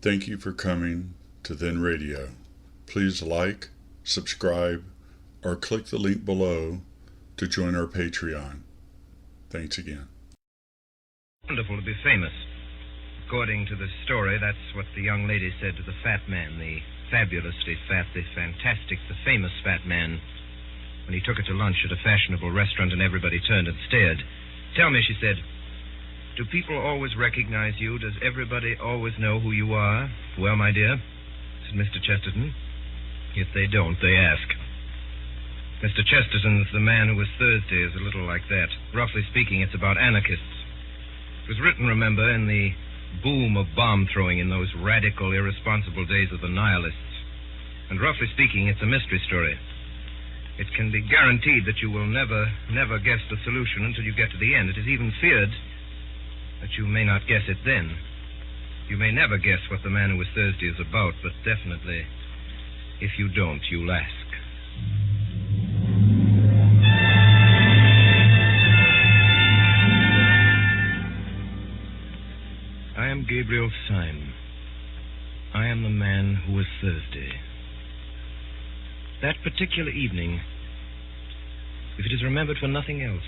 Thank you for coming to Then Radio. Please like, subscribe, or click the link below to join our Patreon. Thanks again. Wonderful to be famous. According to the story, that's what the young lady said to the fat man, the fabulously fat, the fantastic, the famous fat man, when he took her to lunch at a fashionable restaurant and everybody turned and stared. Tell me, she said, do people always recognize you? Does everybody always know who you are? Well, my dear, said Mr. Chesterton, if they don't, they ask. Mr. Chesterton's The Man Who Was Thursday is a little like that. Roughly speaking, it's about anarchists. It was written, remember, in the boom of bomb-throwing in those radical, irresponsible days of the nihilists. And roughly speaking, it's a mystery story. It can be guaranteed that you will never guess the solution until you get to the end. It is even feared that you may not guess it then. You may never guess what The Man Who Was Thursday is about, but definitely, if you don't, you'll ask. I am Gabriel Syme. I am the man who was Thursday. That particular evening, if it is remembered for nothing else,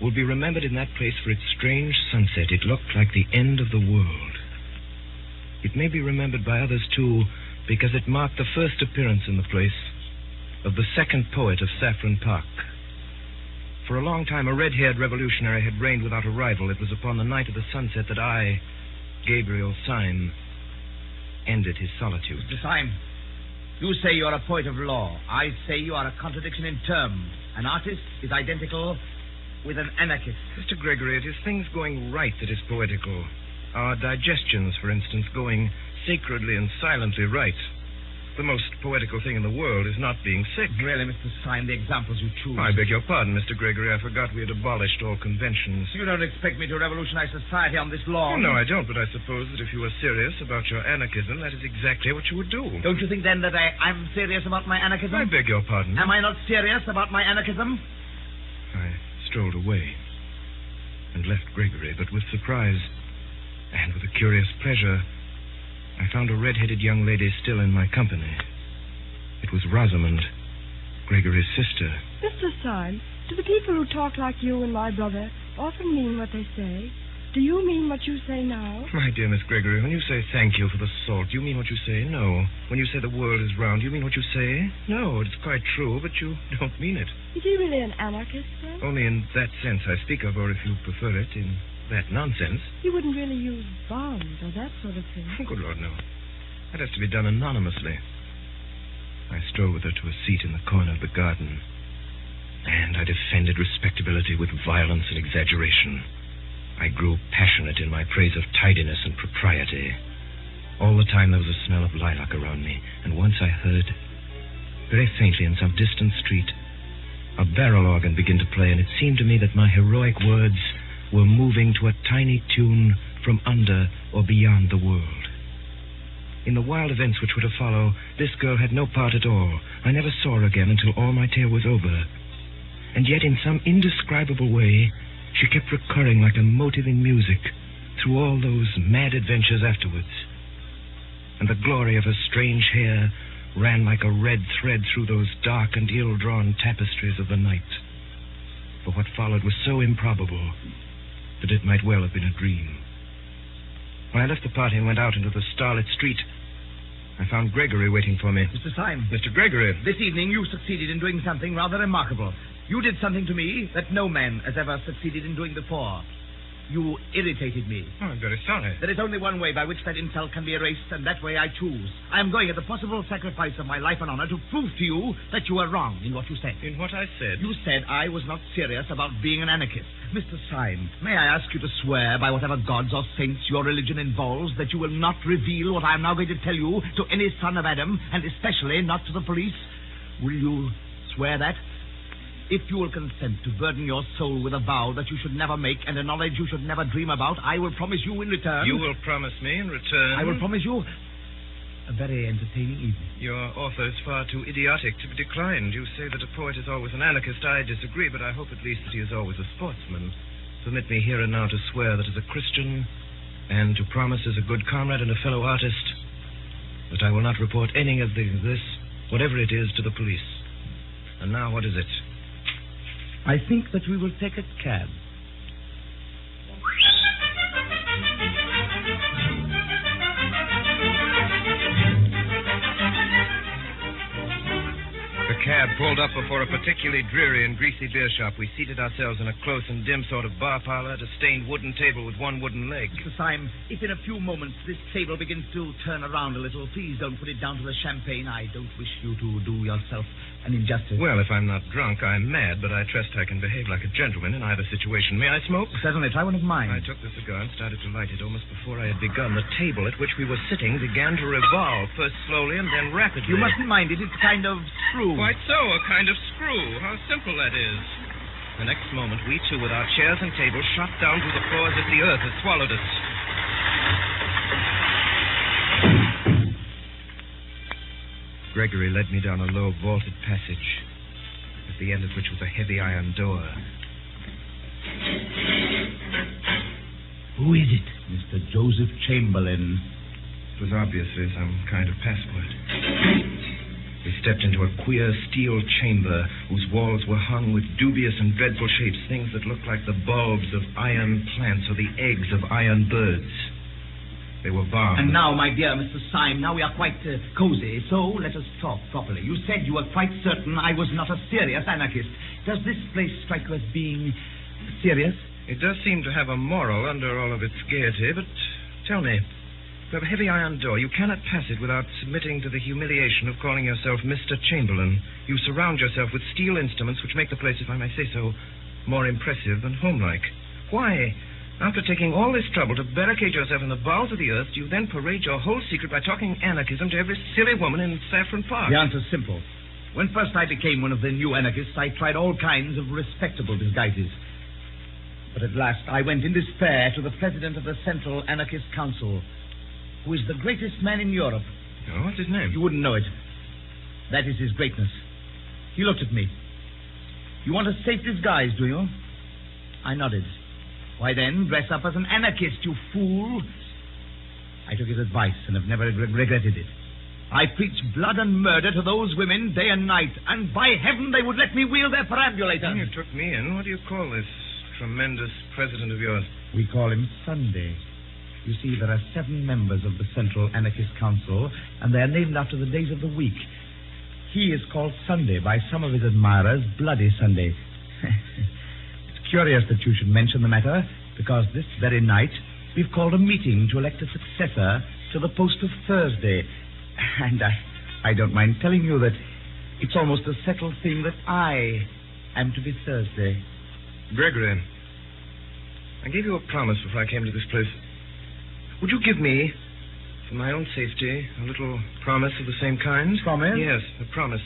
will be remembered in that place for its strange sunset. It looked like the end of the world. It may be remembered by others, too, because it marked the first appearance in the place of the second poet of Saffron Park. For a long time, a red-haired revolutionary had reigned without a rival. It was upon the night of the sunset that I, Gabriel Syme, ended his solitude. Mr. Syme, you say you are a poet of law. I say you are a contradiction in terms. An artist is identical with an anarchist. Mr. Gregory, it is things going right that is poetical. Our digestions, for instance, going sacredly and silently right. The most poetical thing in the world is not being sick. Really, Mr. Syme, the examples you choose... I beg your pardon, Mr. Gregory. I forgot we had abolished all conventions. You don't expect me to revolutionize society on this lawn? Oh, no, I don't, but I suppose that if you were serious about your anarchism, that is exactly what you would do. Don't you think, then, that I'm serious about my anarchism? I beg your pardon. Am I not serious about my anarchism? I strolled away and left Gregory, but with surprise and with a curious pleasure, I found a red-headed young lady still in my company. It was Rosamond, Gregory's sister. Mr. Syme, do the people who talk like you and my brother often mean what they say? Do you mean what you say now? My dear Miss Gregory, when you say thank you for the salt, you mean what you say? No. When you say the world is round, you mean what you say? No, it's quite true, but you don't mean it. Is he really an anarchist, then? Only in that sense I speak of, or if you prefer it, in that nonsense. He wouldn't really use bombs or that sort of thing. Oh, good Lord, no. That has to be done anonymously. I strolled with her to a seat in the corner of the garden, and I defended respectability with violence and exaggeration. I grew passionate in my praise of tidiness and propriety. All the time there was a smell of lilac around me, and once I heard, very faintly in some distant street, a barrel organ begin to play, and it seemed to me that my heroic words were moving to a tiny tune from under or beyond the world. In the wild events which were to follow, this girl had no part at all. I never saw her again until all my tale was over. And yet, in some indescribable way, she kept recurring like a motive in music through all those mad adventures afterwards. And the glory of her strange hair ran like a red thread through those dark and ill-drawn tapestries of the night. For what followed was so improbable that it might well have been a dream. When I left the party and went out into the starlit street, I found Gregory waiting for me. Mr. Syme. Mr. Gregory. This evening you succeeded in doing something rather remarkable. You did something to me that no man has ever succeeded in doing before. You irritated me. Oh, I'm very sorry. There is only one way by which that insult can be erased, and that way I choose. I am going at the possible sacrifice of my life and honor to prove to you that you are wrong in what you said. In what I said? You said I was not serious about being an anarchist. Mr. Syme, may I ask you to swear by whatever gods or saints your religion involves that you will not reveal what I am now going to tell you to any son of Adam, and especially not to the police? Will you swear that? If you will consent to burden your soul with a vow that you should never make and a knowledge you should never dream about, I will promise you in return... You will promise me in return... I will promise you a very entertaining evening. Your offer is far too idiotic to be declined. You say that a poet is always an anarchist. I disagree, but I hope at least that he is always a sportsman. Permit me here and now to swear that as a Christian and to promise as a good comrade and a fellow artist that I will not report any of this, whatever it is, to the police. And now, what is it? I think that we will take a cab. The cab pulled up before a particularly dreary and greasy beer shop. We seated ourselves in a close and dim sort of bar parlor at a stained wooden table with one wooden leg. Mr. Syme, if in a few moments this table begins to turn around a little, please don't put it down to the champagne. I don't wish you to do yourself an injustice. Well, if I'm not drunk, I'm mad, but I trust I can behave like a gentleman in either situation. May I smoke? Certainly. Try one of mine. I took the cigar and started to light it. Almost before I had begun, the table at which we were sitting began to revolve, first slowly and then rapidly. You mustn't mind it. It's kind of screw. Quite so, a kind of screw. How simple that is. The next moment, we two, with our chairs and tables, shot down through the floor as if the earth had swallowed us. Gregory led me down a low, vaulted passage, at the end of which was a heavy iron door. Who is it? Mr. Joseph Chamberlain. It was obviously some kind of password. We stepped into a queer steel chamber whose walls were hung with dubious and dreadful shapes, things that looked like the bulbs of iron plants or the eggs of iron birds. They were barred. And now, my dear Mr. Syme, now we are quite cozy, so let us talk properly. You said you were quite certain I was not a serious anarchist. Does this place strike you as being serious? It does seem to have a moral under all of its gaiety, but tell me, you have a heavy iron door. You cannot pass it without submitting to the humiliation of calling yourself Mr. Chamberlain. You surround yourself with steel instruments which make the place, if I may say so, more impressive and homelike. Why, after taking all this trouble to barricade yourself in the bowels of the earth, do you then parade your whole secret by talking anarchism to every silly woman in Saffron Park? The answer's simple. When first I became one of the new anarchists, I tried all kinds of respectable disguises. But at last I went in despair to the president of the Central Anarchist Council, who is the greatest man in Europe. Oh, what's his name? You wouldn't know it. That is his greatness. He looked at me. You want a safe disguise, do you? I nodded. Why then, dress up as an anarchist, you fool. I took his advice and have never regretted it. I preached blood and murder to those women day and night, and by heaven they would let me wheel their perambulator. You took me in. What do you call this tremendous president of yours? We call him Sunday. You see, there are 7 members of the Central Anarchist Council, and they are named after the days of the week. He is called Sunday by some of his admirers, Bloody Sunday. It's curious that you should mention the matter, because this very night we've called a meeting to elect a successor to the post of Thursday. And I don't mind telling you that it's almost a settled thing that I am to be Thursday. Gregory, I gave you a promise before I came to this place. Would you give me, for my own safety, a little promise of the same kind? Promise? Yes, a promise.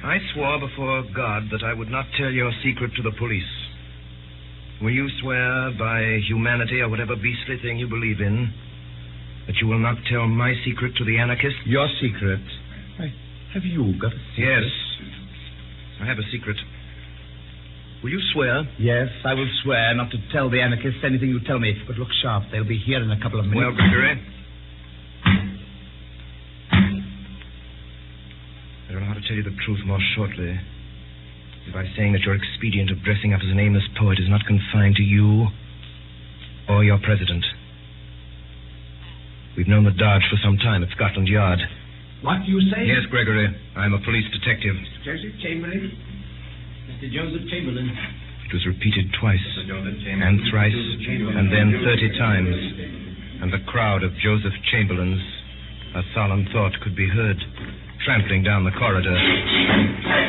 I swore before God that I would not tell your secret to the police. Will you swear by humanity or whatever beastly thing you believe in that you will not tell my secret to the anarchists? Your secret? Have you got a secret? Yes, I have a secret. Will you swear? Yes, I will swear not to tell the anarchists anything you tell me. But look sharp, they'll be here in a couple of minutes. Well, Gregory, I don't know how to tell you the truth more shortly. By saying that your expedient of dressing up as an aimless poet is not confined to you or your president. We've known the dodge for some time at Scotland Yard. What do you say? Yes, Gregory. I'm a police detective. Joseph Chamberlain? Mr. Joseph Chamberlain. It was repeated twice, and thrice, and then 30 times. And the crowd of Joseph Chamberlains, a solemn thought could be heard, trampling down the corridor.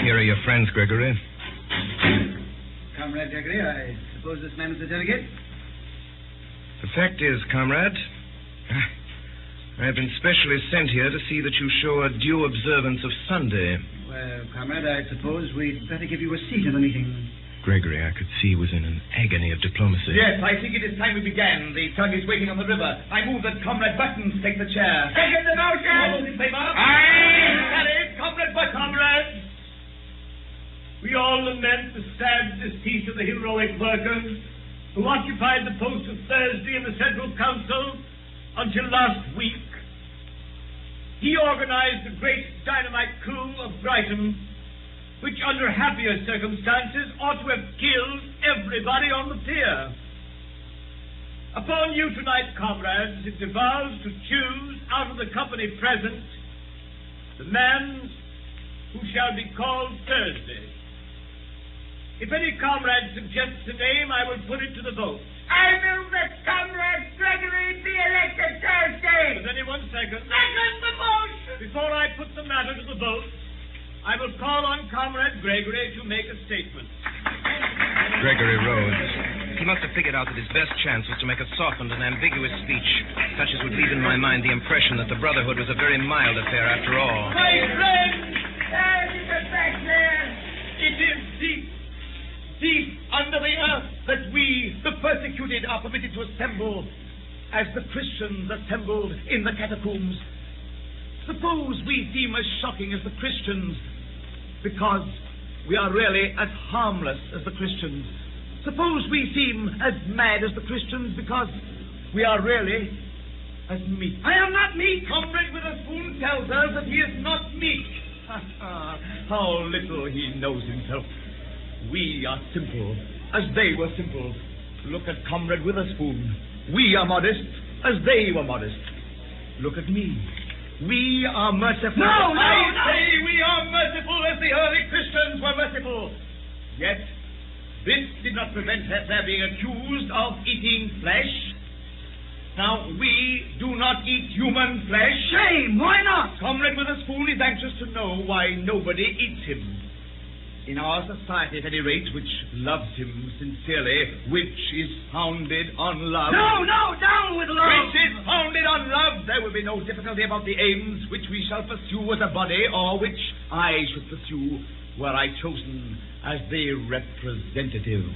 Here are your friends, Gregory. Comrade Gregory, I suppose this man is the delegate? The fact is, comrade, I have been specially sent here to see that you show a due observance of Sunday. Well, comrade, I suppose we'd better give you a seat in the meeting. Gregory, I could see, was in an agony of diplomacy. Yes, I think it is time we began. The tug is waiting on the river. I move that Comrade Buttons take the chair. Second the motion! All those in favor? Aye! Carried. Comrade Buttons. Comrades, we all lament the sad decease of the heroic workers who occupied the post of Thursday in the Central Council until last week. He organized the great dynamite coup of Brighton, which under happier circumstances ought to have killed everybody on the pier. Upon you tonight, comrades, it devolves to choose out of the company present the man who shall be called Thursday. If any comrade suggests a name, I will put it to the vote. I move that Comrade Gregory be elected Thursday. Does anyone second? Second the motion. Before I put the matter to the vote, I will call on Comrade Gregory to make a statement. Gregory rose. He must have figured out that his best chance was to make a softened and ambiguous speech, such as would leave in my mind the impression that the Brotherhood was a very mild affair after all. My friend! There's a back there. It is deep under the earth that we, the persecuted, are permitted to assemble as the Christians assembled in the catacombs. Suppose we seem as shocking as the Christians because we are really as harmless as the Christians. Suppose we seem as mad as the Christians because we are really as meek. I am not meek. Comrade Witherspoon tells us that he is not meek. How little he knows himself. We are simple, as they were simple. Look at Comrade Witherspoon. We are modest, as they were modest. Look at me. We are merciful. No! I say we are merciful as the early Christians were merciful. Yet, this did not prevent their being accused of eating flesh. Now, we do not eat human flesh. Shame! Why not? Comrade Witherspoon is anxious to know why nobody eats him. In our society, at any rate, which loves him sincerely, which is founded on love. No, down with love. Which is founded on love. There will be no difficulty about the aims which we shall pursue as a body, or which I should pursue were I chosen as the representative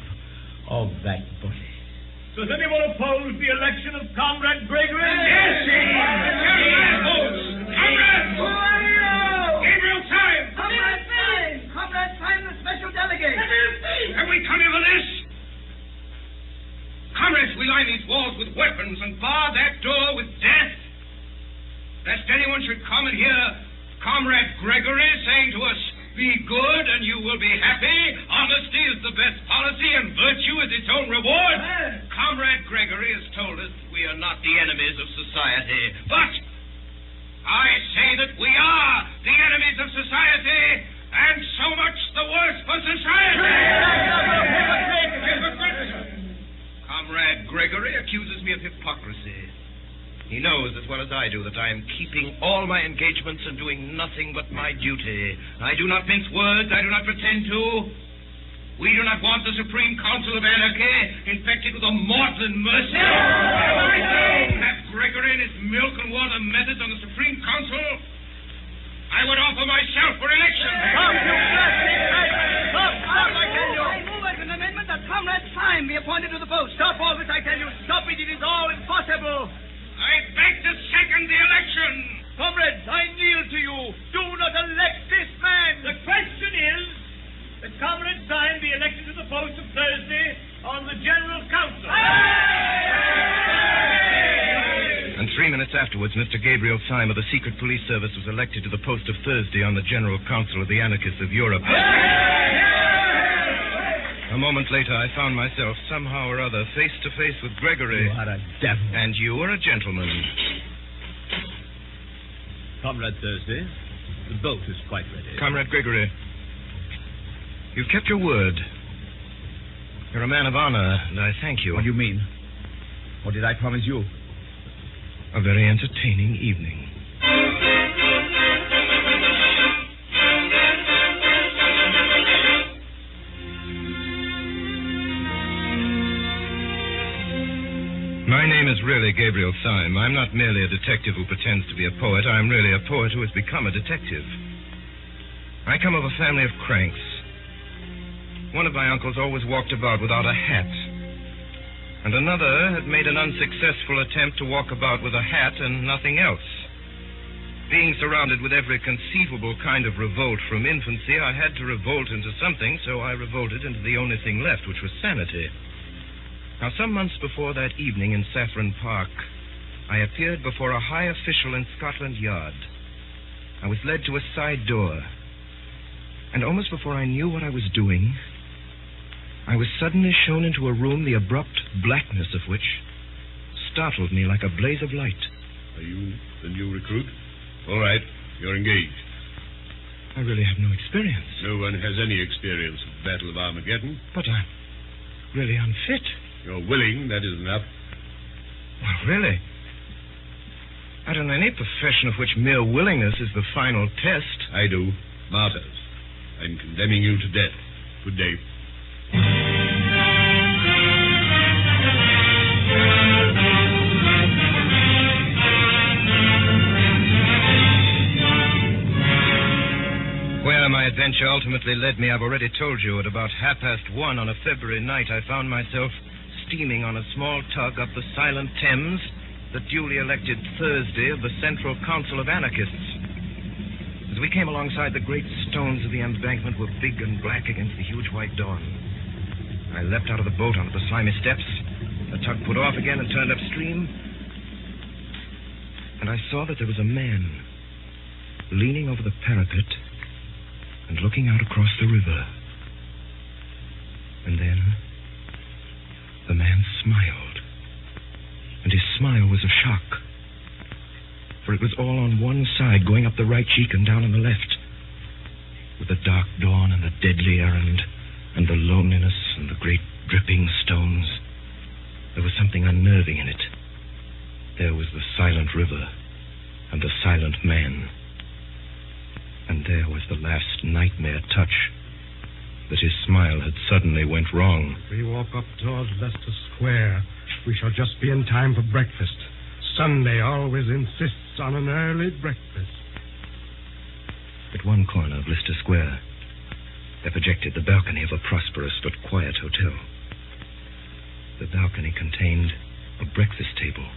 of that body. Does anyone oppose the election of Comrade Gregory? Yes, Comrade! Gabriel Syme! Comrade Syme! Comrade Syme, the special delegate. Have we come here for this? Comrades, we line these walls with weapons and bar that door with death. Lest anyone should come and hear Comrade Gregory saying to us, "Be good and you will be happy. Honesty is the best policy and virtue is its own reward." Comrade Gregory has told us we are not the enemies of society. But I say that we are the enemies of society, and so much the worse for society. Comrade Gregory accuses me of hypocrisy. He knows as well as I do that I am keeping all my engagements and doing nothing but my duty. I do not mince words. I do not pretend to. We do not want the Supreme Council of Anarchy infected with a maudlin mercy. Have Gregory and his milk and water methods on the Supreme Council. I would offer myself for election. I move as an amendment that Comrade Syme be appointed to the post. Stop all this, I tell you. Stop it. It is all impossible. I beg to second the election. Comrades, I kneel to you. Do not elect this man. The question is that Comrade Syme be elected to the post of Thursday on the General Council. And 3 minutes afterwards, Mr. Gabriel Syme of the Secret Police Service was elected to the post of Thursday on the General Council of the Anarchists of Europe. A moment later, I found myself somehow or other face to face with Gregory. You are a devil. And you are a gentleman. Comrade Thursday, the boat is quite ready. Comrade Gregory, you've kept your word. You're a man of honor, and I thank you. What do you mean? What did I promise you? A very entertaining evening. My name is really Gabriel Syme. I'm not merely a detective who pretends to be a poet. I'm really a poet who has become a detective. I come of a family of cranks. One of my uncles always walked about without a hat. And another had made an unsuccessful attempt to walk about with a hat and nothing else. Being surrounded with every conceivable kind of revolt from infancy, I had to revolt into something, so I revolted into the only thing left, which was sanity. Now, some months before that evening in Saffron Park, I appeared before a high official in Scotland Yard. I was led to a side door, and almost before I knew what I was doing, I was suddenly shown into a room the abrupt blackness of which startled me like a blaze of light. Are you the new recruit? All right, you're engaged. I really have no experience. No one has any experience of the Battle of Armageddon. But I'm really unfit. You're willing, that is enough. Well, really? I don't know any profession of which mere willingness is the final test. I do. Martyrs. I'm condemning you to death. Good day. Where my adventure ultimately led me, I've already told you. At about 1:30 on a February night, I found myself steaming on a small tug up the silent Thames, the duly elected Thursday of the Central Council of Anarchists. As we came alongside, the great stones of the embankment were big and black against the huge white dawn. I leapt out of the boat onto the slimy steps. The tug put off again and turned upstream. And I saw that there was a man leaning over the parapet and looking out across the river. And then the man smiled. And his smile was a shock. For it was all on one side, going up the right cheek and down on the left. With the dark dawn and the deadly errand and the loneliness and the great dripping stones, there was something unnerving in it. There was the silent river and the silent man. And there was the last nightmare touch, that his smile had suddenly went wrong. We walk up towards Leicester Square. We shall just be in time for breakfast. Sunday always insists on an early breakfast. At one corner of Leicester Square, there projected the balcony of a prosperous but quiet hotel. The balcony contained a breakfast table,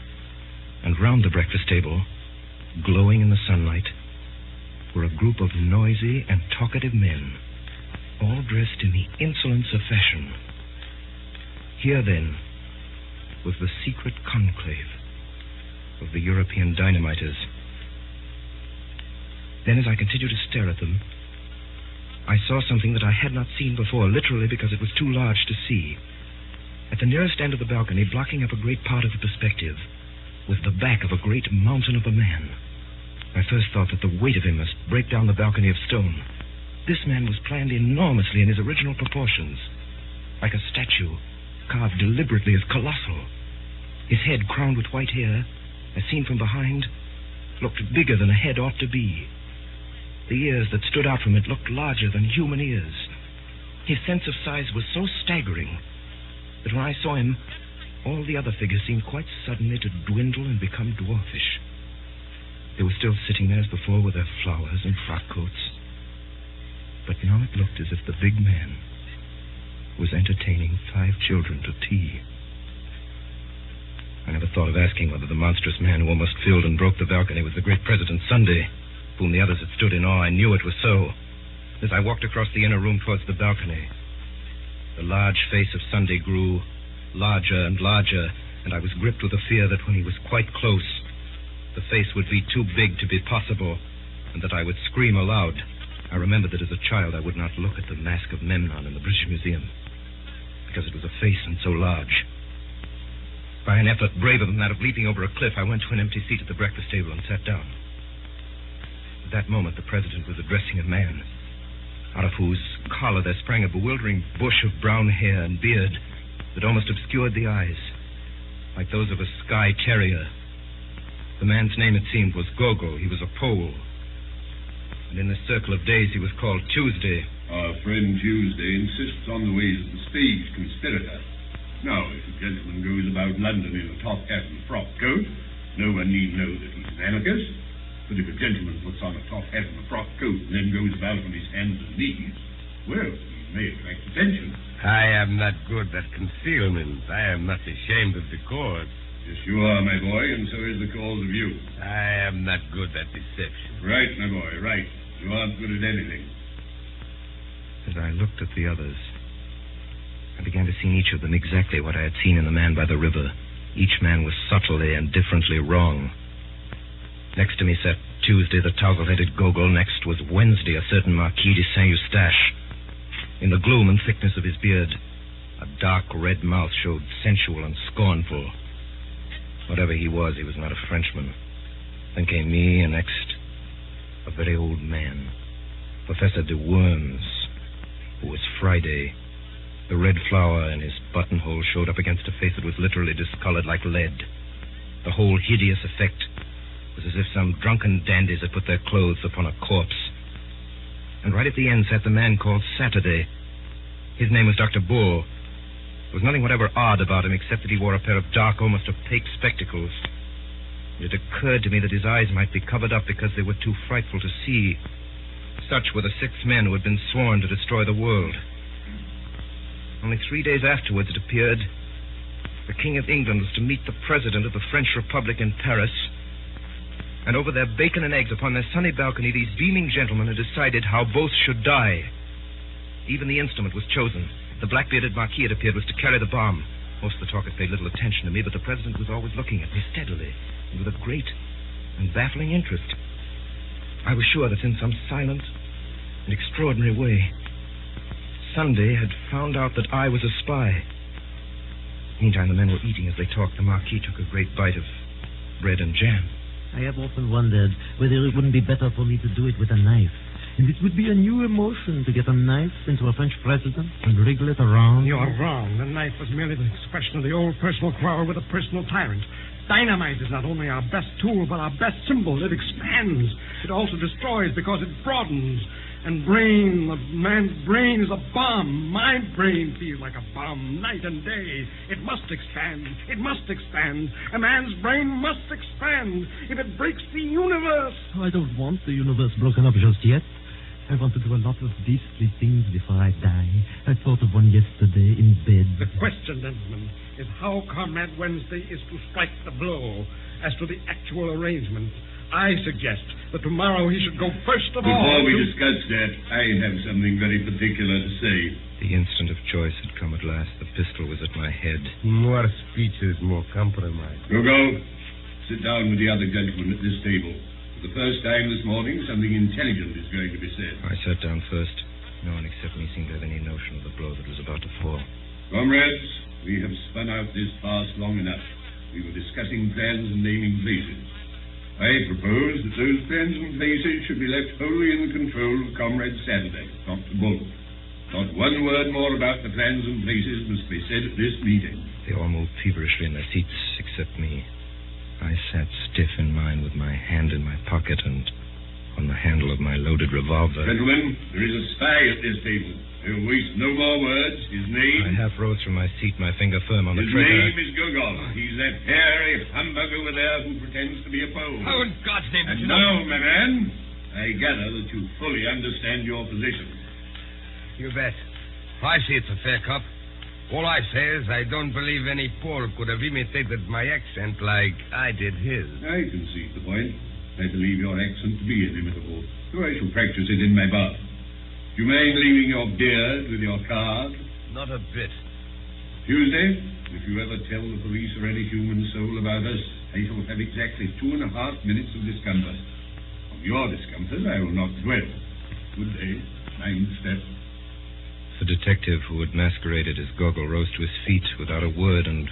and round the breakfast table, glowing in the sunlight, were a group of noisy and talkative men, all dressed in the insolence of fashion. Here, then, was the secret conclave of the European dynamiters. Then, as I continued to stare at them, I saw something that I had not seen before, literally because it was too large to see. At the nearest end of the balcony, blocking up a great part of the perspective, was the back of a great mountain of a man. I first thought that the weight of him must break down the balcony of stone. This man was planned enormously in his original proportions, like a statue, carved deliberately as colossal. His head, crowned with white hair, as seen from behind, looked bigger than a head ought to be. The ears that stood out from it looked larger than human ears. His sense of size was so staggering that when I saw him, all the other figures seemed quite suddenly to dwindle and become dwarfish. They were still sitting there as before with their flowers and frock coats. But now it looked as if the big man was entertaining 5 children to tea. I never thought of asking whether the monstrous man who almost filled and broke the balcony was the great President Sunday, whom the others had stood in awe. I knew it was so. As I walked across the inner room towards the balcony, the large face of Sunday grew larger and larger, and I was gripped with a fear that when he was quite close, the face would be too big to be possible, and that I would scream aloud. I remembered that as a child I would not look at the Mask of Memnon in the British Museum, because it was a face and so large. By an effort braver than that of leaping over a cliff, I went to an empty seat at the breakfast table and sat down. At that moment, the president was addressing a man, out of whose collar there sprang a bewildering bush of brown hair and beard that almost obscured the eyes, like those of a Skye terrier. The man's name, it seemed, was Gogol. He was a Pole. And in this circle of days, he was called Tuesday. Our friend Tuesday insists on the ways of the stage conspirator. Now, if a gentleman goes about London in a top hat and frock coat, no one need know that he's an anarchist. But if a gentleman puts on a top hat and a frock coat and then goes about on his hands and knees, well, he may attract attention. I am not good at concealment. I am not ashamed of the cause. Yes, you are, my boy, and so is the cause of you. I am not good at deception. Right, my boy, right. You aren't good at anything. As I looked at the others, I began to see in each of them exactly what I had seen in the man by the river. Each man was subtly and differently wrong. Next to me sat Tuesday, the towel-headed Gogol. Next was Wednesday, a certain Marquis de Saint-Eustache. In the gloom and thickness of his beard, a dark red mouth showed sensual and scornful. Whatever he was not a Frenchman. Then came me, and next, a very old man, Professor de Worms, who was Friday. The red flower in his buttonhole showed up against a face that was literally discolored like lead. The whole hideous effect was as if some drunken dandies had put their clothes upon a corpse. And right at the end sat the man called Saturday. His name was Dr. Bull. There was nothing whatever odd about him except that he wore a pair of dark, almost opaque spectacles. It occurred to me that his eyes might be covered up because they were too frightful to see. Such were the 6 men who had been sworn to destroy the world. Only 3 days afterwards, it appeared, the King of England was to meet the President of the French Republic in Paris, and over their bacon and eggs upon their sunny balcony, these beaming gentlemen had decided how both should die. Even the instrument was chosen. The black-bearded Marquis, it appeared, was to carry the bomb. Most of the talkers paid little attention to me, but the President was always looking at me steadily and with a great and baffling interest. I was sure that in some silent and extraordinary way, Sunday had found out that I was a spy. Meantime, the men were eating as they talked. The Marquis took a great bite of bread and jam. I have often wondered whether it wouldn't be better for me to do it with a knife. And it would be a new emotion to get a knife into a French president and wriggle it around. You're wrong. The knife was merely the expression of the old personal quarrel with a personal tyrant. Dynamite is not only our best tool, but our best symbol. It expands. It also destroys because it broadens. And the man's brain is a bomb. My brain feels like a bomb night and day. It must expand. It must expand. A man's brain must expand. If it breaks the universe. I don't want the universe broken up just yet. I want to do a lot of beastly things before I die. I thought of one yesterday in bed. The question, gentlemen, is how Comrade Wednesday is to strike the blow. As to the actual arrangement, I suggest that tomorrow he should go first of all. Before we discuss that, I have something very particular to say. The instant of choice had come at last. The pistol was at my head. More speeches, more compromise. Go. Sit down with the other gentlemen at this table. For the first time this morning, something intelligent is going to be said. I sat down first. No one except me seemed to have any notion of the blow that was about to fall. Comrades, we have spun out this farce long enough. We were discussing plans and naming places. I propose that those plans and places should be left wholly in the control of Comrade Saturday, Dr. Bull. Not one word more about the plans and places must be said at this meeting. They all moved feverishly in their seats, except me. I sat stiff in mine with my hand in my pocket and on the handle of my loaded revolver. Gentlemen, there is a spy at this table. He'll waste no more words. His name... I half rose from my seat, my finger firm on the trigger. His name is Gogol. He's that hairy humbug over there who pretends to be a Pole. How in God's name did you know? And now, my man, I gather that you fully understand your position. You bet. I see it's a fair cop. All I say is I don't believe any Pole could have imitated my accent like I did his. I concede the point. I believe your accent to be inimitable, so I shall practice it in my bath. Do you mind leaving your beard with your card? Not a bit. Tuesday, if you ever tell the police or any human soul about us, I shall have exactly 2.5 minutes of discomfort. On your discomfort, I will not dwell. Good day. Mind step. The detective who had masqueraded as Gogol rose to his feet without a word and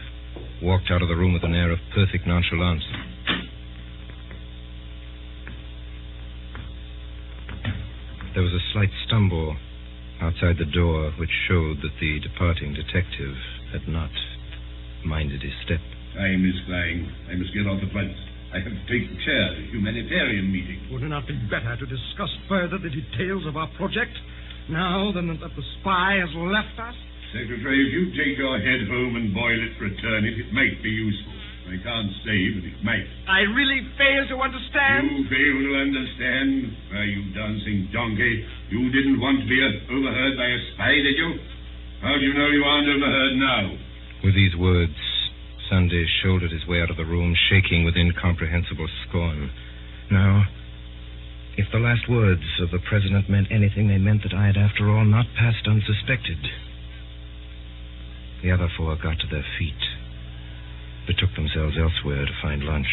walked out of the room with an air of perfect nonchalance. There was a slight stumble outside the door, which showed that the departing detective had not minded his step. Time is flying. I must get off at once. I have to take the chair at a humanitarian meeting. Would it not be better to discuss further the details of our project now than that the spy has left us? Secretary, if you take your head home and boil it for a turnip, it might be useful. I can't say, but it might. I really fail to understand. You fail to understand? Why, you dancing donkey. You didn't want to be overheard by a spy, did you? How do you know you aren't overheard now? With these words, Sunday shouldered his way out of the room, shaking with incomprehensible scorn. Now, if the last words of the president meant anything, they meant that I had, after all, not passed unsuspected. The other four got to their feet, betook themselves elsewhere to find lunch.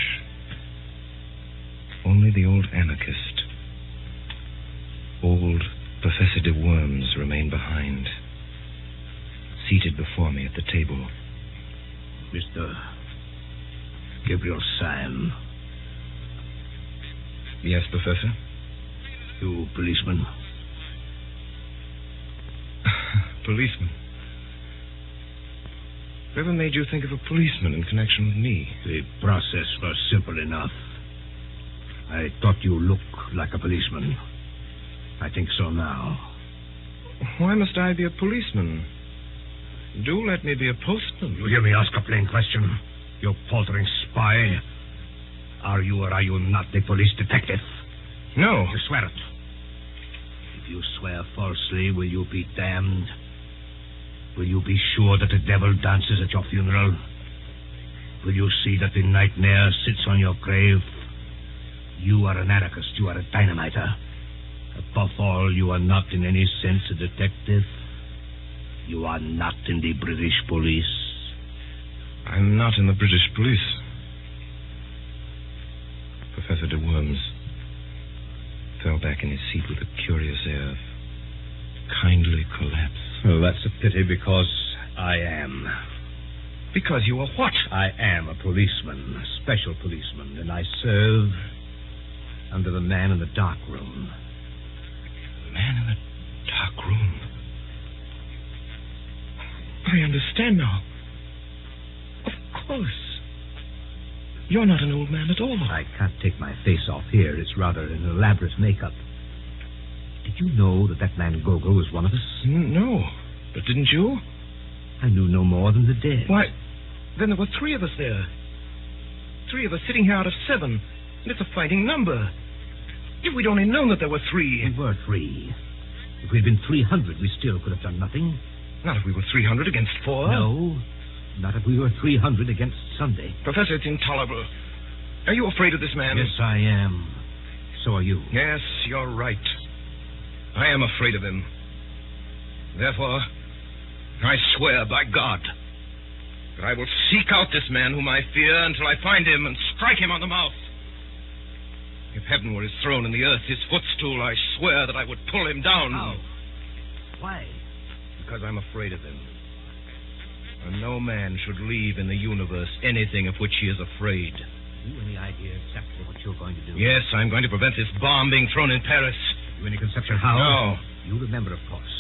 Only the old anarchist, old Professor de Worms, remained behind, seated before me at the table. Mr. Gabriel Syme. Yes, Professor? You policeman? Policeman? Whoever made you think of a policeman in connection with me? The process was simple enough. I thought you looked like a policeman. I think so now. Why must I be a policeman? Do let me be a postman. You hear me ask a plain question? You paltering spy. Are you or are you not a police detective? No. You swear it. If you swear falsely, will you be damned? Will you be sure that the devil dances at your funeral? Will you see that the nightmare sits on your grave? You are an anarchist. You are a dynamiter. Above all, you are not in any sense a detective. You are not in the British police. I'm not in the British police. Professor de Worms fell back in his seat with a curious air of kindly collapse. Well, that's a pity because I am. Because you are what? I am a policeman, a special policeman, and I serve under the man in the dark room. The man in the dark room? I understand now. Of course. You're not an old man at all. I can't take my face off here. It's rather an elaborate makeup. Did you know that man Gogol was one of us? No. But didn't you? I knew no more than the dead. Why, then there were 3 of us there. 3 of us sitting here out of 7. And it's a fighting number. If we'd only known that there were 3. We were 3. If we'd been 300, we still could have done nothing. Not if we were 300 against 4. No. Not if we were 300 against Sunday. Professor, it's intolerable. Are you afraid of this man? Yes, I am. So are you. Yes, you're right. I am afraid of him. Therefore, I swear by God that I will seek out this man whom I fear until I find him and strike him on the mouth. If heaven were his throne and the earth his footstool, I swear that I would pull him down. How? Why? Because I'm afraid of him. And no man should leave in the universe anything of which he is afraid. Have you any idea exactly what you're going to do? Yes, I'm going to prevent this bomb being thrown in Paris. Have you any conception how? No. You remember, of course,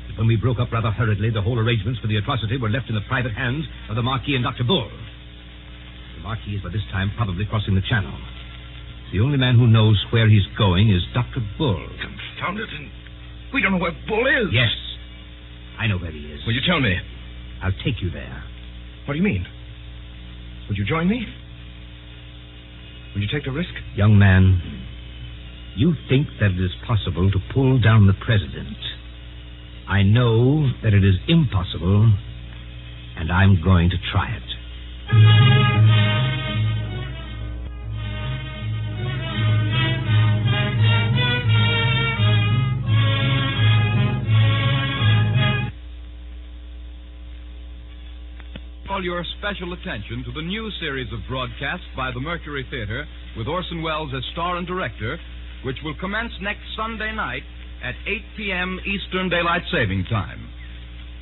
that when we broke up rather hurriedly, the whole arrangements for the atrocity were left in the private hands of the Marquis and Dr. Bull. The Marquis is by this time probably crossing the Channel. The only man who knows where he's going is Dr. Bull. Confound it, and we don't know where Bull is. Yes. I know where he is. Will you tell me? I'll take you there. What do you mean? Would you join me? Would you take the risk? Young man, you think that it is possible to pull down the president. I know that it is impossible, and I'm going to try it. Call your special attention to the new series of broadcasts by the Mercury Theater with Orson Welles as star and director, which will commence next Sunday night at 8 p.m. Eastern Daylight Saving Time.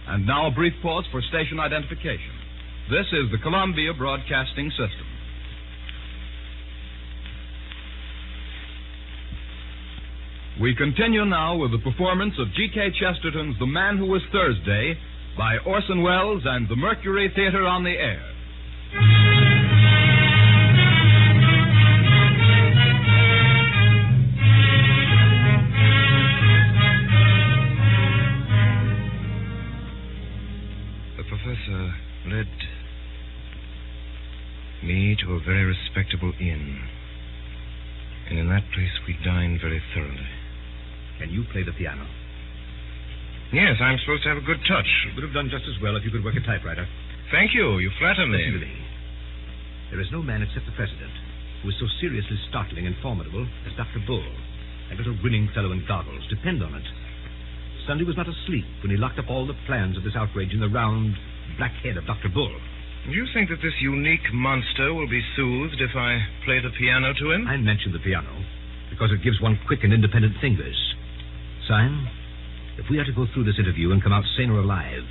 And now a brief pause for station identification. This is the Columbia Broadcasting System. We continue now with the performance of G.K. Chesterton's The Man Who Was Thursday by Orson Welles and the Mercury Theater on the Eyre. The professor led me to a very respectable inn. And in that place we dined very thoroughly. Can you play the piano? Yes, I'm supposed to have a good touch. You would have done just as well if you could work a typewriter. Thank you. You flatter me. Listen to me. There is no man except the president who is so seriously startling and formidable as Dr. Bull, that little grinning fellow in goggles. Depend on it. Sunday was not asleep when he locked up all the plans of this outrage in the round, black head of Dr. Bull. Do you think that this unique monster will be soothed if I play the piano to him? I mentioned the piano because it gives one quick and independent fingers. Sime, if we are to go through this interview and come out sane or alive,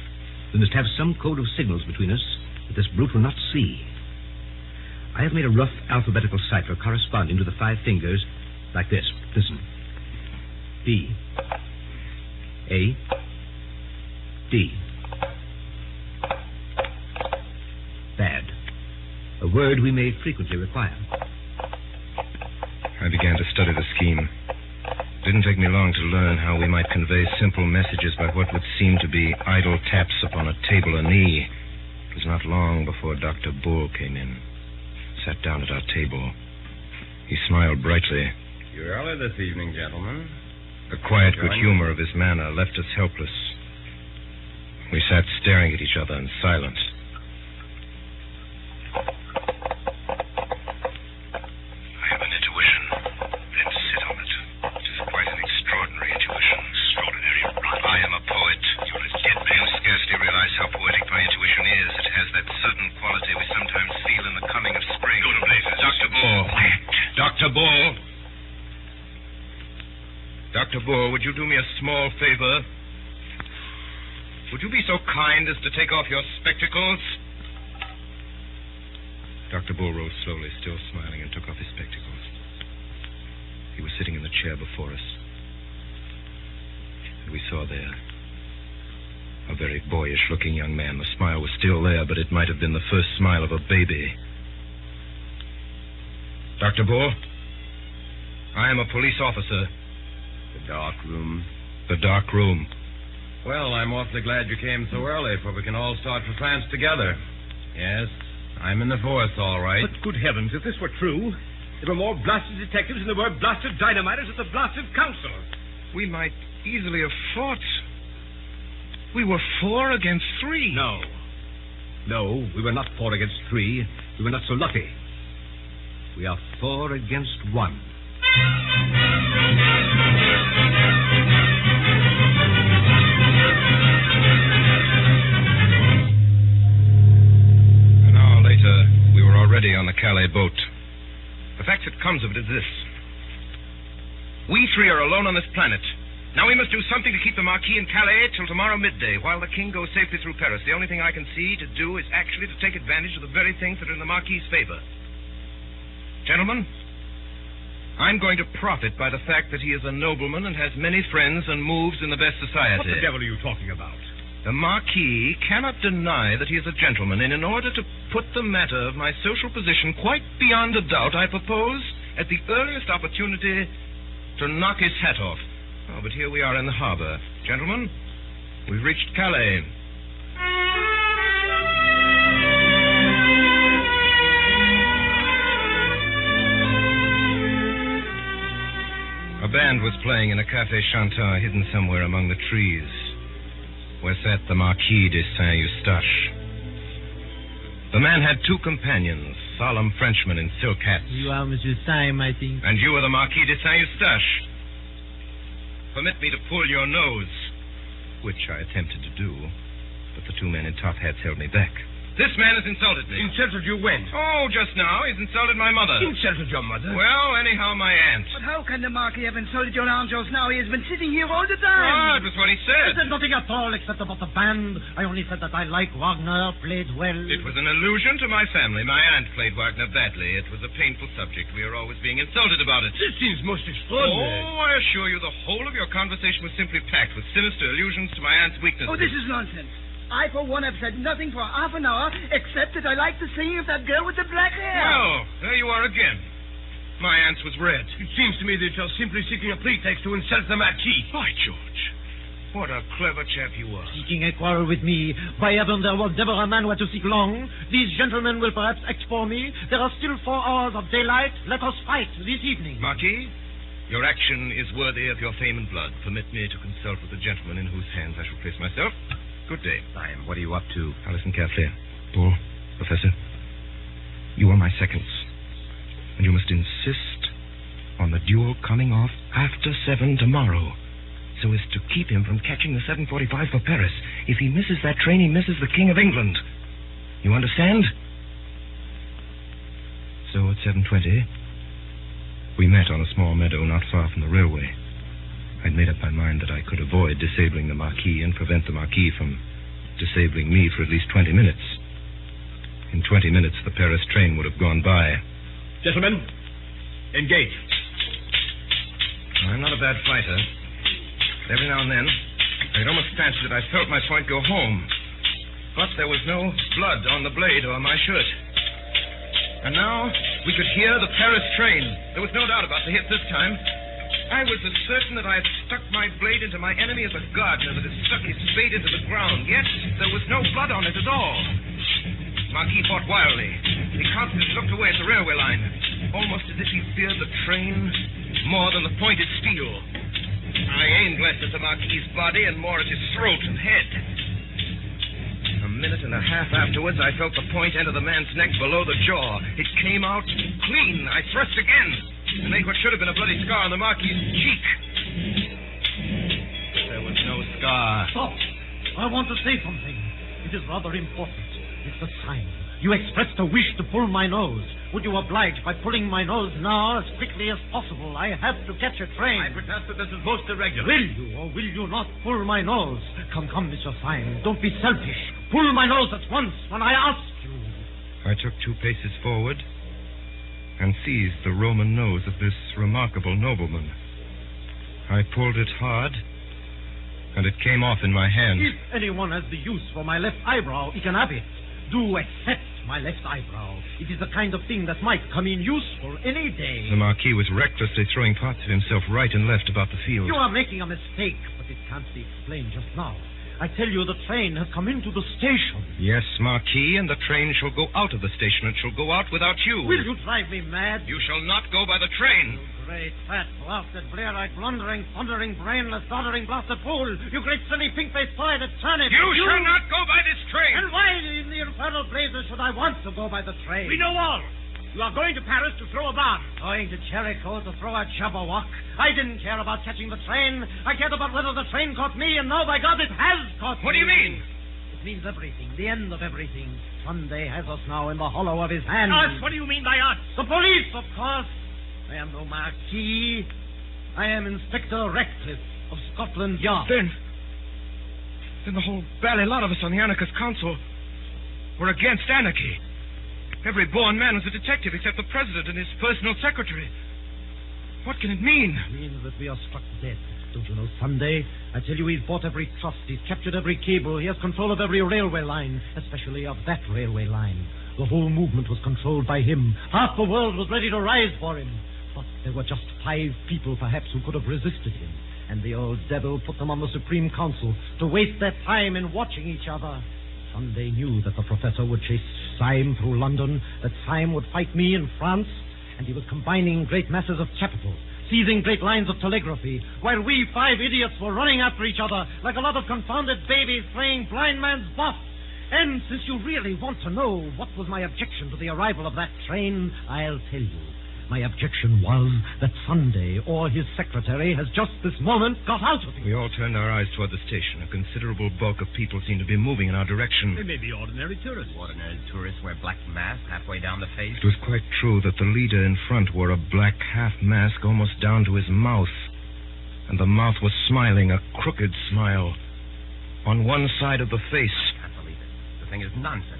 we must have some code of signals between us that this brute will not see. I have made a rough alphabetical cipher corresponding to the 5 fingers like this. Listen. B. A. D. Bad. A word we may frequently require. I began to study the scheme. It didn't take me long to learn how we might convey simple messages by what would seem to be idle taps upon a table or knee. It was not long before Dr. Bull came in, sat down at our table. He smiled brightly. You're early this evening, gentlemen. The quiet good humor of his manner left us helpless. We sat staring at each other in silence. I have an intuition. Then sit on it. It is quite an extraordinary intuition. Extraordinary. I am a poet. You're a dead man. You scarcely realize how poetic my intuition is. It has that sudden quality we sometimes feel in the coming of spring. Go to blazes. Dr. Bull. Quiet. Dr. Bull. Dr. Bull, would you do me a small favor? Would you be so kind as to take off your spectacles? Dr. Bull rose slowly, still smiling, and took off his spectacles. He was sitting in the chair before us. And we saw there a very boyish-looking young man. The smile was still there, but it might have been the first smile of a baby. Dr. Bull, I am a police officer. The dark room. The dark room. Well, I'm awfully glad you came so early, for we can all start for France together. Yes, I'm in the force, all right. But good heavens, if this were true, there were more blasted detectives than there were blasted dynamiters at the blasted council. We might easily have fought. We were 4 against 3. No, we were not 4 against 3. We were not so lucky. We are 4 against 1. An hour later, we were already on the Calais boat. The fact that comes of it is this. We 3 are alone on this planet. Now we must do something to keep the Marquis in Calais till tomorrow midday, while the King goes safely through Paris. The only thing I can see to do is actually to take advantage of the very things that are in the Marquis's favor. Gentlemen, I'm going to profit by the fact that he is a nobleman and has many friends and moves in the best society. What the devil are you talking about? The Marquis cannot deny that he is a gentleman, and in order to put the matter of my social position quite beyond a doubt, I propose, at the earliest opportunity, to knock his hat off. Oh, but here we are in the harbor. Gentlemen, we've reached Calais. A band was playing in a Café Chantant hidden somewhere among the trees, where sat the Marquis de Saint-Eustache. The man had 2 companions, solemn Frenchmen in silk hats. You are Monsieur Syme, I think. And you are the Marquis de Saint-Eustache. Permit me to pull your nose, which I attempted to do, but the 2 men in top hats held me back. This man has insulted me. Insulted you when? Oh, just now. He's insulted my mother. Insulted your mother? Well, anyhow, my aunt. But how can the Marquis have insulted your aunt just now? He has been sitting here all the time. Ah, it was what he I said. said nothing at all except about the band. I only said that I like Wagner, played well. It was an allusion to my family. My aunt played Wagner badly. It was a painful subject. We are always being insulted about it. This seems most extraordinary. Oh, I assure you, the whole of your conversation was simply packed with sinister allusions to my aunt's weaknesses. Oh, this is nonsense. I, for one, have said nothing for half an hour, except that I like the singing of that girl with the black hair. Well, there you are again. My aunt's was red. It seems to me that you're simply seeking a pretext to insult the Marquis. By George. What a clever chap you are. Seeking a quarrel with me. By heaven, there was never a man who had to seek long. These gentlemen will perhaps act for me. There are still 4 hours of daylight. Let us fight this evening. Marquis, your action is worthy of your fame and blood. Permit me to consult with the gentleman in whose hands I shall place myself. Good day. Lion, what are you up to? Now listen carefully. Bull, Professor, you are my seconds. And you must insist on the duel coming off after 7 tomorrow. so as to keep him from catching the 7:45 for Paris. If he misses that train, he misses the King of England. You understand? So at 7:20, we met on a small meadow not far from the railway. I'd made up my mind that I could avoid disabling the Marquis and prevent the Marquis from disabling me for at least 20 minutes. In 20 minutes, the Paris train would have gone by. Gentlemen, engage. I'm not a bad fighter. But every now and then, I'd almost fancy that I felt my point go home. But there was no blood on the blade or my shirt. And now, we could hear the Paris train. There was no doubt about the hit this time. I was as certain that I had stuck my blade into my enemy as a gardener that has stuck his spade into the ground. Yet, there was no blood on it at all. Marquis fought wildly. He constantly looked away at the railway line, almost as if he feared the train more than the pointed steel. I aimed less at the Marquis's body and more at his throat and head. A minute and a half afterwards, I felt the point enter the man's neck below the jaw. It came out clean. I thrust again and made what should have been a bloody scar on the Marquis's cheek. There was no scar. Stop! I want to say something. It is rather important. Mr. Syme, you expressed a wish to pull my nose. Would you oblige by pulling my nose now as quickly as possible? I have to catch a train. I protest that this is most irregular. Will you or will you not pull my nose? Come, Mr. Syme. Don't be selfish. Pull my nose at once when I ask you. I took 2 paces forward and seized the Roman nose of this remarkable nobleman. I pulled it hard, and it came off in my hand. If anyone has the use for my left eyebrow, he can have it. Do accept my left eyebrow. It is the kind of thing that might come in useful any day. The Marquis was recklessly throwing parts of himself right and left about the field. You are making a mistake, but it can't be explained just now. I tell you, the train has come into the station. Yes, Marquis, and the train shall go out of the station. It shall go out without you. Will you drive me mad? You shall not go by the train. You great, fat, blasted, blear-eyed, blundering, thundering, brainless, doddering, blasted fool. You great, silly, pink-faced, fly-eyed turnip. You shall not go by this train. And why in the infernal blazes should I want to go by the train? We know all. You are going to Paris to throw a bomb. Going to Jericho to throw a jabberwock. I didn't care about catching the train. I cared about whether the train caught me, and now, by God, it has caught me. What do you mean? It means everything, the end of everything. Sunday has us now in the hollow of his hand. Us? What do you mean by us? The police, of course. I am no Marquis. I am Inspector Ratcliffe of Scotland Yard. Then the whole bally lot of us on the anarchist council were against anarchy. Every born man was a detective except the president and his personal secretary. What can it mean? It means that we are struck dead. Don't you know, Sunday? I tell you, he's bought every trust. He's captured every cable. He has control of every railway line, especially of that railway line. The whole movement was controlled by him. Half the world was ready to rise for him. But there were just 5 people, perhaps, who could have resisted him. And the old devil put them on the Supreme Council to waste their time in watching each other. Sunday knew that the professor would chase Syme through London, that Syme would fight me in France, and he was combining great masses of capital, seizing great lines of telegraphy, while we 5 idiots were running after each other like a lot of confounded babies playing blind man's buff. And since you really want to know what was my objection to the arrival of that train, I'll tell you. My objection was that Sunday or his secretary has just this moment got out of it. We all turned our eyes toward the station. A considerable bulk of people seemed to be moving in our direction. They may be ordinary tourists. Ordinary tourists wear black masks halfway down the face. It was quite true that the leader in front wore a black half mask almost down to his mouth. And the mouth was smiling, a crooked smile, on one side of the face. I can't believe it. The thing is nonsense.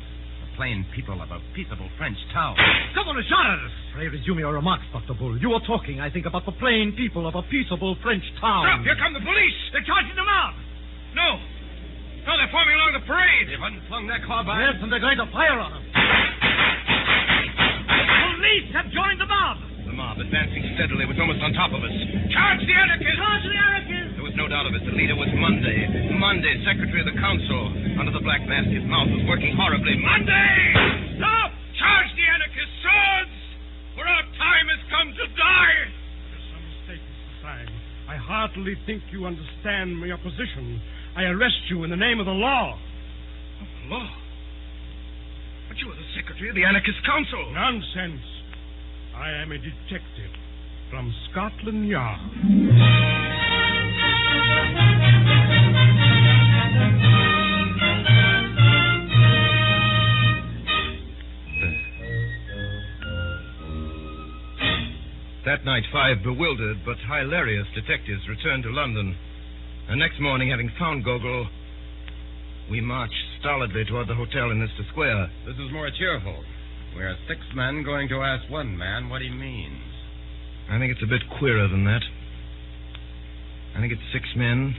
Plain people of a peaceable French town. Someone has shot at us. Pray resume your remarks, Dr. Bull. You were talking, I think, about the plain people of a peaceable French town. Stop! Here come the police! They're charging them out. No, they're forming along the parade. They've unslung their carbines. Yes, and they're going to fire on them. The police have joined the mob. The mob, advancing steadily, was almost on top of us. Charge the anarchists! Charge the anarchists! There was no doubt of it. The leader was Monday, Secretary of the Council. Under the black mask, his mouth was working horribly. Monday! Stop! Charge the anarchists! Swords! For our time has come to die! There's some mistake, Mr. Syme. I heartily think you understand my position. I arrest you in the name of the law. Of the law? But you are the Secretary of the Anarchist Council. Nonsense. I am a detective from Scotland Yard. That night, 5 bewildered but hilarious detectives returned to London. And next morning, having found Gogol, we marched stolidly toward the hotel in Leicester Square. This is more cheerful. We're 6 men going to ask one man what he means. I think it's a bit queerer than that. I think it's 6 men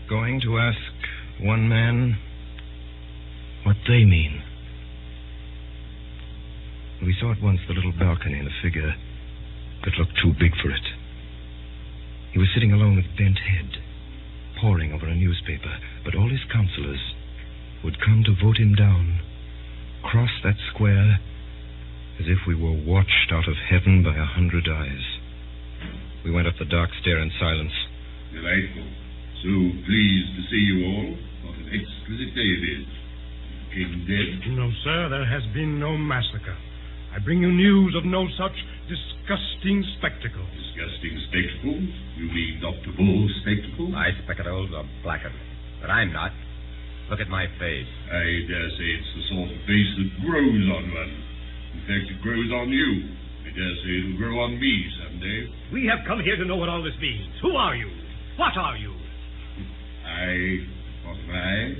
going to ask one man what they mean. We saw at once the little balcony and a figure that looked too big for it. He was sitting alone with bent head, poring over a newspaper, but all his counselors would come to vote him down, cross that square as if we were watched out of heaven by 100 eyes. We went up the dark stair in silence. Delightful. So pleased to see you all. What an exquisite day it is. Is the king dead? No, sir, there has been no massacre. I bring you news of no such disgusting spectacle. Disgusting spectacles? You mean Dr. Bull's spectacles? My spectacles are blackened, but I'm not. Look at my face. I dare say it's the sort of face that grows on one. In fact, it grows on you. I dare say it'll grow on me someday. We have come here to know what all this means. Who are you? What are you? What am I?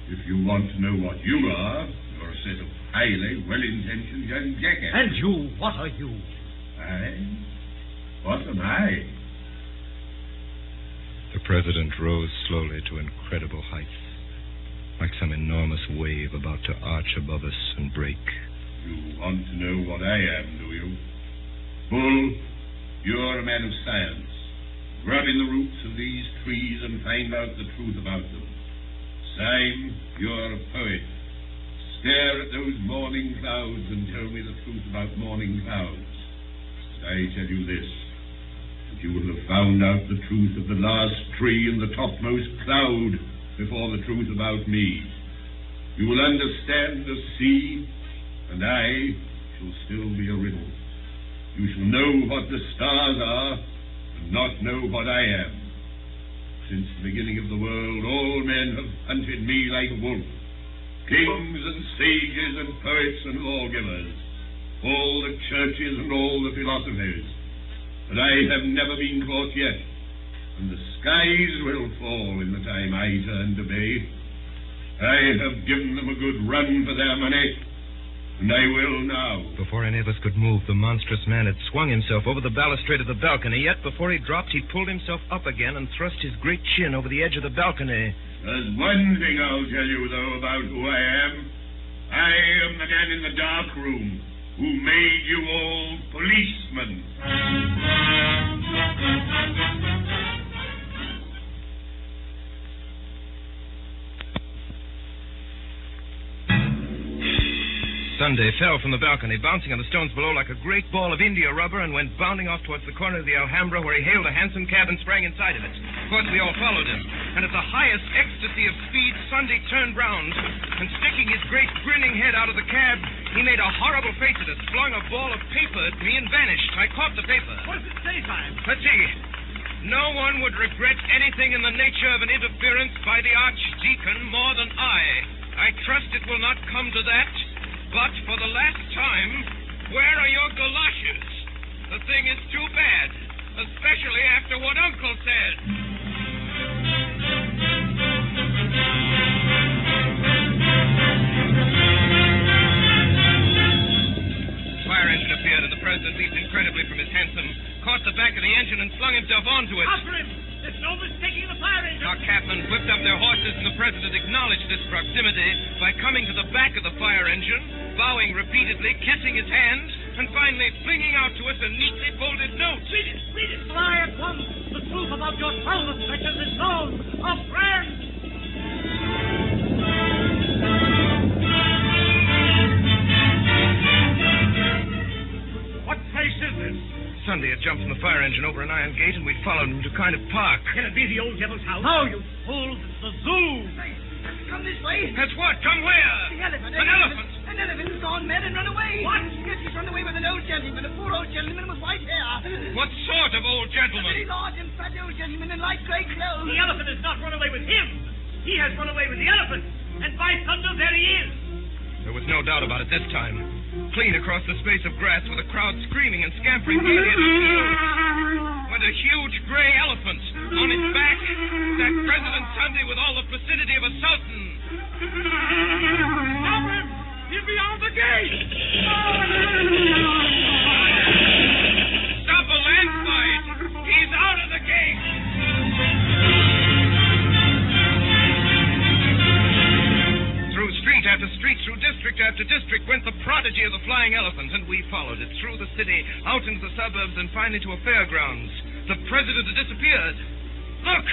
If you want to know what you are, you're a set of highly well-intentioned young jackasses. And you, what are you? What am I? The president rose slowly to incredible heights, like some enormous wave about to arch above us and break. You want to know what I am, do you? Bull, you're a man of science. Grub in the roots of these trees and find out the truth about them. Syme, you're a poet. Stare at those morning clouds and tell me the truth about morning clouds. But I tell you this, that you will have found out the truth of the last tree and the topmost cloud before the truth about me. You will understand the sea, and I shall still be a riddle. You shall know what the stars are, and not know what I am. Since the beginning of the world, all men have hunted me like a wolf. Kings and sages and poets and lawgivers, all the churches and all the philosophers. But I have never been caught yet, and the skies will fall in the time I turn to bay. I have given them a good run for their money, and I will now. Before any of us could move, the monstrous man had swung himself over the balustrade of the balcony, yet before he dropped, he pulled himself up again and thrust his great chin over the edge of the balcony. There's one thing I'll tell you, though, about who I am. I am the man in the dark room who made you all policemen. Sunday fell from the balcony, bouncing on the stones below like a great ball of India rubber, and went bounding off towards the corner of the Alhambra, where he hailed a hansom cab and sprang inside of it. Of course, we all followed him. And at the highest ecstasy of speed, Sunday turned round, and sticking his great grinning head out of the cab, he made a horrible face at us, flung a ball of paper at me, and vanished. I caught the paper. What does it say, Syme? Let's see. No one would regret anything in the nature of an interference by the Archdeacon more than I. I trust it will not come to that. But for the last time, where are your galoshes? The thing is too bad, especially after what Uncle said. Fire engine appeared, and the president leaped incredibly from his hansom, caught the back of the engine, and flung himself onto it. After him! There's no mistaking the fire engine! Our cabmen whipped up their horses, and the president acknowledged this proximity by coming to the back of the fire engine, bowing repeatedly, kissing his hands, and finally flinging out to us a neatly folded note. Read it! Read it! Fly at once! The truth about your salvus stretches is known! A friend! What place is this? Sunday had jumped from the fire engine over an iron gate, and we'd followed him to kind of park. Can it be the old devil's house? No, you fools! It's the zoo! Come this way. That's what? Come where? The elephant. An elephant? An elephant has gone mad and run away. What? Yes, he's run away with an old gentleman, a poor old gentleman with white What sort of old gentleman? A very large and fat old gentleman in light grey clothes. The elephant has not run away with him. He has run away with the elephant. And by thunder, there he is. There was no doubt about it this time. Clean across the space of grass with a crowd screaming and scampering gaily at his heels went a huge gray elephant. On its back sat President Sunday with all the placidity of a sultan. Stop him! He's beyond the gate! Stop a landslide! He's out of the gate! Through street after street, through district after district, went the prodigy of the flying elephant, and we followed it through the city, out into the suburbs, and finally to a fairgrounds. The president had disappeared. Look!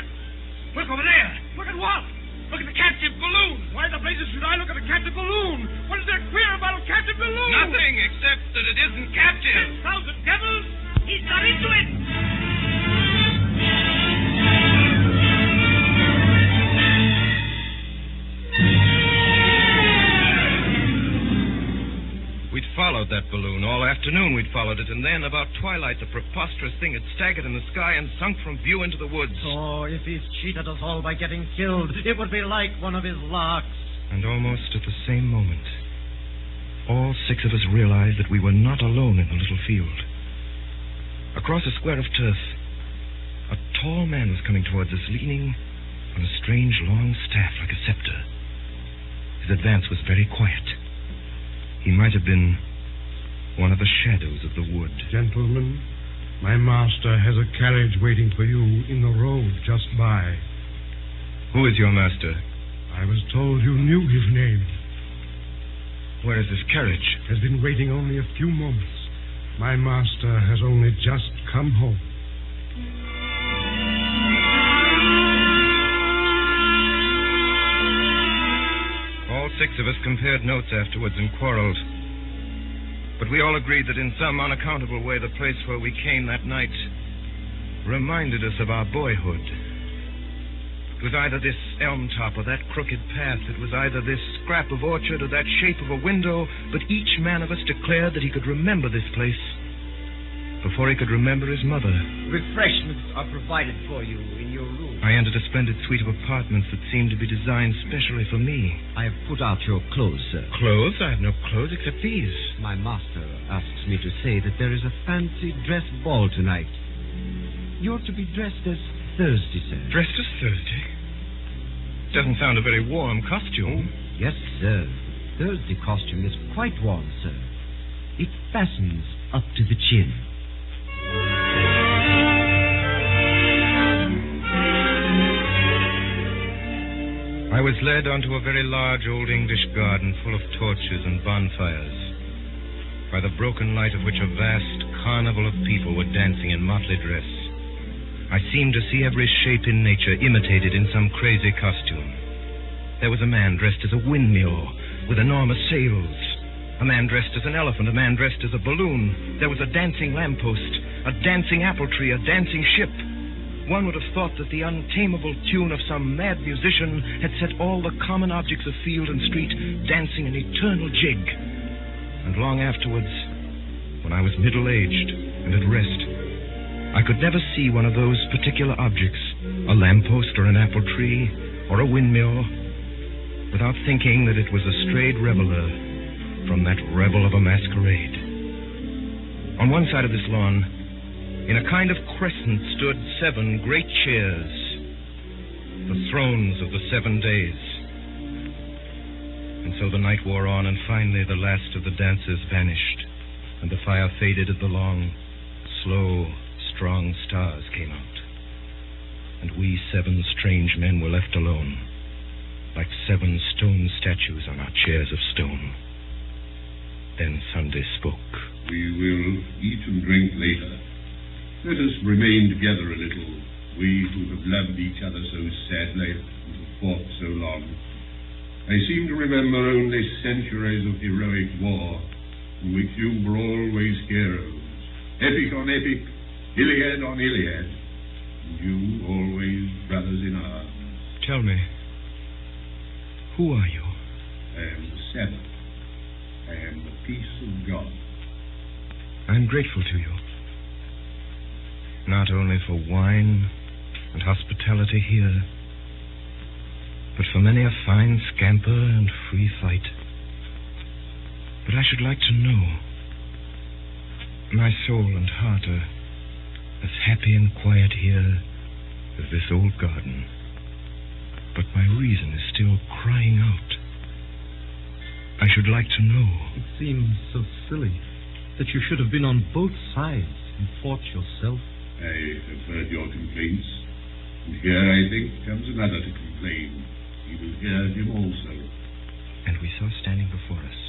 Look over there! Look at what? Look at the captive balloon! Why the blazes should I look at the captive balloon? What is there queer about a captive balloon? Nothing, except that it isn't captive. 10,000 devils! He's got into it! We'd followed that balloon. All afternoon we'd followed it, and then, about twilight, the preposterous thing had staggered in the sky and sunk from view into the woods. Oh, if he's cheated us all by getting killed, it would be like one of his larks. And almost at the same moment, all six of us realized that we were not alone in the little field. Across a square of turf, a tall man was coming towards us, leaning on a strange long staff like a scepter. His advance was very quiet. He might have been one of the shadows of the wood. Gentlemen, my master has a carriage waiting for you in the road just by. Who is your master? I was told you knew his name. Where is this carriage? Has been waiting only a few moments. My master has only just come home. All six of us compared notes afterwards and quarreled. But we all agreed that in some unaccountable way the place where we came that night reminded us of our boyhood. It was either this elm top or that crooked path. It was either this scrap of orchard or that shape of a window. But each man of us declared that he could remember this place before he could remember his mother. Refreshments are provided for you in your room. I entered a splendid suite of apartments that seemed to be designed specially for me. I have put out your clothes, sir. Clothes? I have no clothes except these. My master asks me to say that there is a fancy dress ball tonight. You're to be dressed as Thursday, sir. Dressed as Thursday? Doesn't sound a very warm costume. Yes, sir. The Thursday costume is quite warm, sir. It fastens up to the chin. I was led onto a very large old English garden full of torches and bonfires, by the broken light of which a vast carnival of people were dancing in motley dress. I seemed to see every shape in nature imitated in some crazy costume. There was a man dressed as a windmill with enormous sails, a man dressed as an elephant, a man dressed as a balloon. There was a dancing lamppost, a dancing apple tree, a dancing ship. One would have thought that the untamable tune of some mad musician had set all the common objects of field and street dancing an eternal jig. And long afterwards, when I was middle-aged and at rest, I could never see one of those particular objects, a lamppost or an apple tree or a windmill, without thinking that it was a strayed reveler from that revel of a masquerade. On one side of this lawn, in a kind of crescent, stood 7 great chairs, the thrones of the 7 days. And so the night wore on, and finally the last of the dancers vanished, and the fire faded as the long, slow, strong stars came out. And we 7 strange men were left alone, like 7 stone statues on our chairs of stone. Then Sunday spoke. We will eat and drink later. Let us remain together a little, we who have loved each other so sadly and have fought so long. I seem to remember only centuries of heroic war, in which you were always heroes, epic on epic, Iliad on Iliad, and you always brothers in arms. Tell me, who are you? I am the Sabbath. I am the peace of God. I'm grateful to you. not only for wine and hospitality here, but for many a fine scamper and free fight. But I should like to know. My soul and heart are as happy and quiet here as this old garden, but my reason is still crying out. I should like to know. It seems so silly that you should have been on both sides and fought yourself. I have heard your complaints, and here, I think, comes another to complain. You will hear him also. And we saw standing before us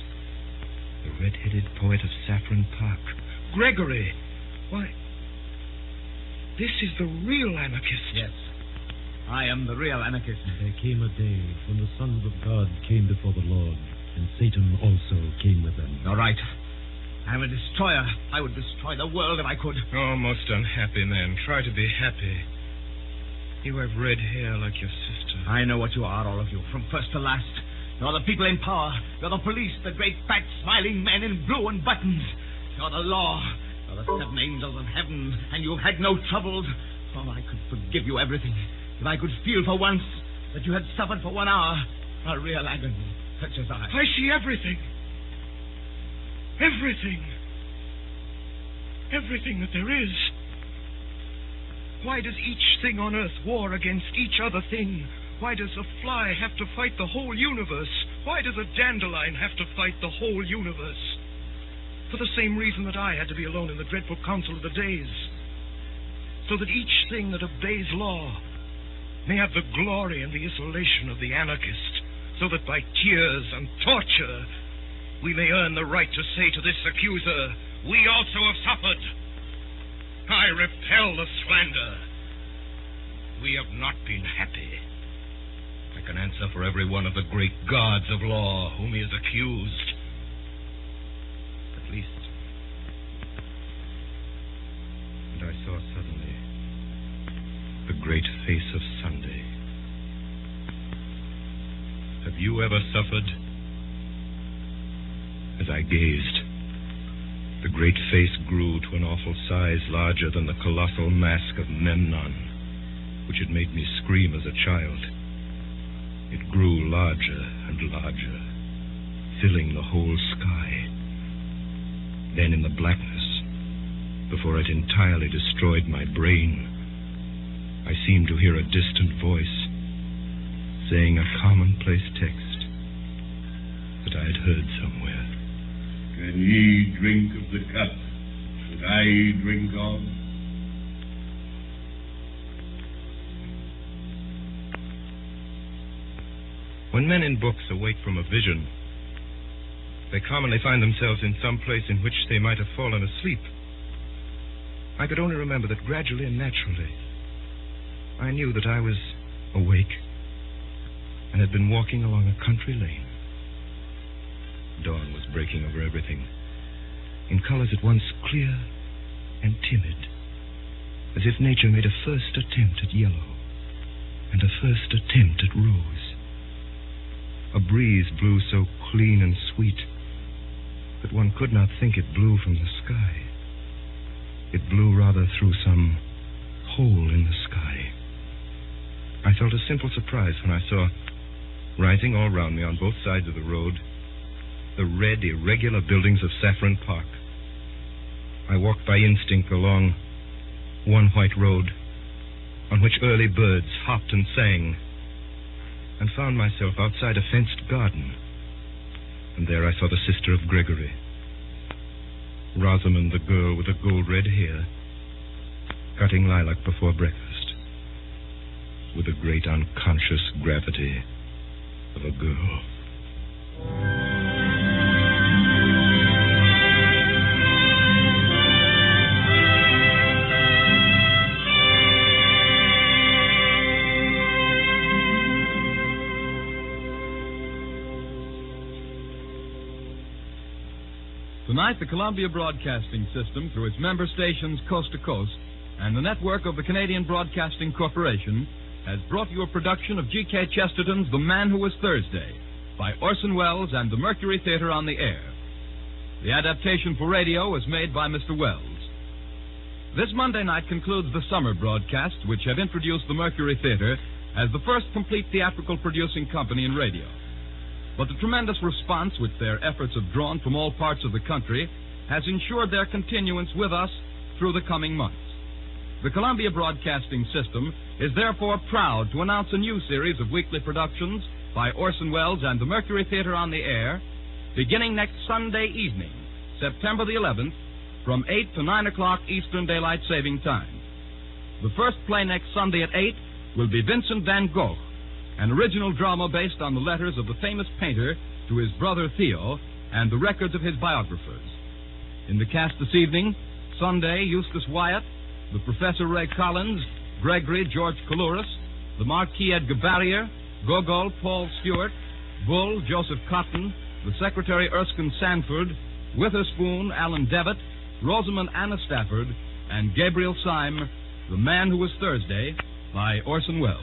the red-headed poet of Saffron Park. Gregory! Why, this is the real anarchist. Yes, I am the real anarchist. There came a day when the sons of God came before the Lord, and Satan also came with them. You're right. I'm a destroyer. I would destroy the world if I could. Oh, most unhappy man. Try to be happy. You have red hair like your sister. I know what you are, all of you, from first to last. You're the people in power. You're the police, the great fat smiling men in blue and buttons. You're the law. You're the seven angels of heaven, and you've had no troubles. Oh, I could forgive you everything if I could feel for once that you had suffered for 1 hour a real agony, such as I. I see everything. Everything. Everything that there is. Why does each thing on earth war against each other thing? Why does a fly have to fight the whole universe? Why does a dandelion have to fight the whole universe? For the same reason that I had to be alone in the dreadful council of the days. So that each thing that obeys law may have the glory and the isolation of the anarchist. So that by tears and torture we may earn the right to say to this accuser, we also have suffered. I repel the slander. We have not been happy. I can answer for every one of the great gods of law whom he has accused. At least. And I saw suddenly the great face of Sunday. Have you ever suffered? As I gazed, the great face grew to an awful size larger than the colossal mask of Memnon, which had made me scream as a child. It grew larger and larger, filling the whole sky. Then in the blackness, before it entirely destroyed my brain, I seemed to hear a distant voice saying a commonplace text that I had heard somewhere. Can ye drink of the cup that I drink of? When men in books awake from a vision, they commonly find themselves in some place in which they might have fallen asleep. I could only remember that gradually and naturally I knew that I was awake and had been walking along a country lane. Dawn was breaking over everything, in colors at once clear and timid, as if nature made a first attempt at yellow and a first attempt at rose. A breeze blew so clean and sweet that one could not think it blew from the sky. It blew rather through some hole in the sky. I felt a simple surprise when I saw, rising all round me on both sides of the road, the red, irregular buildings of Saffron Park. I walked by instinct along one white road on which early birds hopped and sang, and found myself outside a fenced garden. And there I saw the sister of Gregory, Rosamond, the girl with the gold-red hair, cutting lilac before breakfast, with the great unconscious gravity of a girl. Tonight, the Columbia Broadcasting System, through its member stations coast to coast, and the network of the Canadian Broadcasting Corporation, has brought you a production of G.K. Chesterton's The Man Who Was Thursday, by Orson Welles and the Mercury Theater on the Eyre. The adaptation for radio was made by Mr. Welles. This Monday night concludes the summer broadcasts, which have introduced the Mercury Theater as the first complete theatrical producing company in radio. But the tremendous response which their efforts have drawn from all parts of the country has ensured their continuance with us through the coming months. The Columbia Broadcasting System is therefore proud to announce a new series of weekly productions by Orson Welles and the Mercury Theater on the Air, beginning next Sunday evening, September the 11th, from 8 to 9 o'clock Eastern Daylight Saving Time. The first play next Sunday at 8 will be Vincent van Gogh, an original drama based on the letters of the famous painter to his brother Theo and the records of his biographers. In the cast this evening, Sunday, Eustace Wyatt, the Professor Ray Collins, Gregory George Coulouris, the Marquis Edgar Barrier, Gogol Paul Stewart, Bull Joseph Cotton, the Secretary Erskine Sanford, Witherspoon Alan Devitt, Rosamund Anna Stafford, and Gabriel Syme, The Man Who Was Thursday, by Orson Welles.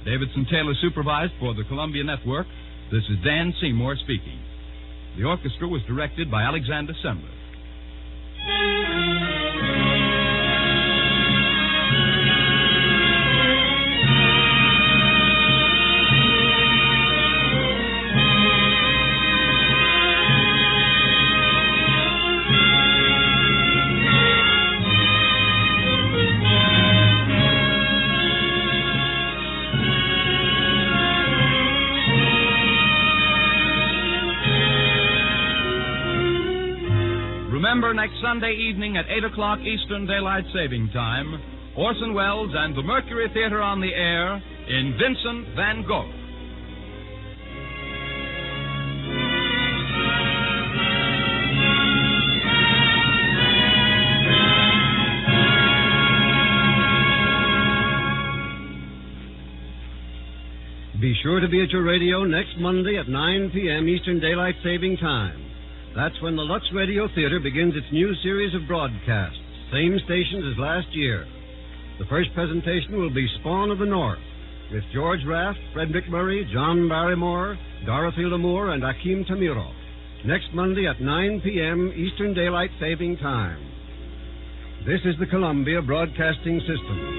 Davidson Taylor supervised for the Columbia Network. This is Dan Seymour speaking. The orchestra was directed by Alexander Semler. Remember, next Sunday evening at 8 o'clock Eastern Daylight Saving Time, Orson Welles and the Mercury Theater on the Air in Vincent van Gogh. Be sure to be at your radio next Monday at 9 p.m. Eastern Daylight Saving Time. That's when the Lux Radio Theater begins its new series of broadcasts, same stations as last year. The first presentation will be Spawn of the North, with George Raft, Fred McMurray, John Barrymore, Dorothy Lamour, and Akim Tamirov. Next Monday at 9 p.m. Eastern Daylight Saving Time. This is the Columbia Broadcasting System.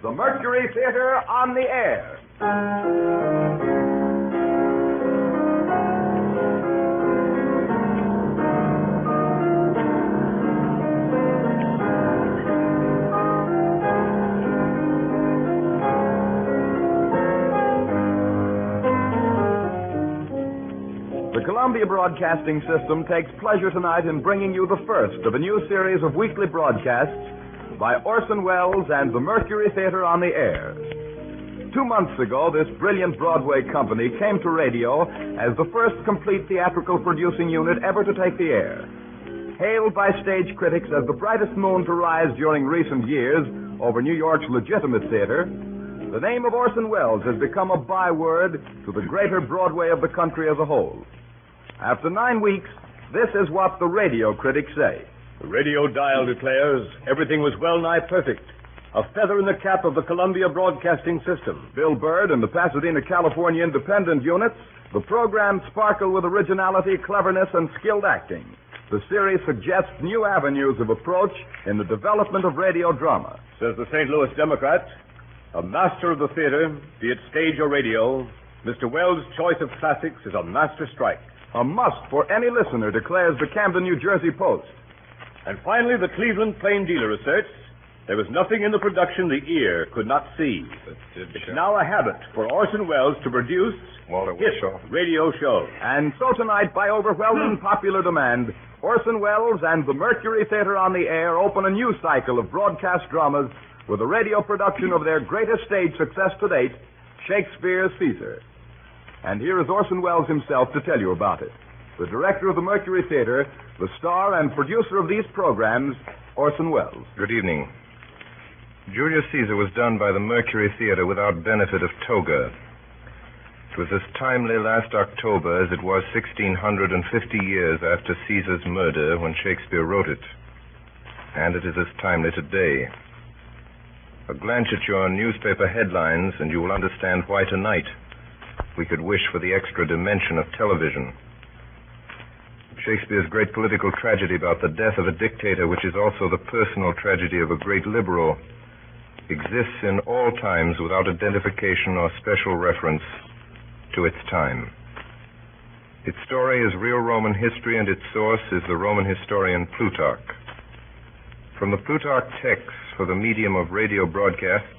The Mercury Theater on the Air. The Columbia Broadcasting System takes pleasure tonight in bringing you the first of a new series of weekly broadcasts by Orson Welles and the Mercury Theater on the Air. 2 months ago, this brilliant Broadway company came to radio as the first complete theatrical producing unit ever to take the air. Hailed by stage critics as the brightest moon to rise during recent years over New York's legitimate theater, the name of Orson Welles has become a byword to the greater Broadway of the country as a whole. After 9 weeks, this is what the radio critics say. The radio dial declares everything was well-nigh perfect. A feather in the cap of the Columbia Broadcasting System. Bill Bird and the Pasadena, California independent units, the programs sparkle with originality, cleverness, and skilled acting. The series suggests new avenues of approach in the development of radio drama. Says the St. Louis Democrat, a master of the theater, be it stage or radio, Mr. Welles' choice of classics is a master strike. A must for any listener, declares the Camden, New Jersey Post. And finally, the Cleveland Plain Dealer asserts there was nothing in the production the ear could not see. It's now a habit for Orson Welles to produce his radio show. And so tonight, by overwhelming popular demand, Orson Welles and the Mercury Theater on the Air open a new cycle of broadcast dramas with a radio production of their greatest stage success to date, Shakespeare's Caesar. And here is Orson Welles himself to tell you about it. The director of the Mercury Theater The star and producer of these programs, Orson Welles. Good evening. Julius Caesar was done by the Mercury Theater without benefit of toga. It was as timely last October as it was 1,650 years after Caesar's murder when Shakespeare wrote it. And it is as timely today. A glance at your newspaper headlines and you will understand why tonight we could wish for the extra dimension of television. Shakespeare's great political tragedy about the death of a dictator, which is also the personal tragedy of a great liberal, exists in all times without identification or special reference to its time. Its story is real Roman history, and its source is the Roman historian Plutarch. From the Plutarch texts for the medium of radio broadcasts,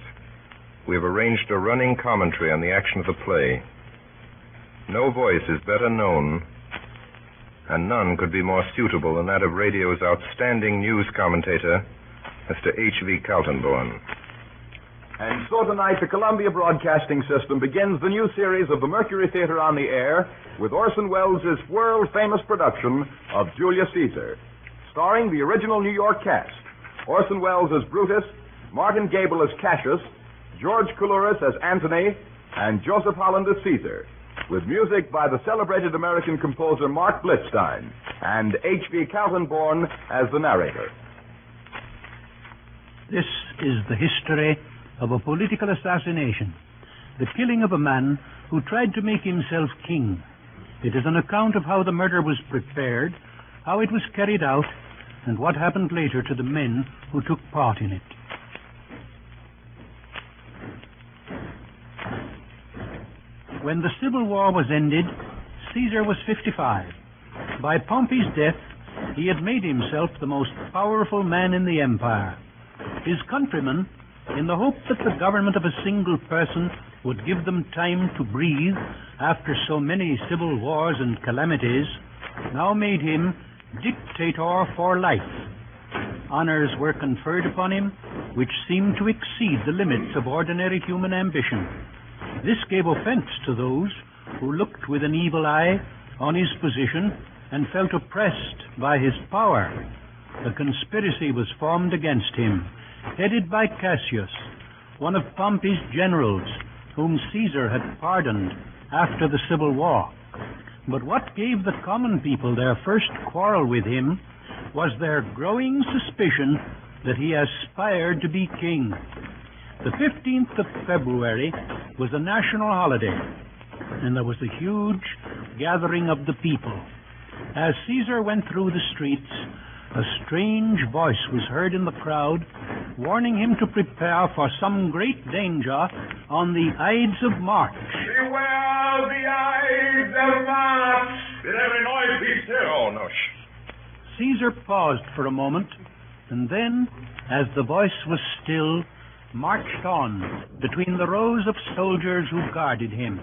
we have arranged a running commentary on the action of the play. No voice is better known, and none could be more suitable than that of radio's outstanding news commentator, Mr. H.V. Kaltenborn. And so tonight, the Columbia Broadcasting System begins the new series of the Mercury Theater on the Air with Orson Welles' world-famous production of Julius Caesar, starring the original New York cast: Orson Welles as Brutus, Martin Gable as Cassius, George Coulouris as Antony, and Joseph Holland as Caesar, with music by the celebrated American composer Mark Blitzstein, and H.V. Kaltenborn as the narrator. This is the history of a political assassination, the killing of a man who tried to make himself king. It is an account of how the murder was prepared, how it was carried out, and what happened later to the men who took part in it. When the Civil War was ended, Caesar was 55. By Pompey's death, he had made himself the most powerful man in the empire. His countrymen, in the hope that the government of a single person would give them time to breathe after so many civil wars and calamities, now made him dictator for life. Honors were conferred upon him which seemed to exceed the limits of ordinary human ambition. This gave offense to those who looked with an evil eye on his position and felt oppressed by his power. A conspiracy was formed against him, headed by Cassius, one of Pompey's generals, whom Caesar had pardoned after the Civil War. But what gave the common people their first quarrel with him was their growing suspicion that he aspired to be king. The 15th of February was a national holiday, and there was a huge gathering of the people. As Caesar went through the streets, a strange voice was heard in the crowd, warning him to prepare for some great danger on the Ides of March. Beware the Ides of March! Did every noise be still? Oh, no. Caesar paused for a moment, and then, as the voice was still, marched on between the rows of soldiers who guarded him.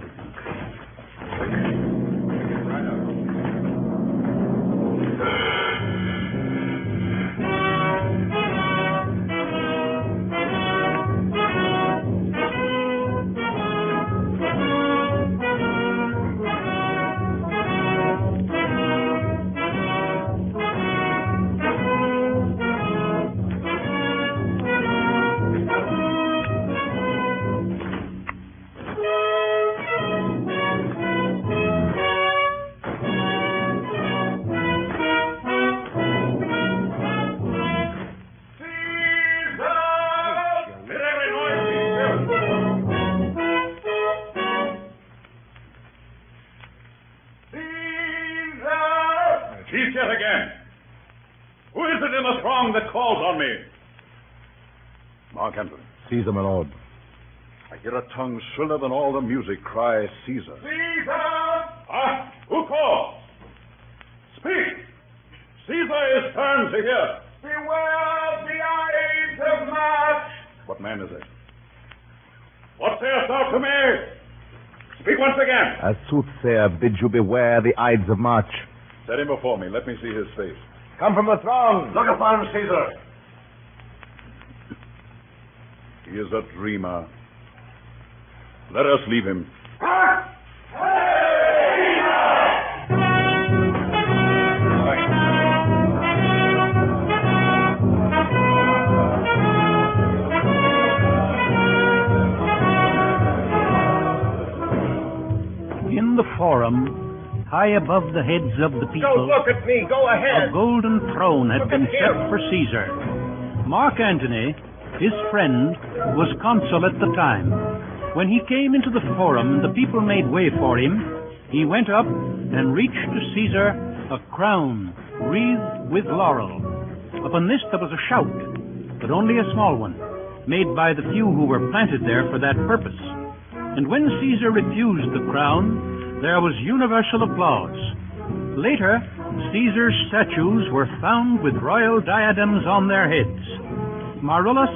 That calls on me. Mark Antony. Caesar, my lord. I hear a tongue shriller than all the music cry Caesar. Caesar! Who calls? Speak! Caesar is turned to hear. Beware the Ides of March! What man is it? What sayest thou to me? Speak once again. A soothsayer bids you beware the Ides of March. Set him before me. Let me see his face. Come from the throng. Look upon Caesar. He is a dreamer. Let us leave him. high above the heads of the people, Don't look at me. Go ahead. a golden throne had Look been at set him. for Caesar. Mark Antony, his friend, was consul at the time. When he came into the forum and the people made way for him, he went up and reached to Caesar a crown wreathed with laurel. Upon this there was a shout, but only a small one, made by the few who were planted there for that purpose. And when Caesar refused the crown, there was universal applause. Later, Caesar's statues were found with royal diadems on their heads. Marullus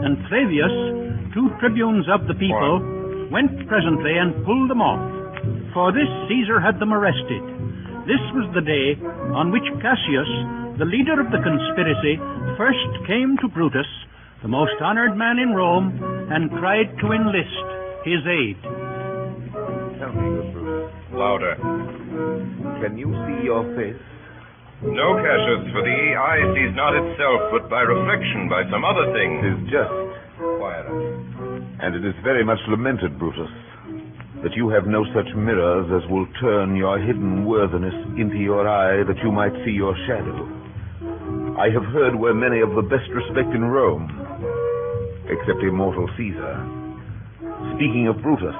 and Flavius, two tribunes of the people, went presently and pulled them off. For this Caesar had them arrested. This was the day on which Cassius, the leader of the conspiracy, first came to Brutus, the most honored man in Rome, and tried to enlist his aid. Tell me, good Brutus. Louder. Can you see your face? No, Cassius, for the eye sees not itself, but by reflection, by some other thing. 'Tis just. Quieter. And it is very much lamented, Brutus, that you have no such mirrors as will turn your hidden worthiness into your eye, that you might see your shadow. I have heard where many of the best respect in Rome, except Immortal Caesar, speaking of Brutus,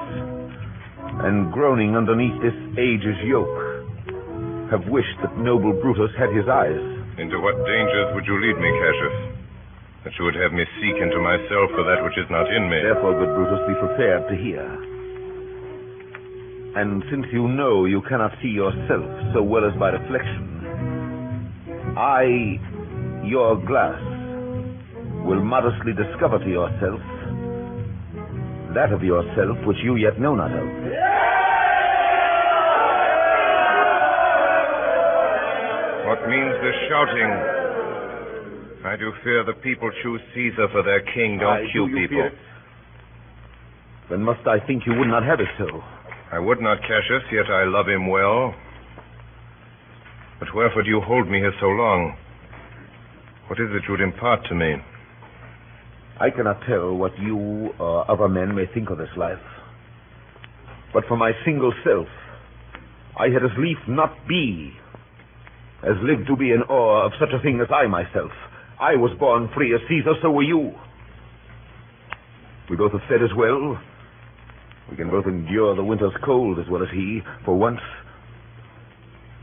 and groaning underneath this age's yoke, have wished that noble Brutus had his eyes. Into what dangers would you lead me, Cassius? That you would have me seek into myself for that which is not in me. Therefore, good Brutus, be prepared to hear. And since you know you cannot see yourself so well as by reflection, I, your glass, will modestly discover to yourself that of yourself which you yet know not of. What means this shouting? I do fear the people choose Caesar for their king. Don't you people. Fear it? Then must I think you would not have it so. I would not, Cassius, yet I love him well. But wherefore do you hold me here so long? What is it you would impart to me? I cannot tell what you or other men may think of this life. But for my single self, I had as lief not be as live to be in awe of such a thing as I myself. I was born free as Caesar, so were you. We both have fed as well. We can both endure the winter's cold as well as he. For once,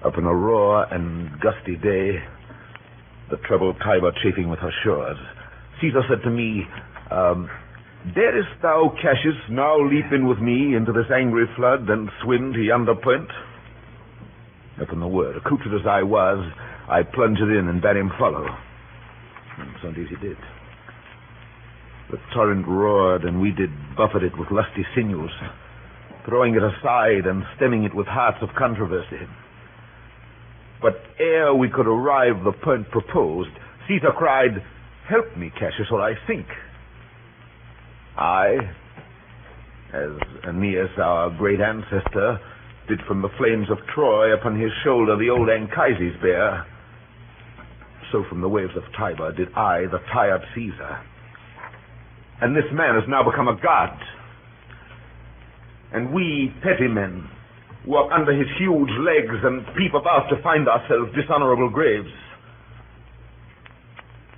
up in a raw and gusty day, the troubled Tiber chafing with her shores, Caesar said to me, darest thou, Cassius, now leap in with me into this angry flood and swim to yonder point? Upon the word, accoutred as I was, I plunged in and bade him follow. And so indeed he did. The torrent roared, and we did buffet it with lusty sinews, throwing it aside and stemming it with hearts of controversy. But ere we could arrive the point proposed, Caesar cried, help me, Cassius, or I sink. I, as Aeneas, our great ancestor, did from the flames of Troy upon his shoulder the old Anchises bear, so from the waves of Tiber did I, the tired Caesar. And this man has now become a god. And we, petty men, walk under his huge legs and peep about to find ourselves dishonorable graves.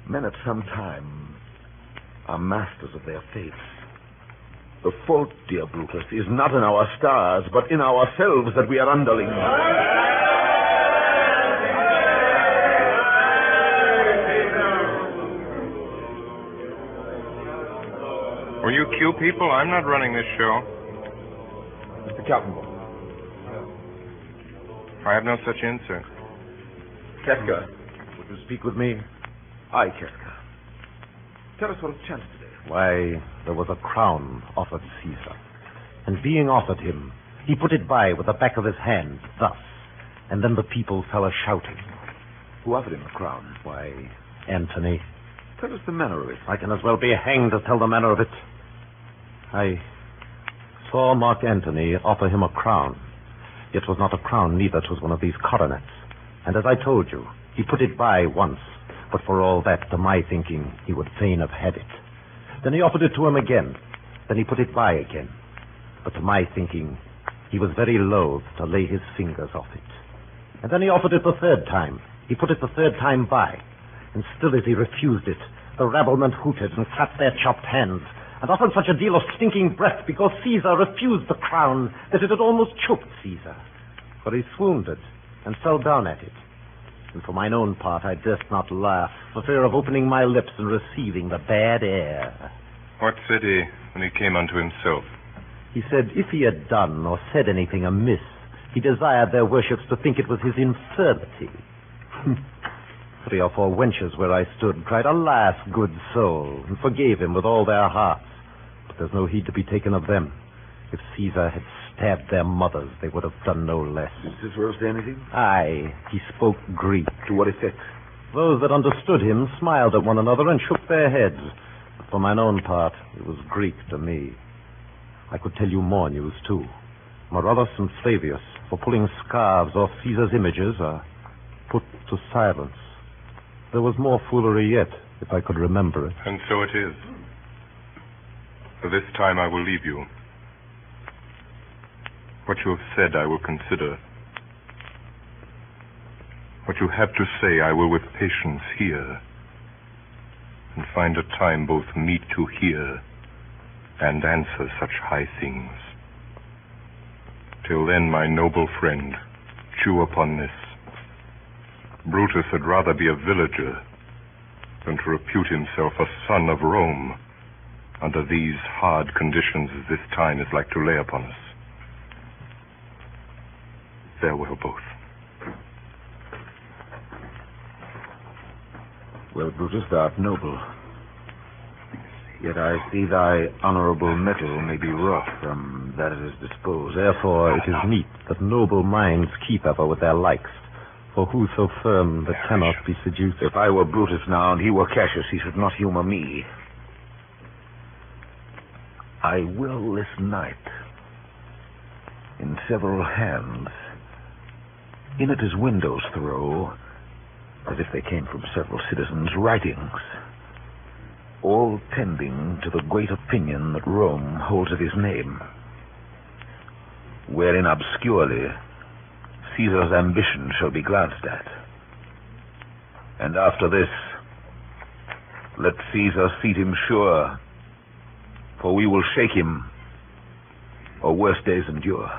Men at some time are masters of their fates. The fault, dear Brutus, is not in our stars, but in ourselves that we are underlings. Will you cue people? I'm not running this show. Mr. Kaltenborn. I have no such insert. Keska, would you speak with me? Aye, Keska. Tell us what has chanced today. Why, there was a crown offered Caesar. And being offered him, he put it by with the back of his hand, thus. And then the people fell a-shouting. Who offered him the crown? Why, Antony. Tell us the manner of it. I can as well be hanged to tell the manner of it. I saw Mark Antony offer him a crown. It was not a crown, neither. It was one of these coronets. And as I told you, he put it by once. But for all that, to my thinking, he would fain have had it. Then he offered it to him again. Then he put it by again. But to my thinking, he He was very loath to lay his fingers off it. And then he offered it the third time. He put it the third time by. And still as he refused it, the rabblement hooted and clapped their chopped hands, and uttered such a deal of stinking breath because Caesar refused the crown that it had almost choked Caesar. For he swooned and fell down at it. And for mine own part, I durst not laugh, for fear of opening my lips and receiving the bad air. What said he when he came unto himself? He said if he had done or said anything amiss, he desired their worships to think it was his infirmity. 3 or 4 wenches where I stood cried, "Alas, good soul," and forgave him with all their hearts. But there's no heed to be taken of them. If Caesar had stabbed their mothers, they would have done no less. Did Cicero say anything? Aye, he spoke Greek. To what effect? Those that understood him smiled at one another and shook their heads. But for mine own part, it was Greek to me. I could tell you more news, too. Marullus and Flavius, for pulling scarves off Caesar's images, are put to silence. There was more foolery yet, if I could remember it. And so it is. For this time I will leave you. What you have said I will consider. What you have to say I will with patience hear, and find a time both meet to hear and answer such high things. Till then, my noble friend, chew upon this. Brutus had rather be a villager than to repute himself a son of Rome under these hard conditions as this time is like to lay upon us. Farewell, both. Well, Brutus, thou art noble. Yet I see thy honorable metal may be wrought from that it is disposed. Therefore it is meet that noble minds keep ever with their likes. For who so firm that cannot be seduced? If I were Brutus now and he were Cassius, he should not humor me. I will this night, in several hands, in at his windows throw, as if they came from several citizens, writings, all tending to the great opinion that Rome holds of his name, wherein obscurely Caesar's ambition shall be glanced at. And after this, let Caesar seat him sure, for we will shake him, or worse days endure.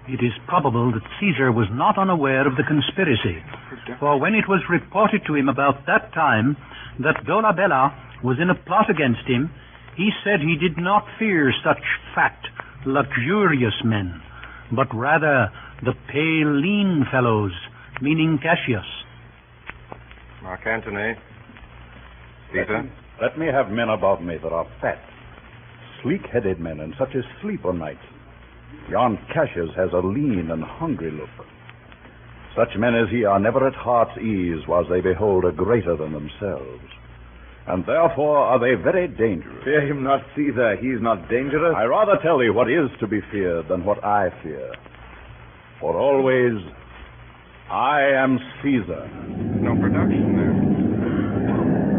It is probable that Caesar was not unaware of the conspiracy, for when it was reported to him about that time that Dolabella was in a plot against him, he said he did not fear such fat, luxurious men, but rather the pale, lean fellows, meaning Cassius. Mark Antony. Caesar. Let me have men about me that are fat, sleek-headed men, and such as sleep o' nights. Yon Cassius has a lean and hungry look. Such men as he are never at heart's ease whilst they behold a greater than themselves. And therefore are they very dangerous. Fear him not, Caesar. He is not dangerous. I rather tell thee what is to be feared than what I fear. For always, I am Caesar. No production there.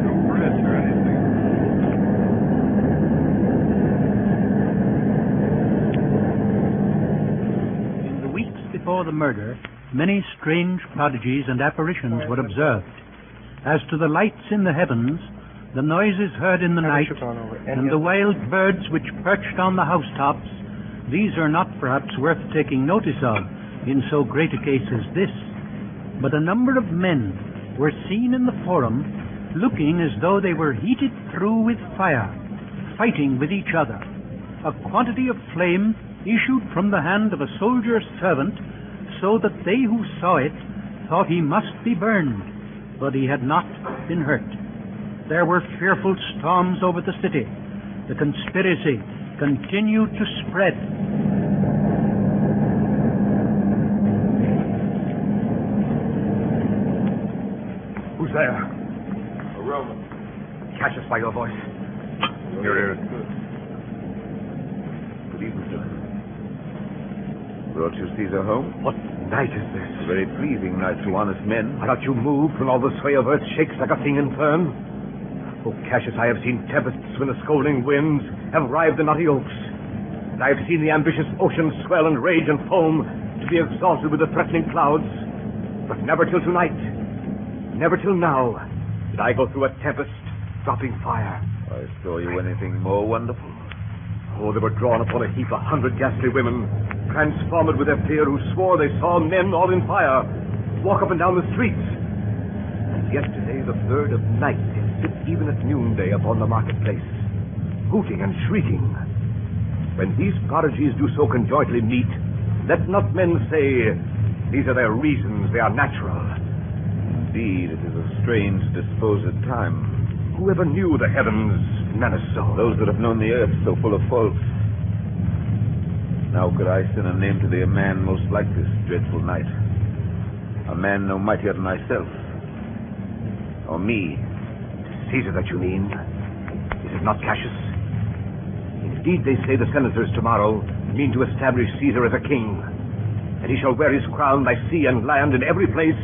No press or anything. In the weeks before the murder, many strange prodigies and apparitions were observed. As to the lights in the heavens, the noises heard in the night, and the wild birds which perched on the housetops, these are not perhaps worth taking notice of in so great a case as this. But a number of men were seen in the forum, looking as though they were heated through with fire, fighting with each other. A quantity of flame issued from the hand of a soldier's servant, so that they who saw it thought he must be burned, but he had not been hurt. There were fearful storms over the city. The conspiracy continued to spread. Who's there? A Roman. Catch us by your voice. Your ears. Good evening, sir. Brought you Caesar home? What night is this? A very pleasing night to honest men. Are not you moved when all the sway of earth shakes like a thing in turn? Oh, Cassius, I have seen tempests when the scolding winds have rived the knotty oaks. And I have seen the ambitious ocean swell and rage and foam to be exalted with the threatening clouds. But never till tonight, never till now, did I go through a tempest, dropping fire. I saw you anything more wonderful? Oh, they were drawn upon a heap 100 ghastly women, transformed with their fear, who swore they saw men all in fire walk up and down the streets. And yesterday, the third of night, they sit even at noonday upon the marketplace, hooting and shrieking. When these prodigies do so conjointly meet, let not men say, these are their reasons, they are natural. Indeed, it is a strange disposed time. Whoever knew the heavens menace so? Those that have known the earth so full of faults. Now could I send a name to thee, a man most like this dreadful night. A man no mightier than myself. Or me. Caesar, that you mean? Is it not Cassius? Indeed, they say the senators tomorrow mean to establish Caesar as a king. And he shall wear his crown by sea and land in every place,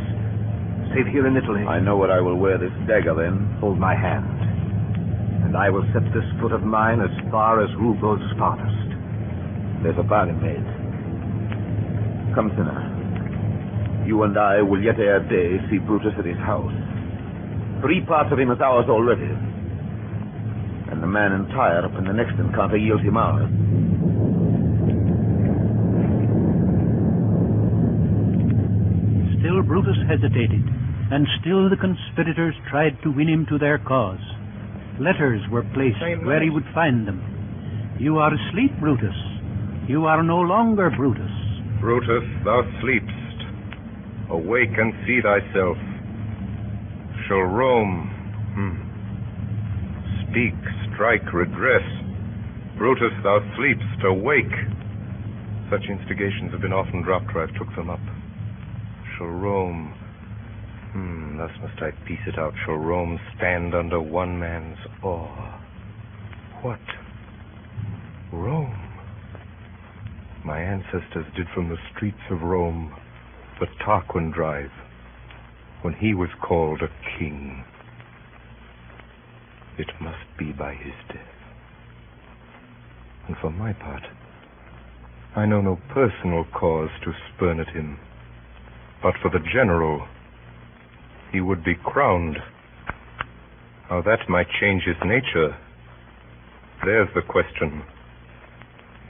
save here in Italy. I know what I will wear this dagger, then. Hold my hand, and I will set this foot of mine as far as rule goes farthest. There's a bargain made. Come, sinner. You and I will yet ere day see Brutus at his house. 3 parts of him is ours already. And the man in Tyre up in the next encounter yields him ours. Still Brutus hesitated, and still the conspirators tried to win him to their cause. Letters were placed where he would find them. You are asleep, Brutus. You are no longer Brutus. Brutus, thou sleepst. Awake and see thyself. Shall Rome... Speak, strike, redress. Brutus, thou sleepst. Awake. Such instigations have been often dropped where I've took them up. Shall Rome... thus must I piece it out. Shall Rome stand under one man's awe? What? Rome? My ancestors did from the streets of Rome the Tarquin drive, when he was called a king. It must be by his death. And for my part, I know no personal cause to spurn at him. But for the general, he would be crowned. How that might change his nature, there's the question.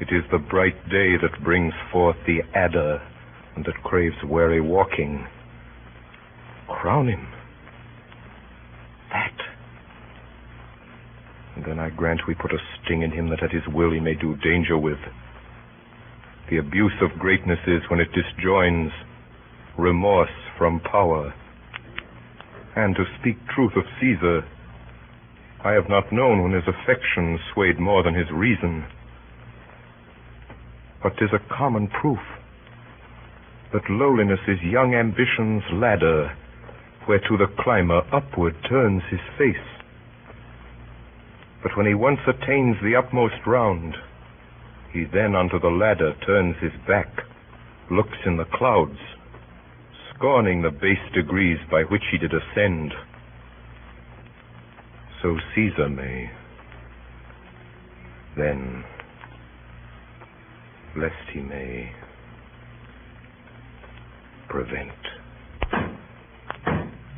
It is the bright day that brings forth the adder and that craves wary walking. Crown him. That. And then I grant we put a sting in him that at his will he may do danger with. The abuse of greatness is when it disjoins remorse from power. And to speak truth of Caesar, I have not known when his affection swayed more than his reason. But 'tis a common proof that lowliness is young ambition's ladder, whereto the climber upward turns his face. But when he once attains the utmost round, he then unto the ladder turns his back, looks in the clouds, scorning the base degrees by which he did ascend. So Caesar may, then, lest he may, prevent.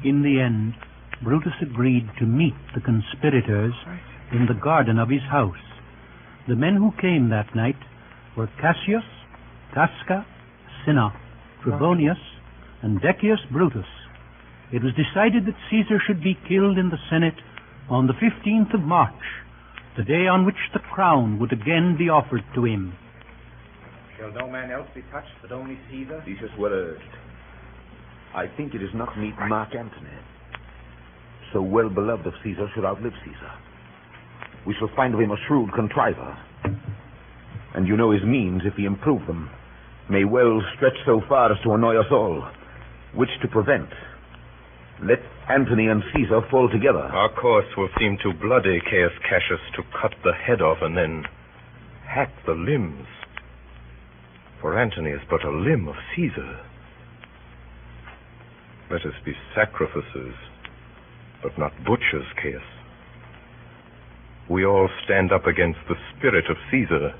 In the end, Brutus agreed to meet the conspirators in the garden of his house. The men who came that night were Cassius, Casca, Cinna, Trebonius, and Decius Brutus. It was decided that Caesar should be killed in the Senate on the 15th of March, the day on which the crown would again be offered to him. Shall no man else be touched but only Caesar? These is well urged. I think it is not meet Mark Antony, so well beloved of Caesar, should outlive Caesar. We shall find of him a shrewd contriver. And you know his means, if he improve them, may well stretch so far as to annoy us all. Which to prevent, let Antony and Caesar fall together. Our course will seem too bloody, Caius Cassius, to cut the head off and then hack the limbs. For Antony is but a limb of Caesar. Let us be sacrificers, but not butchers, Caius. We all stand up against the spirit of Caesar,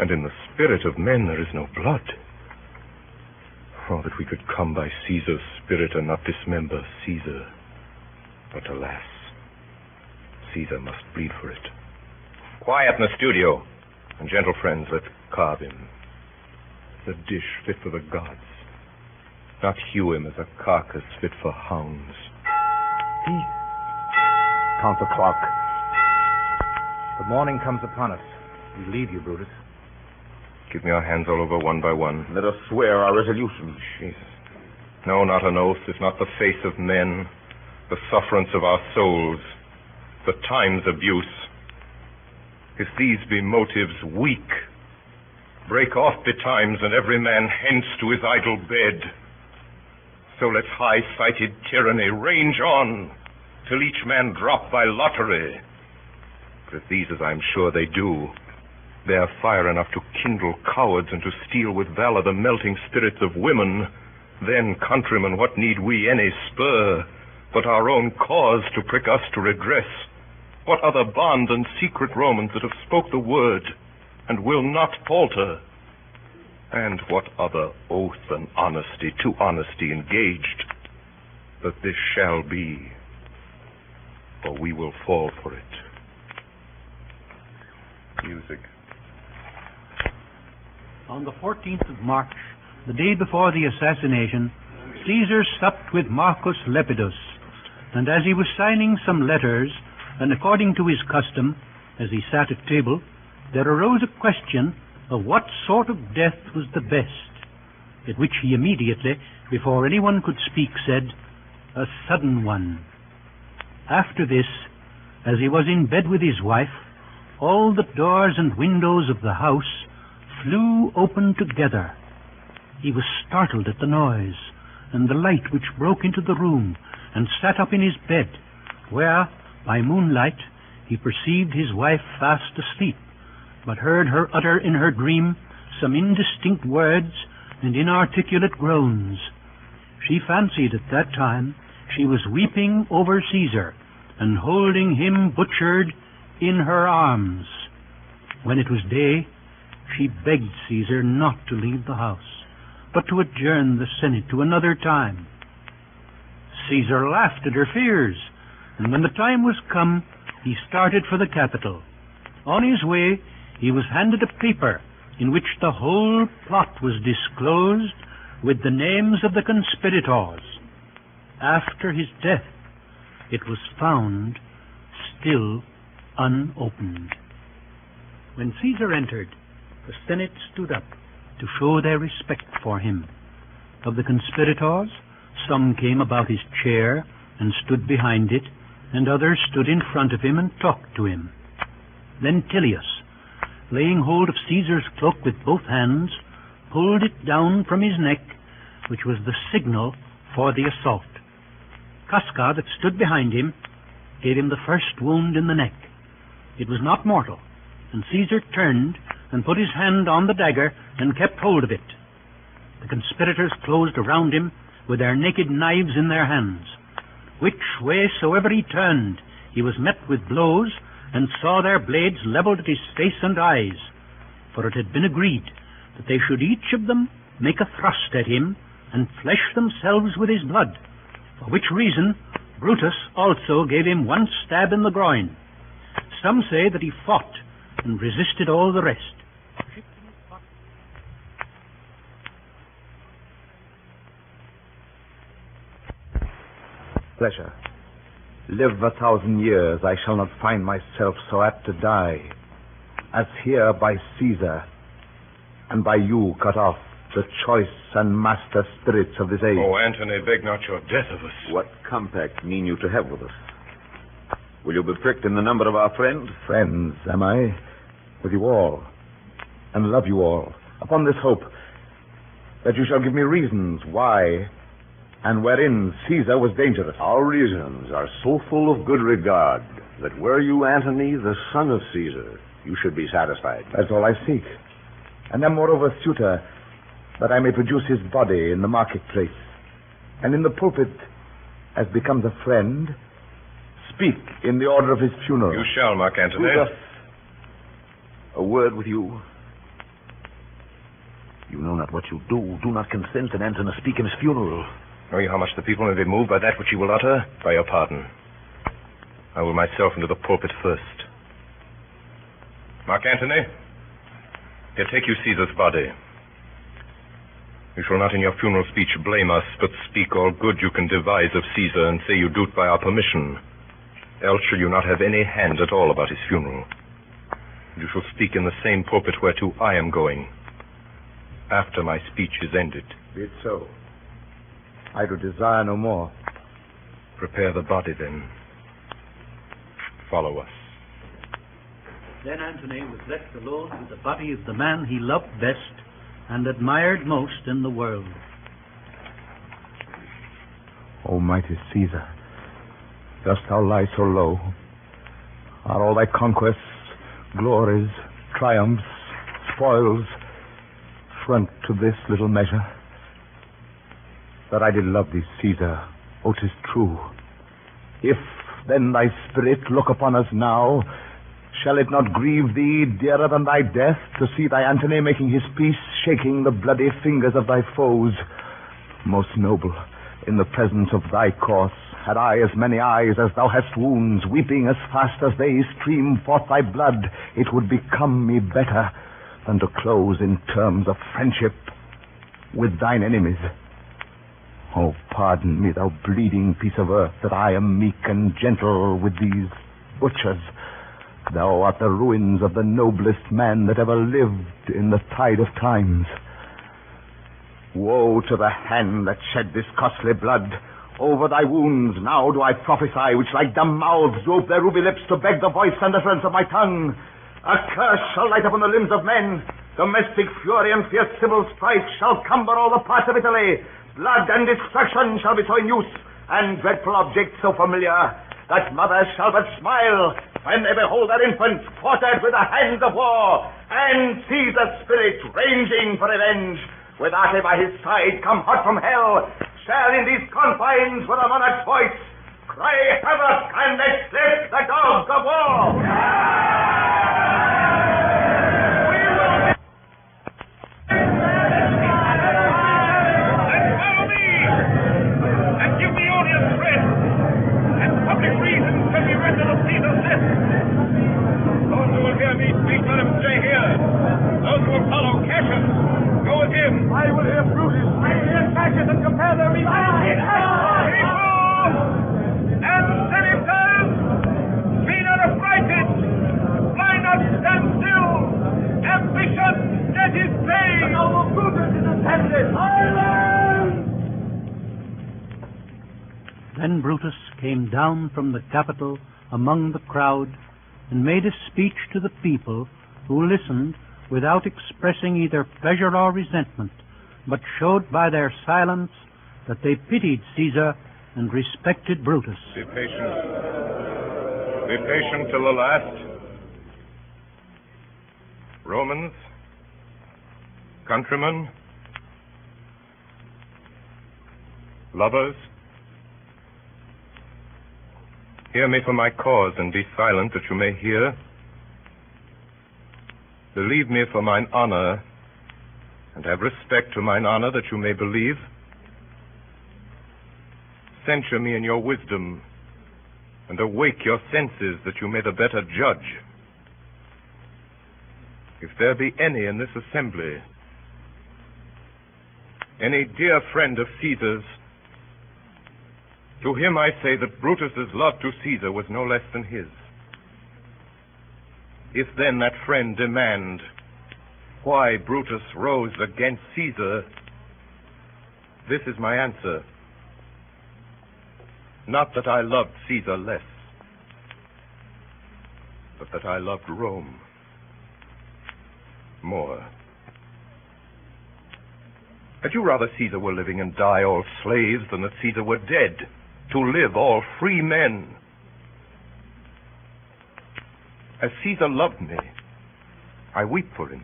And in the spirit of men there is no blood. Oh, that we could come by Caesar's spirit and not dismember Caesar. But alas, Caesar must bleed for it. Quiet in the studio. And gentle friends, let's carve him. The dish fit for the gods. Not hew him as a carcass fit for hounds. Count the clock. The morning comes upon us. We leave you, Brutus. Give me our hands all over one by one. Let us swear our resolutions. Jesus. No, not an oath. It's not the face of men, the sufferance of our souls, the time's abuse. If these be motives weak, break off betimes, and every man hence to his idle bed. So let high-sighted tyranny range on, till each man drop by lottery. But if these, as I'm sure they do, bear fire enough to kindle cowards and to steal with valor the melting spirits of women, then, countrymen, what need we any spur but our own cause to prick us to redress? What other bond than secret Romans that have spoke the word and will not falter? And what other oath than honesty to honesty engaged, that this shall be, or we will fall for it? Music. On the 14th of March, the day before the assassination, Caesar supped with Marcus Lepidus, and as he was signing some letters, and according to his custom, as he sat at table, there arose a question of what sort of death was the best, at which he immediately, before anyone could speak, said, "A sudden one." After this, as he was in bed with his wife, all the doors and windows of the house flew open together. He was startled at the noise and the light which broke into the room, and sat up in his bed, where, by moonlight, he perceived his wife fast asleep, but heard her utter in her dream some indistinct words and inarticulate groans. She fancied at that time she was weeping over Caesar and holding him butchered in her arms. When it was day, she begged Caesar not to leave the house, but to adjourn the Senate to another time. Caesar laughed at her fears, and when the time was come, he started for the capital. On his way, he was handed a paper in which the whole plot was disclosed with the names of the conspirators. After his death, it was found still unopened. When Caesar entered, the Senate stood up to show their respect for him. Of the conspirators, some came about his chair and stood behind it, and others stood in front of him and talked to him. Then Tilius, laying hold of Caesar's cloak with both hands, pulled it down from his neck, which was the signal for the assault. Casca, that stood behind him, gave him the first wound in the neck. It was not mortal, and Caesar turned and put his hand on the dagger and kept hold of it. The conspirators closed around him with their naked knives in their hands. Which way soever he turned, he was met with blows, and saw their blades leveled at his face and eyes. For it had been agreed that they should each of them make a thrust at him, and flesh themselves with his blood, for which reason Brutus also gave him one stab in the groin. Some say that he fought and resisted all the rest. Pleasure. Live 1,000 years, I shall not find myself so apt to die as here by Caesar, and by you cut off, the choice and master spirits of this age. Oh, Antony, beg not your death of us. What compact mean you to have with us? Will you be pricked in the number of our friends? Friends, am I? With you all, and love you all, upon this hope that you shall give me reasons why and wherein Caesar was dangerous. Our reasons are so full of good regard that were you Antony, the son of Caesar, you should be satisfied. That's all I seek. And am moreover suitor that I may produce his body in the marketplace, and in the pulpit, as becomes a friend, speak in the order of his funeral. You shall, Mark Antony. Brutus, a word with you. You know not what you do. Do not consent in Antony speak in his funeral. Know you how much the people may be moved by that which you will utter? By your pardon. I will myself into the pulpit first. Mark Antony, here take you Caesar's body. You shall not in your funeral speech blame us, but speak all good you can devise of Caesar, and say you do it by our permission. Else shall you not have any hand at all about his funeral. You shall speak in the same pulpit whereto I am going, after my speech is ended. Be it so. I do desire no more. Prepare the body, then. Follow us. Then Antony was left alone with the body of the man he loved best and admired most in the world. O mighty Caesar, dost thou lie so low? Are all thy conquests, glories, triumphs, spoils, front to this little measure? That I did love thee, Caesar, O 'tis true. If then thy spirit look upon us now, shall it not grieve thee dearer than thy death to see thy Antony making his peace, shaking the bloody fingers of thy foes? Most noble, in the presence of thy corse, had I as many eyes as thou hast wounds, weeping as fast as they stream forth thy blood, it would become me better than to close in terms of friendship with thine enemies. Oh, pardon me, thou bleeding piece of earth, that I am meek and gentle with these butchers. Thou art the ruins of the noblest man that ever lived in the tide of times. Woe to the hand that shed this costly blood. Over thy wounds now do I prophesy, which like dumb mouths ope their ruby lips to beg the voice and utterance of my tongue. A curse shall light upon the limbs of men. Domestic fury and fierce civil strife shall cumber all the parts of Italy. Blood and destruction shall be so in use, and dreadful objects so familiar, that mothers shall but smile when they behold their infants quartered with the hands of war, and Caesar's spirit ranging for revenge, with Ate by his side come hot from hell, shall in these confines with a monarch's voice cry havoc and escape the dogs of war. I will hear Brutus. I will hear Cassius and compare their reasons. People and senators, be not affrighted. Why not stand still? Ambition, that is vain. The noble Brutus is ascended. Silence! Then Brutus came down from the Capitol among the crowd and made a speech to the people, who listened without expressing either pleasure or resentment, but showed by their silence that they pitied Caesar and respected Brutus. Be patient. Be patient till the last. Romans, countrymen, lovers, hear me for my cause, and be silent that you may hear. Believe me for mine honor, and have respect to mine honor, that you may believe. Censure me in your wisdom, and awake your senses, that you may the better judge. If there be any in this assembly, any dear friend of Caesar's, to him I say that Brutus's love to Caesar was no less than his. If then that friend demand why Brutus rose against Caesar, this is my answer. Not that I loved Caesar less, but that I loved Rome more. Had you rather Caesar were living and die all slaves than that Caesar were dead, to live all free men? As Caesar loved me, I weep for him.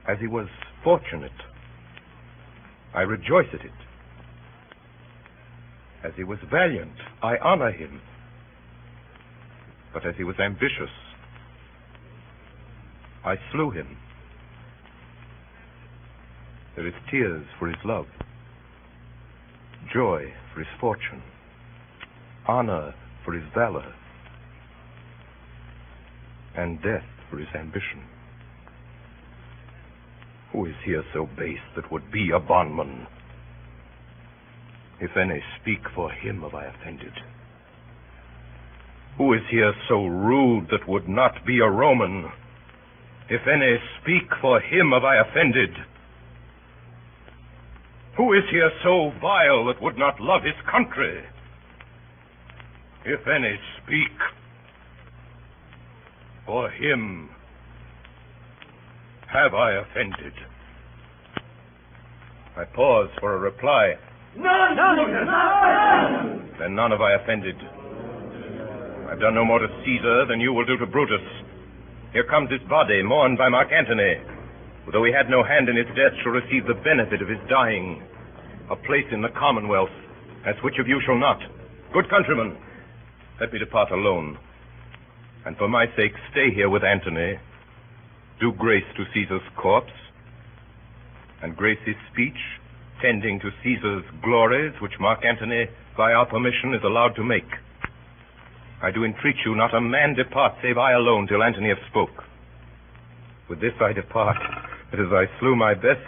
As he was fortunate, I rejoice at it. As he was valiant, I honor him. But as he was ambitious, I slew him. There is tears for his love, joy for his fortune, honor for his valor, and death for his ambition. Who is here so base that would be a bondman? If any, speak, for him have I offended. Who is here so rude that would not be a Roman? If any, speak, for him have I offended. Who is here so vile that would not love his country? If any, speak, for him have I offended. I pause for a reply. None! Then none have I offended. I've done no more to Caesar than you will do to Brutus. Here comes his body, mourned by Mark Antony, who, though he had no hand in his death, shall receive the benefit of his dying, a place in the Commonwealth, as which of you shall not? Good countrymen, let me depart alone, and for my sake stay here with Antony, do grace to Caesar's corpse, and grace his speech, tending to Caesar's glories, which Mark Antony, by our permission, is allowed to make. I do entreat you, not a man depart, save I alone, till Antony have spoke. With this I depart, that as I slew my best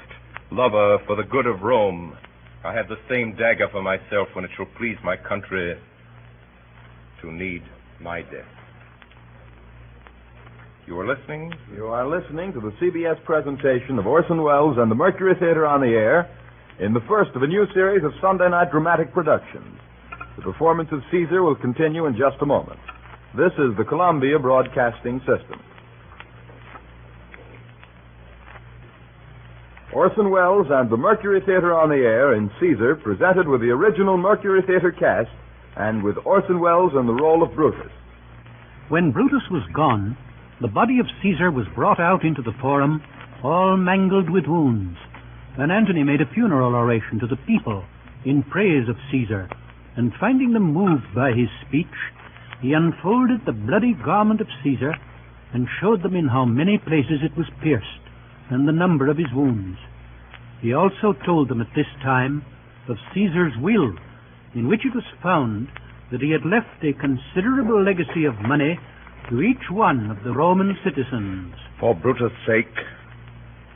lover for the good of Rome, I have the same dagger for myself when it shall please my country to need my death. You are listening? You are listening to the CBS presentation of Orson Welles and the Mercury Theater on the Air in the first of a new series of Sunday night dramatic productions. The performance of Caesar will continue in just a moment. This is the Columbia Broadcasting System. Orson Welles and the Mercury Theater on the Air in Caesar, presented with the original Mercury Theater cast and with Orson Welles in the role of Brutus. When Brutus was gone, the body of Caesar was brought out into the forum, all mangled with wounds. Then Antony made a funeral oration to the people in praise of Caesar, and finding them moved by his speech, he unfolded the bloody garment of Caesar and showed them in how many places it was pierced, and the number of his wounds. He also told them at this time of Caesar's will, in which it was found that he had left a considerable legacy of money to each one of the Roman citizens. For Brutus' sake,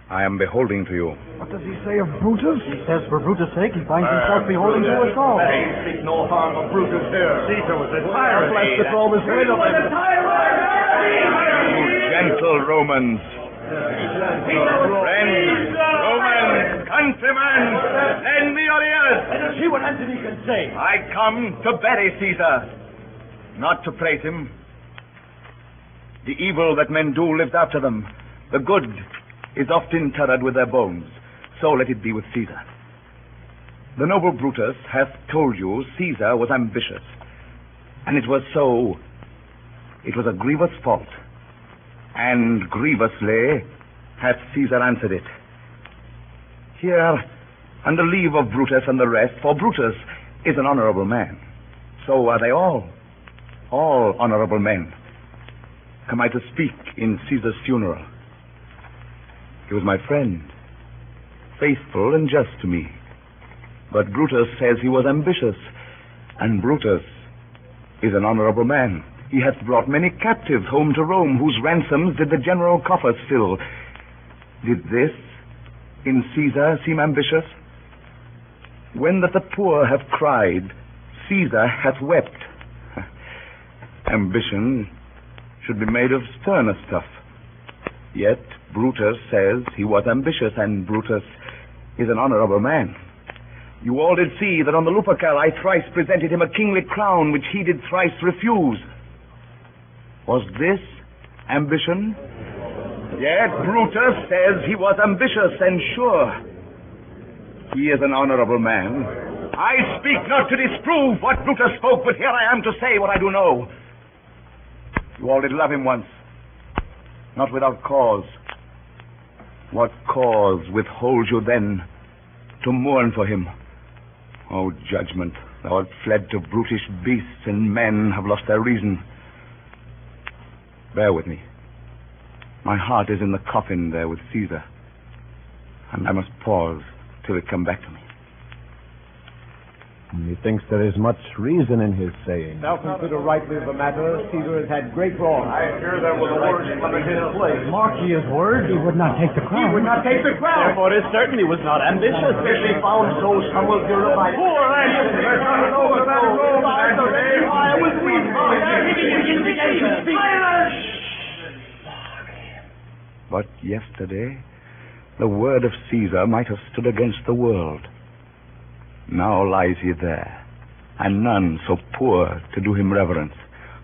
I am beholding to you. What does he say of Brutus? He says for Brutus' sake he finds himself beholding to us all. Hey, speak no harm of Brutus here. Caesar was a tyrant. Bless the Romans rid of him. You gentle Romans. Friends, Romans, countrymen, lend me your ears. Let us see what Antony can say. I come to bury Caesar, not to praise him. The evil that men do lives after them. The good is oft interred with their bones. So let it be with Caesar. The noble Brutus hath told you Caesar was ambitious. And it was so. It was a grievous fault. And grievously hath Caesar answered it. Here, under leave of Brutus and the rest, for Brutus is an honorable man. So are they all honorable men. Come I to speak in Caesar's funeral. He was my friend, faithful and just to me. But Brutus says he was ambitious, and Brutus is an honorable man. He hath brought many captives home to Rome, whose ransoms did the general coffers fill. Did this in Caesar seem ambitious? When that the poor have cried, Caesar hath wept. Ambition should be made of sterner stuff. Yet Brutus says he was ambitious, and Brutus is an honorable man. You all did see that on the Lupercal I thrice presented him a kingly crown, which he did thrice refuse. Was this ambition? Yet Brutus says he was ambitious, and sure, he is an honorable man. I speak not to disprove what Brutus spoke, but here I am to say what I do know. You all did love him once, not without cause. What cause withholds you then to mourn for him? O judgment, thou art fled to brutish beasts, and men have lost their reason. Bear with me. My heart is in the coffin there with Caesar. and I must pause till it come back to me. Methinks there is much reason in his saying. Thou consider rightly of the matter, Caesar has had great wrong. I hear there was a word come in his place. Mark ye his word. He would not take the crown. He would not take the crown. Therefore, it is certain he was not ambitious. If he found so, some will purify. Poor Angus! I was weak. But yesterday, the word of Caesar might have stood against the world. Now lies he there, and none so poor to do him reverence.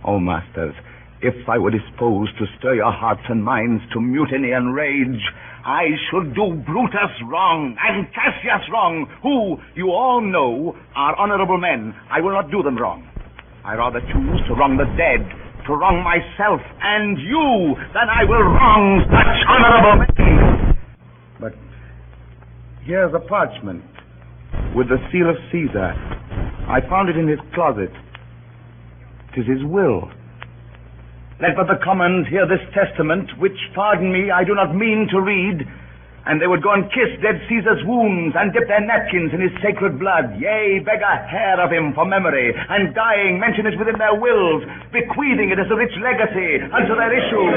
O masters, if I were disposed to stir your hearts and minds to mutiny and rage, I should do Brutus wrong and Cassius wrong, who, you all know, are honorable men. I will not do them wrong. I rather choose to wrong the dead, to wrong myself and you, than I will wrong such honorable men. But here's a parchment with the seal of Caesar. I found it in his closet. 'Tis his will. Let but the commons hear this testament, which, pardon me, I do not mean to read, and they would go and kiss dead Caesar's wounds, and dip their napkins in his sacred blood, yea, beg a hair of him for memory, and dying mention it within their wills, bequeathing it as a rich legacy unto their issue.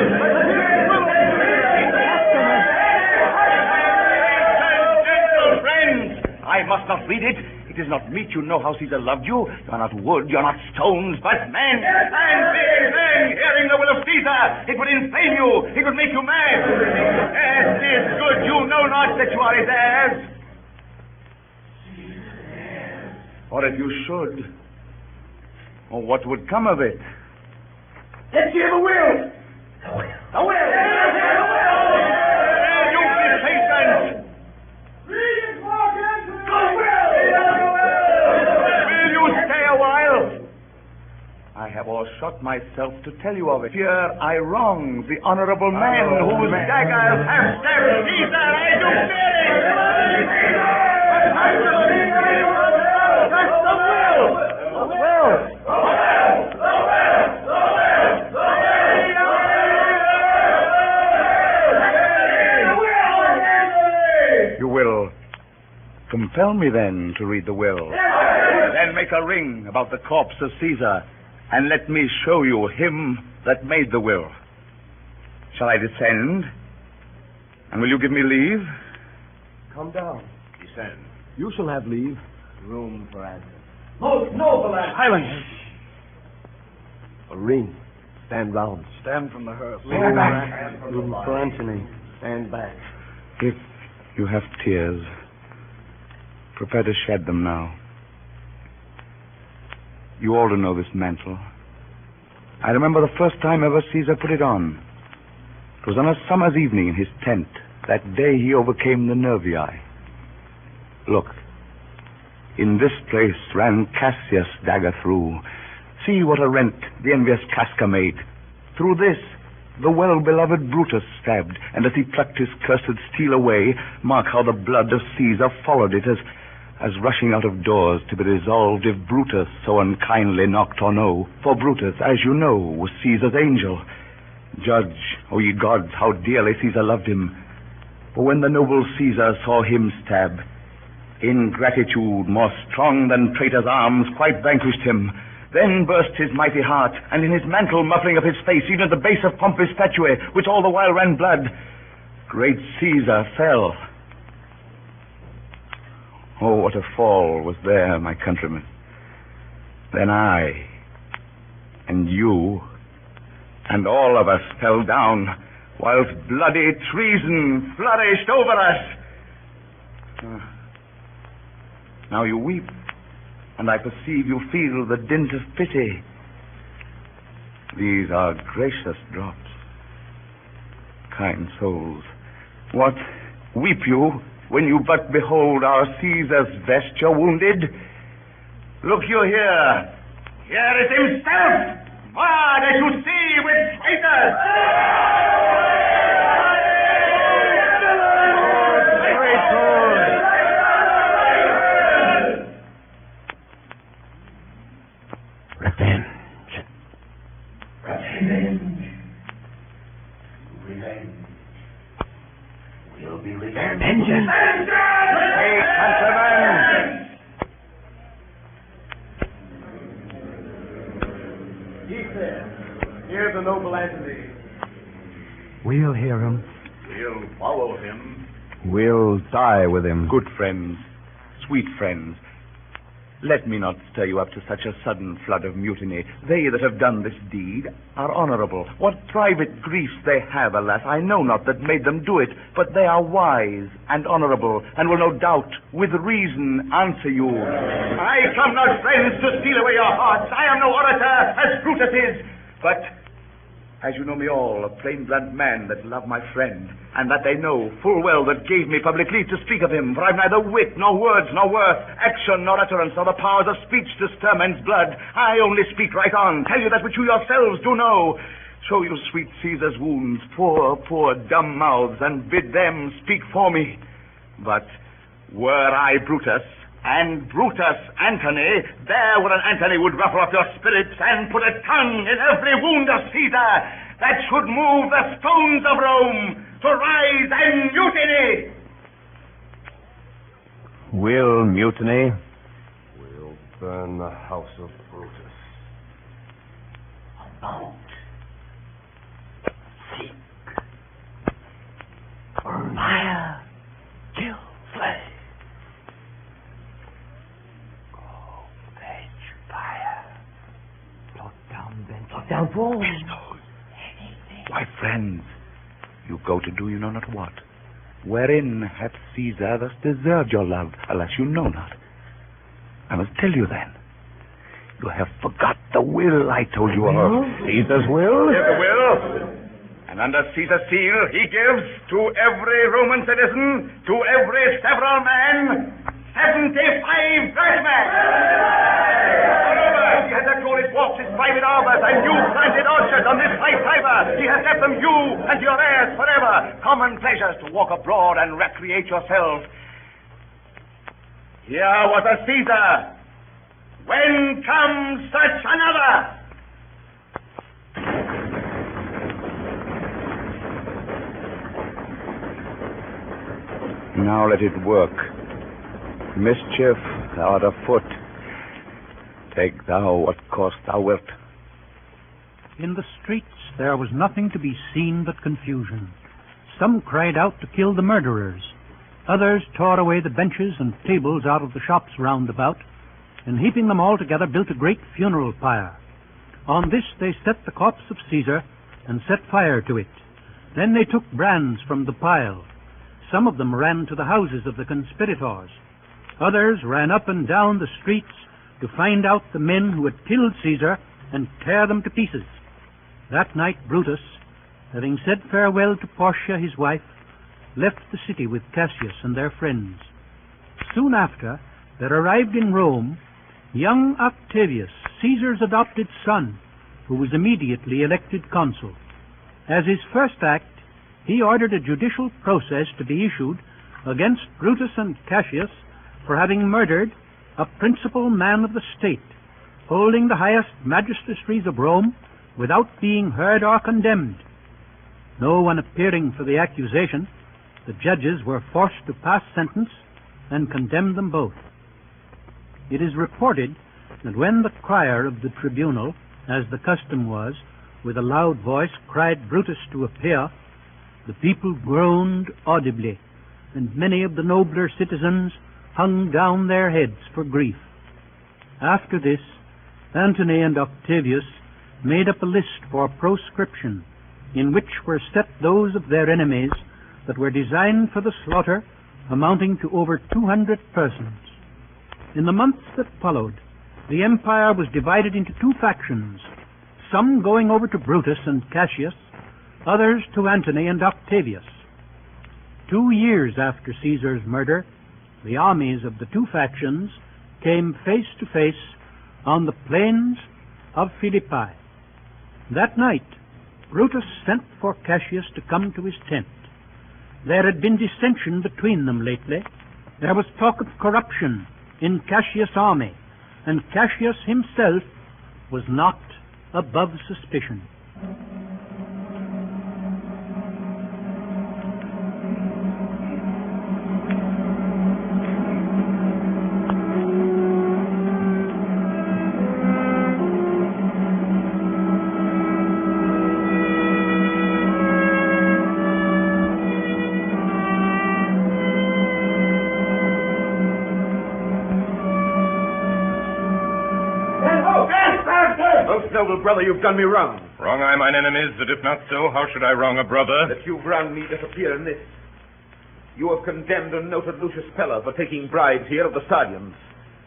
I must not read it. It is not meet you know how Caesar loved you. You are not wood, you are not stones, but men. And being men, hearing the will of Caesar, it would inflame you, it would make you mad. Yes, it is good you know not that you are his heirs. Or if you should, or what would come of it? Let's hear the will. The will. You be patient. I have o'ershot myself to tell you of it. Here I wrong the honorable man whose daggers have stabbed Caesar. I do fear it. That's the will. The will. You will compel me then to read the will. Then make a ring about the corpse of Caesar, and let me show you him that made the will. Shall I descend? And will you give me leave? Come down. Descend. You shall have leave. Room for answer. Most noble and Silence. a ring. Stand round. Stand from the hearth. Stand back. For Antony, stand back. If you have tears, prepare to shed them now. You all know this mantle. I remember the first time ever Caesar put it on. It was on a summer's evening in his tent. That day he overcame the Nervii. Look, in this place ran Cassius' dagger through. See what a rent the envious Casca made. Through this the well-beloved Brutus stabbed, and as he plucked his cursed steel away, mark how the blood of Caesar followed it as rushing out of doors to be resolved if Brutus so unkindly knocked or no. For Brutus, as you know, was Caesar's angel. Judge, O ye gods, how dearly Caesar loved him. For when the noble Caesar saw him stab, ingratitude, more strong than traitor's arms, quite vanquished him. Then burst his mighty heart, and in his mantle muffling up his face, even at the base of Pompey's statue, which all the while ran blood, great Caesar fell. Oh, what a fall was there, my countrymen. Then I, and you, and all of us fell down, whilst bloody treason flourished over us. Now you weep, and I perceive you feel the dint of pity. These are gracious drops. Kind souls, what, weep you when you but behold our Caesar's vesture wounded? Look you here. Here is himself, marred as you see with traitors. Vengeance. Hey, countrymen! He said, here's the noble Antony. We'll hear him. We'll follow him. We'll die with him. Good friends, sweet friends, let me not stir you up to such a sudden flood of mutiny. They that have done this deed are honorable. What private griefs they have, alas, I know not that made them do it, but they are wise and honorable, and will no doubt, with reason, answer you. I come not, friends, to steal away your hearts. I am no orator, as Brutus is, but, as you know me all, a plain blunt man that love my friend, and that they know full well that gave me public leave to speak of him, for I've neither wit, nor words, nor worth, action, nor utterance, nor the powers of speech to stir men's blood. I only speak right on, tell you that which you yourselves do know, show you sweet Caesar's wounds, poor, poor dumb mouths, and bid them speak for me. But were I Brutus, and Brutus Antony, there where an Antony would ruffle up your spirits and put a tongue in every wound of Caesar that should move the stones of Rome to rise and mutiny. We'll mutiny. We'll burn the house of Brutus. Mount. Seek. Fire. Kill. Slay. Downfall. Why, friends, you go to do you know not what. Wherein hath Caesar thus deserved your love? Alas, you know not. I must tell you then. You have forgot the will I told you of. Caesar's will? Here's the will. And under Caesar's seal he gives to every Roman citizen, to every several man, 75 drachmae. Moreover, he has let go his walks, his private arbors, and new planted orchards on this high Tiber. He has left them you and your heirs forever. Common pleasures to walk abroad and recreate yourselves. Here was a Caesar. When comes such another? Now let it work. Mischief, thou art afoot. Take thou what course thou wilt. In the streets there was nothing to be seen but confusion. Some cried out to kill the murderers. Others tore away the benches and tables out of the shops round about, and heaping them all together built a great funeral pyre. On this they set the corpse of Caesar and set fire to it. Then they took brands from the pile. Some of them ran to the houses of the conspirators. Others ran up and down the streets to find out the men who had killed Caesar and tear them to pieces. That night Brutus, having said farewell to Portia his wife, left the city with Cassius and their friends. Soon after, there arrived in Rome young Octavius, Caesar's adopted son, who was immediately elected consul. As his first act, he ordered a judicial process to be issued against Brutus and Cassius for having murdered a principal man of the state, holding the highest magistracies of Rome without being heard or condemned. No one appearing for the accusation, the judges were forced to pass sentence and condemn them both. It is reported that when the crier of the tribunal, as the custom was, with a loud voice cried Brutus to appear, the people groaned audibly, and many of the nobler citizens hung down their heads for grief. After this, Antony and Octavius made up a list for proscription, in which were set those of their enemies that were designed for the slaughter, amounting to over 200 persons. In the months that followed, the empire was divided into two factions, some going over to Brutus and Cassius, others to Antony and Octavius. 2 years after Caesar's murder, the armies of the two factions came face to face on the plains of Philippi. That night, Brutus sent for Cassius to come to his tent. There had been dissension between them lately. There was talk of corruption in Cassius' army, and Cassius himself was not above suspicion. Most noble brother, you've done me wrong. Wrong I mine enemies, that if not so, how should I wrong a brother? That you've wronged me disappear in this. You have condemned and noted Lucius Pella for taking bribes here of the Sardians,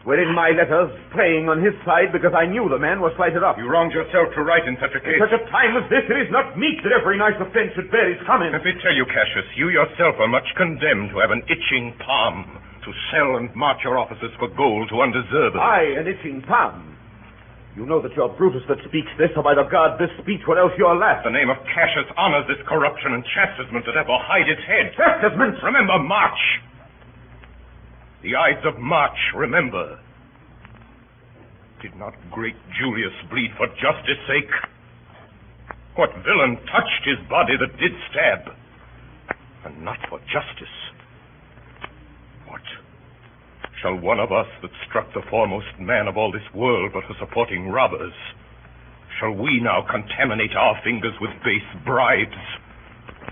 wherein my letters playing on his side because I knew the man was slighted up. You wronged yourself to write in such a case. In such a time as this, it is not meet that every nice offense should bear its comment. Let me tell you, Cassius, you yourself are much condemned to have an itching palm, to sell and march your officers for gold to undeserved. Aye, an itching palm. You know that you're Brutus that speaks this, or by the God this speech, what else you're last. The name of Cassius honors this corruption and chastisement that ever hide its head. Chastisement? Remember March. The Ides of March, remember. Did not great Julius bleed for justice' sake? What villain touched his body that did stab? And not for justice. What? Shall one of us that struck the foremost man of all this world but for supporting robbers, shall we now contaminate our fingers with base bribes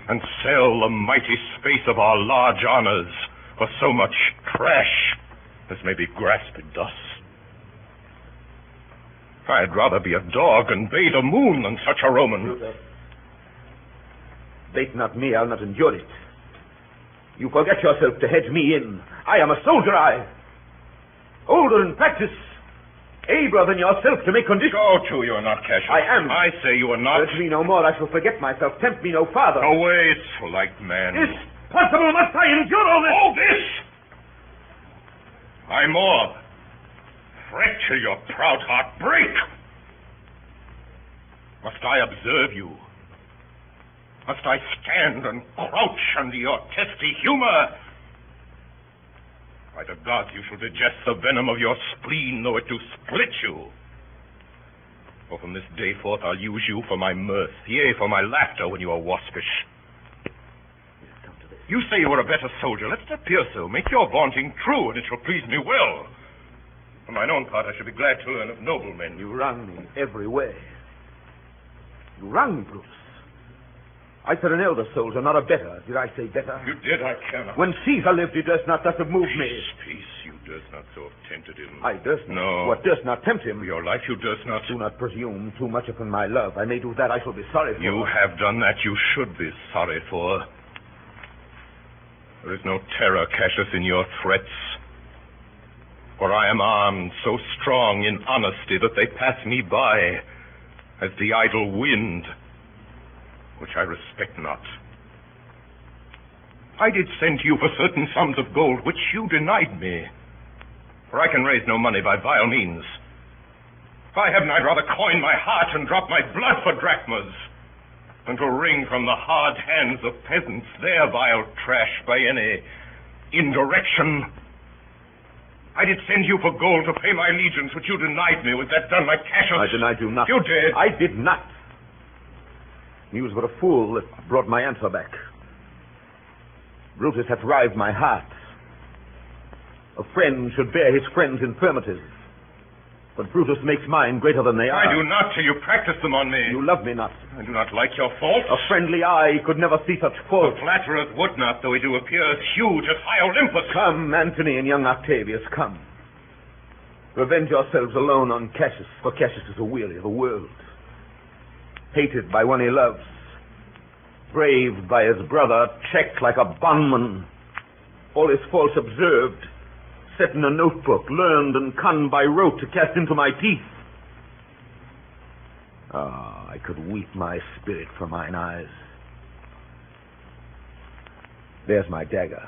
and sell the mighty space of our large honors for so much trash as may be grasped thus? I'd rather be a dog and bay the moon than such a Roman. Bait not me, I'll not endure it. You forget yourself to hedge me in. I am a soldier, older in practice, abler than yourself to make conditions. Go to, you are not, Cassius. I am. I say you are not. Urge me no more, I shall forget myself. Tempt me no farther. Away, slight man. Is possible, must I endure all this? All this? I more. Fret till your proud heart break. Must I observe you? Must I stand and crouch under your testy humor? By the gods, you shall digest the venom of your spleen, though it do split you. For from this day forth I'll use you for my mirth, yea, for my laughter when you are waspish. You say you are a better soldier. Let it appear so. Make your vaunting true, and it shall please me well. For mine own part, I shall be glad to learn of noblemen. You wrong me every way. You wrong me, Brutus. I said an elder soldier, not a better. Did I say better? You did, I cannot. When Caesar lived, he durst not thus have moved me. Peace, you durst not so have tempted him. I durst not. No. What durst not tempt him? For your life you durst not. Do not presume too much upon my love. I may do that, I shall be sorry for. You have done that you should be sorry for. There is no terror, Cassius, in your threats. For I am armed so strong in honesty that they pass me by as the idle wind, which I respect not. I did send to you for certain sums of gold, which you denied me. For I can raise no money by vile means. If I haven't, I'd rather coin my heart and drop my blood for drachmas than to wring from the hard hands of peasants their vile trash by any indirection. I did send you for gold to pay my allegiance, which you denied me. Was that done like Cassius? I denied you not. You did. I did not. He was but a fool that brought my answer back. Brutus hath rived my heart. A friend should bear his friend's infirmities. But Brutus makes mine greater than they are. I do not till you practice them on me. You love me not. I do not like your faults. A friendly eye could never see such faults. The flatterers would not, though he do appear as huge as high Olympus. Come, Antony and young Octavius, come. Revenge yourselves alone on Cassius, for Cassius is a weary of the world. Hated by one he loves, braved by his brother, checked like a bondman, all his faults observed, set in a notebook, learned and conned by rote to cast into my teeth. Ah, I could weep my spirit from mine eyes. There's my dagger.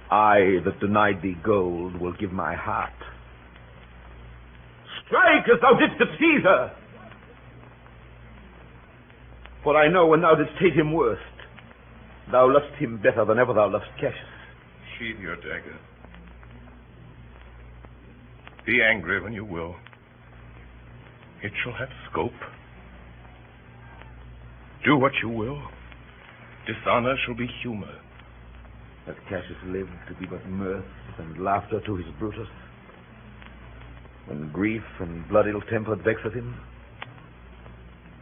I that denied thee gold will give my heart. Strike as thou didst at Caesar! For I know when thou didst hate him worst, thou lovest him better than ever thou lovest Cassius. Sheathe your dagger. Be angry when you will. It shall have scope. Do what you will. Dishonor shall be humor. Has Cassius lived to be but mirth and laughter to his Brutus? When grief and blood ill-tempered vexeth him?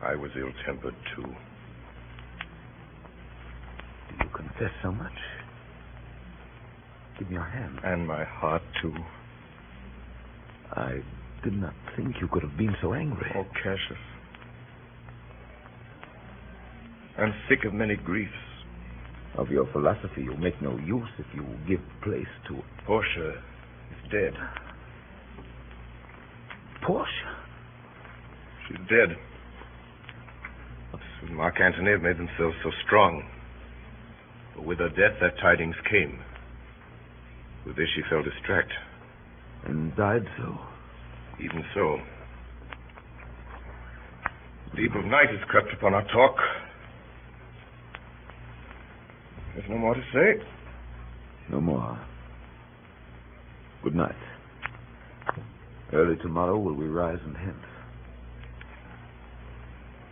I was ill-tempered too. Do you confess so much? Give me your hand. And my heart too. I did not think you could have been so angry. Oh, Cassius. I'm sick of many griefs. Of your philosophy, you make no use if you give place to it. Portia is dead. Portia? She's dead. Mark Antony have made themselves so strong. But with her death, that tidings came. With this, she fell distract. And died so. Even so. Deep of night has crept upon our talk. There's no more to say. No more. Good night. Early tomorrow will we rise and hence.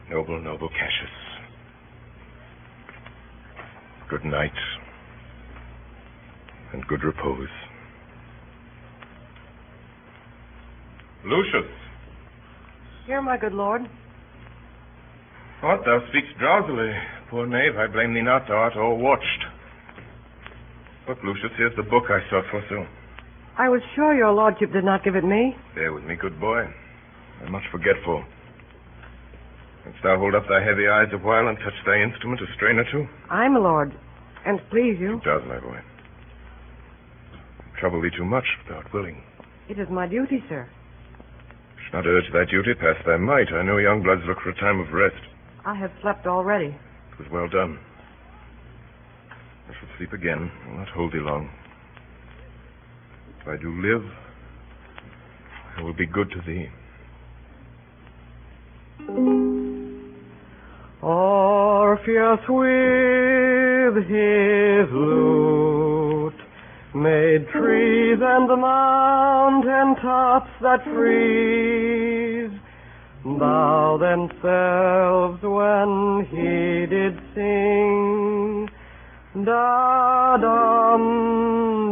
Noble, noble Cassius. Good night. And good repose. Lucius. Here, my good lord. What, thou speakst drowsily. Poor knave, I blame thee not. Thou art o'erwatched. Look, Lucius, here's the book I sought for so. I was sure your lordship did not give it me. Bear with me, good boy. I'm much forgetful. Canst thou hold up thy heavy eyes a while and touch thy instrument a strain or two? Aye, my lord. And please you. It does, my boy. Trouble thee too much, if thou art willing. It is my duty, sir. Should not urge thy duty past thy might. I know young bloods look for a time of rest. I have slept already. It was well done. I shall sleep again. I will not hold thee long. If I do live, I will be good to thee. Orpheus with his lute made trees and the mountain tops that freeze bow themselves when he did sing. Da-dum,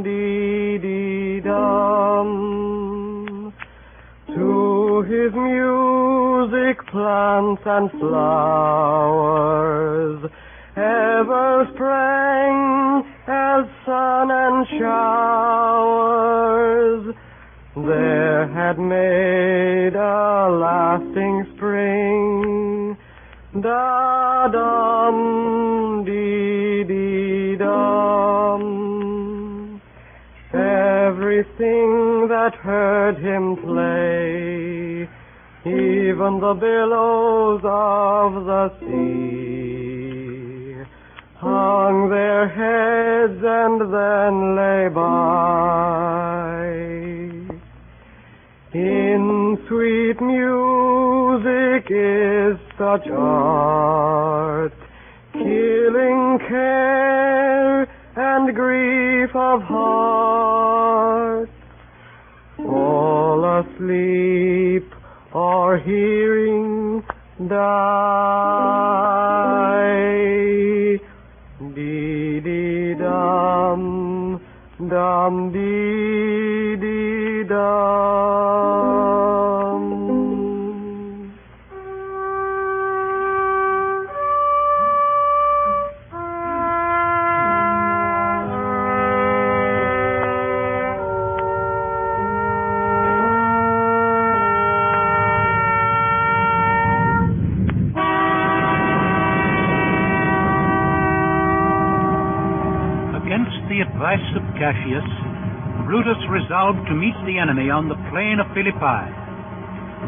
dee-dee-dum. To his music plants and flowers ever sprang as sun and showers. There had made a lasting spring. Da-dum, dee-dee-dum. Everything that heard him play, even the billows of the sea, hung their heads and then lay by. In sweet music is such art, killing care and grief of heart. All asleep or hearing die. Dee-dee-dum, dum-dee-dee-dum. The advice of Cassius, Brutus resolved to meet the enemy on the plain of Philippi.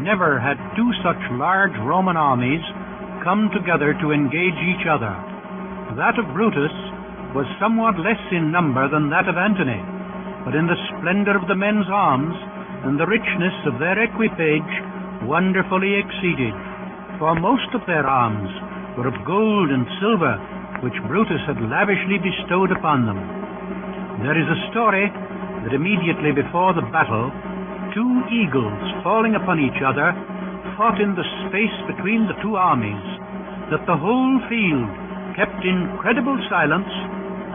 Never had two such large Roman armies come together to engage each other. That of Brutus was somewhat less in number than that of Antony, but in the splendor of the men's arms and the richness of their equipage wonderfully exceeded, for most of their arms were of gold and silver, which Brutus had lavishly bestowed upon them. There is a story that immediately before the battle, two eagles falling upon each other fought in the space between the two armies, that the whole field kept incredible silence,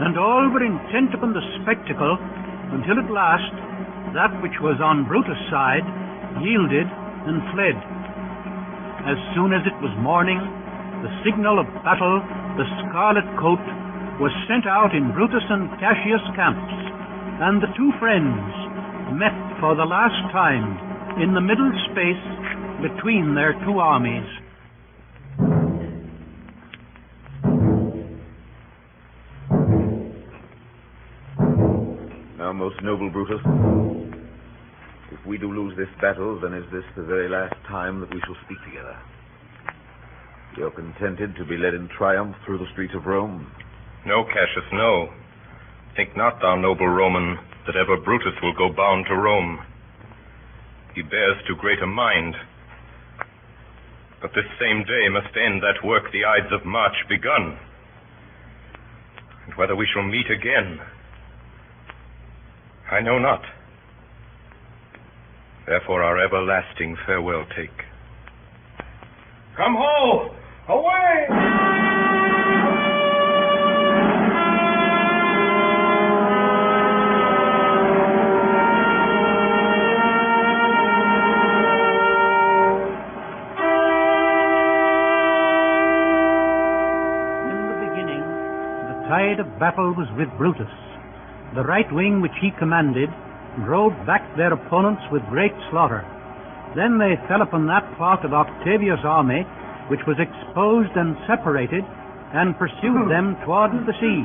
and all were intent upon the spectacle, until at last that which was on Brutus' side yielded and fled. As soon as it was morning, the signal of battle, the scarlet coat, was sent out in Brutus and Cassius' camps, and the two friends met for the last time in the middle space between their two armies. Now, most noble Brutus, if we do lose this battle, then is this the very last time that we shall speak together? You're contented to be led in triumph through the streets of Rome? No, Cassius, no. Think not, thou noble Roman, that ever Brutus will go bound to Rome. He bears too great a mind. But this same day must end that work the Ides of March begun. And whether we shall meet again, I know not. Therefore our everlasting farewell take. Come ho! Away! The tide of battle was with Brutus. The right wing which he commanded drove back their opponents with great slaughter. Then they fell upon that part of Octavius' army which was exposed and separated, and pursued them towards the sea.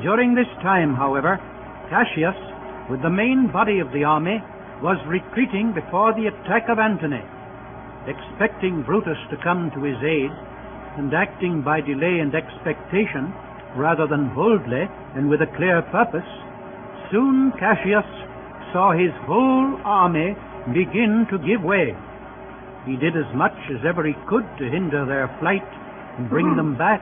During this time, however, Cassius, with the main body of the army, was retreating before the attack of Antony. Expecting Brutus to come to his aid, and acting by delay and expectation, rather than boldly and with a clear purpose, soon Cassius saw his whole army begin to give way. He did as much as ever he could to hinder their flight and bring them back,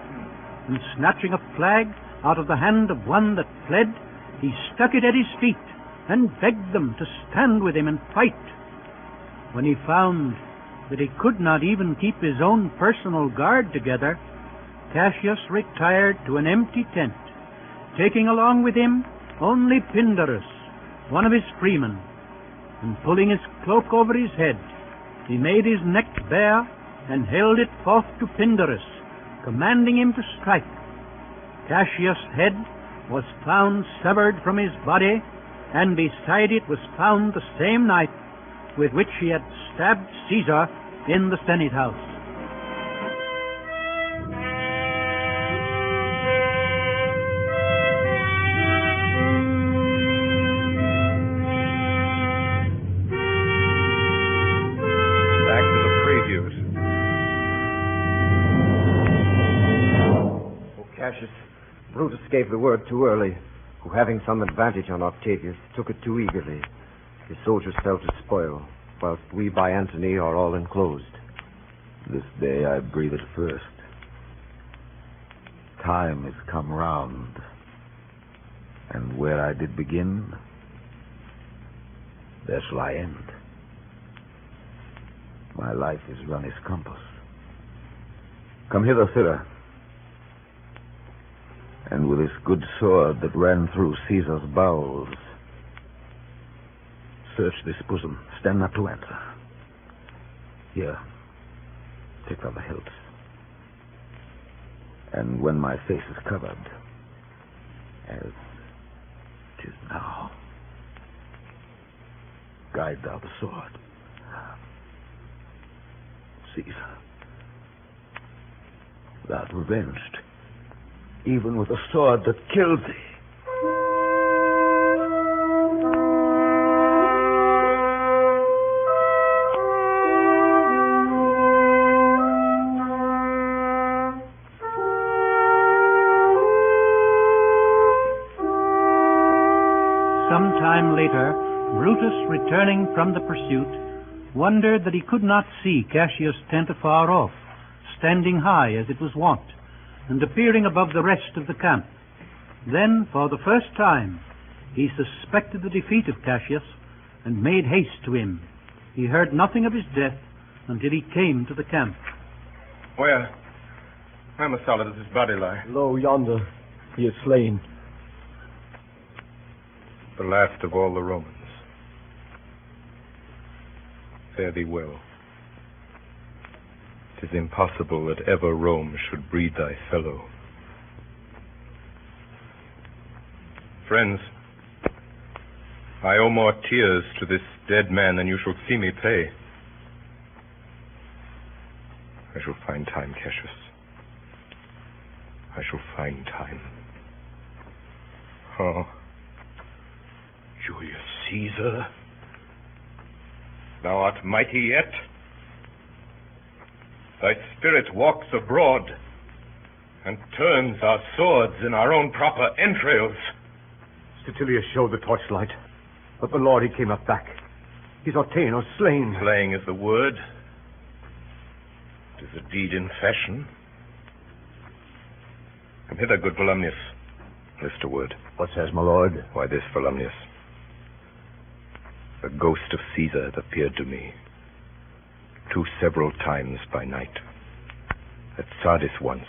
and snatching a flag out of the hand of one that fled, he stuck it at his feet and begged them to stand with him and fight. When he found that he could not even keep his own personal guard together, Cassius retired to an empty tent, taking along with him only Pindarus, one of his freemen, and pulling his cloak over his head, he made his neck bare and held it forth to Pindarus, commanding him to strike. Cassius' head was found severed from his body, and beside it was found the same knife with which he had stabbed Caesar in the Senate house. Brutus gave the word too early, who, having some advantage on Octavius, took it too eagerly. His soldiers fell to spoil, whilst we by Antony are all enclosed. This day I breathe it first. Time is come round, and where I did begin, there shall I end. My life is run its compass. Come hither, sirrah. And with this good sword that ran through Caesar's bowels, search this bosom. Stand not to answer. Here, take from the hilt. And when my face is covered, as 'tis now, guide thou the sword. Caesar, thou art revenged, even with a sword that killed thee. Some time later, Brutus, returning from the pursuit, wondered that he could not see Cassius' tent afar off, standing high as it was wont, and appearing above the rest of the camp. Then, for the first time, he suspected the defeat of Cassius, and made haste to him. He heard nothing of his death until he came to the camp. Where? How solid does his body lie? Lo, yonder. He is slain. The last of all the Romans. Fare thee well. It is impossible that ever Rome should breed thy fellow. Friends, I owe more tears to this dead man, then you shall see me pay. I shall find time, Cassius. I shall find time. Oh, Julius Caesar, thou art mighty yet. Thy spirit walks abroad and turns our swords in our own proper entrails. Statilius showed the torchlight, but the Lord, he came not back. He's ordained or slain. Slaying is the word. It is a deed in fashion. Come hither, good Volumnius. List a word. What says, my lord? Why this, Volumnius? The ghost of Caesar hath appeared to me 2 several times by night. At Sardis once,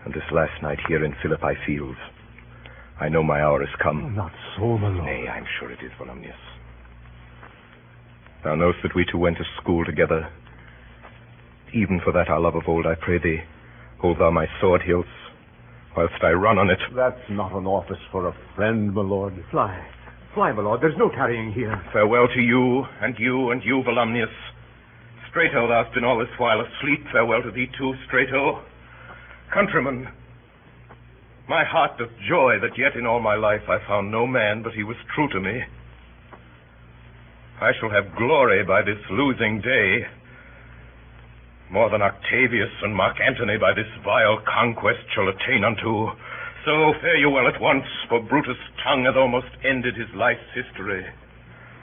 and this last night here in Philippi Fields. I know my hour has come. Oh, not so, my lord. Nay, I'm sure it is, Volumnius. Thou knowest that we two went to school together. Even for that our love of old, I pray thee, hold thou my sword hilts, whilst I run on it. That's not an office for a friend, my lord. Fly, my lord. There's no tarrying here. Farewell to you, and you, and you, Volumnius. Strato, thou hast been all this while asleep. Farewell to thee too, Strato. Countrymen, my heart doth joy that yet in all my life I found no man but he was true to me. I shall have glory by this losing day, more than Octavius and Mark Antony by this vile conquest shall attain unto. So fare you well at once, for Brutus' tongue hath almost ended his life's history.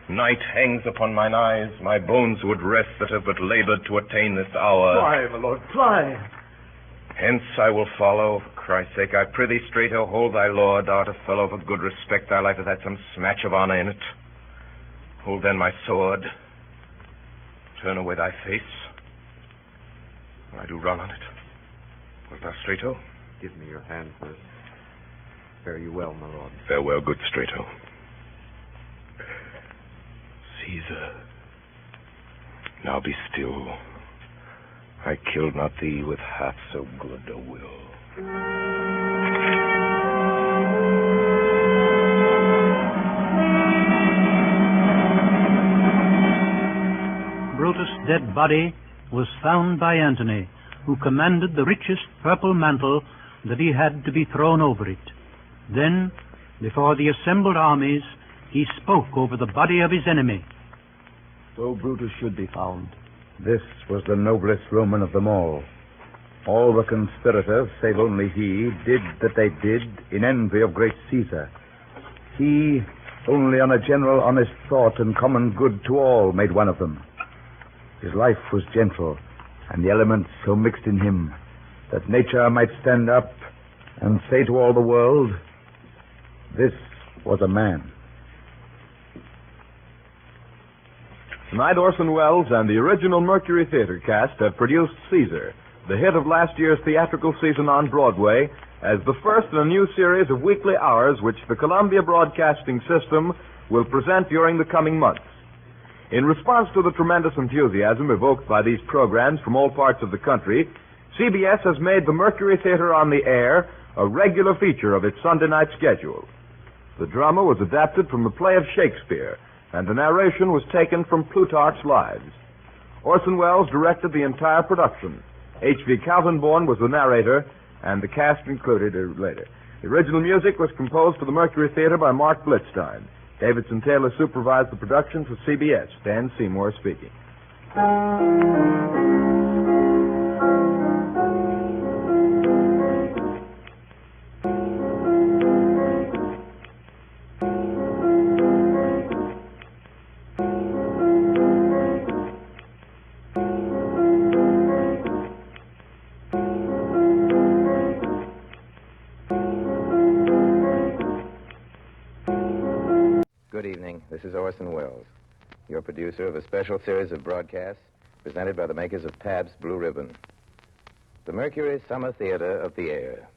Night hangs upon mine eyes, my bones would rest that have but labored to attain this hour. Fly, my lord, fly. Hence I will follow, for Christ's sake. I prithee, Strato, hold thy lord. Thou art a fellow of a good respect. Thy life hath had some smatch of honor in it. Hold then my sword. Turn away thy face. I do run on it. Wilt thou, Strato? Give me your hand first. Fare you well, my lord. Farewell, good Strato. Caesar, now be still. I killed not thee with half so good a will. Brutus' dead body was found by Antony, who commanded the richest purple mantle that he had to be thrown over it. Then, before the assembled armies, he spoke over the body of his enemy. So Brutus should be found. This was the noblest Roman of them all. All the conspirators, save only he, did that they did in envy of great Caesar. He, only on a general honest thought and common good to all, made one of them. His life was gentle, and the elements so mixed in him that nature might stand up and say to all the world, this was a man. Tonight, Orson Welles and the original Mercury Theater cast have produced Caesar, the hit of last year's theatrical season on Broadway, as the first in a new series of weekly hours which the Columbia Broadcasting System will present during the coming months. In response to the tremendous enthusiasm evoked by these programs from all parts of the country, CBS has made the Mercury Theater on the Air a regular feature of its Sunday night schedule. The drama was adapted from the play of Shakespeare, and the narration was taken from Plutarch's Lives. Orson Welles directed the entire production. H.V. Kaltenborn was the narrator, and the cast included later. The original music was composed for the Mercury Theater by Mark Blitzstein. Davidson Taylor supervised the production for CBS. Dan Seymour speaking. Good evening. This is Orson Welles, your producer of a special series of broadcasts presented by the makers of Pabst Blue Ribbon. The Mercury Summer Theater of the Eyre.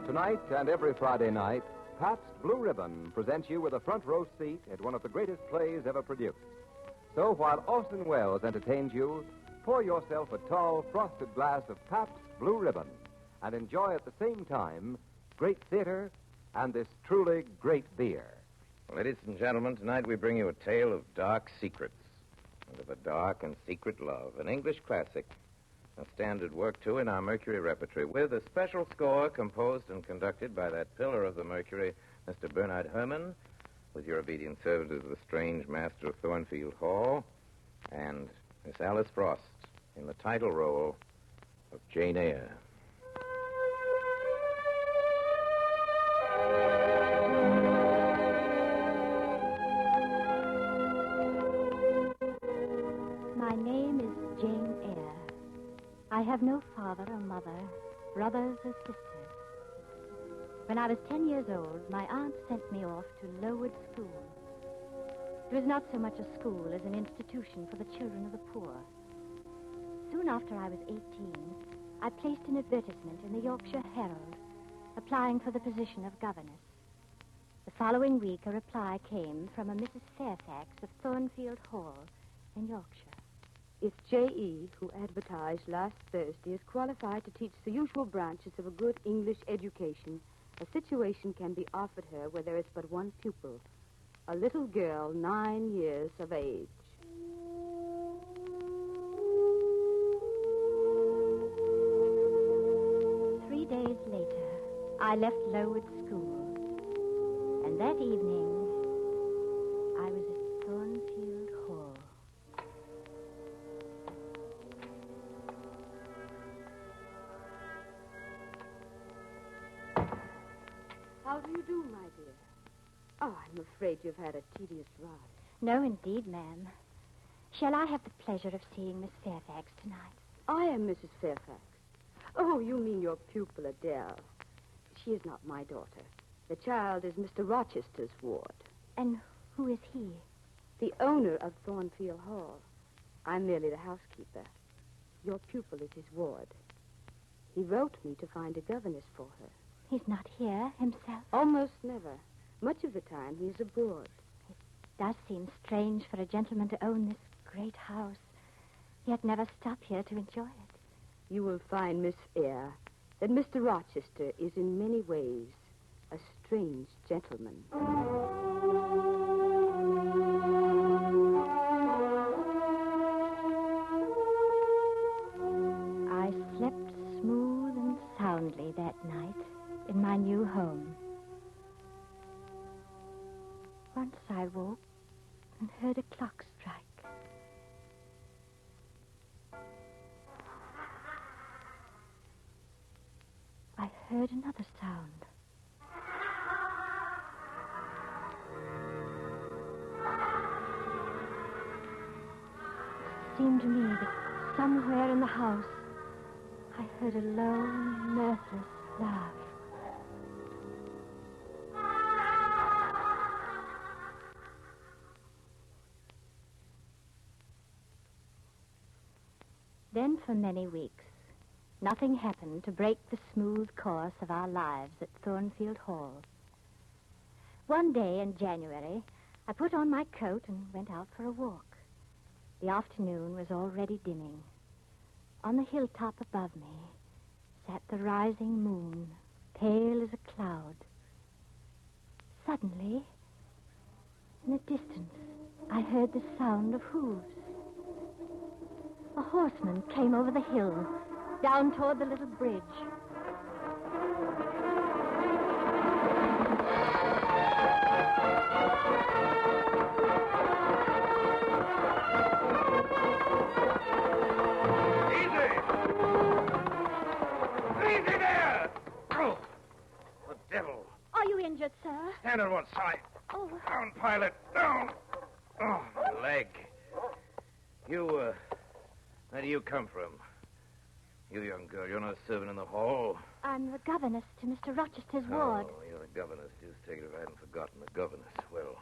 Tonight and every Friday night, Pabst Blue Ribbon presents you with a front row seat at one of the greatest plays ever produced. So while Orson Welles entertains you, pour yourself a tall, frosted glass of Pabst Blue Ribbon and enjoy at the same time great theater and this truly great beer. Ladies and gentlemen, tonight we bring you a tale of dark secrets and of a dark and secret love, an English classic, a standard work, too, in our Mercury repertory, with a special score composed and conducted by that pillar of the Mercury, Mr. Bernard Herrmann, with your obedient servant as the strange master of Thornfield Hall, and Miss Alice Frost in the title role of Jane Eyre. My name is Jane Eyre. I have no father or mother, brothers or sisters. When I was 10 years old, my aunt sent me off to Lowood School. It was not so much a school as an institution for the children of the poor. Soon after I was 18, I placed an advertisement in the Yorkshire Herald, applying for the position of governess. The following week, a reply came from a Mrs. Fairfax of Thornfield Hall in Yorkshire. If J.E., who advertised last Thursday, is qualified to teach the usual branches of a good English education, a situation can be offered her where there is but one pupil, a little girl 9 years of age. Days later, I left Lowood School, and that evening, I was at Thornfield Hall. How do you do, my dear? Oh, I'm afraid you've had a tedious ride. No, indeed, ma'am. Shall I have the pleasure of seeing Miss Fairfax tonight? I am Mrs. Fairfax. Oh, you mean your pupil, Adele. She is not my daughter. The child is Mr. Rochester's ward. And who is he? The owner of Thornfield Hall. I'm merely the housekeeper. Your pupil is his ward. He wrote me to find a governess for her. He's not here himself? Almost never. Much of the time he's abroad. It does seem strange for a gentleman to own this great house, yet never stop here to enjoy it. You will find, Miss Eyre, that Mr. Rochester is in many ways a strange gentleman. I slept smooth and soundly that night in my new home. Once I woke and heard a clock strike. I heard another sound. It seemed to me that somewhere in the house I heard a low, mirthless laugh. Then for many weeks, nothing happened to break the smooth course of our lives at Thornfield Hall. One day in January, I put on my coat and went out for a walk. The afternoon was already dimming. On the hilltop above me sat the rising moon, pale as a cloud. Suddenly, in the distance, I heard the sound of hooves. A horseman came over the hill, down toward the little bridge. Easy there! Oh, the devil. Are you injured, sir? Stand on one side. Oh. Down, pilot. Down. Oh, my leg. You, where do you come from? You young girl, you're not a servant in the hall. I'm the governess to Mr. Rochester's ward. Oh, you're the governess. Just take it if I hadn't forgotten the governess. Well,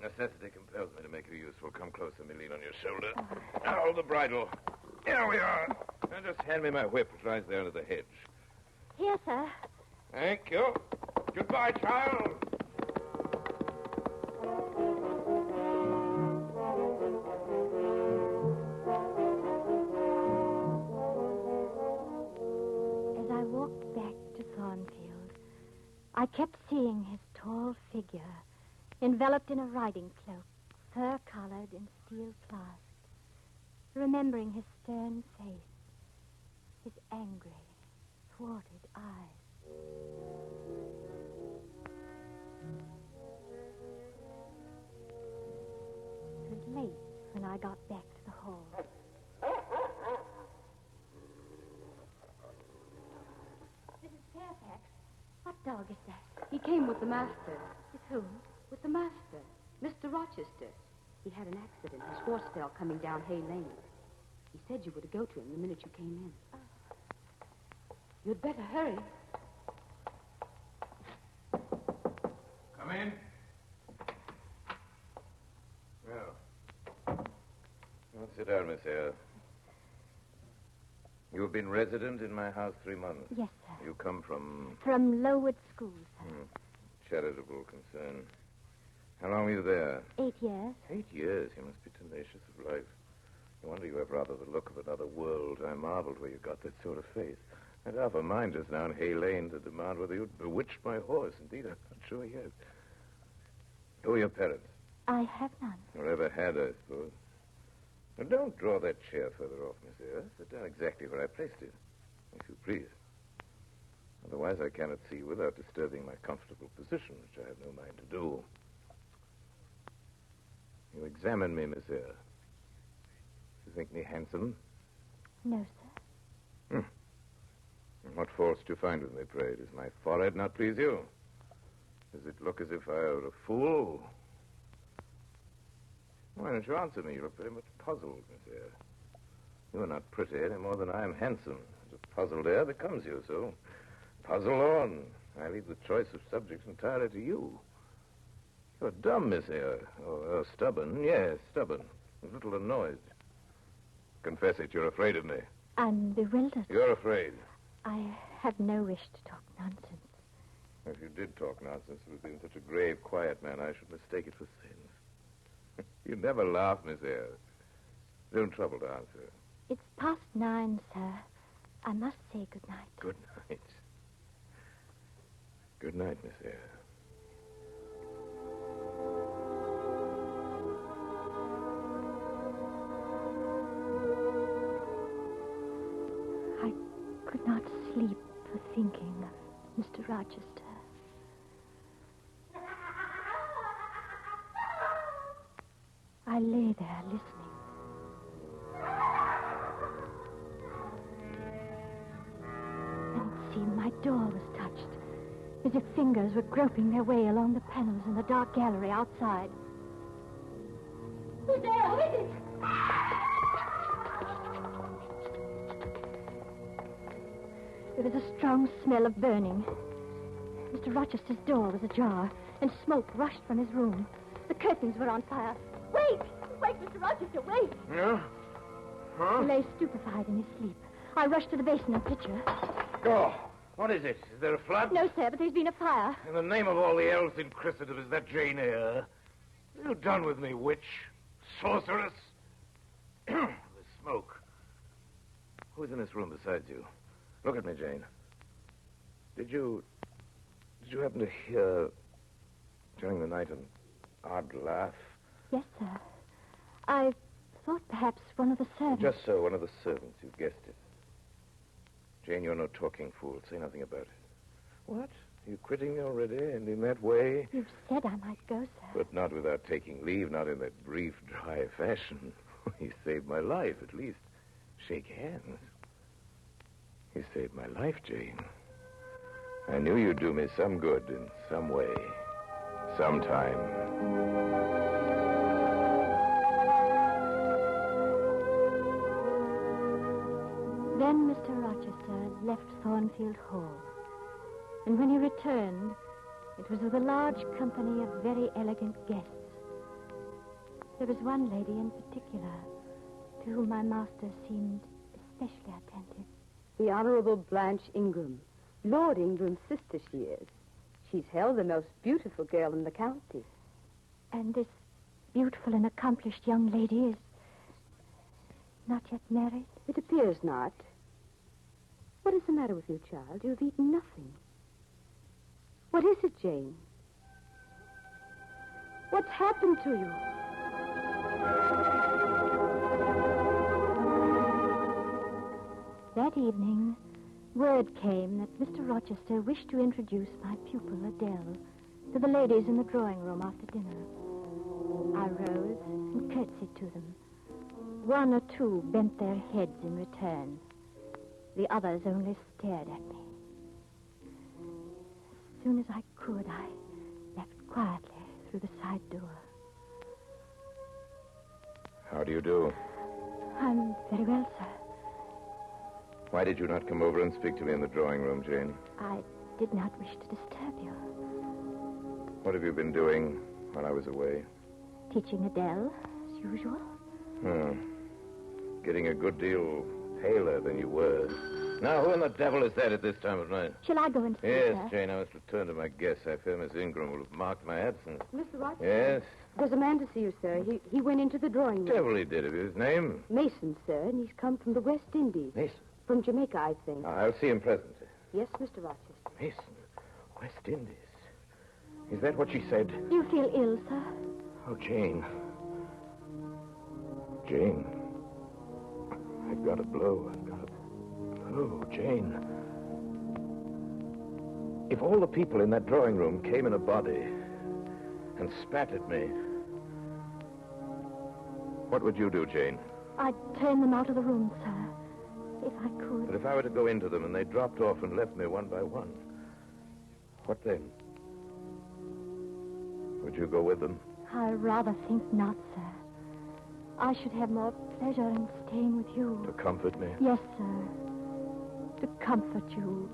necessity compels me to make you useful. Come close and me lean on your shoulder. Now, hold the bridle. Here we are. Now, just hand me my whip, which lies there under the hedge. Here, sir. Thank you. Goodbye, child. As I walked back to Thornfield, I kept seeing his tall figure, enveloped in a riding cloak, fur-collared and steel-clasped, remembering his stern face, his angry, thwarted eyes. It was late when I got back to the hall. Mrs. Fairfax, what dog is that? He came with the master. With whom? With the master, Mr. Rochester. He had an accident. His horse fell coming down Hay Lane. He said you were to go to him the minute you came in. You'd better hurry. Come in. Well, sit down, Miss Eyre. You have been resident in my house 3 months. Yes, sir. You come from... From Lowood School, sir. Charitable concern. How long were you there? 8 years. 8 years? You must be tenacious of life. No wonder you have rather the look of another world. I marveled where you got that sort of face. I'd half a mind just now in Hay Lane to demand whether you'd bewitched my horse. Indeed, I'm not sure yet. Who are your parents? I have none. Or ever had, I suppose. Now, don't draw that chair further off, Miss Eyre. Sit down exactly where I placed it, if you please. Otherwise, I cannot see you without disturbing my comfortable position, which I have no mind to do. You examine me, Miss Eyre. You think me handsome? No, sir. And what faults do you find with me, pray? Does my forehead not please you? Does it look as if I were a fool? Why don't you answer me? You look very much puzzled, Miss Eyre. You are not pretty any more than I am handsome. There's a puzzled air becomes you, so puzzle on. I leave the choice of subjects entirely to you. You're dumb, Miss Eyre. Or stubborn. Yes, stubborn. A little annoyed. Confess it, you're afraid of me. I'm bewildered. You're afraid. I have no wish to talk nonsense. If you did talk nonsense, it would be in such a grave, quiet manner, I should mistake it for sin. You never laugh, Miss Eyre. Don't trouble to answer. It's past 9, sir. I must say good night. Good night. Good night, Miss Eyre. I could not sleep for thinking of Mr. Rochester. I lay there listening. And it seemed my door was touched, as if fingers were groping their way along the panels in the dark gallery outside. Who's there? Who is it? There was a strong smell of burning. Mr. Rochester's door was ajar, and smoke rushed from his room. The curtains were on fire. Wait! Wait, Mr. Rochester, wait! Yeah? Huh? He lay stupefied in his sleep. I rushed to the basin and pitcher. Oh, what is it? Is there a flood? No, sir, but there's been a fire. In the name of all the elves in Christendom, is that Jane Eyre? What have you done with me, witch? Sorceress? The smoke. Who's in this room besides you? Look at me, Jane. Did you happen to hear during the night an odd laugh? Yes, sir. I thought perhaps one of the servants... Just so, one of the servants. You've guessed it. Jane, you're no talking fool. Say nothing about it. What? Are you quitting me already? And in that way? You said I might go, sir. But not without taking leave, not in that brief, dry fashion. You saved my life, at least. Shake hands. You saved my life, Jane. I knew you'd do me some good in some way. Sometime. Then Mr. Rochester left Thornfield Hall. And when he returned, it was with a large company of very elegant guests. There was one lady in particular to whom my master seemed especially attentive. The Honorable Blanche Ingram. Lord Ingram's sister she is. She's held the most beautiful girl in the county. And this beautiful and accomplished young lady is not yet married? It appears not. What is the matter with you, child? You've eaten nothing. What is it, Jane? What's happened to you? That evening, word came that Mr. Rochester wished to introduce my pupil, Adele, to the ladies in the drawing room after dinner. I rose and curtsied to them. One or two bent their heads in return. The others only stared at me. As soon as I could, I left quietly through the side door. How do you do? I'm very well, sir. Why did you not come over and speak to me in the drawing room, Jane? I did not wish to disturb you. What have you been doing while I was away? Teaching Adele, as usual. Getting a good deal paler than you were. Now, who in the devil is that at this time of night? Shall I go and see Yes, her? Jane, I must return to my guests. I fear Miss Ingram will have marked my absence. Mr. Rochester? Yes? There's a man to see you, sir. He went into the drawing room. Devil he did. Have you his name? Mason, sir, and he's come from the West Indies. Mason? From Jamaica, I think. I'll see him presently. Yes, Mr. Rochester. Mason, West Indies. Is that what she said? You feel ill, sir? Oh, Jane. Jane. I've got a blow. Oh, Jane. If all the people in that drawing room came in a body and spat at me, what would you do, Jane? I'd turn them out of the room, sir, if I could. But if I were to go into them and they dropped off and left me one by one, what then? Would you go with them? I rather think not, sir. I should have more pleasure in staying with you. To comfort me? Yes, sir. To comfort you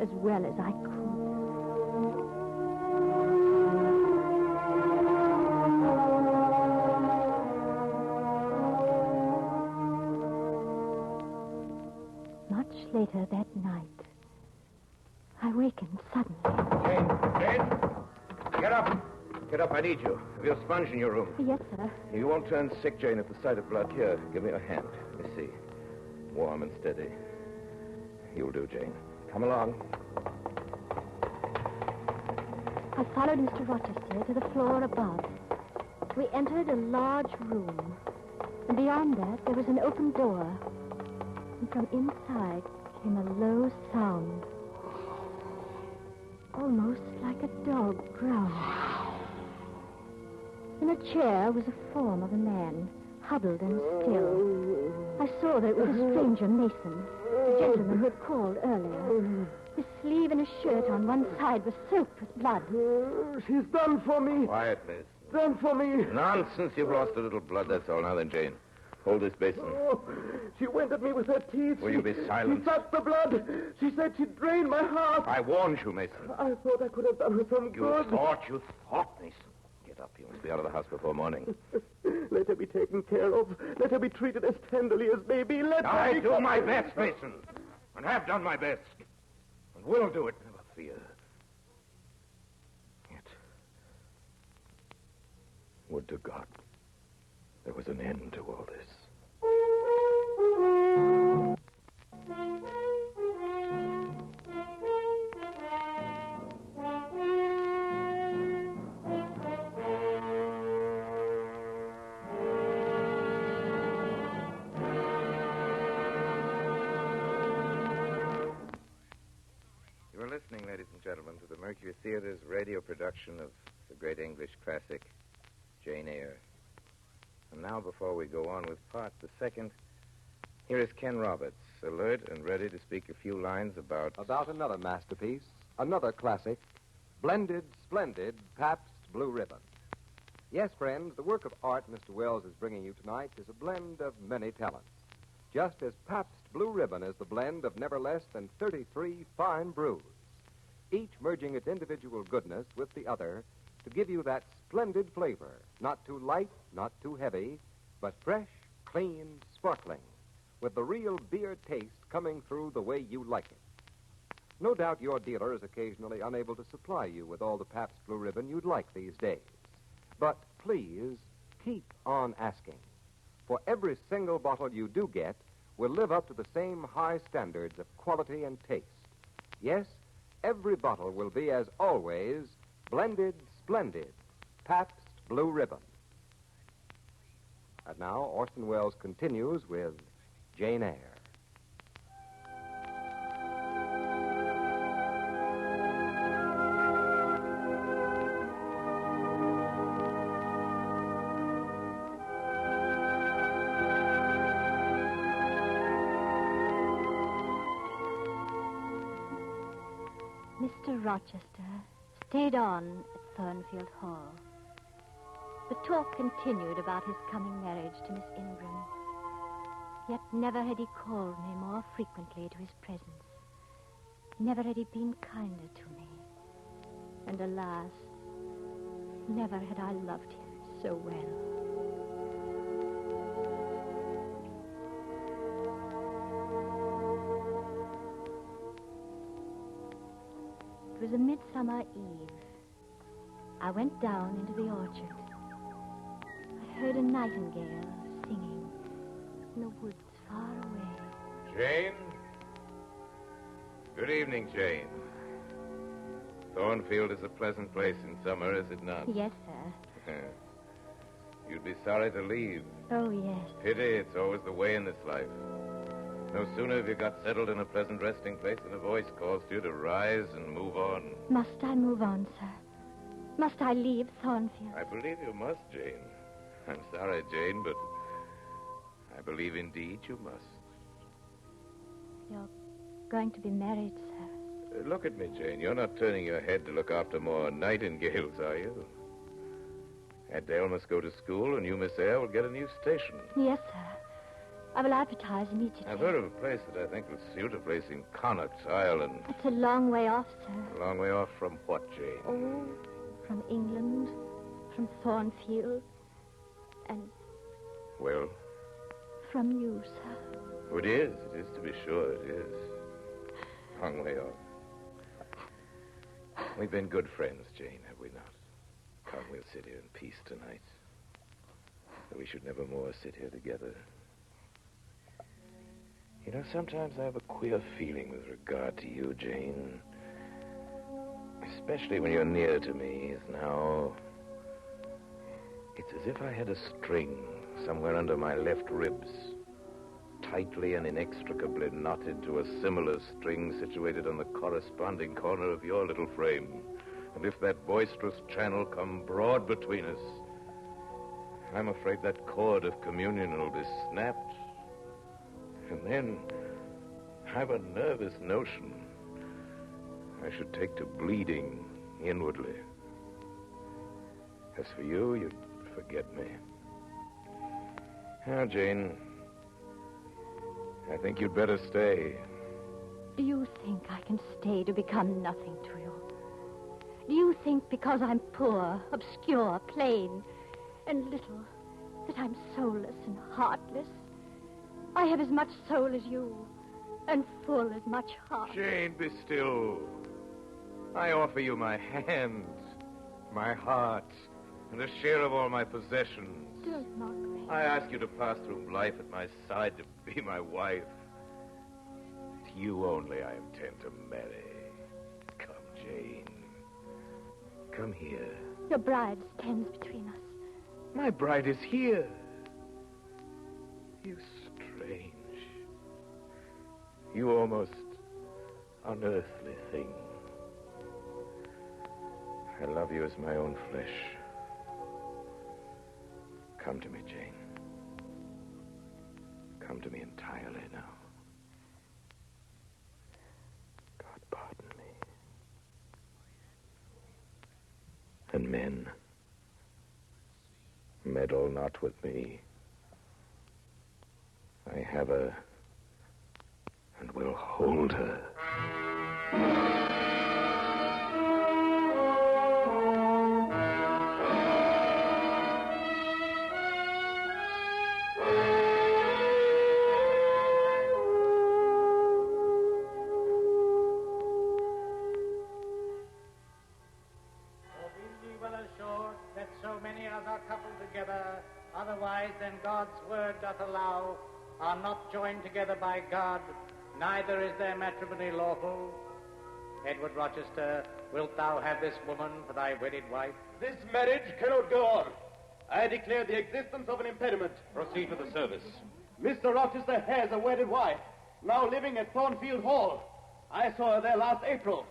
as well as I could. Much later that night, I wakened suddenly. Jane! Get up! Get up, I need you. Have you a sponge in your room? Yes, sir. You won't turn sick, Jane, at the sight of blood. Here, give me your hand. Let me see. Warm and steady. You'll do, Jane. Come along. I followed Mr. Rochester to the floor above. We entered a large room. And beyond that, there was an open door. And from inside came a low sound. Almost like a dog growling. In a chair was a form of a man, huddled and still. I saw that it was a stranger, Mason, the gentleman who had called earlier. His sleeve and his shirt on one side was soaked with blood. She's done for me. Quiet, miss. Done for me. Nonsense. You've lost a little blood, that's all. Now then, Jane, hold this basin. Oh, she went at me with her teeth. Will you be silent? She sucked the blood. She said she'd drain my heart. I warned you, Mason. I thought I could have done her some good. You thought, Mason. Get up. You must be out of the house before morning. Let her be taken care of. Let her be treated as tenderly as may be. I do my best, Mason. And have done my best. And will do it, never fear. Yet, would to God there was an end to all this. You are listening, ladies and gentlemen, to the Mercury Theater's radio production of the great English classic, Jane Eyre. And now, before we go on with part the second, here is Ken Roberts, alert and ready to speak a few lines about another masterpiece, another classic, blended, splendid Pabst Blue Ribbon. Yes, friends, the work of art Mr. Wells is bringing you tonight is a blend of many talents, just as Pabst Blue Ribbon is the blend of never less than 33 fine brews, each merging its individual goodness with the other to give you that splendid flavor, not too light, not too heavy, but fresh, clean, sparkling, with the real beer taste coming through the way you like it. No doubt your dealer is occasionally unable to supply you with all the Pabst Blue Ribbon you'd like these days. But please keep on asking, for every single bottle you do get will live up to the same high standards of quality and taste. Yes, every bottle will be, as always, blended, splendid, Pabst Blue Ribbon. And now Orson Welles continues with Jane Eyre. Mr. Rochester stayed on at Thornfield Hall. The talk continued about his coming marriage to Miss Ingram. Yet never had he called me more frequently to his presence. Never had he been kinder to me. And alas, never had I loved him so well. It was a midsummer eve. I went down into the orchard. I heard a nightingale singing in the woods far away. Jane? Good evening, Jane. Thornfield is a pleasant place in summer, is it not? Yes, sir. You'd be sorry to leave. Oh, yes. Pity, it's always the way in this life. No sooner have you got settled in a pleasant resting place than a voice calls to you to rise and move on. Must I move on, sir? Must I leave Thornfield? I believe you must, Jane. I'm sorry, Jane, but I believe indeed you must. You're going to be married, sir. Look at me, Jane. You're not turning your head to look after more nightingales, are you? Aunt Dale must go to school, and you, Miss Eyre, will get a new station. Yes, sir. I will advertise immediately. I've heard of a place that I think will suit, a place in Connaught, Ireland. It's a long way off, sir. A long way off from what, Jane? Oh, from England, from Thornfield, and... Well? From you, sir. Oh, it is, to be sure, it is. Long way off. We've been good friends, Jane, have we not? Come, we'll sit here in peace tonight. We should never more sit here together. You know, sometimes I have a queer feeling with regard to you, Jane. Especially when you're near to me, as now. It's as if I had a string somewhere under my left ribs, tightly and inextricably knotted to a similar string situated on the corresponding corner of your little frame. And if that boisterous channel come broad between us, I'm afraid that cord of communion will be snapped. And then I've a nervous notion I should take to bleeding inwardly. As for you, you'd forget me. Now, Jane, I think you'd better stay. Do you think I can stay to become nothing to you? Do you think because I'm poor, obscure, plain, and little, that I'm soulless and heartless? I have as much soul as you, and full as much heart. Jane, be still. I offer you my hand, my heart, and a share of all my possessions. Don't mock me. I ask you to pass through life at my side to be my wife. To you only I intend to marry. Come, Jane. Come here. Your bride stands between us. My bride is here. You strange. You almost unearthly thing. I love you as my own flesh. Come to me, Jane. Come to me entirely now. God pardon me. And men, meddle not with me. I have her and will hold her. Otherwise than God's word doth allow, are not joined together by God, neither is their matrimony lawful. Edward Rochester, wilt thou have this woman for thy wedded wife? This marriage cannot go on. I declare the existence of an impediment. Proceed with the service. Mr. Rochester has a wedded wife, now living at Thornfield Hall. I saw her there last April.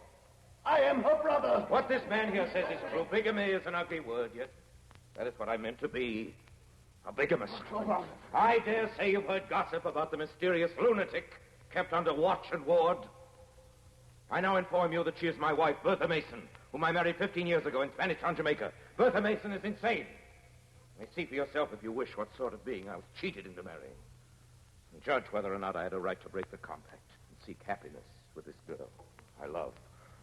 I am her brother. What this man here says is true. Bigamy is an ugly word, yet that is what I meant to be. A bigamist. I dare say you've heard gossip about the mysterious lunatic kept under watch and ward. I now inform you that she is my wife, Bertha Mason, whom I married 15 years ago in Spanish Town, Jamaica. Bertha Mason is insane. You may see for yourself, if you wish, what sort of being I was cheated into marrying. And judge whether or not I had a right to break the compact and seek happiness with this girl I love.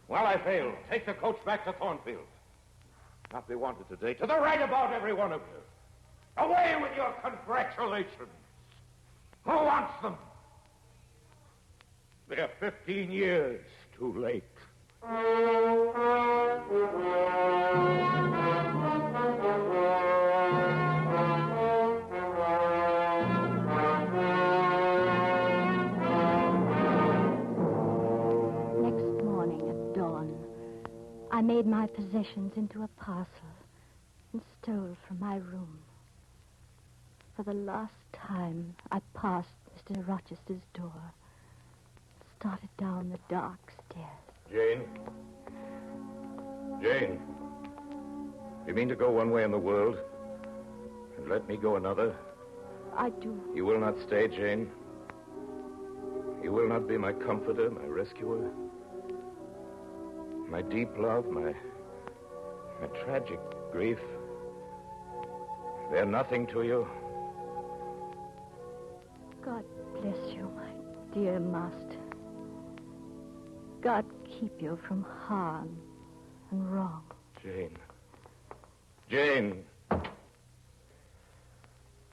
Well, I failed. Take the coach back to Thornfield. Not be wanted today. To the right about every one of you. Away with your congratulations. Who wants them? They're 15 years too late. Next morning at dawn, I made my possessions into a parcel and stole from my room. For the last time, I passed Mr. Rochester's door, started down the dark stairs. Jane? Jane? You mean to go one way in the world and let me go another? I do. You will not stay, Jane? You will not be my comforter, my rescuer? My deep love, my tragic grief? They're nothing to you? God bless you, my dear master. God keep you from harm and wrong. Jane. Jane.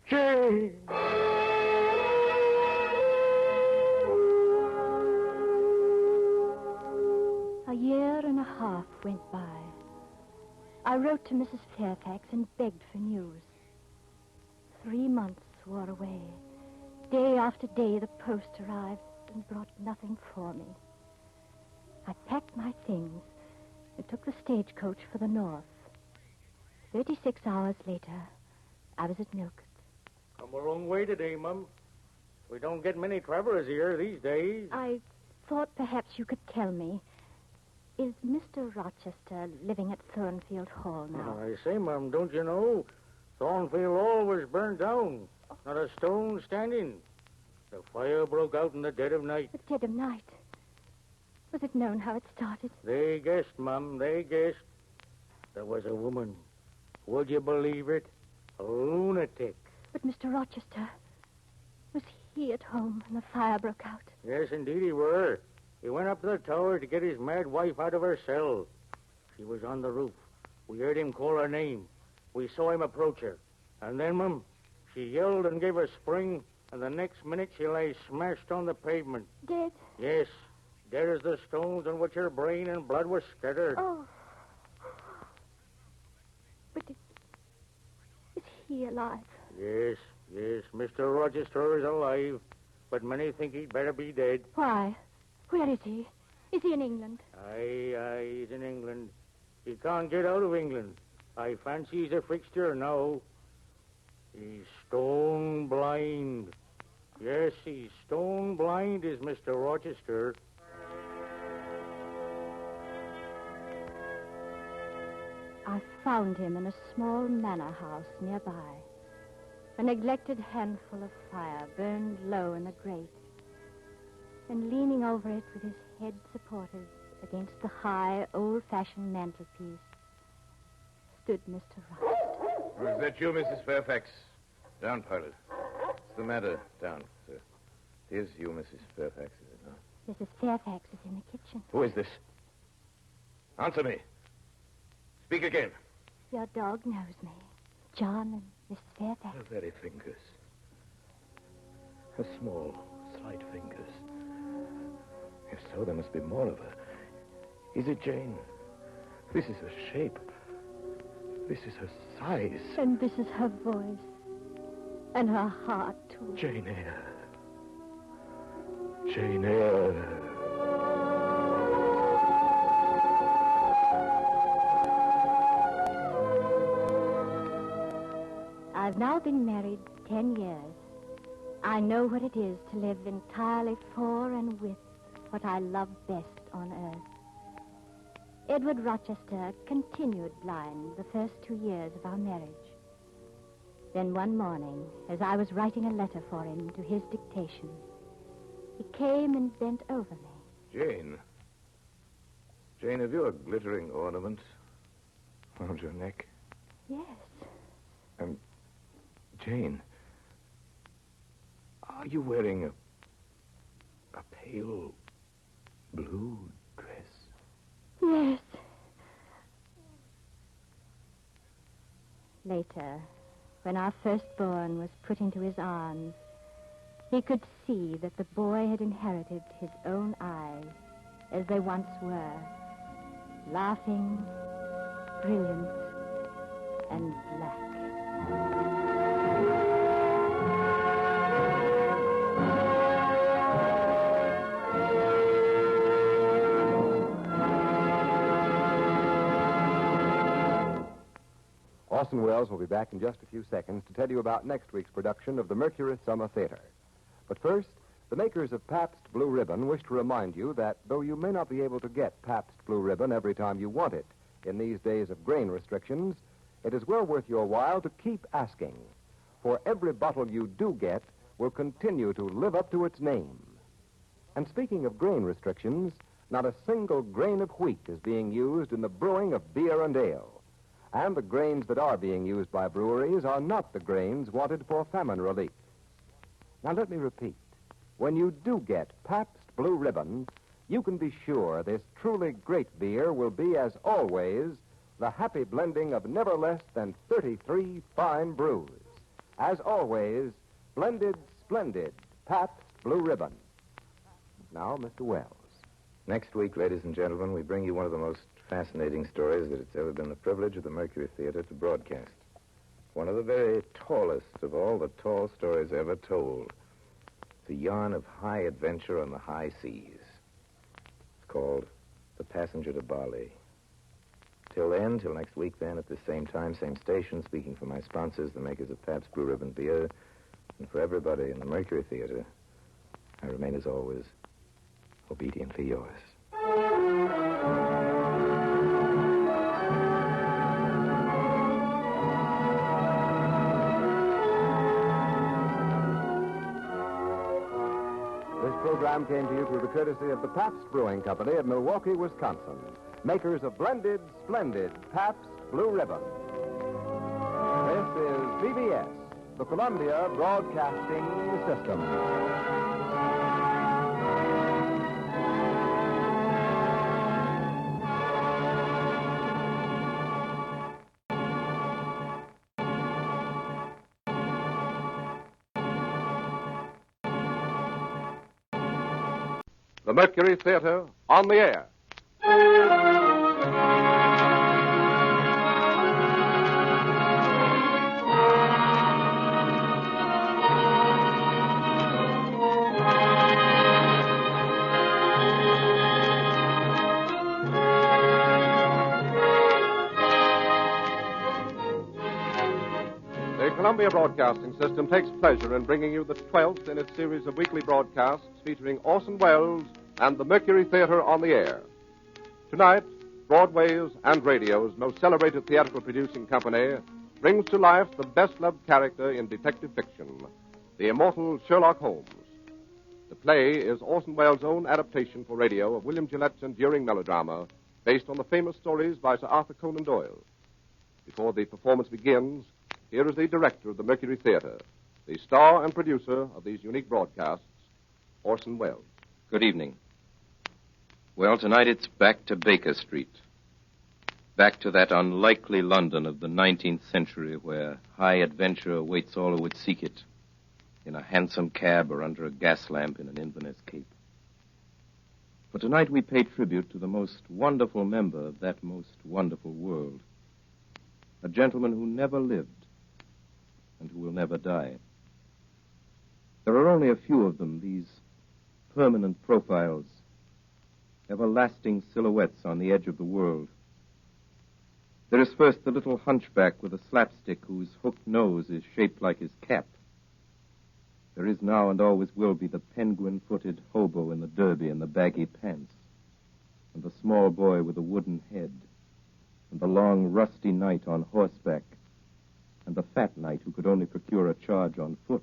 Jane! A year and a half went by. I wrote to Mrs. Fairfax and begged for news. 3 months wore away. Day after day, the post arrived and brought nothing for me. I packed my things and took the stagecoach for the north. 36 hours later, I was at Milford. Come a long way today, Mum. We don't get many travelers here these days. I thought perhaps you could tell me. Is Mr. Rochester living at Thornfield Hall now? I say, Mum, don't you know? Thornfield Hall was burned down. Not a stone standing. The fire broke out in the dead of night. The dead of night? Was it known how it started? They guessed, Mum, they guessed. There was a woman. Would you believe it? A lunatic. But Mr. Rochester, was he at home when the fire broke out? Yes, indeed he were. He went up to the tower to get his mad wife out of her cell. She was on the roof. We heard him call her name. We saw him approach her. And then, Mum, she yelled and gave a spring, and the next minute she lay smashed on the pavement. Dead? Yes, dead as the stones on which her brain and blood were scattered. Oh. But is he alive? Yes, Mr. Rochester is alive, but many think he'd better be dead. Why? Where is he? Is he in England? Aye, he's in England. He can't get out of England. I fancy he's a fixture now. He's stone blind. Yes, he's stone blind, is Mr. Rochester. I found him in a small manor house nearby. A neglected handful of fire burned low in the grate. And leaning over it with his head supported against the high, old-fashioned mantelpiece stood Mr. Rochester. Is that you, Mrs. Fairfax? Down, pilot. What's the matter? Down, sir. Here's you, Mrs. Fairfax, is it not? Mrs. Fairfax is in the kitchen. Who is this? Answer me. Speak again. Your dog knows me. John and Miss Fairfax. Her very fingers. Her small, slight fingers. If so, there must be more of her. Is it Jane? This is her shape. This is her size. And this is her voice. And her heart, too. Jane Eyre. Jane Eyre. now been married 10 years. I know what it is to live entirely for and with what I love best on earth. Edward Rochester continued blind the first 2 years of our marriage. Then one morning, as I was writing a letter for him to his dictation, he came and bent over me. Jane. Jane, have you a glittering ornament around your neck? Yes. Jane, are you wearing a pale blue dress? Yes. Later, when our firstborn was put into his arms, he could see that the boy had inherited his own eyes as they once were, laughing, brilliant, and black. Orson Welles will be back in just a few seconds to tell you about next week's production of the Mercury Summer Theater. But first, the makers of Pabst Blue Ribbon wish to remind you that though you may not be able to get Pabst Blue Ribbon every time you want it in these days of grain restrictions, it is well worth your while to keep asking. For every bottle you do get will continue to live up to its name. And speaking of grain restrictions, not a single grain of wheat is being used in the brewing of beer and ale. And the grains that are being used by breweries are not the grains wanted for famine relief. Now, let me repeat. When you do get Pabst Blue Ribbon, you can be sure this truly great beer will be, as always, the happy blending of never less than 33 fine brews. As always, blended, splendid Pabst Blue Ribbon. Now, Mr. Wells. Next week, ladies and gentlemen, we bring you one of the most fascinating stories that it's ever been the privilege of the Mercury Theater to broadcast. One of the very tallest of all the tall stories ever told. It's a yarn of high adventure on the high seas. It's called The Passenger to Bali. Till then, till next week then, at the same time, same station, speaking for my sponsors, the makers of Pabst Blue Ribbon Beer, and for everybody in the Mercury Theater, I remain, as always, obediently yours. This program came to you through the courtesy of the Pabst Brewing Company of Milwaukee, Wisconsin, makers of blended, splendid Pabst Blue Ribbon. This is CBS, the Columbia Broadcasting System. The Mercury Theater on the air. The Columbia Broadcasting System takes pleasure in bringing you the 12th in its series of weekly broadcasts featuring Orson Welles and the Mercury Theater on the air. Tonight, Broadway's and radio's most celebrated theatrical producing company brings to life the best-loved character in detective fiction, the immortal Sherlock Holmes. The play is Orson Welles' own adaptation for radio of William Gillette's enduring melodrama based on the famous stories by Sir Arthur Conan Doyle. Before the performance begins, here is the director of the Mercury Theater, the star and producer of these unique broadcasts, Orson Welles. Good evening. Well, tonight it's back to Baker Street. Back to that unlikely London of the 19th century where high adventure awaits all who would seek it, in a hansom cab or under a gas lamp in an Inverness Cape. For tonight we pay tribute to the most wonderful member of that most wonderful world, a gentleman who never lived and who will never die. There are only a few of them, these permanent profiles, everlasting silhouettes on the edge of the world. There is first the little hunchback with a slapstick whose hooked nose is shaped like his cap. There is now and always will be the penguin-footed hobo in the derby and the baggy pants, and the small boy with a wooden head, and the long, rusty knight on horseback, and the fat knight who could only procure a charge on foot.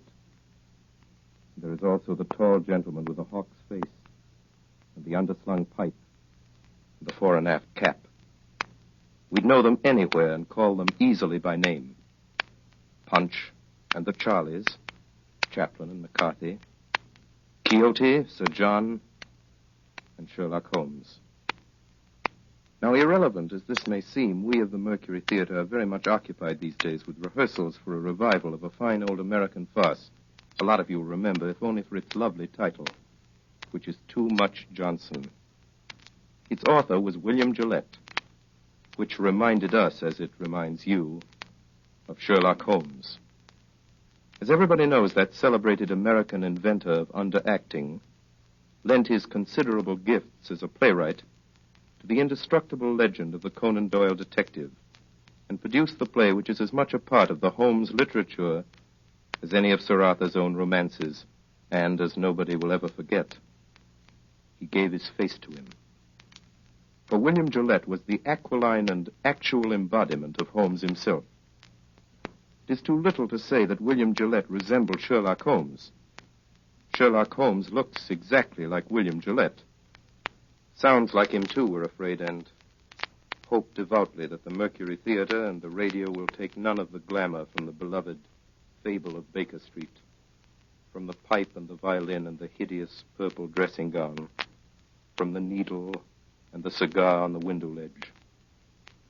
There is also the tall gentleman with the hawk's face, and the underslung pipe, and the fore and aft cap. We'd know them anywhere and call them easily by name. Punch and the Charlies, Chaplin and McCarthy, Quixote, Sir John, and Sherlock Holmes. Now, irrelevant as this may seem, we of the Mercury Theater are very much occupied these days with rehearsals for a revival of a fine old American farce. A lot of you will remember, if only for its lovely title, which is Too Much Johnson. Its author was William Gillette, which reminded us, as it reminds you, of Sherlock Holmes. As everybody knows, that celebrated American inventor of underacting lent his considerable gifts as a playwright to the indestructible legend of the Conan Doyle detective, and produced the play which is as much a part of the Holmes literature as any of Sir Arthur's own romances, and as nobody will ever forget. He gave his face to him. For William Gillette was the aquiline and actual embodiment of Holmes himself. It is too little to say that William Gillette resembled Sherlock Holmes. Sherlock Holmes looks exactly like William Gillette. Sounds like him, too, we're afraid, and hope devoutly that the Mercury Theater and the radio will take none of the glamour from the beloved fable of Baker Street, from the pipe and the violin and the hideous purple dressing gown, from the needle and the cigar on the window ledge,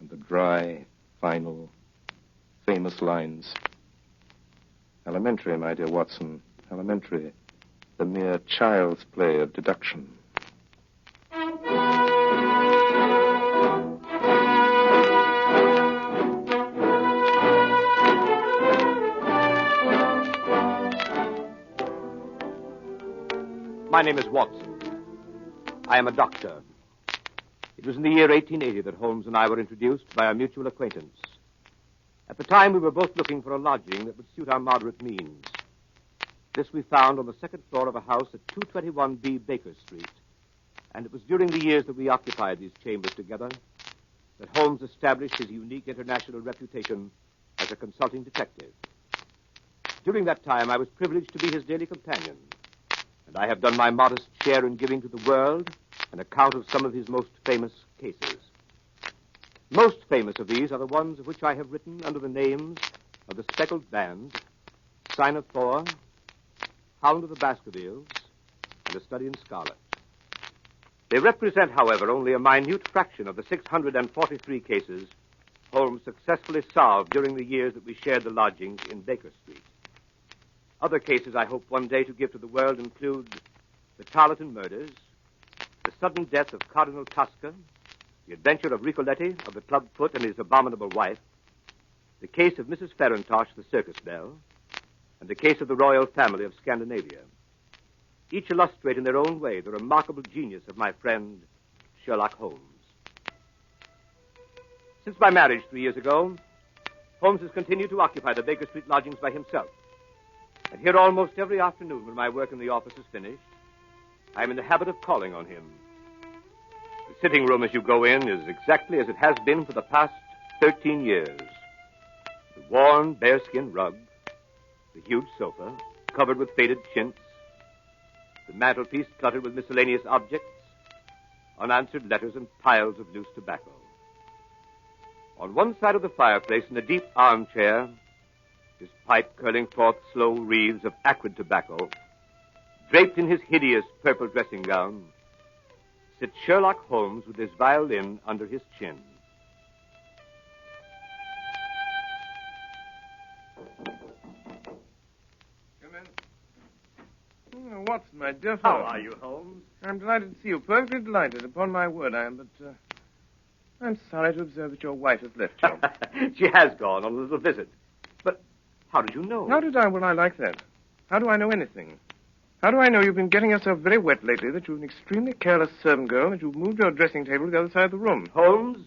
and the dry, final, famous lines. Elementary, my dear Watson, elementary, the mere child's play of deduction. My name is Watson. I am a doctor. It was in the year 1880 that Holmes and I were introduced by our mutual acquaintance. At the time, we were both looking for a lodging that would suit our moderate means. This we found on the second floor of a house at 221B Baker Street. And it was during the years that we occupied these chambers together that Holmes established his unique international reputation as a consulting detective. During that time, I was privileged to be his daily companion, and I have done my modest share in giving to the world an account of some of his most famous cases. Most famous of these are the ones of which I have written under the names of The Speckled Band, Sign of Thor, Hound of the Baskervilles, and A Study in Scarlet. They represent, however, only a minute fraction of the 643 cases Holmes successfully solved during the years that we shared the lodgings in Baker Street. Other cases I hope one day to give to the world include the Tarleton murders, the sudden death of Cardinal Tosca, the adventure of Ricoletti, of the clubfoot and his abominable wife, the case of Mrs. Farintosh, the circus belle, and the case of the royal family of Scandinavia. Each illustrate in their own way the remarkable genius of my friend Sherlock Holmes. Since my marriage 3 years ago, Holmes has continued to occupy the Baker Street lodgings by himself. And here almost every afternoon when my work in the office is finished, I am in the habit of calling on him. The sitting room as you go in is exactly as it has been for the past 13 years. The worn bearskin rug, the huge sofa covered with faded chintz, the mantelpiece cluttered with miscellaneous objects, unanswered letters, and piles of loose tobacco. On one side of the fireplace, in a deep armchair, his pipe curling forth slow wreaths of acrid tobacco, draped in his hideous purple dressing gown, sits Sherlock Holmes with his violin under his chin. Come in. Oh, Watson, my dear fellow. How are you, Holmes? I'm delighted to see you. Perfectly delighted. Upon my word, I am, but I'm sorry to observe that your wife has left you. She has gone on a little visit. But how did you know? How did I? Well, I like that. How do I know anything? How do I know you've been getting yourself very wet lately, that you're an extremely careless servant girl, that you've moved your dressing table to the other side of the room? Holmes,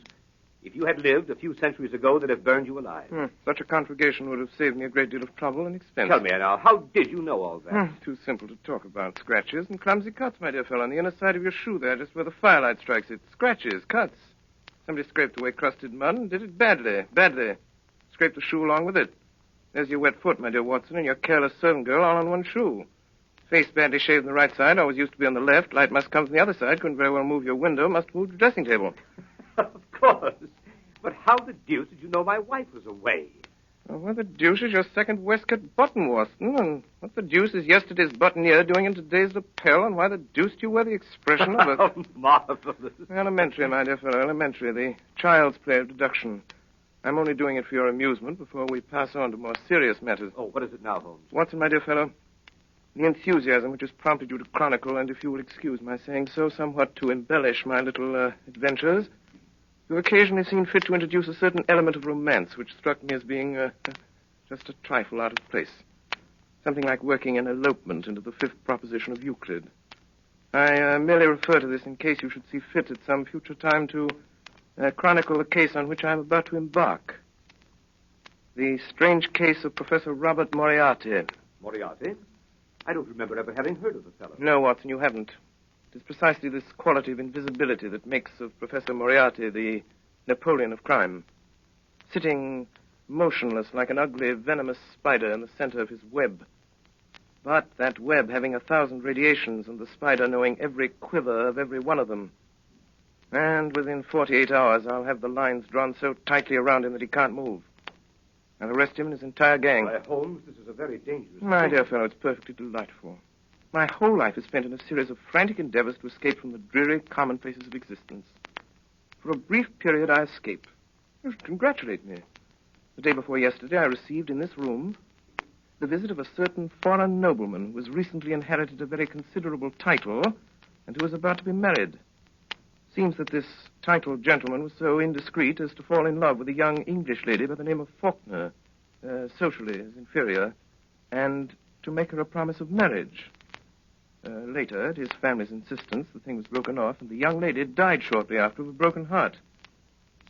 If you had lived a few centuries ago, they'd have burned you alive. Such a conflagration would have saved me a great deal of trouble and expense. Tell me now, how did you know all that? Too simple to talk about. Scratches and clumsy cuts, my dear fellow, on the inner side of your shoe there, just where the firelight strikes it. Scratches, cuts. Somebody scraped away crusted mud and did it badly. Scraped the shoe along with it. There's your wet foot, my dear Watson, and your careless servant girl all on one shoe. Face badly shaved on the right side, always used to be on the left. Light must come from the other side. Couldn't very well move your window. Must move the dressing table. Of course. But how the deuce did you know my wife was away? Well, what the deuce is your second waistcoat button, Watson? And what the deuce is yesterday's buttonniere doing in today's lapel? And why the deuce do you wear the expression of a... Oh, marvelous. Elementary, my dear fellow, elementary. The child's play of deduction. I'm only doing it for your amusement before we pass on to more serious matters. Oh, what is it now, Holmes? Watson, my dear fellow, the enthusiasm which has prompted you to chronicle, and if you will excuse my saying so, somewhat to embellish my little adventures, you've occasionally seen fit to introduce a certain element of romance which struck me as being just a trifle out of place. Something like working an elopement into the fifth proposition of Euclid. I merely refer to this in case you should see fit at some future time to chronicle the case on which I am about to embark. The strange case of Professor Robert Moriarty. Moriarty? I don't remember ever having heard of the fellow. No, Watson, you haven't. It is precisely this quality of invisibility that makes of Professor Moriarty the Napoleon of crime. Sitting motionless like an ugly, venomous spider in the center of his web. But that web having 1,000 radiations and the spider knowing every quiver of every one of them. And within 48 hours, I'll have the lines drawn so tightly around him that he can't move. I'll arrest him and his entire gang. Why, Holmes, this is a very dangerous My thing. dear fellow, it's perfectly delightful. My whole life is spent in a series of frantic endeavors to escape from the dreary commonplaces of existence. For a brief period, I escape. You should congratulate me. The day before yesterday, I received in this room the visit of a certain foreign nobleman who has recently inherited a very considerable title and who is about to be married. Seems that this titled gentleman was so indiscreet as to fall in love with a young English lady by the name of Faulkner, socially his inferior, and to make her a promise of marriage. Later, at his family's insistence, the thing was broken off, and the young lady died shortly after of a broken heart,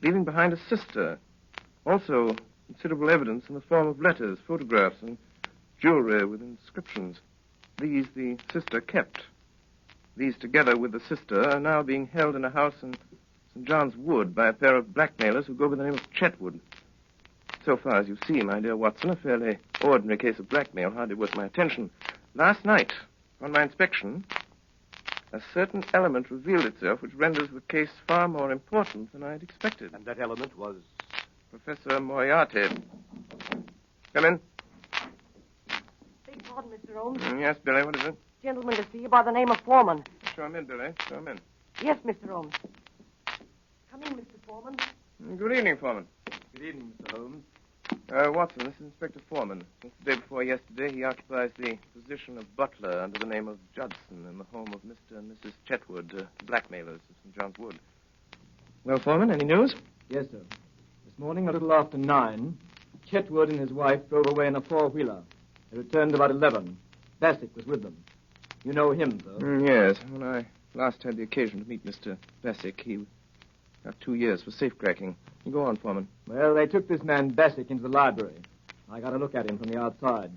leaving behind a sister. Also, considerable evidence in the form of letters, photographs, and jewelry with inscriptions. These the sister kept. These, together with the sister, are now being held in a house in St. John's Wood by a pair of blackmailers who go by the name of Chetwood. So far as you see, my dear Watson, a fairly ordinary case of blackmail, hardly worth my attention. Last night, on my inspection, a certain element revealed itself which renders the case far more important than I had expected. And that element was? Professor Moriarty. Come in. Beg pardon, Mr. Holmes. Yes, Billy, what is it? Gentleman to see you by the name of Foreman. Show him in, Billy. Show him in. Yes, Mr. Holmes. Come in, Mr. Foreman. Good evening, Foreman. Good evening, Mr. Holmes. Watson, this is Inspector Foreman. Since the day before yesterday, he occupies the position of butler under the name of Judson in the home of Mr. and Mrs. Chetwood, blackmailers of St. John's Wood. Well, Foreman, any news? Yes, sir. This morning, a little after 9, Chetwood and his wife drove away in a four-wheeler. They returned about 11. Bassett was with them. You know him, sir? Yes. When I last had the occasion to meet Mr. Bassett, he got 2 years for safecracking. You go on, Foreman. Well, they took this man Bassett into the library. I got a look at him from the outside.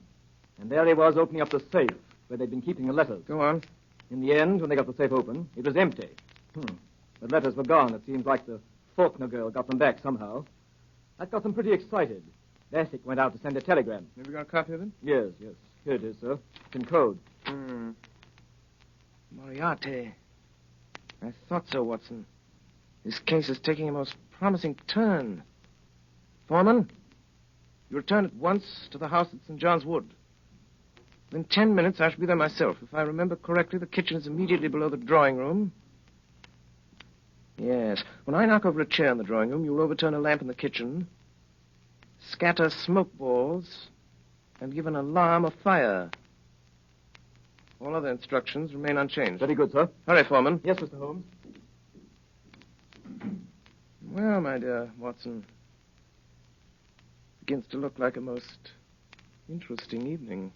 And there he was opening up the safe where they'd been keeping the letters. Go on. In the end, when they got the safe open, it was empty. The letters were gone. It seems like the Faulkner girl got them back somehow. That got them pretty excited. Bassett went out to send a telegram. Have you got a copy of it? Yes. Here it is, sir. It's in code. Moriarty. I thought so, Watson. This case is taking a most promising turn. Foreman, you return at once to the house at St. John's Wood. In 10 minutes, I shall be there myself. If I remember correctly, the kitchen is immediately below the drawing room. Yes. When I knock over a chair in the drawing room, you'll overturn a lamp in the kitchen, scatter smoke balls, and give an alarm of fire. All other instructions remain unchanged. Very good, sir. Hurry, Foreman. Yes, Mr. Holmes. Well, my dear Watson, begins to look like a most interesting evening.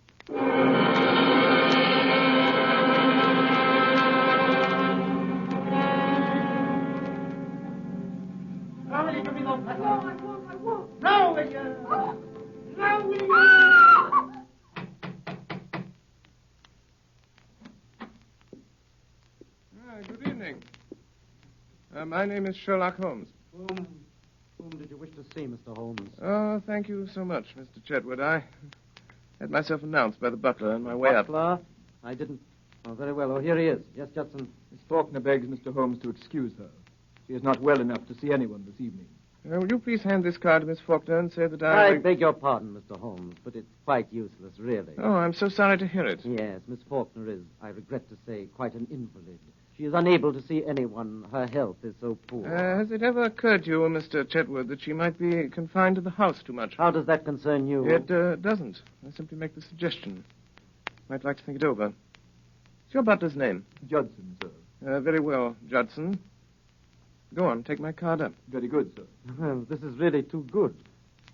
Family to won't. Now, will you? Now, will you? Good evening. My name is Sherlock Holmes. Whom did you wish to see, Mr. Holmes? Oh, thank you so much, Mr. Chetwood. I had myself announced by the butler on my way up. Butler? I didn't. Oh, very well. Oh, here he is. Yes, Judson. Miss Faulkner begs Mr. Holmes to excuse her. She is not well enough to see anyone this evening. Will you please hand this card to Miss Faulkner and say that I beg your pardon, Mr. Holmes, but it's quite useless, really. Oh, I'm so sorry to hear it. Yes, Miss Faulkner is, I regret to say, quite an invalid. She is unable to see anyone. Her health is so poor. Has it ever occurred to you, Mr. Chetwood, that she might be confined to the house too much? How does that concern you? It doesn't. I simply make the suggestion. Might like to think it over. What's your butler's name? Judson, sir. Very well, Judson. Go on, take my card up. Very good, sir. Well, this is really too good.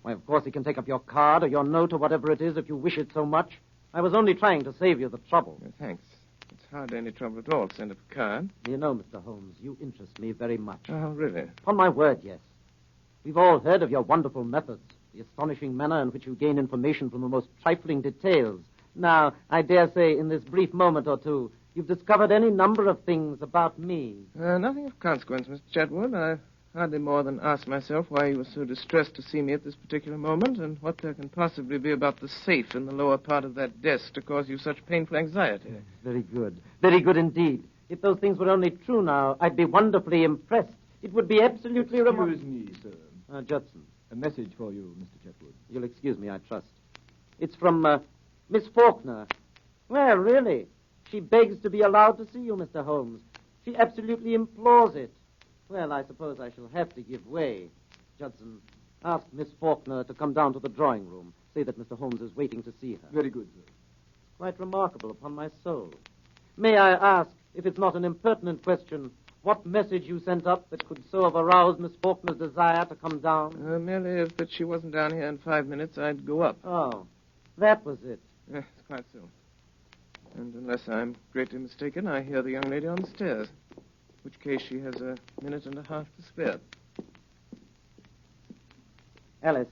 Why, of course, he can take up your card or your note or whatever it is if you wish it so much. I was only trying to save you the trouble. Thanks. It's hardly any trouble at all to send up a card. You know, Mr. Holmes, you interest me very much. Oh, really? Upon my word, yes. We've all heard of your wonderful methods, the astonishing manner in which you gain information from the most trifling details. Now, I dare say in this brief moment or two, you've discovered any number of things about me. Nothing of consequence, Mr. Chetwood. I hardly more than asked myself why you were so distressed to see me at this particular moment and what there can possibly be about the safe in the lower part of that desk to cause you such painful anxiety. Very good. Very good indeed. If those things were only true now, I'd be wonderfully impressed. It would be absolutely remarkable. Excuse me, sir. Judson. A message for you, Mr. Chetwood. You'll excuse me, I trust. It's from, Miss Faulkner. Well, really. She begs to be allowed to see you, Mr. Holmes. She absolutely implores it. Well, I suppose I shall have to give way. Judson, ask Miss Faulkner to come down to the drawing room. Say that Mr. Holmes is waiting to see her. Very good, sir. Quite remarkable, upon my soul. May I ask, if it's not an impertinent question, what message you sent up that could so have aroused Miss Faulkner's desire to come down? Merely if that she wasn't down here in 5 minutes, I'd go up. Oh, that was it. Yes, quite so. And unless I'm greatly mistaken, I hear the young lady on the stairs. In which case she has a minute and a half to spare. Alice,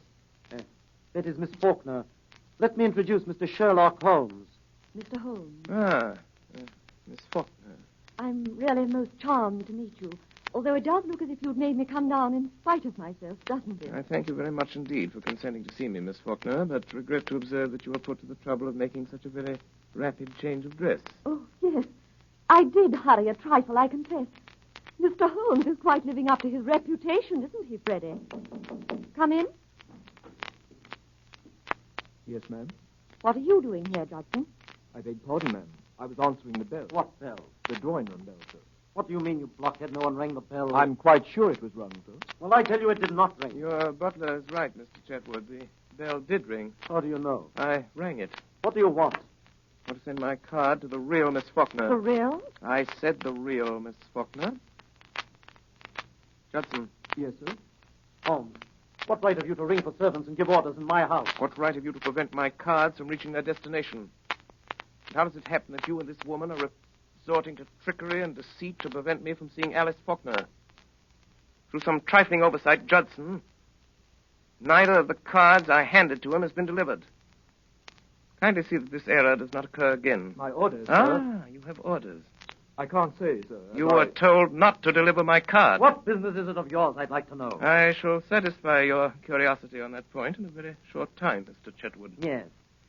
that is Miss Faulkner. Let me introduce Mr. Sherlock Holmes. Mr. Holmes. Miss Faulkner. I'm really most charmed to meet you. Although it does look as if you'd made me come down in spite of myself, doesn't it? I thank you very much indeed for consenting to see me, Miss Faulkner, but regret to observe that you were put to the trouble of making such a very rapid change of dress. Oh, yes. I did hurry a trifle, I confess. Mr. Holmes is quite living up to his reputation, isn't he, Freddie? Come in. Yes, ma'am. What are you doing here, Judson? I beg pardon, ma'am. I was answering the bell. What bell? The drawing room bell, sir. What do you mean, you blockhead? No one rang the bell. I'm quite sure it was rung, sir. Well, I tell you it did not ring. Your butler is right, Mr. Chetwood. The bell did ring. How do you know? I rang it. What do you want? I want to send my card to the real Miss Faulkner. The real? I said the real Miss Faulkner. Judson. Yes, sir? Holmes, what right have you to ring for servants and give orders in my house? What right have you to prevent my cards from reaching their destination? And how does it happen that you and this woman are resorting to trickery and deceit to prevent me from seeing Alice Faulkner? Through some trifling oversight, Judson, neither of the cards I handed to him has been delivered. Kindly see that this error does not occur again. My orders, sir? Ah, you have orders. I can't say, sir. You were told not to deliver my card. What business is it of yours, I'd like to know? I shall satisfy your curiosity on that point in a very short time, Mr. Chetwood. Yes,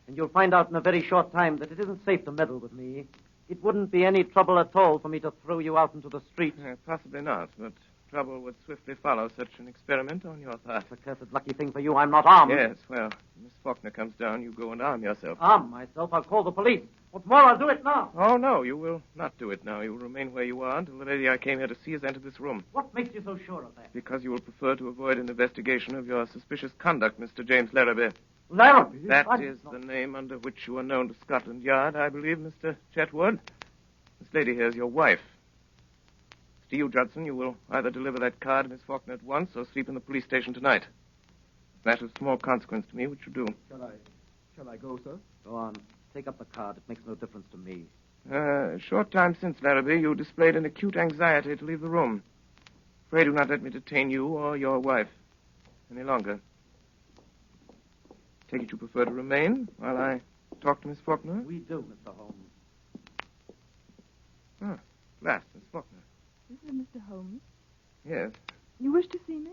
and you'll find out in a very short time that it isn't safe to meddle with me. It wouldn't be any trouble at all for me to throw you out into the street. Possibly not, but trouble would swiftly follow such an experiment on your part. It's a cursed lucky thing for you I'm not armed. Yes, well, Miss Faulkner comes down, you go and arm yourself. Arm myself? I'll call the police. What's more, I'll do it now. Oh, no, you will not do it now. You will remain where you are until the lady I came here to see has entered this room. What makes you so sure of that? Because you will prefer to avoid an investigation of your suspicious conduct, Mr. James Larrabee. Larrabee? That is the name under which you are known to Scotland Yard, I believe, Mr. Chetwood. This lady here is your wife. To you, Judson, you will either deliver that card to Miss Faulkner at once or sleep in the police station tonight. It's a matter of small consequence to me which you do. Shall I go, sir? Go on. Take up the card. It makes no difference to me. A short time since, Larrabee, you displayed an acute anxiety to leave the room. Pray do not let me detain you or your wife. any longer. Take it you prefer to remain while I talk to Miss Faulkner? We do, Mr. Holmes. Ah, at last, Miss Faulkner. This is Mr. Holmes. Yes, You wish to see me?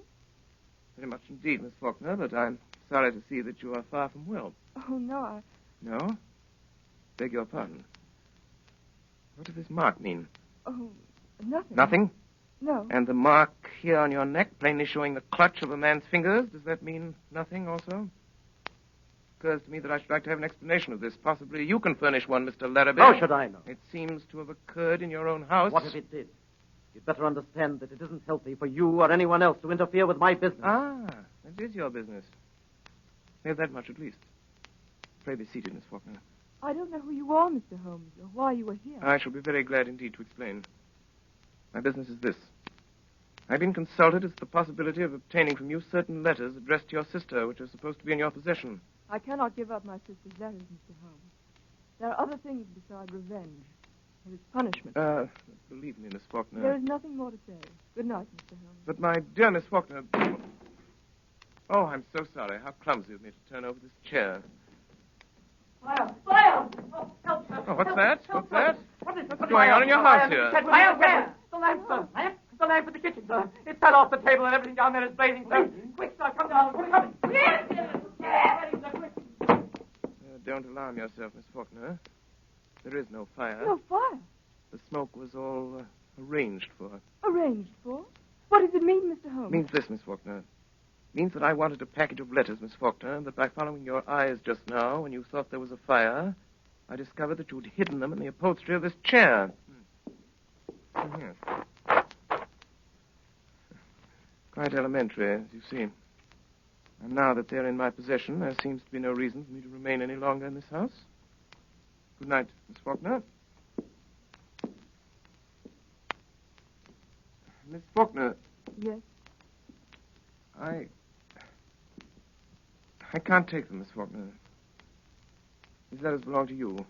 very much indeed, Miss Faulkner, but I'm sorry to see that you are far from well. Oh, no, No? Beg your pardon. What does this mark mean? Oh, nothing. Nothing? No. And the mark here on your neck, plainly showing the clutch of a man's fingers, does that mean nothing also? Occurs to me that I should like to have an explanation of this. Possibly you can furnish one, Mr. Larrabee. How should I know? It seems to have occurred in your own house. What if it did? You'd better understand that it isn't healthy for you or anyone else to interfere with my business. Ah, that is your business. We have that much at least. Pray be seated, Miss Faulkner. I don't know who you are, Mr. Holmes, or why you are here. I shall be very glad indeed to explain. My business is this. I've been consulted as to the possibility of obtaining from you certain letters addressed to your sister, which are supposed to be in your possession. I cannot give up my sister's letters, Mr. Holmes. There are other things besides revenge. There is punishment. Believe me, Miss Faulkner. There is nothing more to say. Good night, Mr. Holmes. But my dear Miss Faulkner... Oh, I'm so sorry. How clumsy of me to turn over this chair. Fire! Fire! Oh, help! Oh, what's that? What's that? What's going on in your house here? Fire! Where? The lamp, sir. Lamp? The lamp in the kitchen, sir. It fell off the table and everything down there is blazing, sir. Quick, sir, come down. Put it coming. Don't alarm yourself, Miss Faulkner. There is no fire. No fire? The smoke was all arranged for. Arranged for? What does it mean, Mr. Holmes? It means this, Miss Faulkner. It means that I wanted a package of letters, Miss Faulkner, and that by following your eyes just now, when you thought there was a fire, I discovered that you'd hidden them in the upholstery of this chair. Yes. Quite elementary, as you see. And now that they're in my possession, there seems to be no reason for me to remain any longer in this house. Good night, Miss Faulkner. Miss Faulkner. Yes? I can't take them, Miss Faulkner. These letters belong to you.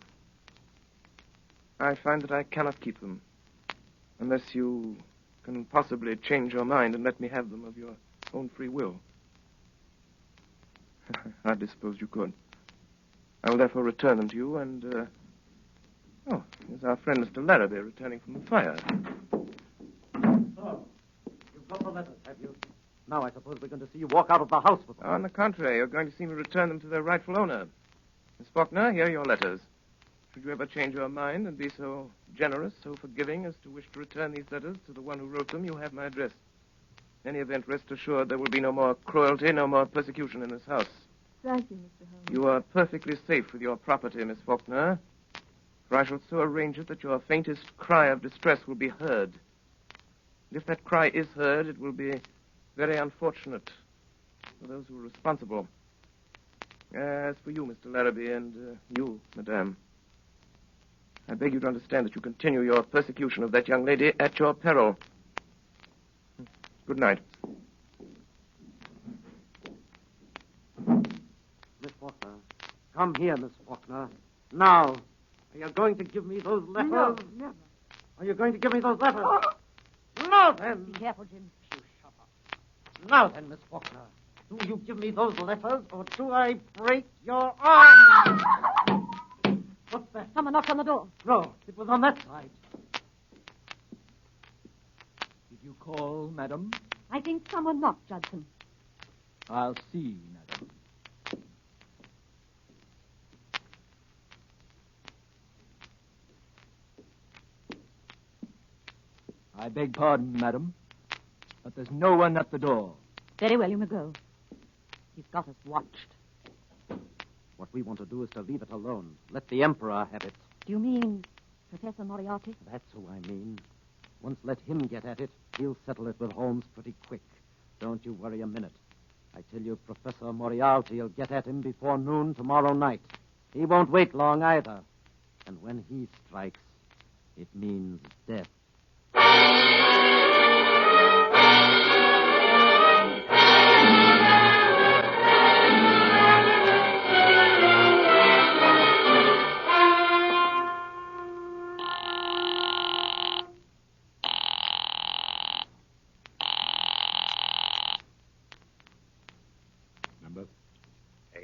I find that I cannot keep them unless you can possibly change your mind and let me have them of your own free will. I hardly suppose you could. I will therefore return them to you, and, here's our friend Mr. Larrabee returning from the fire. So, you've got the letters, have you? Now I suppose we're going to see you walk out of the house with them. On the contrary, you're going to see me return them to their rightful owner. Miss Faulkner, here are your letters. Should you ever change your mind and be so generous, so forgiving as to wish to return these letters to the one who wrote them, you have my address. In any event, rest assured there will be no more cruelty, no more persecution in this house. Thank you, Mr. Holmes. You are perfectly safe with your property, Miss Faulkner, for I shall so arrange it that your faintest cry of distress will be heard. And if that cry is heard, it will be very unfortunate for those who are responsible. As for you, Mr. Larrabee, and you, Madame, I beg you to understand that you continue your persecution of that young lady at your peril. Good night. Miss Faulkner. Come here, Miss Faulkner. Now. Are you going to give me those letters? No, never. Are you going to give me those letters? Oh. Now then. Be careful, Jim. Now then, Miss Faulkner. Do you give me those letters, or do I break your arm? What's that? Someone knocked on the door. No, it was on that side. Did you call, madam? I think someone knocked, Judson. I'll see, madam. I beg pardon, madam, but there's no one at the door. Very well, you may go. He's got us watched. What we want to do is to leave it alone. Let the Emperor have it. Do you mean Professor Moriarty? That's who I mean. Once let him get at it, he'll settle it with Holmes pretty quick. Don't you worry a minute. I tell you, Professor Moriarty will get at him before noon tomorrow night. He won't wait long either. And when he strikes, it means death.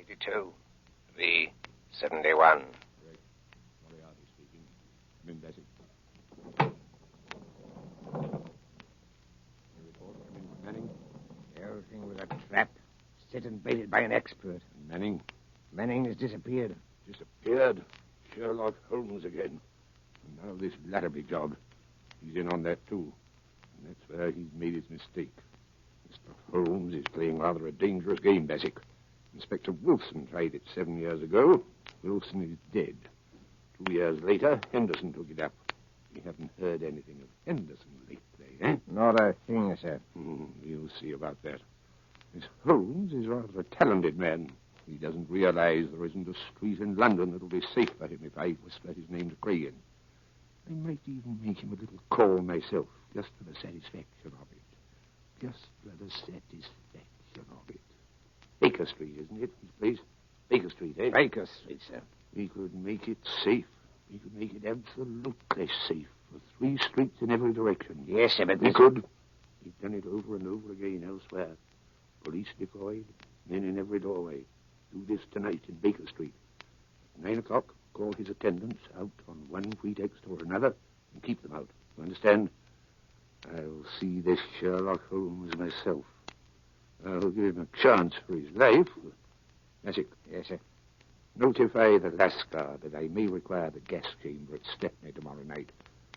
52. V 71. Moriarty speaking. Come in, Bessie. Your report. Come in, Manning. The whole thing was a trap, set and baited by an expert. And Manning? Manning has disappeared. Disappeared? Sherlock Holmes again. And now this Larrabee job. He's in on that, too. And that's where he's made his mistake. Mr. Holmes is playing rather a dangerous game, Bassett. Inspector Wilson tried it 7 years ago. Wilson is dead. 2 years later, Henderson took it up. We haven't heard anything of Henderson lately, eh? Not a thing, sir. You'll see about that. This Holmes is rather a talented man. He doesn't realize there isn't a street in London that'll be safe for him if I whisper his name to Cragen. I might even make him a little call myself, just for the satisfaction of it. Just for the satisfaction of it. Baker Street, isn't it, his place? Baker Street, eh? Baker Street, sir. We could make it safe. We could make it absolutely safe for 3 streets in every direction. Yes, sir, but we could. We've done it over and over again elsewhere. Police decoyed, men in every doorway. Do this tonight in Baker Street. At 9 o'clock, call his attendants out on one pretext or another and keep them out. You understand? I'll see this Sherlock Holmes myself. I'll give him a chance for his life. That's it. Yes, sir. Notify the Lascar that I may require the gas chamber at Stepney tomorrow night.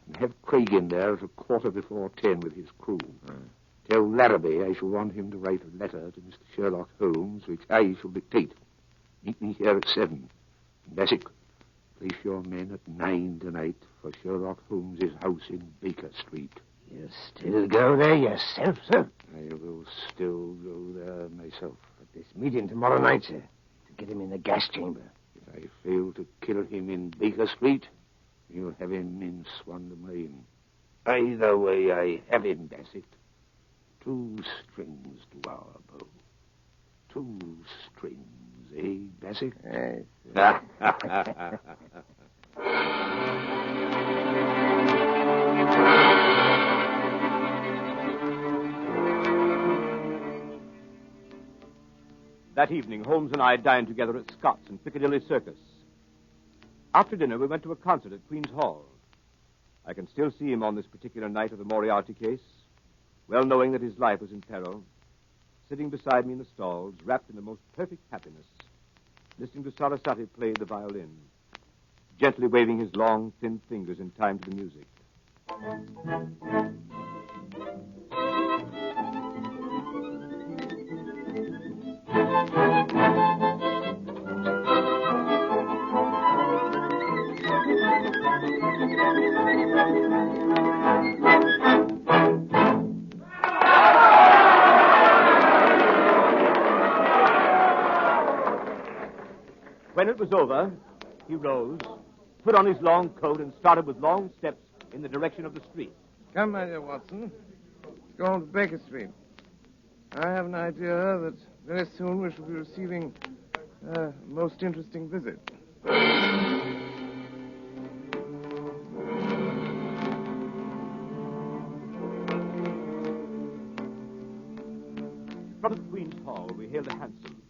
And have Craig in there at 10:15 with his crew. Tell Larrabee I shall want him to write a letter to Mr. Sherlock Holmes, which I shall dictate. Meet me here at 7. And Bassett, place your men at 9 tonight for Sherlock Holmes's house in Baker Street. You still go there yourself, sir? I will still go there myself. At this meeting tomorrow night, sir, to get him in the gas chamber. If I fail to kill him in Baker Street, you'll have him in Swandam Lane. Either way, I have him, Bassett. 2 strings to our bow. 2 strings, eh, Bassett? Yes. That evening, Holmes and I dined together at Scott's in Piccadilly Circus. After dinner, we went to a concert at Queen's Hall. I can still see him on this particular night of the Moriarty case, well knowing that his life was in peril, sitting beside me in the stalls, wrapped in the most perfect happiness, listening to Sarasate play the violin, gently waving his long, thin fingers in time to the music. When it was over, he rose, put on his long coat, and started with long steps in the direction of the street. Come, my dear Watson. Let's go on to Baker Street. I have an idea that very soon we shall be receiving a most interesting visit. In front of Queen's Hall, we hailed a hansom,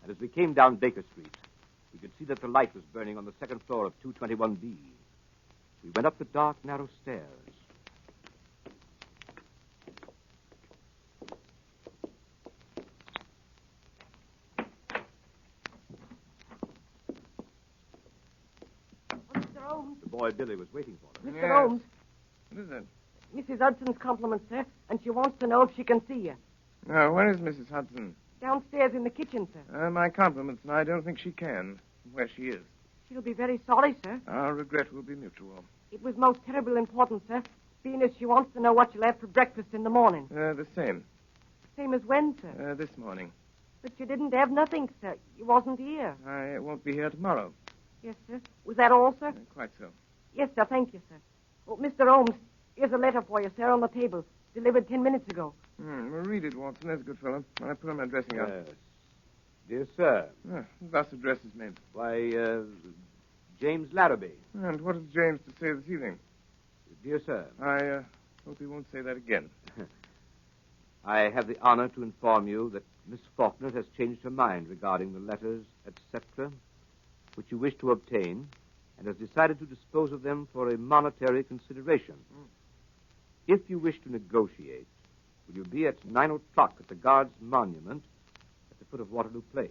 and as we came down Baker Street, we could see that the light was burning on the second floor of 221B. We went up the dark, narrow stairs. Mr. Holmes. The boy Billy was waiting for us. Mr. Holmes. What is it? Mrs. Hudson's compliments, sir, and she wants to know if she can see you. Now, where is Mrs. Hudson? Downstairs in the kitchen, sir. My compliments, and I don't think she can. Where she is. She'll be very sorry, sir. Our regret will be mutual. It was most terribly important, sir, seeing as she wants to know what you'll have for breakfast in the morning. The same. Same as when, sir? This morning. But you didn't have nothing, sir. You wasn't here. I won't be here tomorrow. Yes, sir. Was that all, sir? Quite so. Yes, sir. Thank you, sir. Oh, Mr. Holmes, here's a letter for you, sir, on the table. Delivered 10 minutes ago. Well, read it, Watson. There's a good fellow. I put on my dressing gown. Yes. Dear sir. Thus addresses me. Why, James Larrabee. And what has James to say this evening? Dear sir. I hope he won't say that again. I have the honor to inform you that Miss Faulkner has changed her mind regarding the letters, etc., which you wish to obtain, and has decided to dispose of them for a monetary consideration. If you wish to negotiate, will you be at 9 o'clock at the Guards' Monument at the foot of Waterloo Place?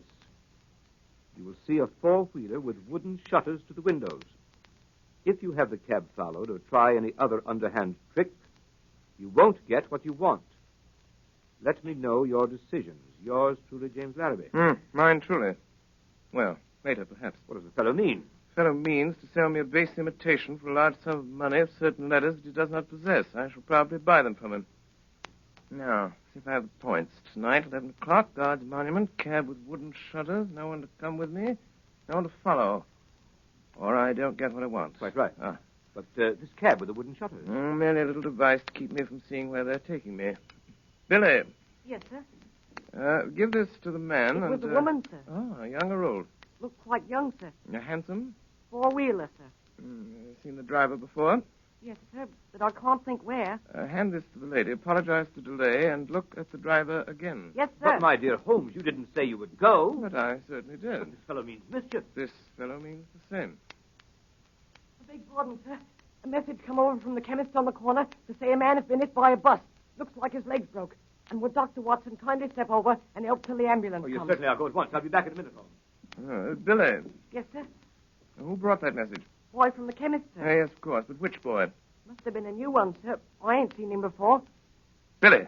You will see a four-wheeler with wooden shutters to the windows. If you have the cab followed or try any other underhand trick, you won't get what you want. Let me know your decisions. Yours truly, James Larrabee. Mine truly. Well, later, perhaps. What does the fellow mean? The fellow means to sell me a base imitation for a large sum of money of certain letters that he does not possess. I shall probably buy them from him. Now, see if I have the points. Tonight, 11 o'clock, Guards Monument, cab with wooden shutters, no one to come with me, no one to follow. Or I don't get what I want. Quite right. But this cab with the wooden shutters? Merely a little device to keep me from seeing where they're taking me. Billy. Yes, sir. Give this to the man. It was a woman, sir. Oh, young or old? Looked quite young, sir. Handsome? Four-wheeler, sir. Seen the driver before? Yes, sir, but I can't think where. Hand this to the lady, apologize for the delay, and look at the driver again. Yes, sir. But, my dear Holmes, you didn't say you would go. But I certainly did. But this fellow means mischief. This fellow means the same. I beg pardon, sir. A message come over from the chemist on the corner to say a man has been hit by a bus. Looks like his legs broke. And would Dr. Watson kindly step over and help till the ambulance Oh, you comes? certainly are. Go at once. I'll be back in a minute, Holmes. Billy. Yes, sir. Who brought that message? Boy from the chemist, sir. Yes, of course. But which boy? Must have been a new one, sir. I ain't seen him before. Billy.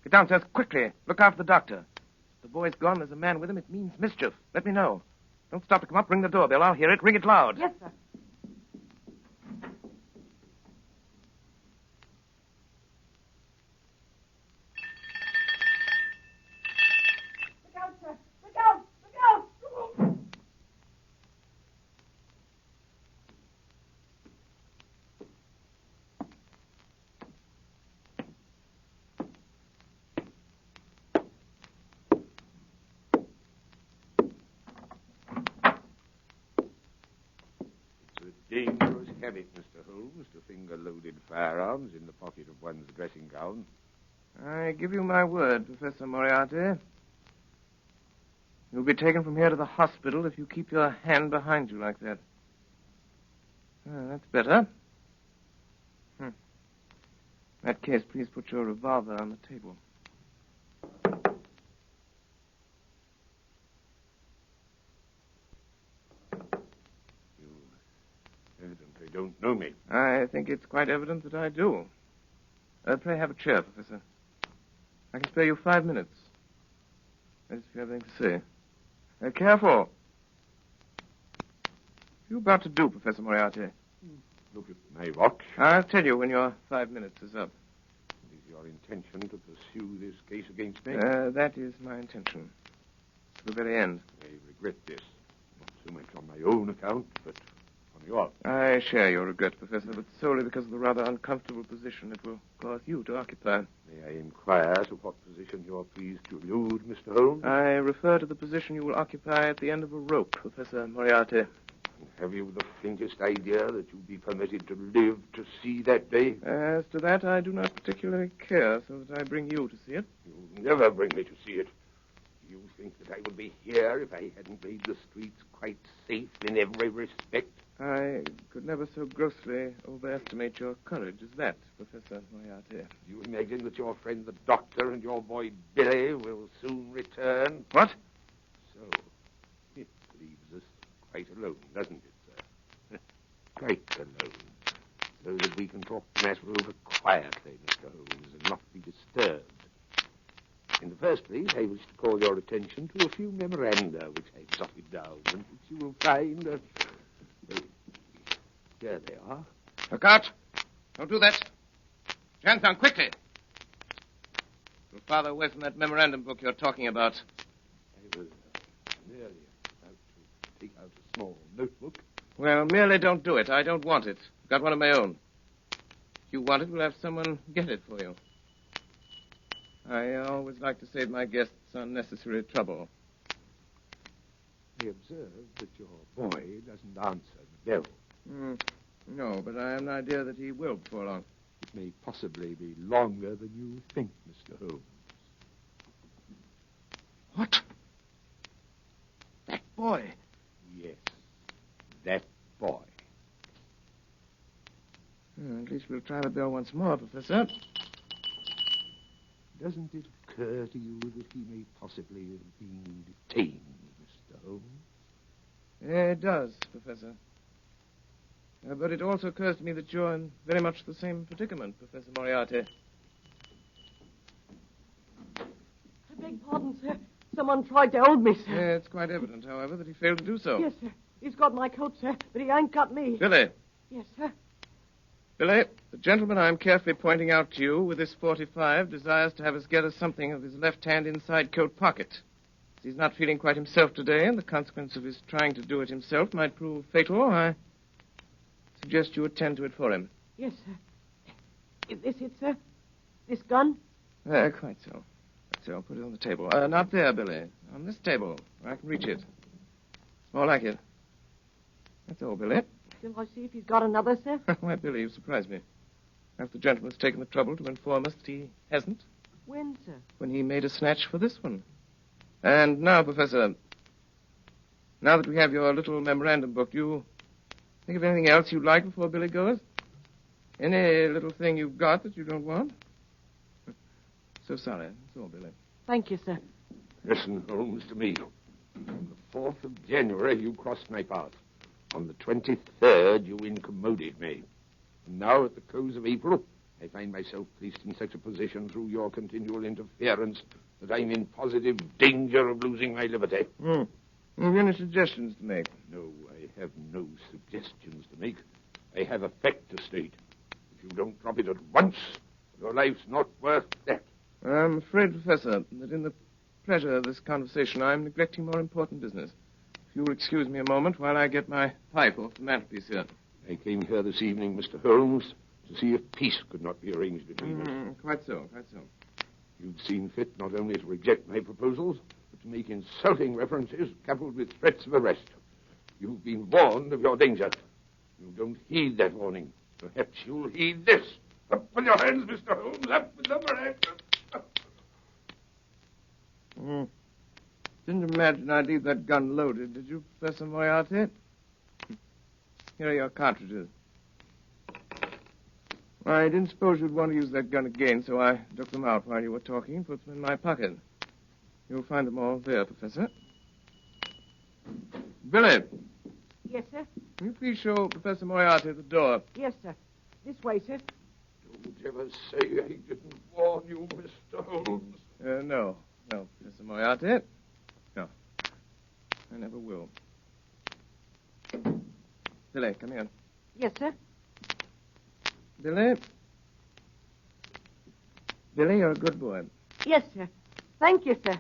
Get downstairs quickly. Look after the doctor. If the boy's gone, there's a man with him. It means mischief. Let me know. Don't stop to come up. Ring the doorbell. I'll hear it. Ring it loud. Yes, sir. Look out, sir. Look out. Look out. Dangerous habit, Mr. Holmes, to finger loaded firearms in the pocket of one's dressing gown. I give you my word, Professor Moriarty. You'll be taken from here to the hospital if you keep your hand behind you like that. That's better. In that case, please put your revolver on the table. Evidently don't know me. I think it's quite evident that I do. Pray have a chair, Professor. I can spare you 5 minutes. That is, if you have anything to say. Careful. What are you about to do, Professor Moriarty? Look at my watch. I'll tell you when your 5 minutes is up. It is your intention to pursue this case against me? That is my intention. To the very end. I regret this. Not so much on my own account, but on yours. I share your regret, Professor, but solely because of the rather uncomfortable position it will cause you to occupy. May I inquire to what position you're pleased to allude, Mr. Holmes? I refer to the position you will occupy at the end of a rope, Professor Moriarty. Have you the faintest idea that you'll be permitted to live to see that day? As to that, I do not particularly care, so that I bring you to see it. You'll never bring me to see it. You think that I would be here if I hadn't made the streets quite safe in every respect? I could never so grossly overestimate your courage as that, Professor Moriarty. You imagine that your friend the doctor and your boy Billy will soon return? What? So, it leaves us quite alone, doesn't it, sir? Quite alone. So that we can talk the matter over quietly, Mr. Holmes, and not be disturbed. In the first place, I wish to call your attention to a few memoranda which I've jotted down and which you will find... Here they are. Look out! Don't do that. Hands down, quickly! You'll farther away from that memorandum book you're talking about. I was merely about to take out a small notebook. Well, merely don't do it. I don't want it. I've got one of my own. If you want it, we'll have someone get it for you. I always like to save my guests unnecessary trouble. I observe that your boy doesn't answer the bell. No, but I have an idea that he will before long. It may possibly be longer than you think, Mr. Holmes. What? That boy? Yes, that boy. At least we'll try the bell once more, Professor. Doesn't it occur to you that he may possibly have been detained, Mr. Holmes? It does, Professor. But it also occurs to me that you're in very much the same predicament, Professor Moriarty. I beg pardon, sir. Someone tried to hold me, sir. Yeah, it's quite evident, however, that he failed to do so. Yes, sir. He's got my coat, sir, but he ain't got me. Billy. Yes, sir. Billy, the gentleman I'm carefully pointing out to you with this 45 desires to have us get us something of his left hand inside coat pocket. As he's not feeling quite himself today, and the consequence of his trying to do it himself might prove fatal, I suggest you attend to it for him. Yes, sir. Is this it, sir? This gun? Quite so. So I'll put it on the table. Not there, Billy. On this table, where I can reach it. It's more like it. That's all, Billy. Shall I see if he's got another, sir? Why, Billy, you surprised me. Perhaps the gentleman's taken the trouble to inform us that he hasn't. When, sir? When he made a snatch for this one. And now, Professor, now that we have your little memorandum book, do you think of anything else you'd like before Billy goes? Any little thing you've got that you don't want? So sorry. That's all, Billy. Thank you, sir. Listen, Holmes, to me. On the 4th of January, you crossed my path. On the 23rd, you incommoded me. And now, at the close of April, I find myself placed in such a position through your continual interference that I'm in positive danger of losing my liberty. Have you any suggestions to make? No, I have no suggestions to make. I have a fact to state. If you don't drop it at once, your life's not worth that. I'm afraid, Professor, that in the pleasure of this conversation, I'm neglecting more important business. If you'll excuse me a moment while I get my pipe off the mantelpiece here. I came here this evening, Mr. Holmes, to see if peace could not be arranged between us. Quite so, quite so. You've seen fit not only to reject my proposals, but to make insulting references coupled with threats of arrest. You've been warned of your danger. You don't heed that warning. Perhaps you'll heed this. Up with your hands, Mr. Holmes. Up with them, perhaps. Didn't imagine I'd leave that gun loaded, did you, Professor Moriarty? Here are your cartridges. I didn't suppose you'd want to use that gun again, so I took them out while you were talking and put them in my pocket. You'll find them all there, Professor. Billy, Yes, sir. will you please show Professor Moriarty the door? Yes, sir. This way, sir. Don't ever say I didn't warn you, Mr. Holmes. No, Professor Moriarty. No, I never will. Billy, come here. Yes, sir. Billy? Billy, you're a good boy. Yes, sir. Thank you, sir.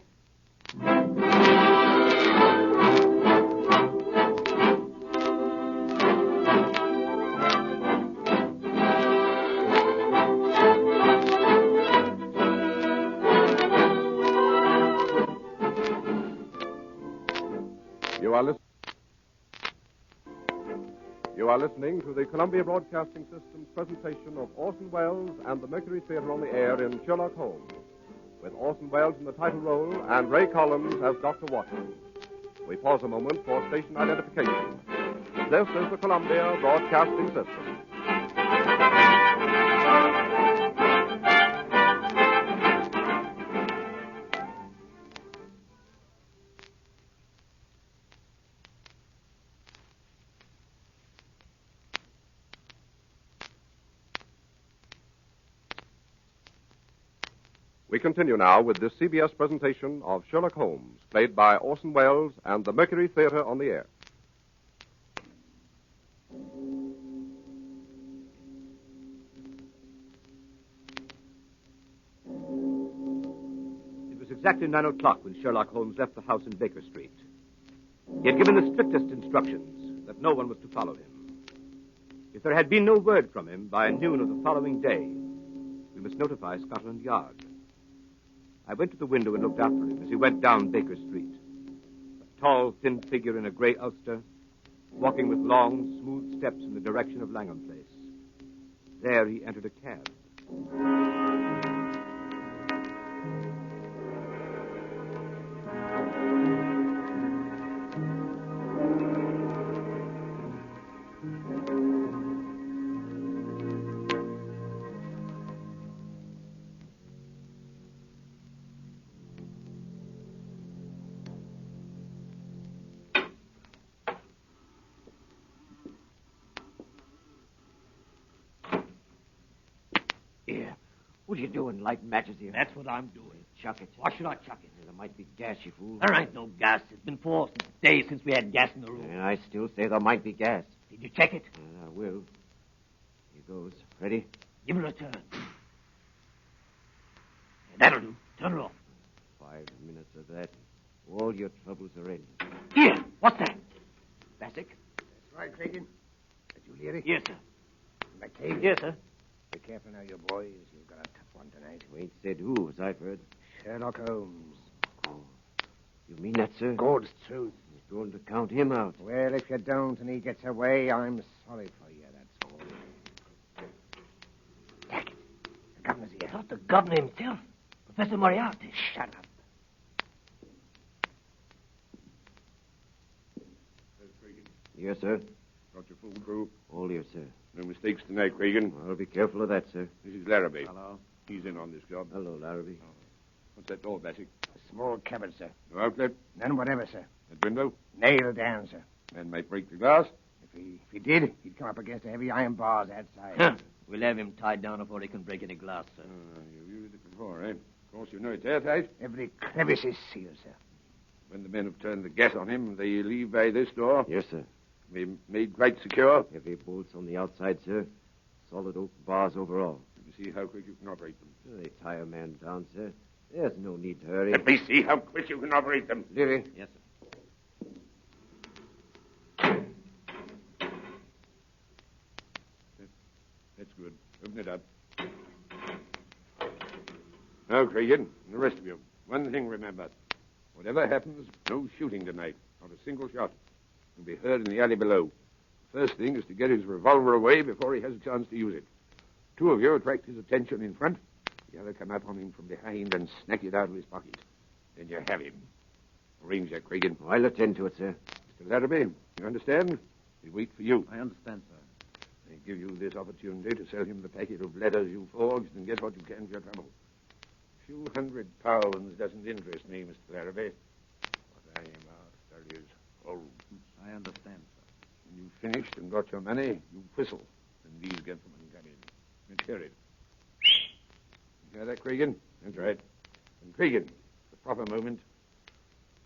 You are listening to the Columbia Broadcasting System's presentation of Orson Welles and the Mercury Theater on the Air in Sherlock Holmes, with Orson Welles in the title role and Ray Collins as Dr. Watson. We pause a moment for station identification. This is the Columbia Broadcasting System. We continue now with this CBS presentation of Sherlock Holmes, played by Orson Welles and the Mercury Theater on the Air. It was exactly 9 o'clock when Sherlock Holmes left the house in Baker Street. He had given the strictest instructions that no one was to follow him. If there had been no word from him by noon of the following day, we must notify Scotland Yard. I went to the window and looked after him as he went down Baker Street. A tall, thin figure in a gray ulster, walking with long, smooth steps in the direction of Langham Place. There he entered a cab. Here. What are you doing, lighting matches here? That's what I'm doing. Chuck it. Why should I chuck it? There might be gas, you fool. There ain't no gas. It's been 4 days since we had gas in the room. And I still say there might be gas. Did you check it? I will. Here goes. Ready? Give it a turn. That'll do. Turn it off. 5 minutes of that. All your troubles are ended. Here. What's that? Bassick? That's right, Cregan. Did you hear it? Yes, sir. McCabe? Yes, sir. Be careful now, you boys. You've got a tough one tonight. You ain't said who, as I've heard. Sherlock Holmes. Oh. You mean that, sir? God's truth. You're going to count him out. Well, if you don't and he gets away, I'm sorry for you, that's all. Jack, the governor's here. Not the governor himself. Professor Moriarty. Shut up. Yes, sir. Got your full crew? All here, sir. No mistakes tonight, Cregan. I'll be careful of that, sir. This is Larrabee. Hello. He's in on this job. Hello, Larrabee. What's that door, Bassick? A small cupboard, sir. No outlet? None whatever, sir. That window? Nailed down, sir. Man might break the glass. If he did, he'd come up against the heavy iron bars outside. Huh. We'll have him tied down before he can break any glass, sir. You've used it before, eh? Of course, you know it's airtight. Every crevice is sealed, sir. When the men have turned the gas on him, they leave by this door. Yes, sir. Be made quite secure. Heavy bolts on the outside, sir. Solid oak bars overall. Let me see how quick you can operate them. They tie a man down, sir. There's no need to hurry. Let me see how quick you can operate them. Leary. Yes, sir. That's good. Open it up. Now, Cregan, and the rest of you, one thing remember. Whatever happens, no shooting tonight. Not a single shot. You'll be heard in the alley below. First thing is to get his revolver away before he has a chance to use it. 2 of you attract his attention in front. The other come up on him from behind and snatch it out of his pocket. Then you have him. Arrange that, Cregan. I'll attend to it, sir. Mr. Larrabee, you understand? We wait for you. I understand, sir. They give you this opportunity to sell him the packet of letters you forged and get what you can for your trouble. A few £100 doesn't interest me, Mr. Larrabee. What I am after is Holmes. I understand, sir. When you've finished and got your money, you whistle, and these gentlemen come in. Let's hear it. You hear that, Cregan? That's right. And Cregan, at the proper moment,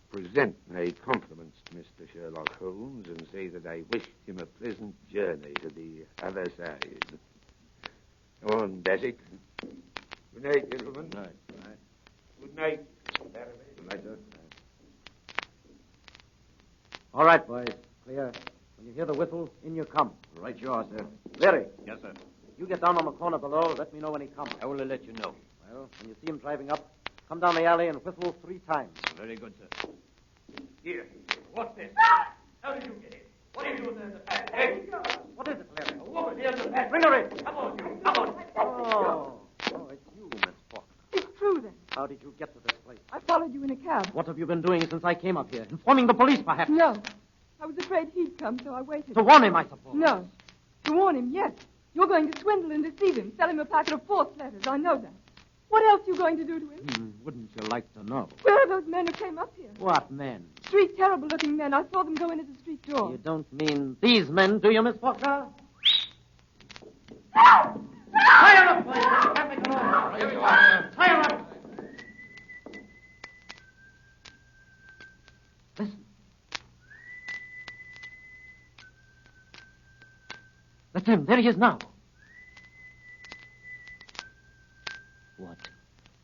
present my compliments to Mr. Sherlock Holmes and say that I wish him a pleasant journey to the other side. Go on, Bassick. Good night, gentlemen. Good night. Good night. Good night. Good night, sir. All right, boys. Clear. When you hear the whistle, in you come. Right you are, sir. Larry, Yes, sir. you get down on the corner below. Let me know when he comes. I will let you know. Well, when you see him driving up, come down the alley and whistle 3 times. Very good, sir. Here. What's this? How did you get in? What are you doing there in the back? Hey! What is it, Larry? A woman here in the back. Bring her in. Come on, you. Come on. Oh, it's you, Miss Faulkner. It's true, then. How did you get to this place? I followed you in a cab. What have you been doing since I came up here? Informing the police, perhaps? No. I was afraid he'd come, so I waited. To warn him, I suppose. No. To warn him, yes. You're going to swindle and deceive him, sell him a packet of false letters. I know that. What else are you going to do to him? Wouldn't you like to know? Where are those men who came up here? What men? 3 terrible-looking men. I saw them go in at the street door. You don't mean these men, do you, Miss Faulkner? Tie her up, boys. You can't make a noise. Here we go. Tie her up. Listen. That's him. There he is now. What?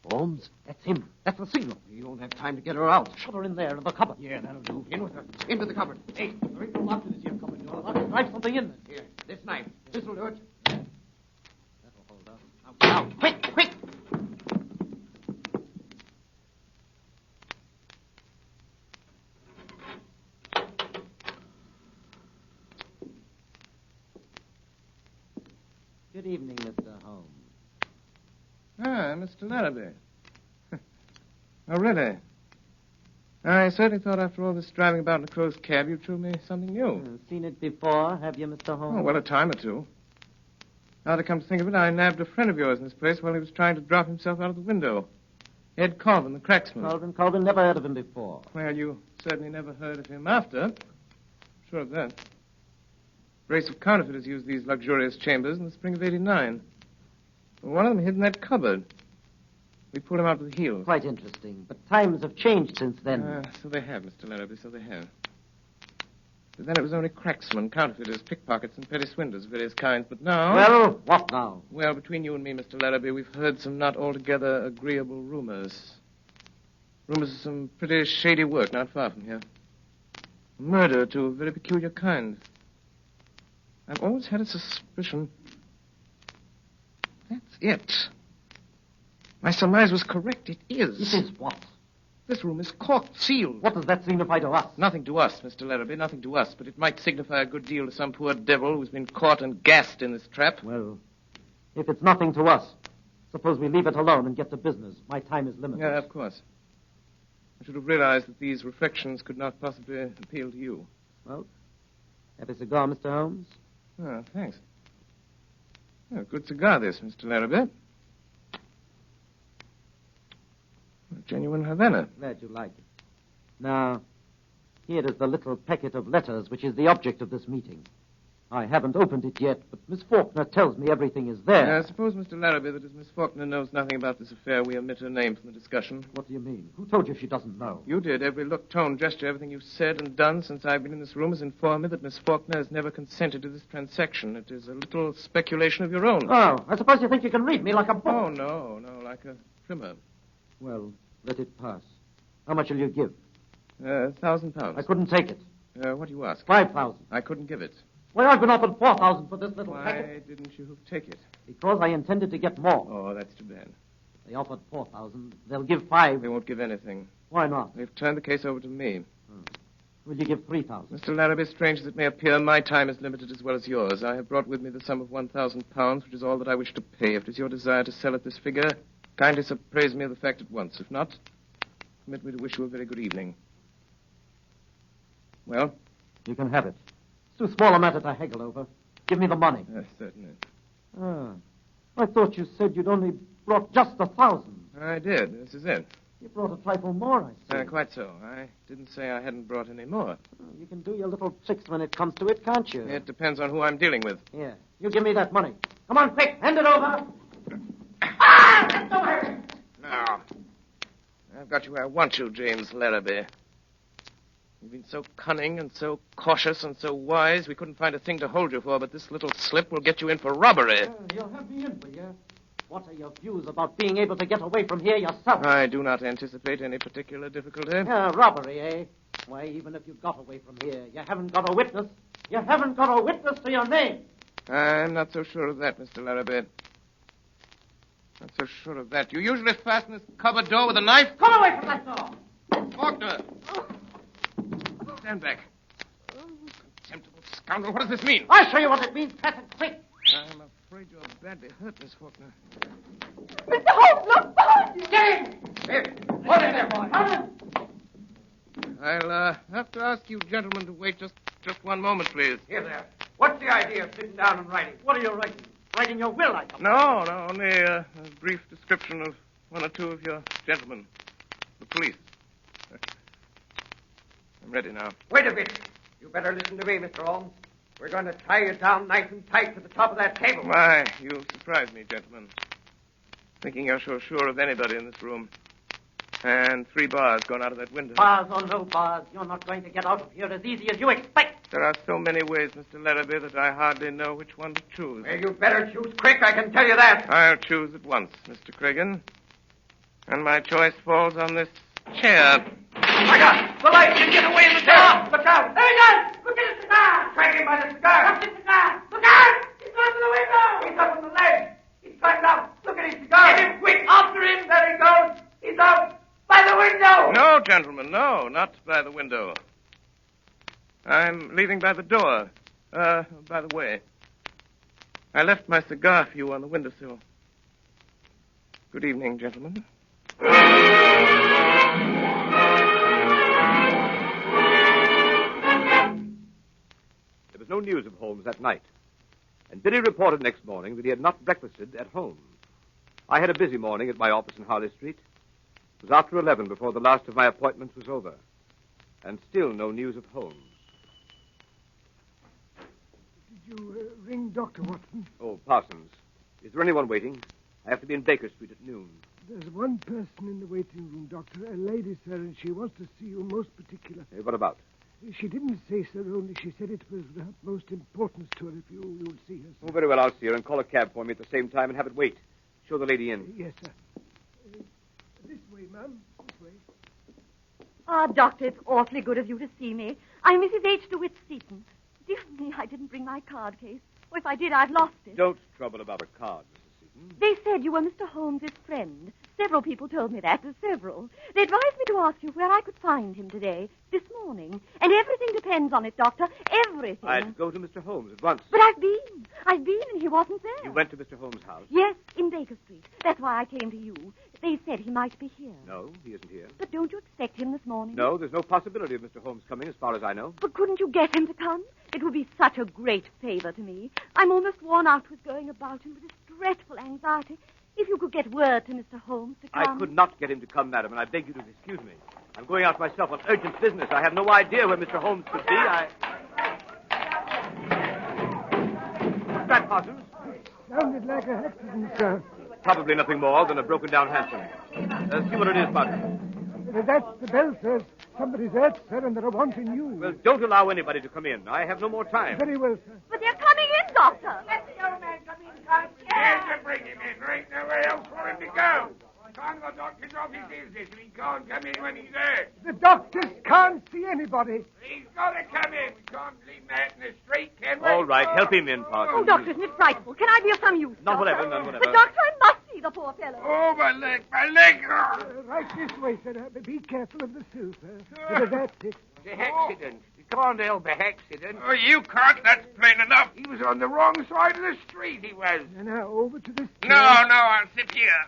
Holmes? That's him. That's the signal. You won't have time to get her out. Shut her in there in the cupboard. Yeah, that'll do. In with her. Into the cupboard. Hey, there ain't no lock to this here cupboard door. I'll drive something in there. Here, this knife. This'll do it. That'll hold up. Now, quick, quick. Good evening, Mr. Holmes. Ah, Mr. Larrabee. Oh, really? I certainly thought after all this driving about in a closed cab you'd show me something new. Seen it before, have you, Mr. Holmes? Oh, well, a time or two. Now to come to think of it, I nabbed a friend of yours in this place while he was trying to drop himself out of the window. Ed Colvin, the cracksman. Colvin, never heard of him before. Well, you certainly never heard of him after. Sure of that. A race of counterfeiters used these luxurious chambers in the spring of '89. One of them hid in that cupboard. We pulled him out with the heels. Quite interesting. But times have changed since then. So they have, Mr. Larrabee, so they have. But then it was only cracksmen, counterfeiters, pickpockets, and petty swindlers of various kinds. But now... Well, what now? Well, between you and me, Mr. Larrabee, we've heard some not altogether agreeable rumors. Rumors of some pretty shady work not far from here. Murder to a very peculiar kind. I've always had a suspicion... That's it. My surmise was correct. It is. It is what? This room is corked, sealed. What does that signify to us? Nothing to us, Mr. Larrabee, nothing to us. But it might signify a good deal to some poor devil who's been caught and gassed in this trap. Well, if it's nothing to us, suppose we leave it alone and get to business. My time is limited. Yeah, of course. I should have realized that these reflections could not possibly appeal to you. Well, have a cigar, Mr. Holmes? Oh, thanks. Oh, good cigar, this, Mr. Larrabee. A genuine Havana. Glad you like it. Now, here is the little packet of letters which is the object of this meeting. I haven't opened it yet, but Miss Faulkner tells me everything is there. I suppose, Mr. Larrabee, that as Miss Faulkner knows nothing about this affair, we omit her name from the discussion. What do you mean? Who told you she doesn't know? You did. Every look, tone, gesture, everything you've said and done since I've been in this room has informed me that Miss Faulkner has never consented to this transaction. It is a little speculation of your own. Oh, I suppose you think you can read me like a book. Oh, no, like a trimmer. Well, let it pass. How much will you give? £1,000. I couldn't take it. What do you ask? 5,000. I couldn't give it. Well, I've been offered 4,000 for this little packet. Why didn't you take it? Because I intended to get more. Oh, that's too bad. They offered 4,000. They'll give 5. They won't give anything. Why not? They've turned the case over to me. Will you give 3,000? Mr. Larrabee, strange as it may appear, my time is limited as well as yours. I have brought with me the sum of £1,000, which is all that I wish to pay. If it is your desire to sell at this figure, kindly appraise me of the fact at once. If not, permit me to wish you a very good evening. Well? You can have it. It's too small a matter to haggle over. Give me the money. Yes, certainly. I thought you said you'd only brought just 1,000. I did. This is it. You brought a trifle more, I see. Quite so. I didn't say I hadn't brought any more. You can do your little tricks when it comes to it, can't you? It depends on who I'm dealing with. Yeah. You give me that money. Come on, quick. Hand it over. Now, I've got you where I want you, James Larrabee. You've been so cunning and so cautious and so wise, we couldn't find a thing to hold you for, but this little slip will get you in for robbery. You'll have me in, will you? What are your views about being able to get away from here yourself? I do not anticipate any particular difficulty. Robbery, eh? Why, even if you got away from here, you haven't got a witness. You haven't got a witness to your name. I'm not so sure of that, Mr. Larrabee. Not so sure of that. You usually fasten this cupboard door with a knife? Come away from that door! Faulkner! Stand back. Contemptible scoundrel, what does this mean? I'll show you what it means, pass it quick. I'm afraid you're badly hurt, Miss Faulkner. Mr. Holmes, look behind you! James! What in there, boy? I'll have to ask you gentlemen to wait just one moment, please. Here there. What's the idea of sitting down and writing? What are you writing? Writing your will, I suppose. No, only a brief description of one or two of your gentlemen. The police. I'm ready now. Wait a bit. You better listen to me, Mr. Holmes. We're going to tie you down nice and tight to the top of that table. Why, you surprise me, gentlemen. Thinking you're so sure of anybody in this room. And 3 bars going out of that window. Bars or no bars, you're not going to get out of here as easy as you expect. There are so many ways, Mr. Larrabee, that I hardly know which one to choose. Well, you better choose quick, I can tell you that. I'll choose at once, Mr. Cregan. And my choice falls on this chair. My God! The light! You get away in the chair! Look out! There he goes! Look at his cigar! Strike him by the cigar! What's his cigar? Look out! He's gone to the window! He's up on the ledge! He's climbed out! Look at his cigar! Get him quick! After him! There he goes! He's out! By the window! No, gentlemen, no, not by the window. I'm leaving by the door. By the way, I left my cigar for you on the windowsill. Good evening, gentlemen. There was no news of Holmes that night, and Billy reported next morning that he had not breakfasted at home. I had a busy morning at my office in Harley Street. It was after 11 before the last of my appointments was over, and still no news of Holmes. Did you ring Dr. Watson? Oh, Parsons, is there anyone waiting? I have to be in Baker Street at noon. There's one person in the waiting room, Doctor. A lady, sir, and she wants to see you most particular. What about? She didn't say, sir, only she said it was of utmost importance to her if you'll see her, sir. Oh, very well, I'll see her and call a cab for me at the same time and have it wait. Show the lady in. Yes, sir. This way, ma'am. This way. Ah, Doctor, it's awfully good of you to see me. I'm Mrs. H. DeWitt Seaton. Dear me, I didn't bring my card case. Or if I did, I've lost it. Don't trouble about a card, Mrs. Seaton. They said you were Mr. Holmes' friend. Several people told me that. Several. They advised me to ask you where I could find him today, this morning. And everything depends on it, Doctor. Everything. I'd go to Mr. Holmes at once. But I've been, and he wasn't there. You went to Mr. Holmes' house? Yes, in Baker Street. That's why I came to you. They said he might be here. No, he isn't here. But don't you expect him this morning? No, there's no possibility of Mr. Holmes coming, as far as I know. But couldn't you get him to come? It would be such a great favor to me. I'm almost worn out with going about and with this dreadful anxiety. If you could get word to Mr. Holmes to come... I could not get him to come, madam, and I beg you to excuse me. I'm going out myself on urgent business. I have no idea where Mr. Holmes could be. What's that, Parsons? Sounded like an accident, sir. Probably nothing more than a broken-down hansom. See what it is, Parsons. That's the bell, sir. Somebody's hurt, sir, and they're wanting you. Well, don't allow anybody to come in. I have no more time. Very well, sir. But they're coming in, Doctor. Let the old man come in, Carl. Yes, to bring him in. There ain't nowhere else for him to go. Can't the doctor's off his business and he can't come in when he's there. The doctors can't see anybody. He's got to come in. We can't leave him out in the street, can we? All right, help him in, Parsons. Oh, Doctor, isn't it frightful? Can I be of some use? None Doctor? whatever, none whatever. But, Doctor, I must see the poor fellow. Oh, my leg, my leg. Right this way, sir. Be careful of the sill, sir. That's it. The accident. You can't help a accident. Oh, you can't. That's plain enough. He was on the wrong side of the street, he was. Now, over to this chair. No, I'll sit here.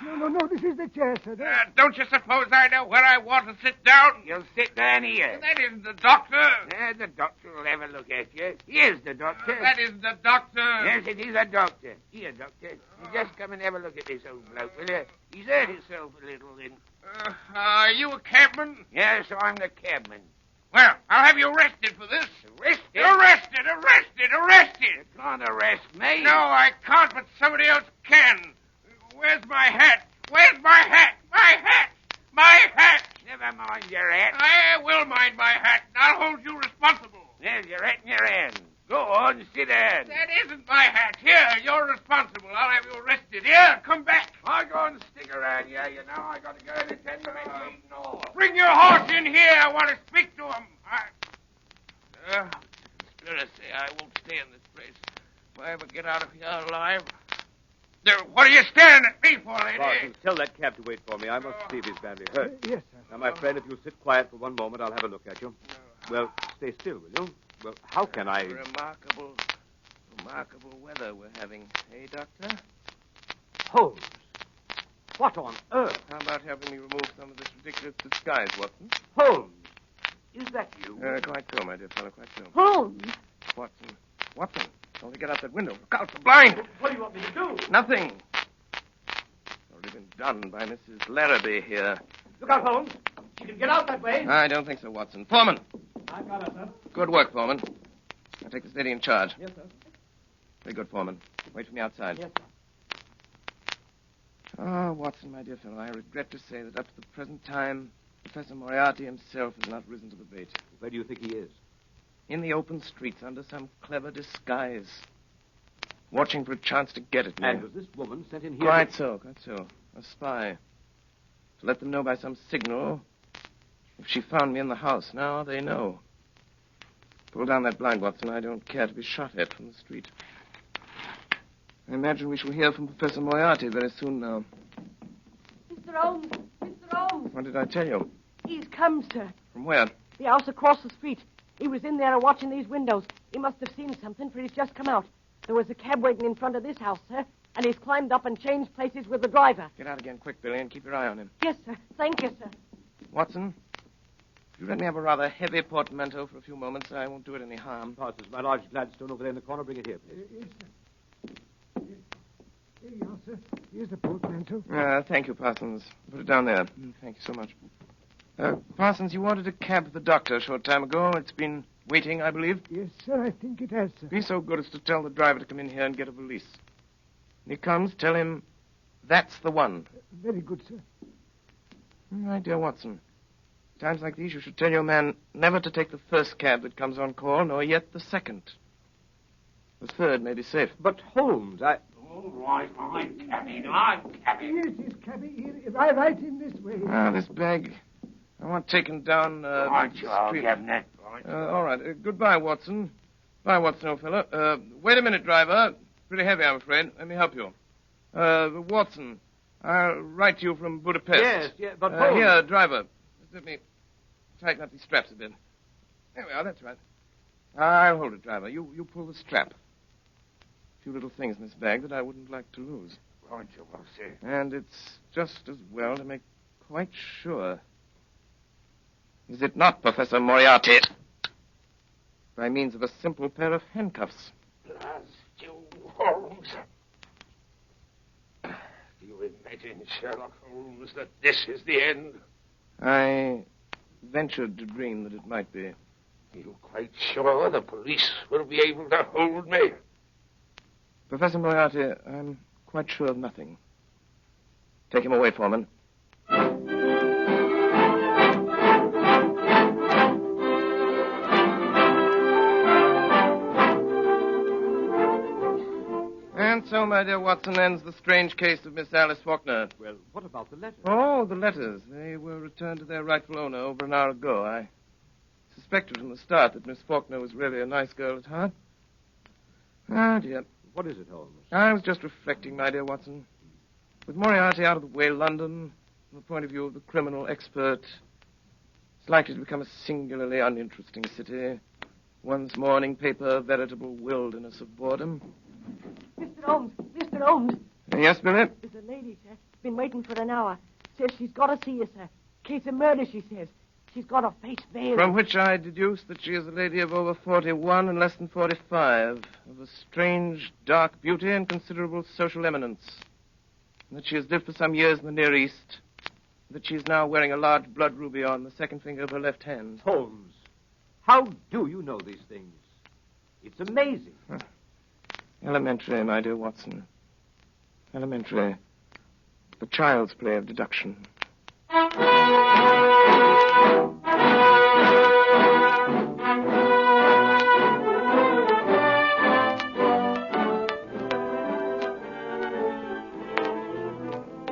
No, this is the chair, sir. Don't you suppose I know where I want to sit down? You'll sit down here. That isn't the doctor. The doctor will have a look at you. Here's the doctor. That isn't the doctor. Yes, it is a doctor. Here, doctor. You just come and have a look at this old bloke, will you? He's hurt himself a little, then. Are you a cabman? Yes, I'm the cabman. Well, I'll have you arrested for this. Arrested? Arrested! You can't arrest me. No, I can't, but somebody else can. Where's my hat? Where's my hat? My hat! My hat! Never mind your hat. I will mind my hat. I'll hold you responsible. There's your hat in your hand. Go on, sit down. That isn't my hat. Here, you're responsible. I'll have you arrested. Here, come back. I'll go and stick around here. You know, I got to go and attend to my meeting all. Bring your horse in here. I want to speak to him. Conspiracy. I won't stay in this place. If I ever get out of here alive. What are you staring at me for, lady? Parsons, tell that cab to wait for me. I must see if he's badly hurt. Yes, sir. Now, my friend, if you'll sit quiet for one moment, I'll have a look at you. Well, stay still, will you? Well, how can I... Remarkable weather we're having, eh, Doctor? Holmes! What on earth? How about helping me remove some of this ridiculous disguise, Watson? Holmes! Is that you? Quite so, my dear fellow, quite so. Holmes! Watson, only get out that window. Look out, the blind! What do you want me to do? Nothing. It's already been done by Mrs. Larrabee here. Look out, Holmes. She can get out that way. I don't think so, Watson. Foreman! I've got her, sir. Good work, Foreman. I'll take this lady in charge. Yes, sir. Very good, Foreman. Wait for me outside. Yes, sir. Oh, Watson, my dear fellow, I regret to say that up to the present time, Professor Moriarty himself has not risen to the bait. Where do you think he is? In the open streets, under some clever disguise. Watching for a chance to get at me. And was this woman sent in here? Quite so. A spy. To let them know by some signal if she found me in the house. Now they know. Pull down that blind, Watson. I don't care to be shot at from the street. I imagine we shall hear from Professor Moriarty very soon now. Mr. Holmes! Mr. Holmes! What did I tell you? He's come, sir. From where? The house across the street. He was in there watching these windows. He must have seen something, for he's just come out. There was a cab waiting in front of this house, sir. and he's climbed up and changed places with the driver. Get out again quick, Billy, and keep your eye on him. Yes, sir. Thank you, sir. Watson, if you let me have a rather heavy portmanteau for a few moments, I won't do it any harm. Parsons, my large Gladstone over there in the corner. Bring it here, please. Yes, sir. Here you are, sir. Here's the portmanteau. Thank you, Parsons. Put it down there. Thank you so much. Parsons, you ordered a cab for the doctor a short time ago. It's been waiting, I believe. Yes, sir. I think it has, sir. Be so good as to tell the driver to come in here and get a valise. When he comes, tell him that's the one. Very good, sir. My dear Watson, times like these you should tell your man never to take the first cab that comes on call, nor yet the second. The third may be safe. But Holmes, All right, I'm cabby. Yes, yes, cabby. Right in this way. This bag. I want taken down, Right, the you are, street. Governor. Right. All right. Goodbye, Watson. Bye, Watson, old fellow. Wait a minute, driver. Pretty heavy, I'm afraid. Let me help you. Watson, I'll write to you from Budapest. Yes, but Holmes... Here, driver. Just let me tighten up these straps a bit. There we are, that's right. I'll hold it, driver. You pull the strap. A few little things in this bag that I wouldn't like to lose. Right, you will see. And it's just as well to make quite sure. Is it not, Professor Moriarty? By means of a simple pair of handcuffs. Blast you, Holmes. Do you imagine, Sherlock Holmes, that this is the end? I ventured to dream that it might be. You quite sure the police will be able to hold me? Professor Moriarty, I'm quite sure of nothing. Take him away, Foreman. And so, my dear Watson, ends the strange case of Miss Alice Faulkner. Well, what about the letters? Oh, the letters. They were returned to their rightful owner over an hour ago. I suspected from the start that Miss Faulkner was really a nice girl at heart. Ah, dear. What is it, Holmes? I was just reflecting, my dear Watson. With Moriarty out of the way, London, from the point of view of the criminal expert, is likely to become a singularly uninteresting city. One's morning paper, a veritable wilderness of boredom. Mr. Holmes, Mr. Holmes. Yes, Billy? There's a lady, sir. Been waiting for an hour. Says she's got to see you, sir. Case of murder, she says. She's got her face veiled. From which I deduce that she is a lady of over 41 and less than 45, of a strange, dark beauty and considerable social eminence. And that she has lived for some years in the Near East. That she is now wearing a large blood ruby on the second finger of her left hand. Holmes, how do you know these things? It's amazing. Elementary, my dear Watson. Elementary. The child's play of deduction.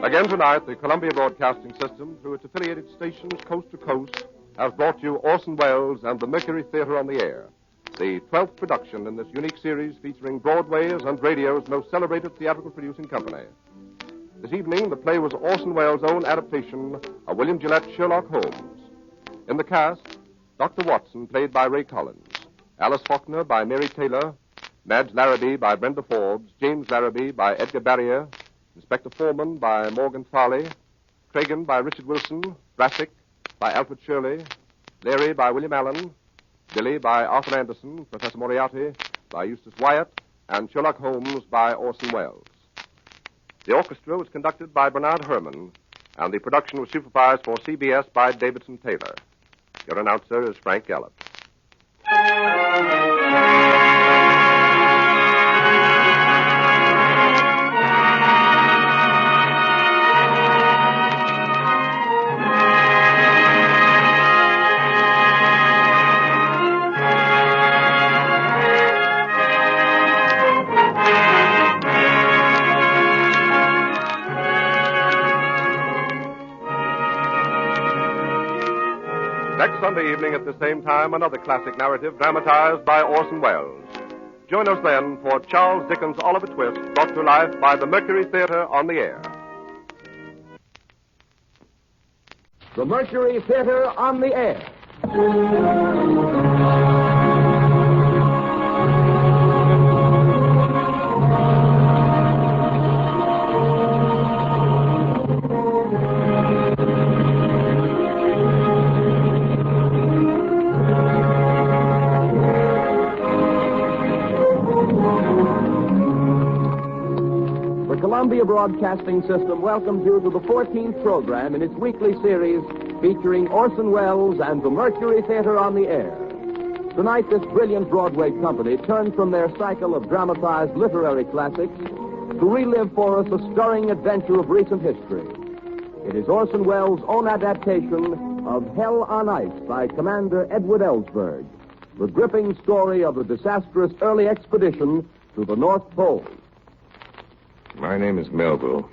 Again tonight, the Columbia Broadcasting System, through its affiliated stations coast to coast, has brought you Orson Welles and the Mercury Theater on the Air, the 12th production in this unique series featuring Broadway's and radio's most celebrated theatrical producing company. This evening, the play was Orson Welles' own adaptation of William Gillette Sherlock Holmes. In the cast, Dr. Watson, played by Ray Collins, Alice Faulkner by Mary Taylor, Madge Larrabee by Brenda Forbes, James Larrabee by Edgar Barrier, Inspector Foreman by Morgan Farley, Cragen by Richard Wilson, Brassic by Alfred Shirley, Leary by William Allen, Billy by Arthur Anderson, Professor Moriarty by Eustace Wyatt, and Sherlock Holmes by Orson Welles. The orchestra was conducted by Bernard Herrmann, and the production was supervised for CBS by Davidson Taylor. Your announcer is Frank Gallup. Next Sunday evening at the same time, another classic narrative dramatized by Orson Welles. Join us then for Charles Dickens' Oliver Twist, brought to life by the Mercury Theater on the Air. The Mercury Theater on the Air. Columbia Broadcasting System welcomes you to the 14th program in its weekly series featuring Orson Welles and the Mercury Theater on the Air. Tonight, this brilliant Broadway company turned from their cycle of dramatized literary classics to relive for us a stirring adventure of recent history. It is Orson Welles' own adaptation of Hell on Ice by Commander Edward Ellsberg, the gripping story of a disastrous early expedition to the North Pole. My name is Melville.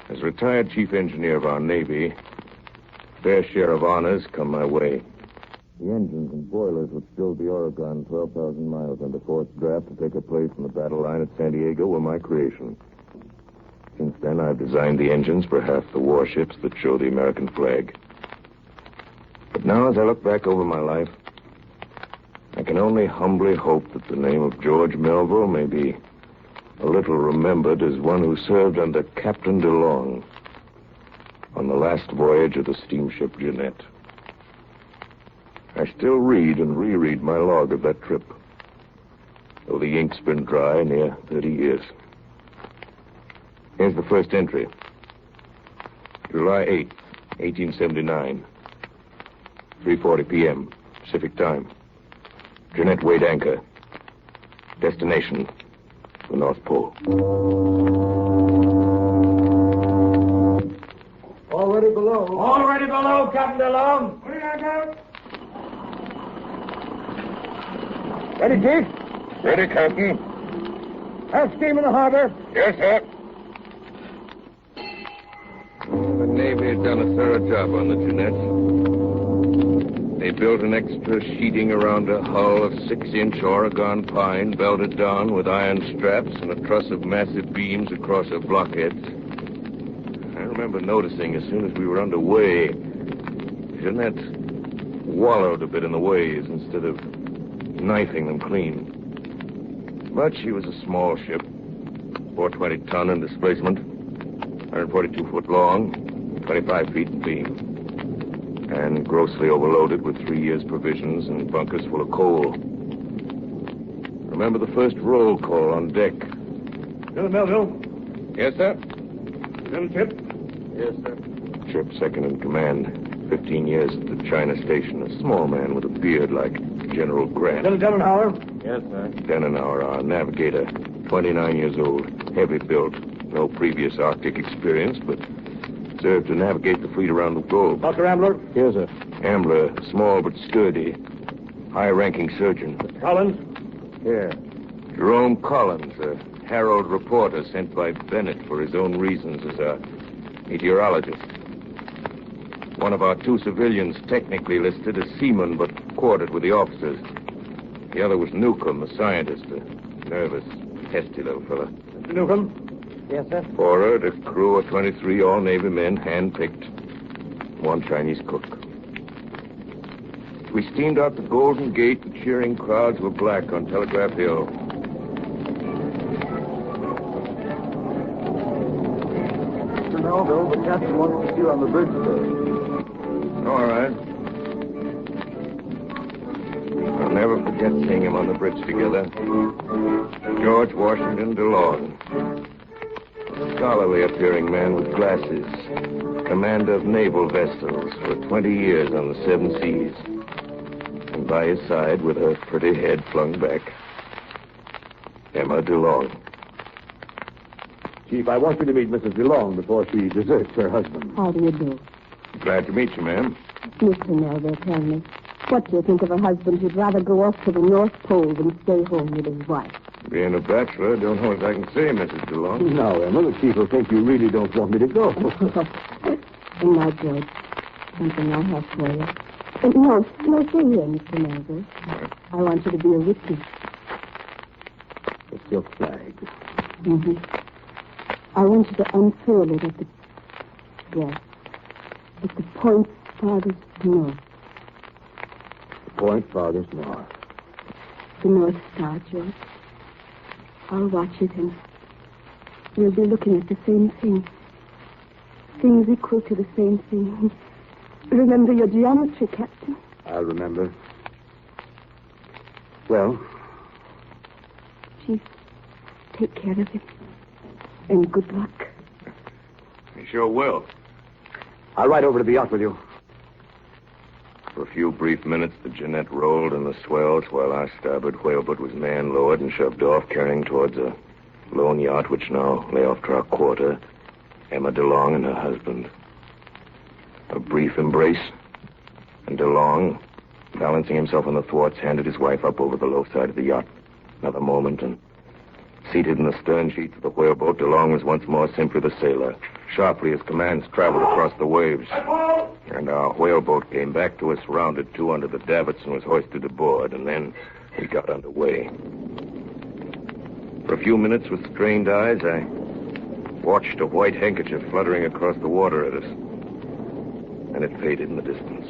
As retired chief engineer of our Navy, a fair share of honors come my way. The engines and boilers which drove the Oregon 12,000 miles under forced draft to take her place in the battle line at San Diego were my creation. Since then, I've designed the engines for half the warships that show the American flag. But now, as I look back over my life, I can only humbly hope that the name of George Melville may be a little remembered as one who served under Captain DeLong on the last voyage of the steamship Jeanette. I still read and reread my log of that trip, though the ink's been dry near 30 years. Here's the first entry. July 8th, 1879. 3:40 p.m. Pacific Time. Jeanette weighed anchor. Destination, the North Pole. Already below. Already below, Captain DeLong. What do you got? Ready, Chief? Ready, Captain. Have steam in the harbor. Yes, sir. The Navy had done a thorough job on the Jeanette. They built an extra sheeting around a hull of 6-inch Oregon pine, belted down with iron straps and a truss of massive beams across her blockheads. I remember noticing as soon as we were underway, Jeanette wallowed a bit in the waves instead of knifing them clean. But she was a small ship, 420-ton in displacement, 142 foot long, 25 feet in beam, and grossly overloaded with 3 years' provisions and bunkers full of coal. Remember the first roll call on deck. Mr. Melville. Yes, sir? Little ship. Yes, sir. Ship second in command. 15 years at the China station. A small man with a beard like General Grant. Lieutenant Denenauer. Yes, sir. Denenauer, our navigator. 29 years old. Heavy built. No previous Arctic experience, but served to navigate the fleet around the globe. Dr. Ambler. Yes, sir. Ambler, small but sturdy. High-ranking surgeon. Mr. Collins. Here. Jerome Collins, a Herald reporter sent by Bennett for his own reasons as a meteorologist. One of our 2 civilians technically listed as seaman, but quartered with the officers. The other was Newcomb, the scientist, a nervous, testy little fella. Mr. Newcomb. Yes, sir. Forward, a crew of 23 all-Navy men, hand-picked. 1 Chinese cook. We steamed out the Golden Gate. The cheering crowds were black on Telegraph Hill. Mr. Melville, the captain wants to see you on the bridge today. All right. I'll never forget seeing him on the bridge together. George Washington DeLong. A scholarly appearing man with glasses. Commander of naval vessels for 20 years on the 7 seas. And by his side, with her pretty head flung back, Emma DeLong. Chief, I want you to meet Mrs. DeLong before she deserts her husband. How do you do? Glad to meet you, ma'am. Mr. Melville, tell me, what do you think of a husband who'd rather go off to the North Pole than stay home with his wife? Being a bachelor, I don't know what I can say, Mrs. DeLong. Now, Emma, the chief will think you really don't want me to go. And now, George, something I have for you. No, stay here, Mr. Melville. I want you to be a witness. It's your flag. Mm-hmm. I want you to unfurl it at the point farthest north. The point farthest north. The North Star, George. I'll watch it and we'll be looking at the same thing. Things equal to the same thing. Remember your geometry, Captain? I'll remember. Well? Chief, take care of him. And good luck. You sure will. I'll ride over to the yacht with you. For a few brief minutes, the Jeanette rolled in the swells while our starboard whaleboat was man-lowered and shoved off, carrying towards a lone yacht which now lay off to our quarter, Emma DeLong and her husband. A brief embrace, and DeLong, balancing himself on the thwarts, handed his wife up over the low side of the yacht. Another moment, and seated in the stern sheets of the whaleboat, DeLong was once more simply the sailor. Sharply, his commands traveled across the waves. And our whaleboat came back to us, rounded to under the davits, and was hoisted aboard. And then we got underway. For a few minutes, with strained eyes, I watched a white handkerchief fluttering across the water at us. And it faded in the distance.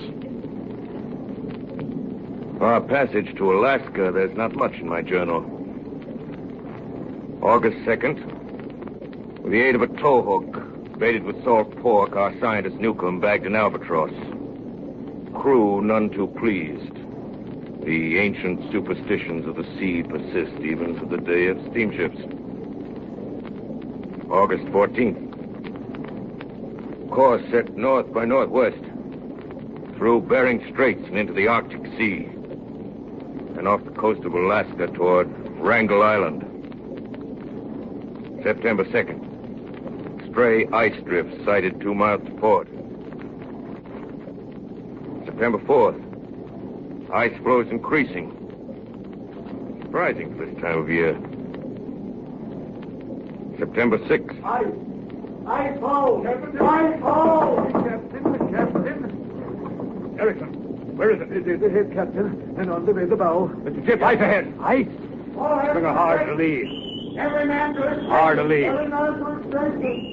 Our passage to Alaska, there's not much in my journal. August 2nd, with the aid of a towhook, baited with salt pork, our scientist Newcomb bagged an albatross. Crew none too pleased. The ancient superstitions of the sea persist even to the day of steamships. August 14th. Course set north by northwest, through Bering Straits and into the Arctic Sea, and off the coast of Alaska toward Wrangel Island. September 2nd. Stray ice drifts sighted 2 miles to port. September 4th. Ice flows increasing. Surprising for this time of year. September 6th. Ice hole! Ice hole! Captain! Erickson, where is it? It is ahead, Captain, and on the way the bow. Mr. Chip, ice ahead. Ice? Bring her hard to lead. Every man to his station. Hard to lead. Every man to his station.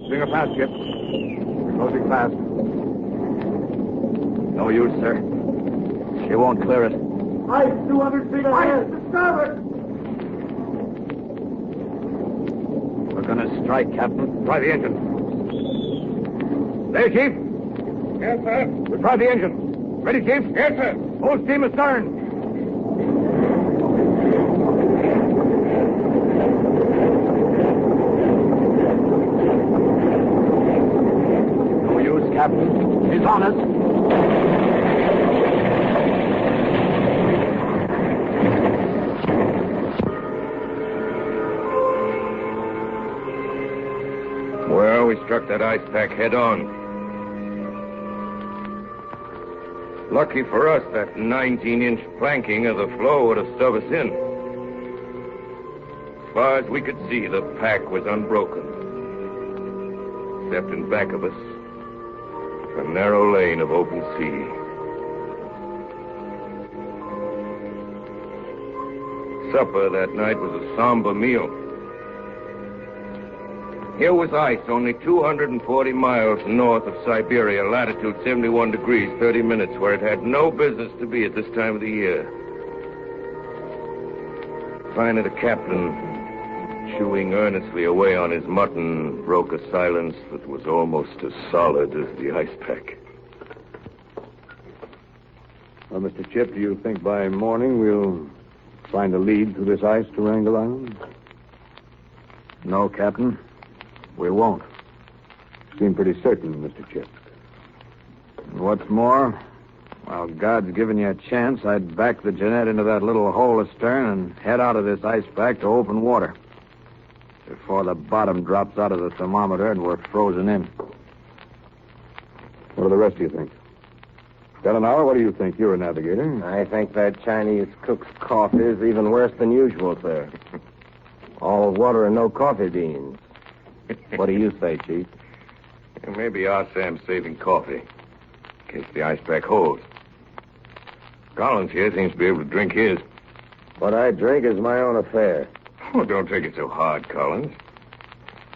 Bring her fast, Chip. We're closing fast. No use, sir. She won't clear it. Ice 200 feet ahead. Ice to starboard. We're going to strike, Captain. Try the engine. There, Chief. Yes, sir. We'll try the engine. Ready, Chief? Yes, sir. Full steam astern. No use, Captain. He's on us. Well, we struck that ice pack head on. Lucky for us, that 19-inch planking of the floe would have stove us in. As far as we could see, the pack was unbroken. Except in back of us, a narrow lane of open sea. Supper that night was a somber meal. Here was ice only 240 miles north of Siberia, latitude 71 degrees, 30 minutes, where it had no business to be at this time of the year. Finally, the captain, chewing earnestly away on his mutton, broke a silence that was almost as solid as the ice pack. Well, Mr. Chip, do you think by morning we'll find a lead through this ice to Wrangel Island? No, Captain. We won't. Seem pretty certain, Mr. Chip. And what's more, while God's given you a chance, I'd back the Jeanette into that little hole astern and head out of this ice pack to open water before the bottom drops out of the thermometer and we're frozen in. What do the rest of you think? Delanower, what do you think? You're a navigator. I think that Chinese cook's coffee is even worse than usual, sir. All water and no coffee beans. What do you say, Chief? And maybe our Sam's saving coffee in case the ice pack holds. Collins here seems to be able to drink his. What I drink is my own affair. Oh, don't take it so hard, Collins.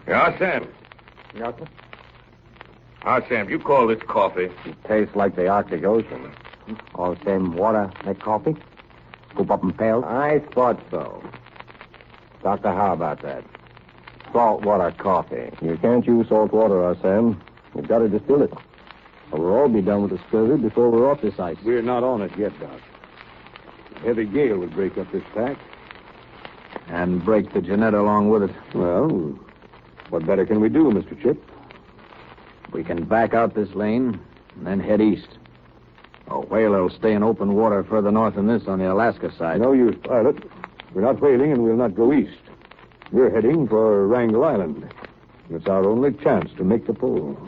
Yeah, Sam. Yes, sir? Sam, you call this coffee? It tastes like the Arctic Ocean. All same water make coffee? Scoop up and pail? I thought so. Doctor, how about that? Salt water coffee. You can't use salt water, Sam. You've got to distill it. Or we'll all be done with the scurvy before we're off this ice. We're not on it yet, Doc. A heavy gale would break up this pack. And break the Jeanette along with it. Well, what better can we do, Mr. Chip? We can back out this lane and then head east. A whaler will stay in open water further north than this on the Alaska side. No use, pilot. We're not whaling and we'll not go east. We're heading for Wrangel Island. It's our only chance to make the pull.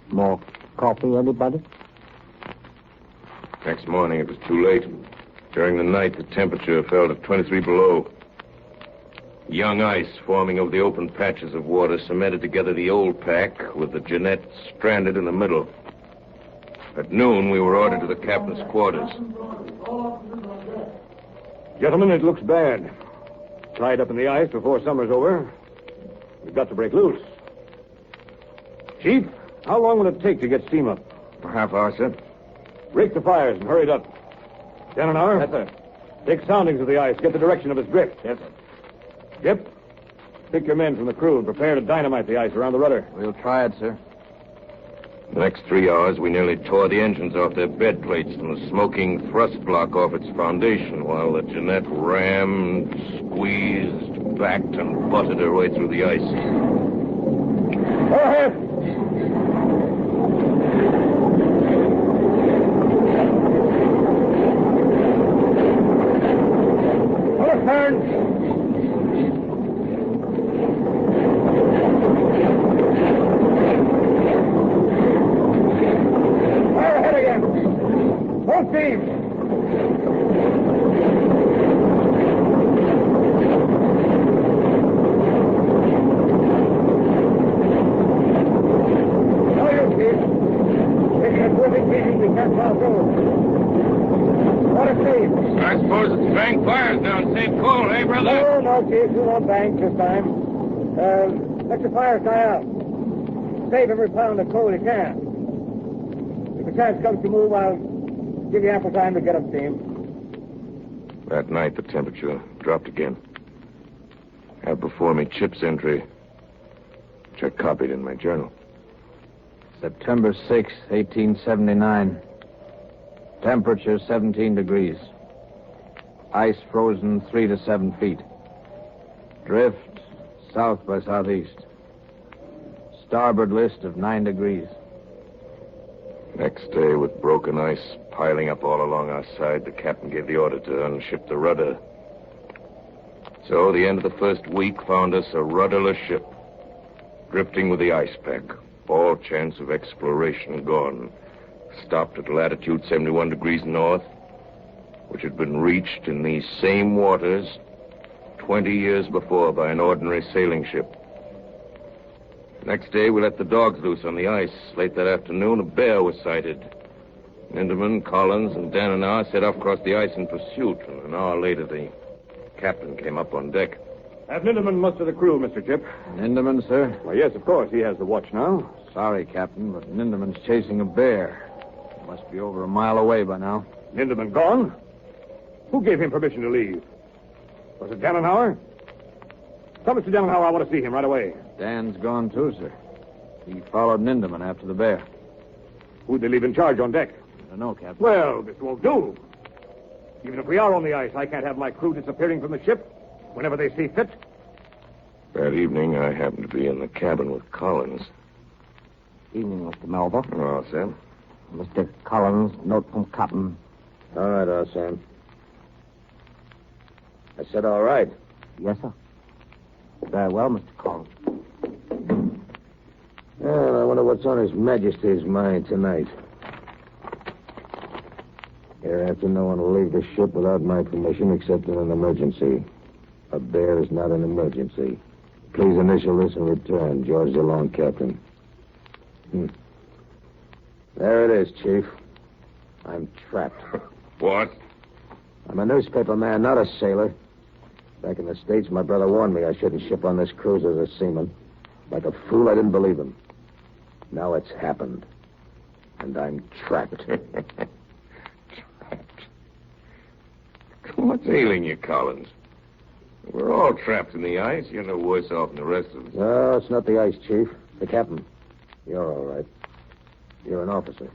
More coffee, anybody? Next morning, it was too late. During the night, the temperature fell to 23 below. Young ice forming over the open patches of water cemented together the old pack with the Jeanette stranded in the middle. At noon, we were ordered to the captain's quarters. Gentlemen, it looks bad. Tied up in the ice before summer's over. We've got to break loose. Chief, how long will it take to get steam up? A half hour, sir. Rake the fires and hurry it up. 10 an hour? Yes, sir. Take soundings of the ice. Get the direction of its drift. Yes, sir. Yep. Pick your men from the crew and prepare to dynamite the ice around the rudder. We'll try it, sir. The next 3 hours, we nearly tore the engines off their bed plates and the smoking thrust block off its foundation while the Jeanette rammed, squeezed, backed, and butted her way through the ice. Go ahead. Pull astern. I suppose it's bank fires down St. Paul, eh, brother? No, Chief. We won't bank this time. Let the fires die out. Save every pound of coal you can. If a chance comes to move, I'll give you ample time to get up steam. That night, the temperature dropped again. I have before me Chip's entry, which I copied in my journal. September 6, 1879. Temperature 17 degrees. Ice frozen 3 to 7 feet. Drift south by southeast. Starboard list of 9 degrees. Next day, with broken ice piling up all along our side, the captain gave the order to unship the rudder. So the end of the first week found us a rudderless ship, drifting with the ice pack. All chance of exploration gone. Stopped at latitude 71 degrees north, which had been reached in these same waters 20 years before by an ordinary sailing ship. Next day, we let the dogs loose on the ice. Late that afternoon, a bear was sighted. Ninderman, Collins, and Dan and I set off across the ice in pursuit, and an hour later, the captain came up on deck. Have Ninderman muster the crew, Mr. Chip. Ninderman, sir? Well, yes, of course. He has the watch now. Sorry, Captain, but Ninderman's chasing a bear. Must be over a mile away by now. Ninderman gone? Who gave him permission to leave? Was it Dannenhauer? Tell Mr. Dannenhauer I want to see him right away. Dan's gone too, sir. He followed Ninderman after the bear. Who'd they leave in charge on deck? I don't know, Captain. Well, this won't do. Even if we are on the ice, I can't have my crew disappearing from the ship whenever they see fit. That evening, I happened to be in the cabin with Collins. Evening, Mr. Melba. Oh, Sam. Mr. Collins, note from Captain. All right, Sam. I said all right. Yes, sir. Very well, Mr. Collins. Well, I wonder what's on His Majesty's mind tonight. Hereafter, no one will leave the ship without my permission except in an emergency. A bear is not an emergency. Please initial this and return. George DeLong, Captain. There it is, Chief. I'm trapped. What? I'm a newspaper man, not a sailor. Back in the States, my brother warned me I shouldn't ship on this cruise as a seaman. Like a fool, I didn't believe him. Now it's happened. And I'm trapped. Trapped? What's ailing you, Collins? We're all trapped in the ice. You're no worse off than the rest of us. No, it's not the ice, Chief. The captain. You're all right. You're an officer.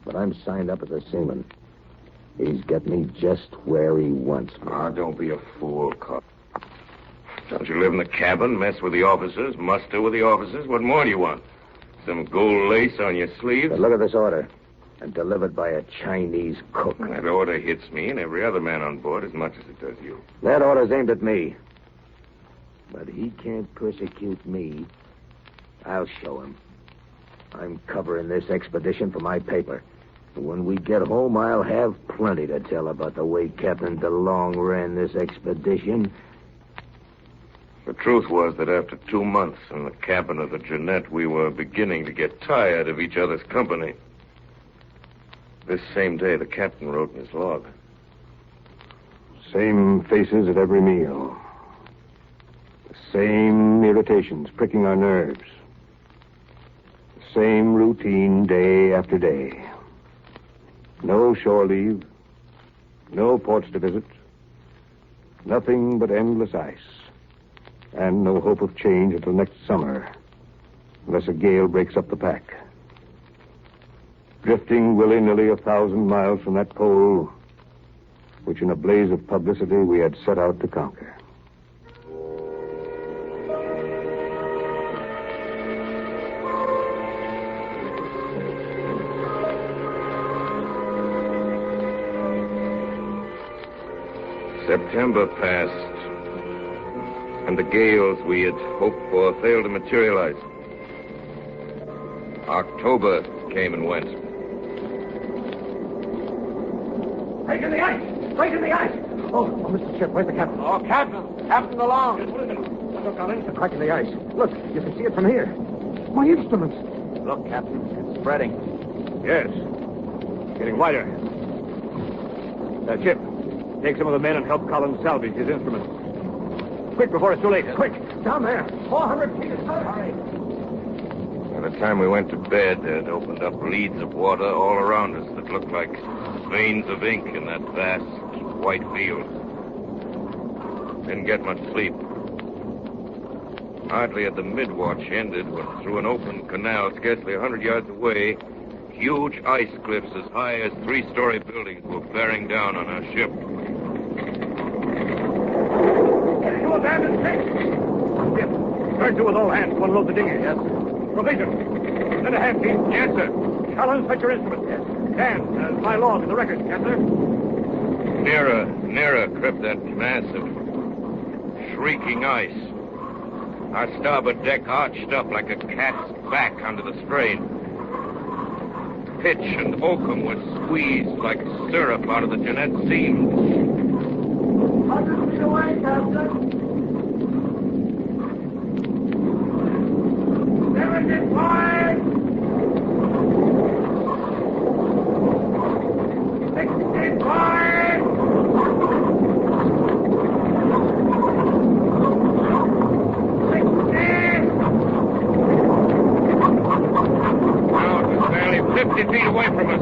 But I'm signed up as a seaman. He's got me just where he wants me. Ah, don't be a fool, Collins. Don't you live in the cabin, mess with the officers, muster with the officers? What more do you want? Some gold lace on your sleeves? But look at this order. And delivered by a Chinese cook. That order hits me and every other man on board as much as it does you. That order's aimed at me. But he can't persecute me. I'll show him. I'm covering this expedition for my paper. And when we get home, I'll have plenty to tell about the way Captain DeLong ran this expedition. The truth was that after 2 months in the cabin of the Jeanette, we were beginning to get tired of each other's company. This same day, the captain wrote in his log. Same faces at every meal. The same irritations pricking our nerves. The same routine day after day. No shore leave. No ports to visit. Nothing but endless ice. And no hope of change until next summer, unless a gale breaks up the pack. Drifting willy-nilly 1,000 miles from that pole, which in a blaze of publicity we had set out to conquer. September passed, and the gales we had hoped for failed to materialize. October came and went. Break in the ice! Break in the ice! Oh, Mr. Chip, where's the captain? Oh, Captain! Captain DeLong! Look, Collins, a crack in the ice. Look, you can see it from here. My instruments. Look, Captain, it's spreading. Yes. Getting wider. Chip, take some of the men and help Collins salvage his instruments. Quick, before it's too late. Quick! Down there! 400 feet astern! Hurry! By the time we went to bed, it opened up leads of water all around us that looked like veins of ink in that vast white field. Didn't get much sleep. Hardly had the mid-watch ended when through an open canal scarcely 100 yards away, huge ice cliffs as high as 3-story buildings were bearing down on our ship. Get into abandoned ship! Yep. Turn to with all hands to unload the dinghy. Yes. Provision. Send a hand, Pete. Yes, sir. Collins, fetch your instruments. Yes. Dan, my log in the record. Yes, sir. Nearer crept that mass of shrieking ice. Our starboard deck arched up like a cat's back under the strain. Pitch and oakum were squeezed like syrup out of the Jeanette seams. 100 feet away, Captain. 75! 65! 50 feet away from us.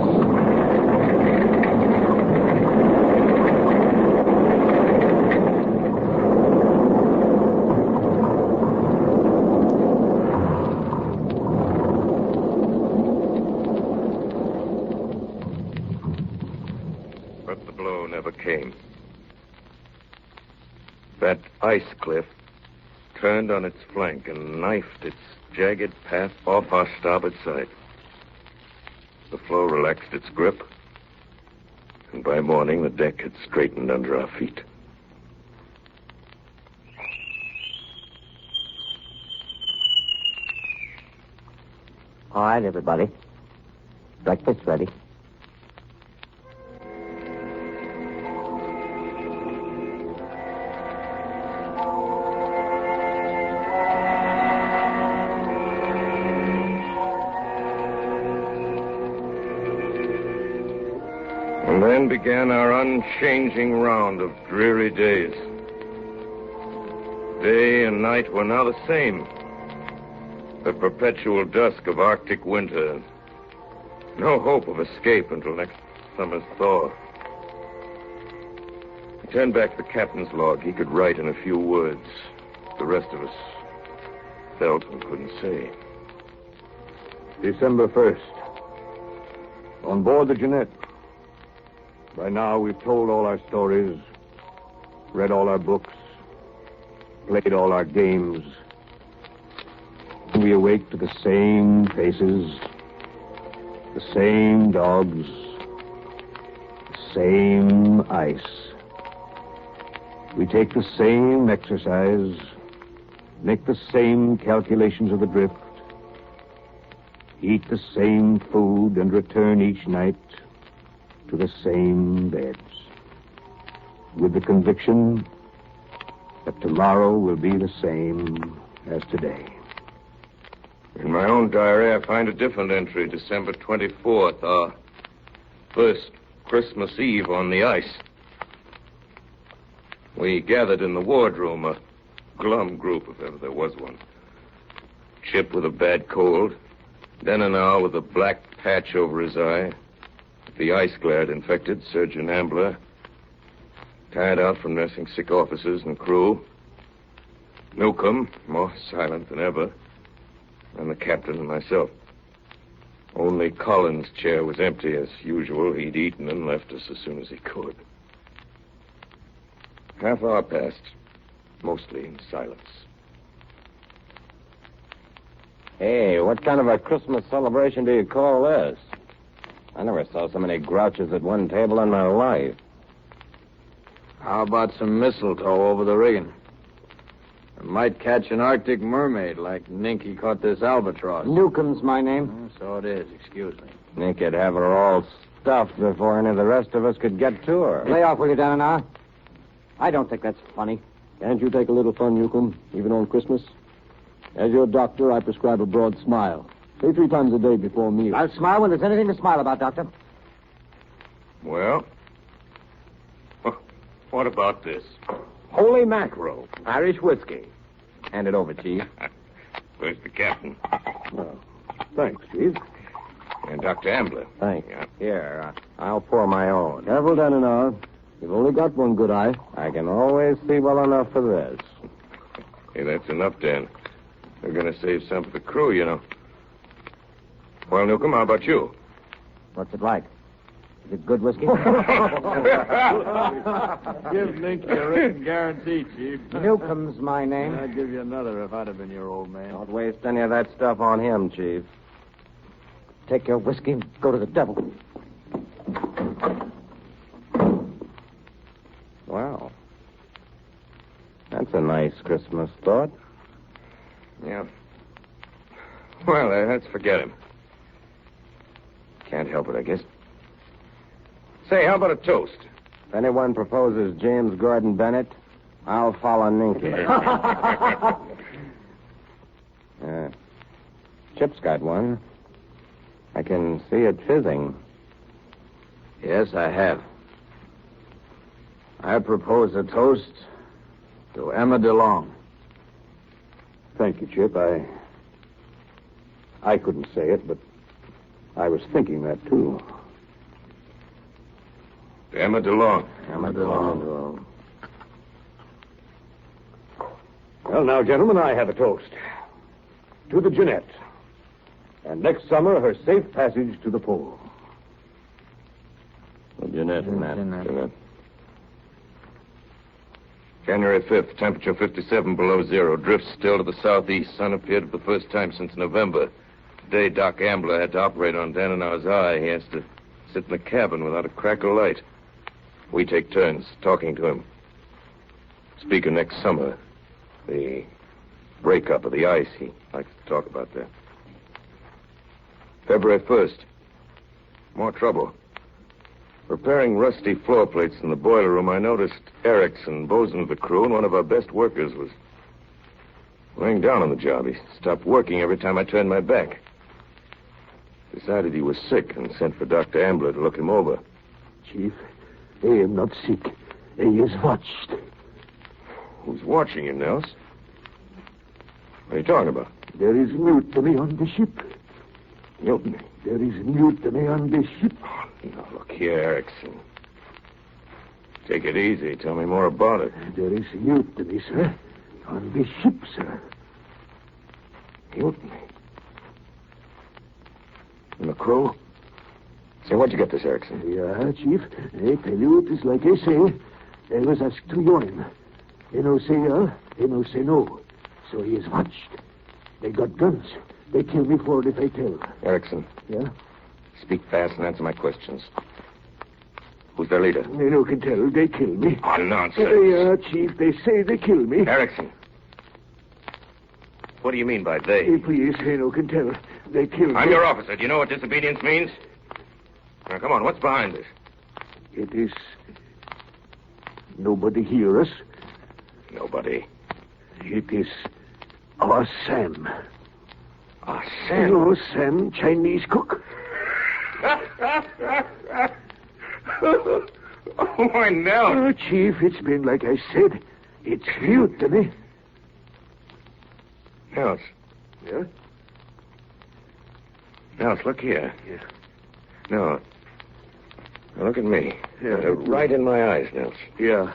But the blow never came. That ice cliff turned on its flank and knifed its jagged path off our starboard side. The floe relaxed its grip, and by morning the deck had straightened under our feet. All right, everybody. Breakfast ready. And then began our unchanging round of dreary days. Day and night were now the same. The perpetual dusk of Arctic winter. No hope of escape until next summer's thaw. I turned back the captain's log. He could write in a few words. The rest of us felt and couldn't say. December 1st. On board the Jeanette. By now, we've told all our stories, read all our books, played all our games. We awake to the same faces, the same dogs, the same ice. We take the same exercise, make the same calculations of the drift, eat the same food, and return each night to the same beds, with the conviction that tomorrow will be the same as today. In my own diary, I find a different entry, December 24th, our first Christmas Eve on the ice. We gathered in the wardroom, a glum group, if ever there was one. Chip with a bad cold, Denenow with a black patch over his eye, the ice glare had infected Surgeon Ambler, tired out from nursing sick officers and crew. Newcomb, more silent than ever, and the captain and myself. Only Collins' chair was empty as usual. He'd eaten and left us as soon as he could. Half hour passed, mostly in silence. Hey, what kind of a Christmas celebration do you call this? I never saw so many grouches at one table in my life. How about some mistletoe over the rigging? I might catch an Arctic mermaid like Ninky caught this albatross. Newcomb's my name. So it is. Excuse me. Ninky'd have her all stuffed before any of the rest of us could get to her. Lay off with you, Denenow. I don't think that's funny. Can't you take a little fun, Newcomb, even on Christmas? As your doctor, I prescribe a broad smile. Say 3 times a day before meals. I'll smile when there's anything to smile about, Doctor. Well, what about this? Holy mackerel. Irish whiskey. Hand it over, Chief. Where's the captain? Well, thanks, Chief. And Dr. Ambler. Thanks. Yeah. Here, I'll pour my own. Careful, Denenow. You've only got one good eye. I can always see well enough for this. Hey, that's enough, Dan. We're going to save some for the crew, you know. Well, Newcomb, how about you? What's it like? Is it good whiskey? Give Ninky a written guarantee, Chief. Newcomb's my name. I'd give you another if I'd have been your old man. Don't waste any of that stuff on him, Chief. Take your whiskey and go to the devil. Well, that's a nice Christmas thought. Yeah. Well, let's forget him. Can't help it, I guess. Say, how about a toast? If anyone proposes James Gordon Bennett, I'll follow Ninky. Chip's got one. I can see it fizzing. Yes, I have. I propose a toast to Emma DeLong. Thank you, Chip. I couldn't say it, but I was thinking that, too. Emma DeLong. Emma DeLong. Well, now, gentlemen, I have a toast. To the Jeanette. And next summer, her safe passage to the pole. Well, Jeanette. January 5th, temperature 57 below zero. Drift still to the southeast. Sun appeared for the first time since November. Today, Doc Ambler had to operate on Denenow's eye. He has to sit in the cabin without a crack of light. We take turns talking to him. Speak of next summer. The breakup of the ice. He likes to talk about that. February 1st. More trouble. Repairing rusty floor plates in the boiler room, I noticed Erickson, bosun of the crew, and one of our best workers was laying down on the job. He stopped working every time I turned my back. Decided he was sick and sent for Dr. Ambler to look him over. Chief, I am not sick. He is watched. Who's watching you, Nels? What are you talking about? There is mutiny on the ship. Mutiny? There is mutiny on the ship. Now, look here, Erickson. Take it easy. Tell me more about it. There is mutiny, sir. On the ship, sir. Mutiny? And the crew? Say, where'd you get this, Erickson? Yeah, Chief. I tell you, it is like I say. I was asked to join. They no say no. So he is watched. They got guns. They kill me for it if they tell. Erickson. Yeah? Speak fast and answer my questions. Who's their leader? They no can tell. They kill me. Oh, nonsense. Chief, they say they kill me. Erickson. What do you mean by they? Please, they no can tell. They kill me. I'm your officer. Do you know what disobedience means? Now, come on. What's behind this? It is... Nobody hear us. Nobody. It is our Sam. Our Sam? No, Sam, Chinese cook. Oh, my Nels. Chief, it's been like I said. It's mutiny. Nels. Yeah? Nels, look here. Yeah. No. Now look at me. Yeah. Right in my eyes, Nels. Yeah.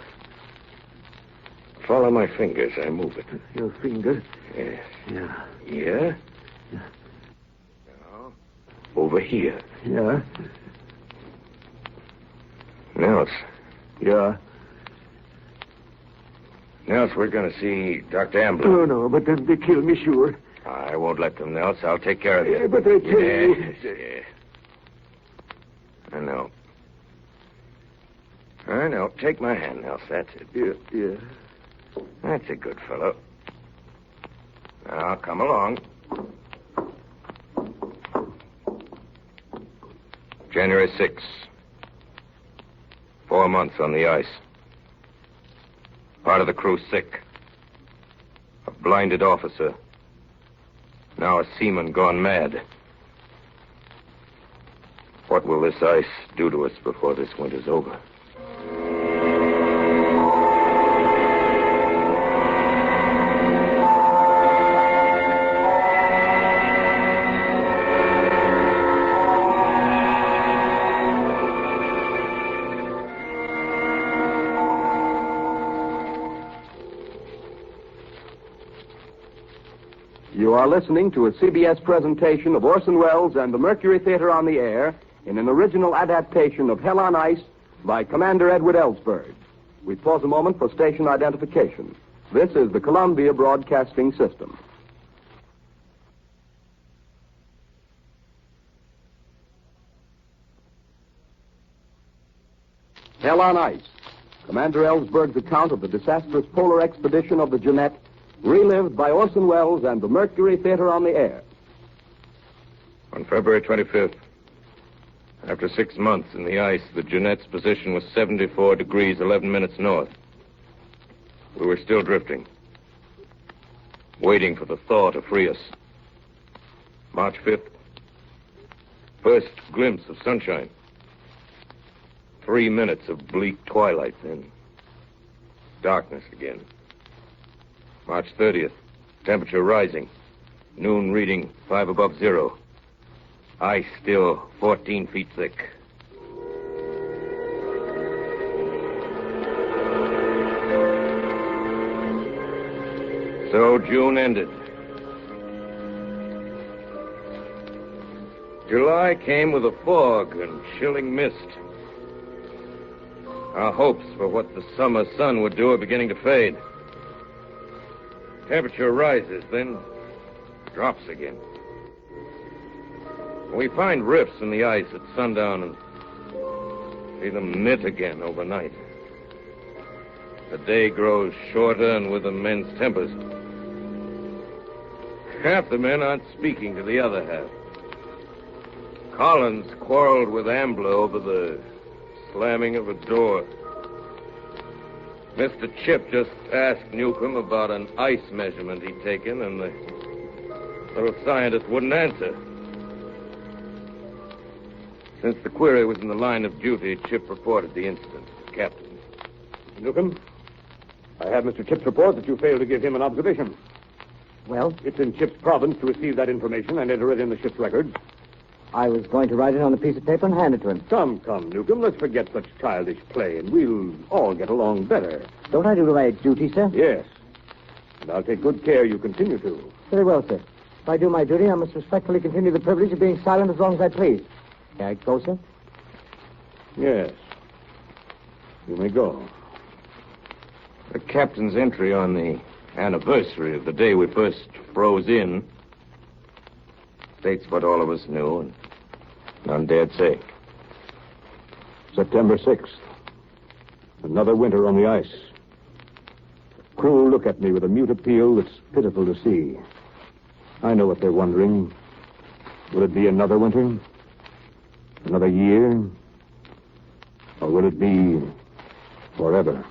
Follow my fingers. I move it. Your finger? Yes. Yeah. Here. Now, over here. Yeah. Nels. Yeah. Nels, we're going to see Dr. Ambler. No, but then they kill me, sure. I won't let them, Nels. I'll take care of you. But I tell you... Yes. I know. I know. Take my hand, Nels. That's it. Yeah. That's a good fellow. Now, come along. January 6th. 4 months on the ice. Part of the crew sick. A blinded officer. Now a seaman gone mad. What will this ice do to us before this winter's over? You are listening to a CBS presentation of Orson Welles and the Mercury Theater on the Air in an original adaptation of Hell on Ice by Commander Edward Ellsberg. We pause a moment for station identification. This is the Columbia Broadcasting System. Hell on Ice. Commander Ellsberg's account of the disastrous polar expedition of the Jeanette, relived by Orson Welles and the Mercury Theater on the Air. On February 25th, after 6 months in the ice, the Jeanette's position was 74 degrees 11 minutes north. We were still drifting, waiting for the thaw to free us. March 5th, first glimpse of sunshine. 3 minutes of bleak twilight, then darkness again. March 30th, temperature rising. Noon reading 5 above zero. Ice still 14 feet thick. So June ended. July came with a fog and chilling mist. Our hopes for what the summer sun would do are beginning to fade. Temperature rises, then drops again. We find rifts in the ice at sundown and see them knit again overnight. The day grows shorter and with them men's tempers. Half the men aren't speaking to the other half. Collins quarreled with Ambler over the slamming of a door. Mr. Chip just asked Newcomb about an ice measurement he'd taken, and the little scientist wouldn't answer. Since the query was in the line of duty, Chip reported the incident to the captain. Newcomb, I have Mr. Chip's report that you failed to give him an observation. Well? It's in Chip's province to receive that information and enter it in the ship's records. I was going to write it on a piece of paper and hand it to him. Come, Newcomb, let's forget such childish play, and we'll all get along better. Don't I do my duty, sir? Yes. And I'll take good care you continue to. Very well, sir. If I do my duty, I must respectfully continue the privilege of being silent as long as I please. May I go, sir? Yes. You may go. The captain's entry on the anniversary of the day we first froze in states what all of us knew and none dared say. September 6th. Another winter on the ice. The crew look at me with a mute appeal that's pitiful to see. I know what they're wondering. Will it be another winter? Another year? Or will it be forever?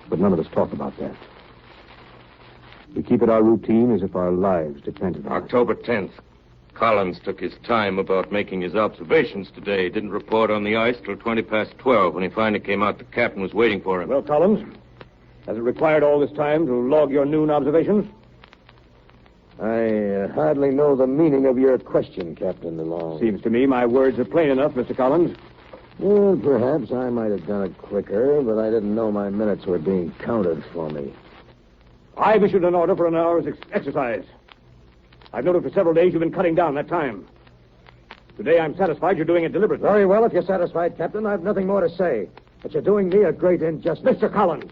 But none of us talk about that. We keep it our routine as if our lives depended on it. October 10th. Collins took his time about making his observations today. Didn't report on the ice till 12:20. When he finally came out, the captain was waiting for him. Well, Collins, has it required all this time to log your noon observations? I hardly know the meaning of your question, Captain DeLong. Seems to me my words are plain enough, Mr. Collins. Well, perhaps I might have done it quicker, but I didn't know my minutes were being counted for me. I've issued an order for an hour's exercise. I've noted for several days you've been cutting down that time. Today I'm satisfied you're doing it deliberately. Very well, if you're satisfied, Captain, I've nothing more to say. But you're doing me a great injustice. Mr. Collins,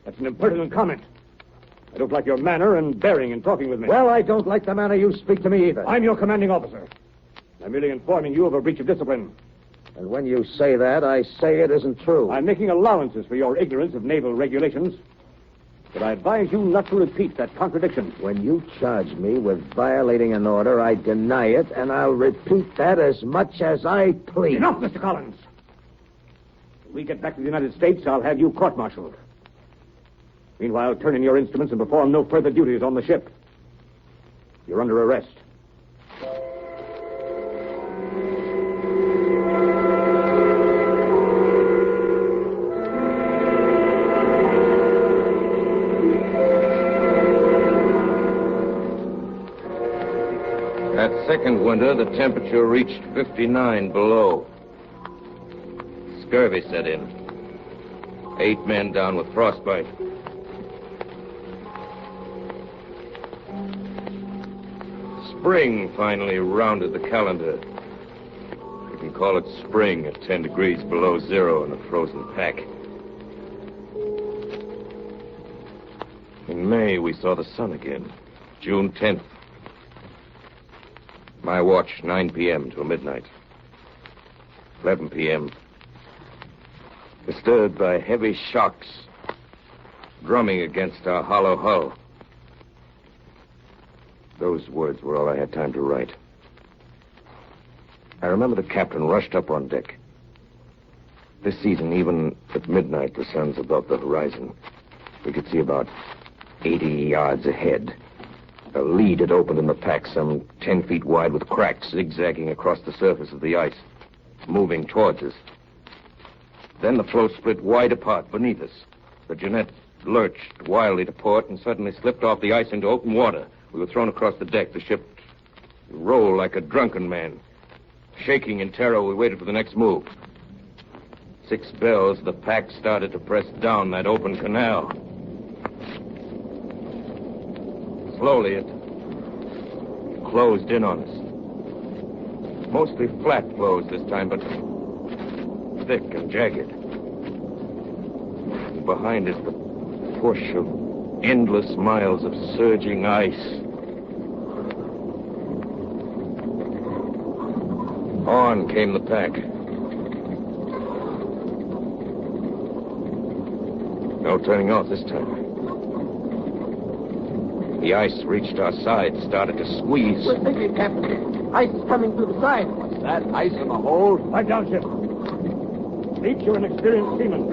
that's an impertinent comment. I don't like your manner and bearing in talking with me. Well, I don't like the manner you speak to me either. I'm your commanding officer. I'm merely informing you of a breach of discipline. And when you say that, I say it isn't true. I'm making allowances for your ignorance of naval regulations. But I advise you not to repeat that contradiction. When you charge me with violating an order, I deny it, and I'll repeat that as much as I please. Enough, Mr. Collins. When we get back to the United States, I'll have you court-martialed. Meanwhile, turn in your instruments and perform no further duties on the ship. You're under arrest. That second winter, the temperature reached 59 below. Scurvy set in. 8 men down with frostbite. Spring finally rounded the calendar. You can call it spring at 10 degrees below zero in a frozen pack. In May, we saw the sun again. June 10th. My watch, 9 p.m. till midnight. 11 p.m. Disturbed by heavy shocks drumming against our hollow hull. Those words were all I had time to write. I remember the captain rushed up on deck. This season, even at midnight, the sun's above the horizon. We could see about 80 yards ahead. A lead had opened in the pack some 10 feet wide with cracks zigzagging across the surface of the ice, moving towards us. Then the floe split wide apart beneath us. The Jeanette lurched wildly to port and suddenly slipped off the ice into open water. We were thrown across the deck. The ship rolled like a drunken man. Shaking in terror, we waited for the next move. 6 bells, the pack started to press down that open canal. Slowly, it closed in on us. Mostly flat floes this time, but thick and jagged. And behind us, the push of endless miles of surging ice. On came the pack. No turning off this time. The ice reached our sides, started to squeeze. We're sinking, Captain. Ice is coming through the side. What's that? Ice in the hold? Pipe down, ship. Leach, you're an experienced seaman.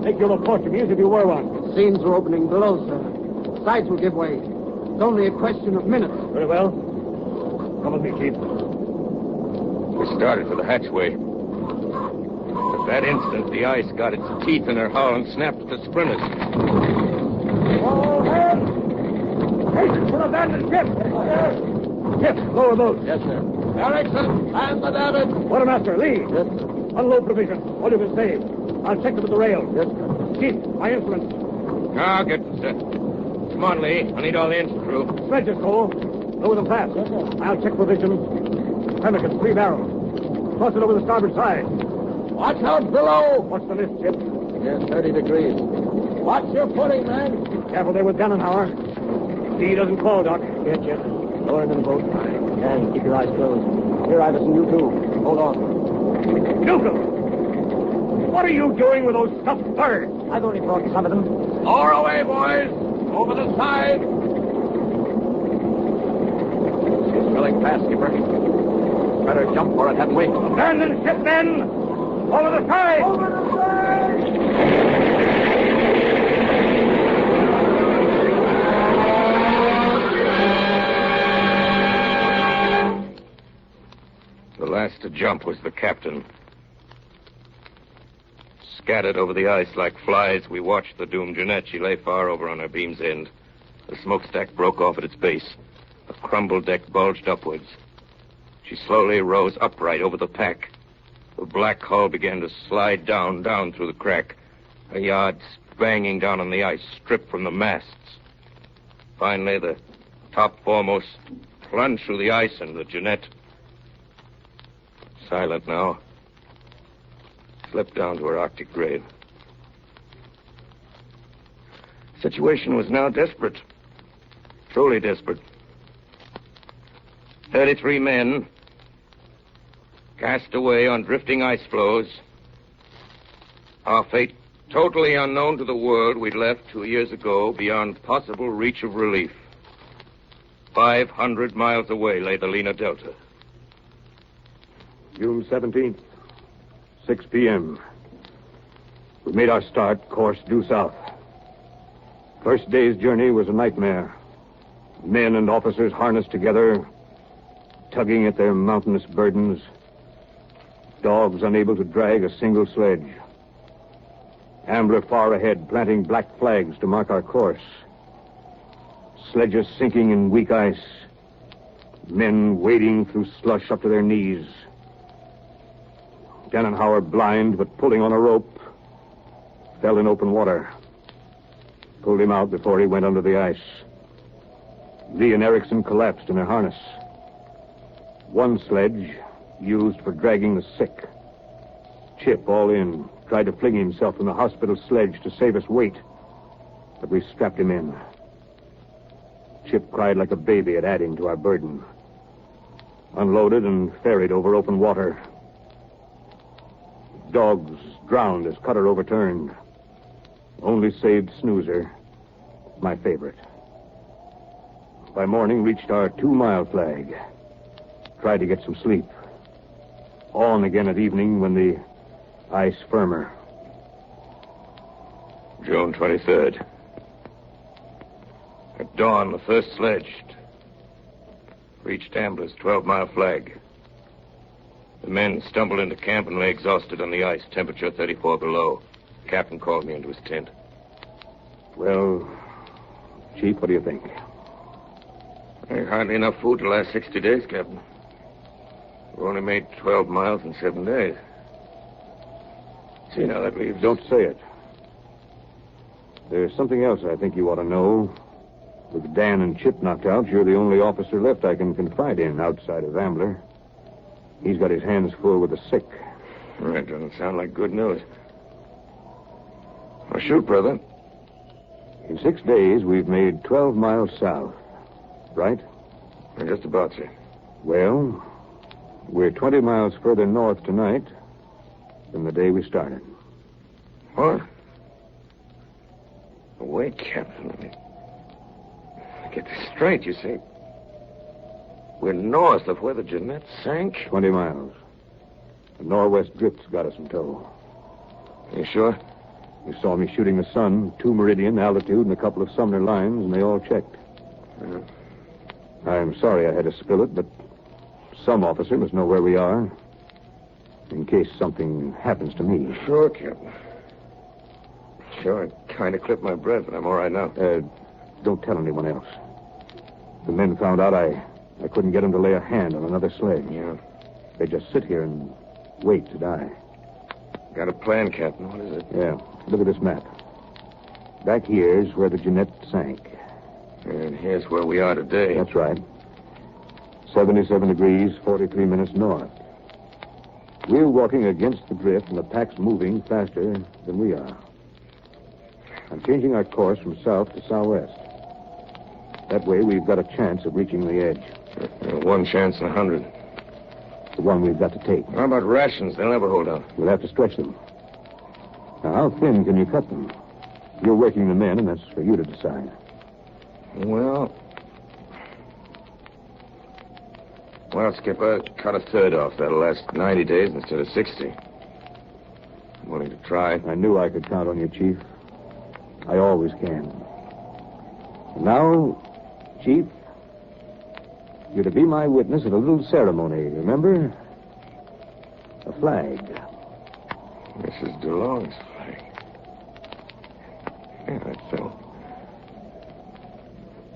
Make your report to me as if you were one. Seams are opening below, sir. The sides will give way. It's only a question of minutes. Very well. Come with me, Chief. We started for the hatchway. At that instant, the ice got its teeth in her hull and snapped at the splinters. All hands! Hasten for the abandoned ship! Ship, lower boat. Yes, sir. Erickson, and the davit. Quartermaster, Lee. Yes, sir. Unload provisions. All you can save. I'll check them at the rail. Yes, sir. Chief, my instruments. I'll get them set. Come on, Lee. I need all the engine crew. Sledges, Cole. Lower them fast. Yes, sir. I'll check provisions. Pemmican, 3 barrels. Toss it over the starboard side. Watch out below. What's the mist, Chip? Yes, 30 degrees. Watch your footing, man. Careful there with Dannenhauer. See he doesn't call, Doc. Here, Chip. Lower him in the boat. And keep your eyes closed. Here, Iverson, you too. Hold on. Newcomb! What are you doing with those stuffed birds? I've only brought some of them. Lower away, boys. Over the side. She's filling fast, skipper. Better jump for it, hadn't we? Abandon ship, men! Over the side! Over the side! The last to jump was the captain. Scattered over the ice like flies, we watched the doomed Jeanette. She lay far over on her beam's end. The smokestack broke off at its base. The crumbled deck bulged upwards. She slowly rose upright over the pack. The black hull began to slide down through the crack. Her yards banging down on the ice, stripped from the masts. Finally, the top foremost plunged through the ice, and the Jeanette, silent now, slipped down to her Arctic grave. The situation was now desperate. Truly desperate. 33 men, cast away on drifting ice floes. Our fate totally unknown to the world we'd left 2 years ago, beyond possible reach of relief. 500 miles away lay the Lena Delta. June 17th, 6 p.m. We made our start, course due south. First day's journey was a nightmare. Men and officers harnessed together, tugging at their mountainous burdens. Dogs unable to drag a single sledge. Ambler far ahead, planting black flags to mark our course. Sledges sinking in weak ice. Men wading through slush up to their knees. Dannenhauer, blind but pulling on a rope, fell in open water. Pulled him out before he went under the ice. Lee and Erickson collapsed in their harness. One sledge used for dragging the sick. Chip, all in, tried to fling himself from the hospital sledge to save us weight, but we strapped him in. Chip cried like a baby at adding to our burden. Unloaded and ferried over open water. Dogs drowned as cutter overturned. Only saved Snoozer, my favorite. By morning, reached our 2-mile flag. Tried to get some sleep. On again at evening when the ice firmer. June 23rd. At dawn, the first sledge reached Ambler's 12-mile flag. The men stumbled into camp and lay exhausted on the ice, temperature 34 below. The captain called me into his tent. Well, Chief, what do you think? Hardly enough food to last 60 days, Captain. We've only made 12 miles in 7 days. See, now that leaves... Don't say it. There's something else I think you ought to know. With Dan and Chip knocked out, you're the only officer left I can confide in outside of Ambler. He's got his hands full with the sick. That doesn't sound like good news. Well, shoot, brother. In 6 days, we've made 12 miles south. Right? Just about, sir. Well, we're 20 miles further north tonight than the day we started. What? Wait, Captain. Let me get this straight, you see. We're north of where the Jeanette sank? 20 miles. The northwest drift's got us in tow. You sure? You saw me shooting the sun, 2 meridian, altitude, and a couple of Sumner lines, and they all checked. Yeah. I'm sorry I had to spill it, but some officer must know where we are. In case something happens to me. Sure, Captain. Sure, I kind of clipped my breath, but I'm all right now. Don't tell anyone else. The men found out I couldn't get them to lay a hand on another sledge. Yeah. They just sit here and wait to die. Got a plan, Captain. What is it? Yeah. Look at this map. Back here's where the Jeanette sank. And here's where we are today. That's right. 77 degrees, 43 minutes north. We're walking against the drift, and the pack's moving faster than we are. I'm changing our course from south to southwest. That way, we've got a chance of reaching the edge. One chance in 100. The one we've got to take. How about rations? They'll never hold out. We'll have to stretch them. Now, how thin can you cut them? You're working the men, and that's for you to decide. Well, Skipper, cut a third off. That'll last 90 days instead of 60. I'm willing to try. I knew I could count on you, Chief. I always can. And now, Chief, you're to be my witness at a little ceremony, remember? A flag. Mrs. DeLong's flag. Yeah, that's so.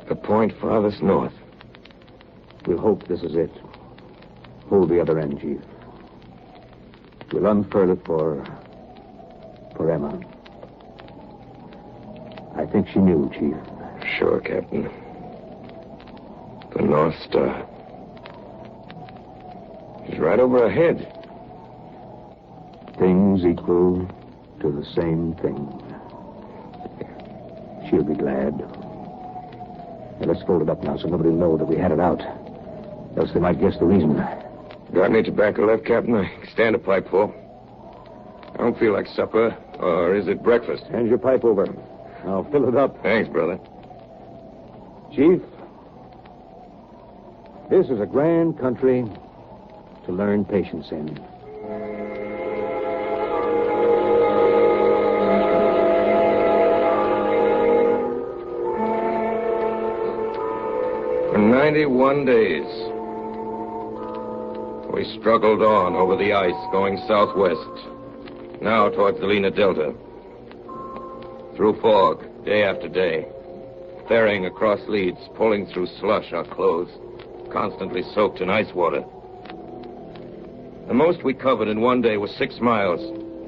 The point farthest north. We'll hope this is it. Hold the other end, Chief. We'll unfurl it for Emma. I think she knew, Chief. Sure, Captain. The North Star. She's right over her head. Things equal to the same thing. She'll be glad. Now, let's fold it up now so nobody will know that we had it out. Else they might guess the reason. Got any tobacco left, Captain? I can stand a pipe full. I don't feel like supper. Or is it breakfast? Hand your pipe over. I'll fill it up. Thanks, brother. Chief, this is a grand country to learn patience in. For 91 days, we struggled on over the ice, going southwest, now towards the Lena Delta. Through fog, day after day, ferrying across leads, pulling through slush, our clothes constantly soaked in ice water. The most we covered in one day was 6 miles,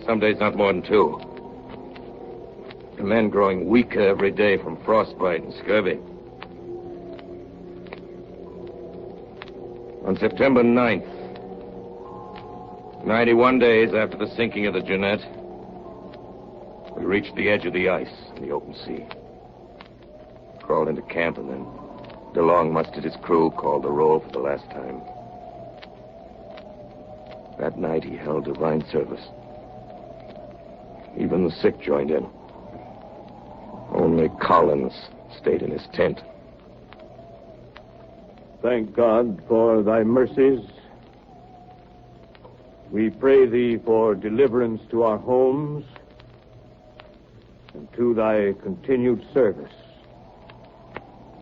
some days not more than 2. The men growing weaker every day from frostbite and scurvy. On September 9th, 91 days after the sinking of the Jeanette, we reached the edge of the ice in the open sea. Crawled into camp, and then DeLong mustered his crew, called the roll for the last time. That night he held divine service. Even the sick joined in. Only Collins stayed in his tent. Thank God for thy mercies. We pray thee for deliverance to our homes and to thy continued service.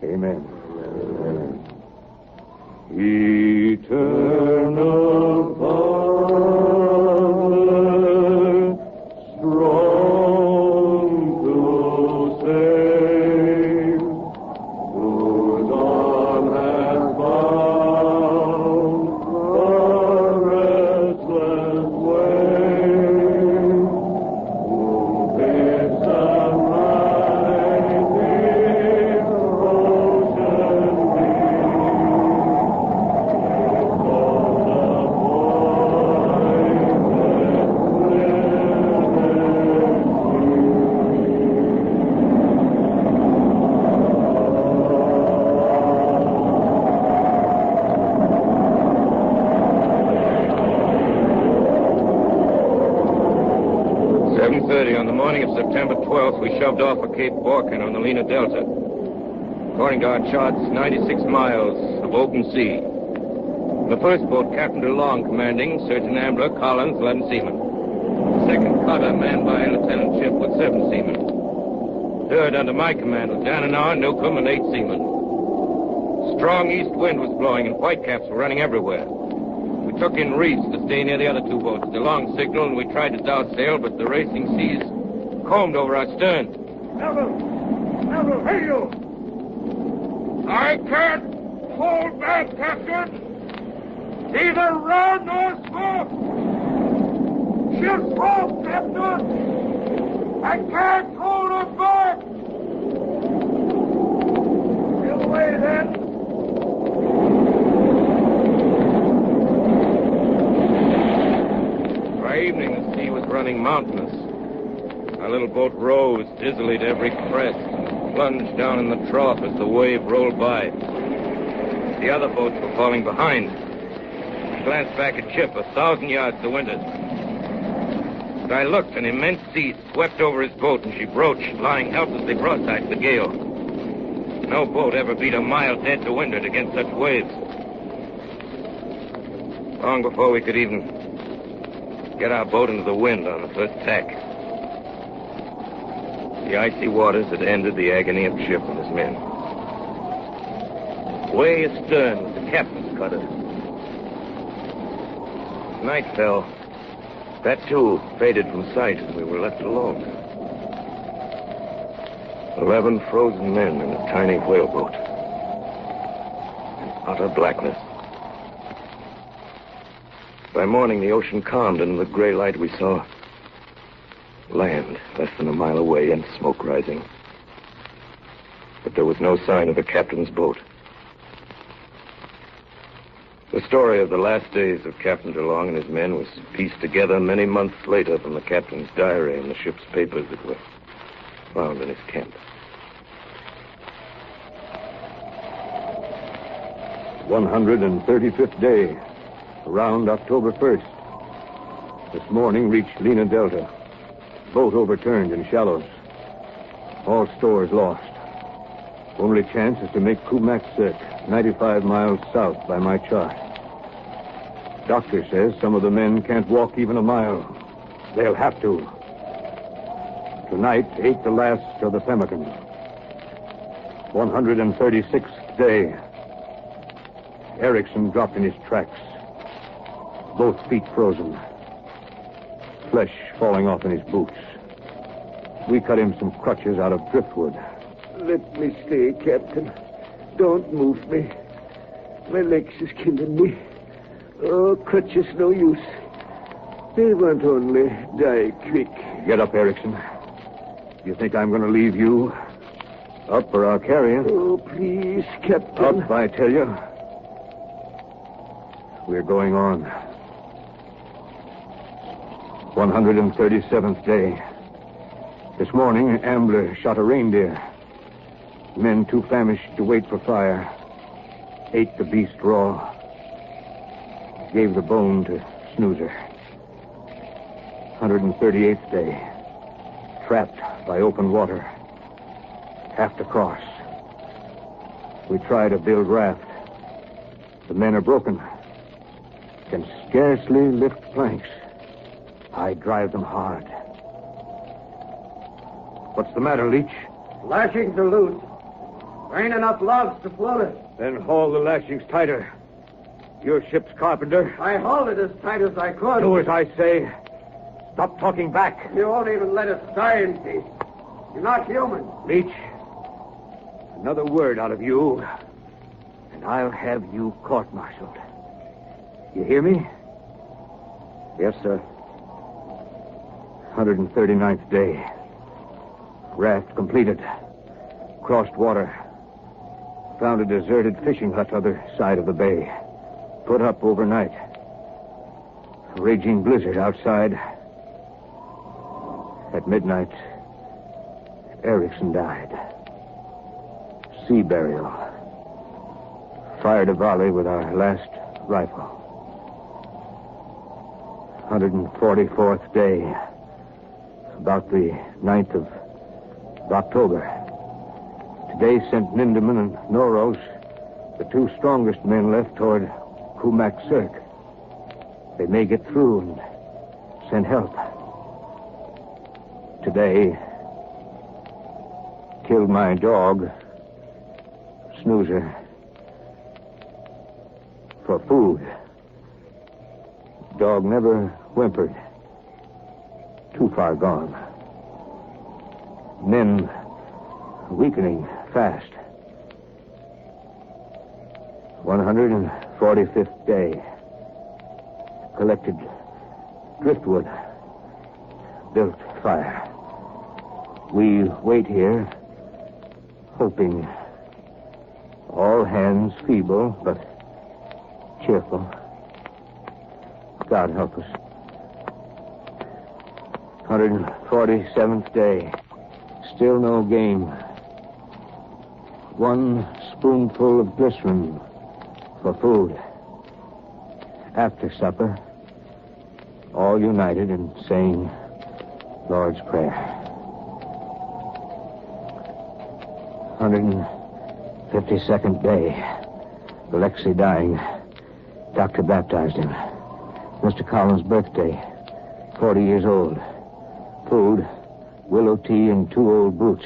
Amen. Eternal Father, strong to save, whose arm has bound the restless wave, who bids the mighty ocean On the morning of September 12th, we shoved off for Cape Borkin on the Lena Delta. According to our charts, 96 miles of open sea. The first boat, Captain DeLong commanding, Surgeon Ambler, Collins, 11 seamen. The second cutter, manned by Lieutenant Chip, with 7 seamen. Third, under my command, was Dananor, Newcomb, and 8 seamen. Strong east wind was blowing, and whitecaps were running everywhere. We took in reefs to stay near the other 2 boats. DeLong signaled, and we tried to douse sail, but the racing seas combed over our stern. Melville, hey you! I can't hold back, Captain. Neither run nor smoke. She'll smoke, Captain. I can't hold her back. Sail away, then. By evening, the sea was running mountainous. Our little boat rose dizzily to every crest, plunged down in the trough as the wave rolled by. The other boats were falling behind. I glanced back at Chip, 1,000 yards to windward. As I looked, an immense sea swept over his boat, and she broached, lying helplessly broadside to the gale. No boat ever beat a mile dead to windward against such waves. Long before we could even get our boat into the wind on the first tack, the icy waters had ended the agony of Chip and his men. Way astern was the captain's cutter. Night fell. That, too, faded from sight, and we were left alone. 11 frozen men in a tiny whaleboat. In utter blackness. By morning, the ocean calmed, and in the gray light we saw land less than a mile away and smoke rising. But there was no sign of the captain's boat. The story of the last days of Captain DeLong and his men was pieced together many months later from the captain's diary and the ship's papers that were found in his camp. 135th day, around October 1st. This morning reached Lena Delta. Boat overturned in shallows. All stores lost. Only chance is to make Kumak Cirque, 95 miles south by my chart. Doctor says some of the men can't walk even a mile. They'll have to. Tonight ate the last of the pemmican. 136th day. Erickson dropped in his tracks. Both feet frozen. Flesh falling off in his boots. We cut him some crutches out of driftwood. Let me stay, Captain. Don't move me. My legs is killing me. Oh, crutches no use. They won't only die quick. Get up, Erickson. You think I'm going to leave you? Up or I'll carry you. Oh, please, Captain. Up, I tell you. We're going on. 137th day. This morning, an ambler shot a reindeer. Men too famished to wait for fire ate the beast raw. Gave the bone to Snoozer. 138th day. Trapped by open water. Have to cross. We try to build raft. The men are broken. Can scarcely lift planks. I drive them hard. What's the matter, Leach? Lashings are loose. There ain't enough logs to float it. Then haul the lashings tighter. Your ship's carpenter. I hauled it as tight as I could. Do as I say. Stop talking back. You won't even let us die in peace. You're not human. Leach, another word out of you, and I'll have you court-martialed. You hear me? Yes, sir. 139th day. Raft completed. Crossed water. Found a deserted fishing hut other side of the bay. Put up overnight. A raging blizzard outside. At midnight, Erickson died. Sea burial. Fired a volley with our last rifle. 144th day. About the 9th of October. Today sent Nindeman and Noros, the two strongest men left, toward Kumak Cirque. They may get through and send help. Today, killed my dog, Snoozer, for food. Dog never whimpered. Too far gone. Men weakening fast. 145th day. Collected driftwood. Built fire. We wait here, hoping. All hands feeble, but cheerful. God help us. 147th day. Still no game. One spoonful of glycerin for food. After supper, all united in saying Lord's Prayer. 152nd day. Alexei dying. Doctor baptized him. Mr. Collins' birthday. 40 years old. Food, willow tea, and 2 old boots.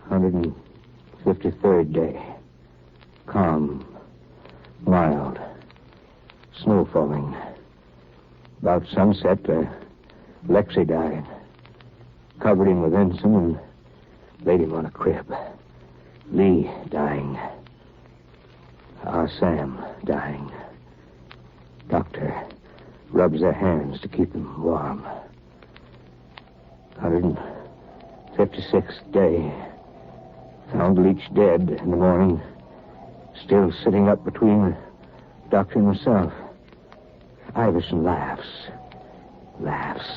153rd day. Calm. Mild. Snow falling. About sunset, Alexei died. Covered him with ensign and laid him on a crib. Lee dying. Our Sam dying. Doctor rubs their hands to keep them warm. 156th day. Found Leach dead in the morning. Still sitting up between the doctor and myself. Iverson laughs. Laughs.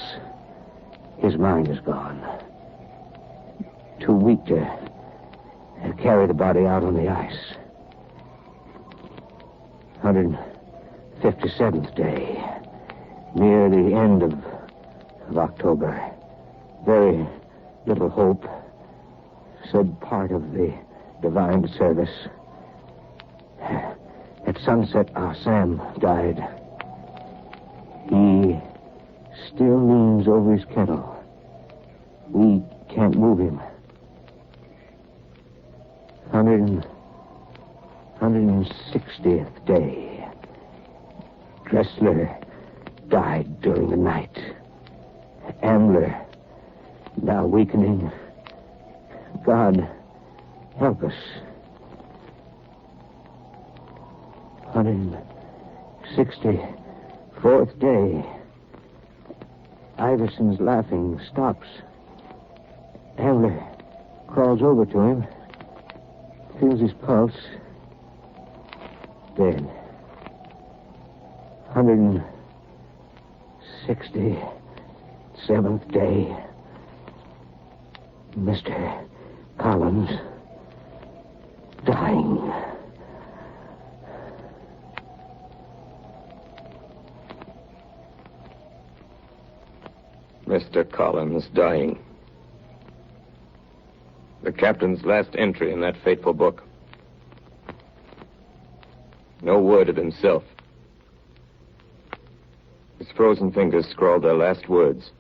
His mind is gone. Too weak to carry the body out on the ice. 157th day. Near the end of October. Very little hope. Said part of the divine service. At sunset, our Sam died. He still leans over his kettle. We can't move him. 160th day. Dressler died during the night. Ambler, now weakening. God, help us. 164th day. Iverson's laughing stops. Ambler crawls over to him. Feels his pulse. Dead. 167th day. Mr. Collins dying. Mr. Collins dying. The captain's last entry in that fateful book. No word of himself. His frozen fingers scrawled their last words.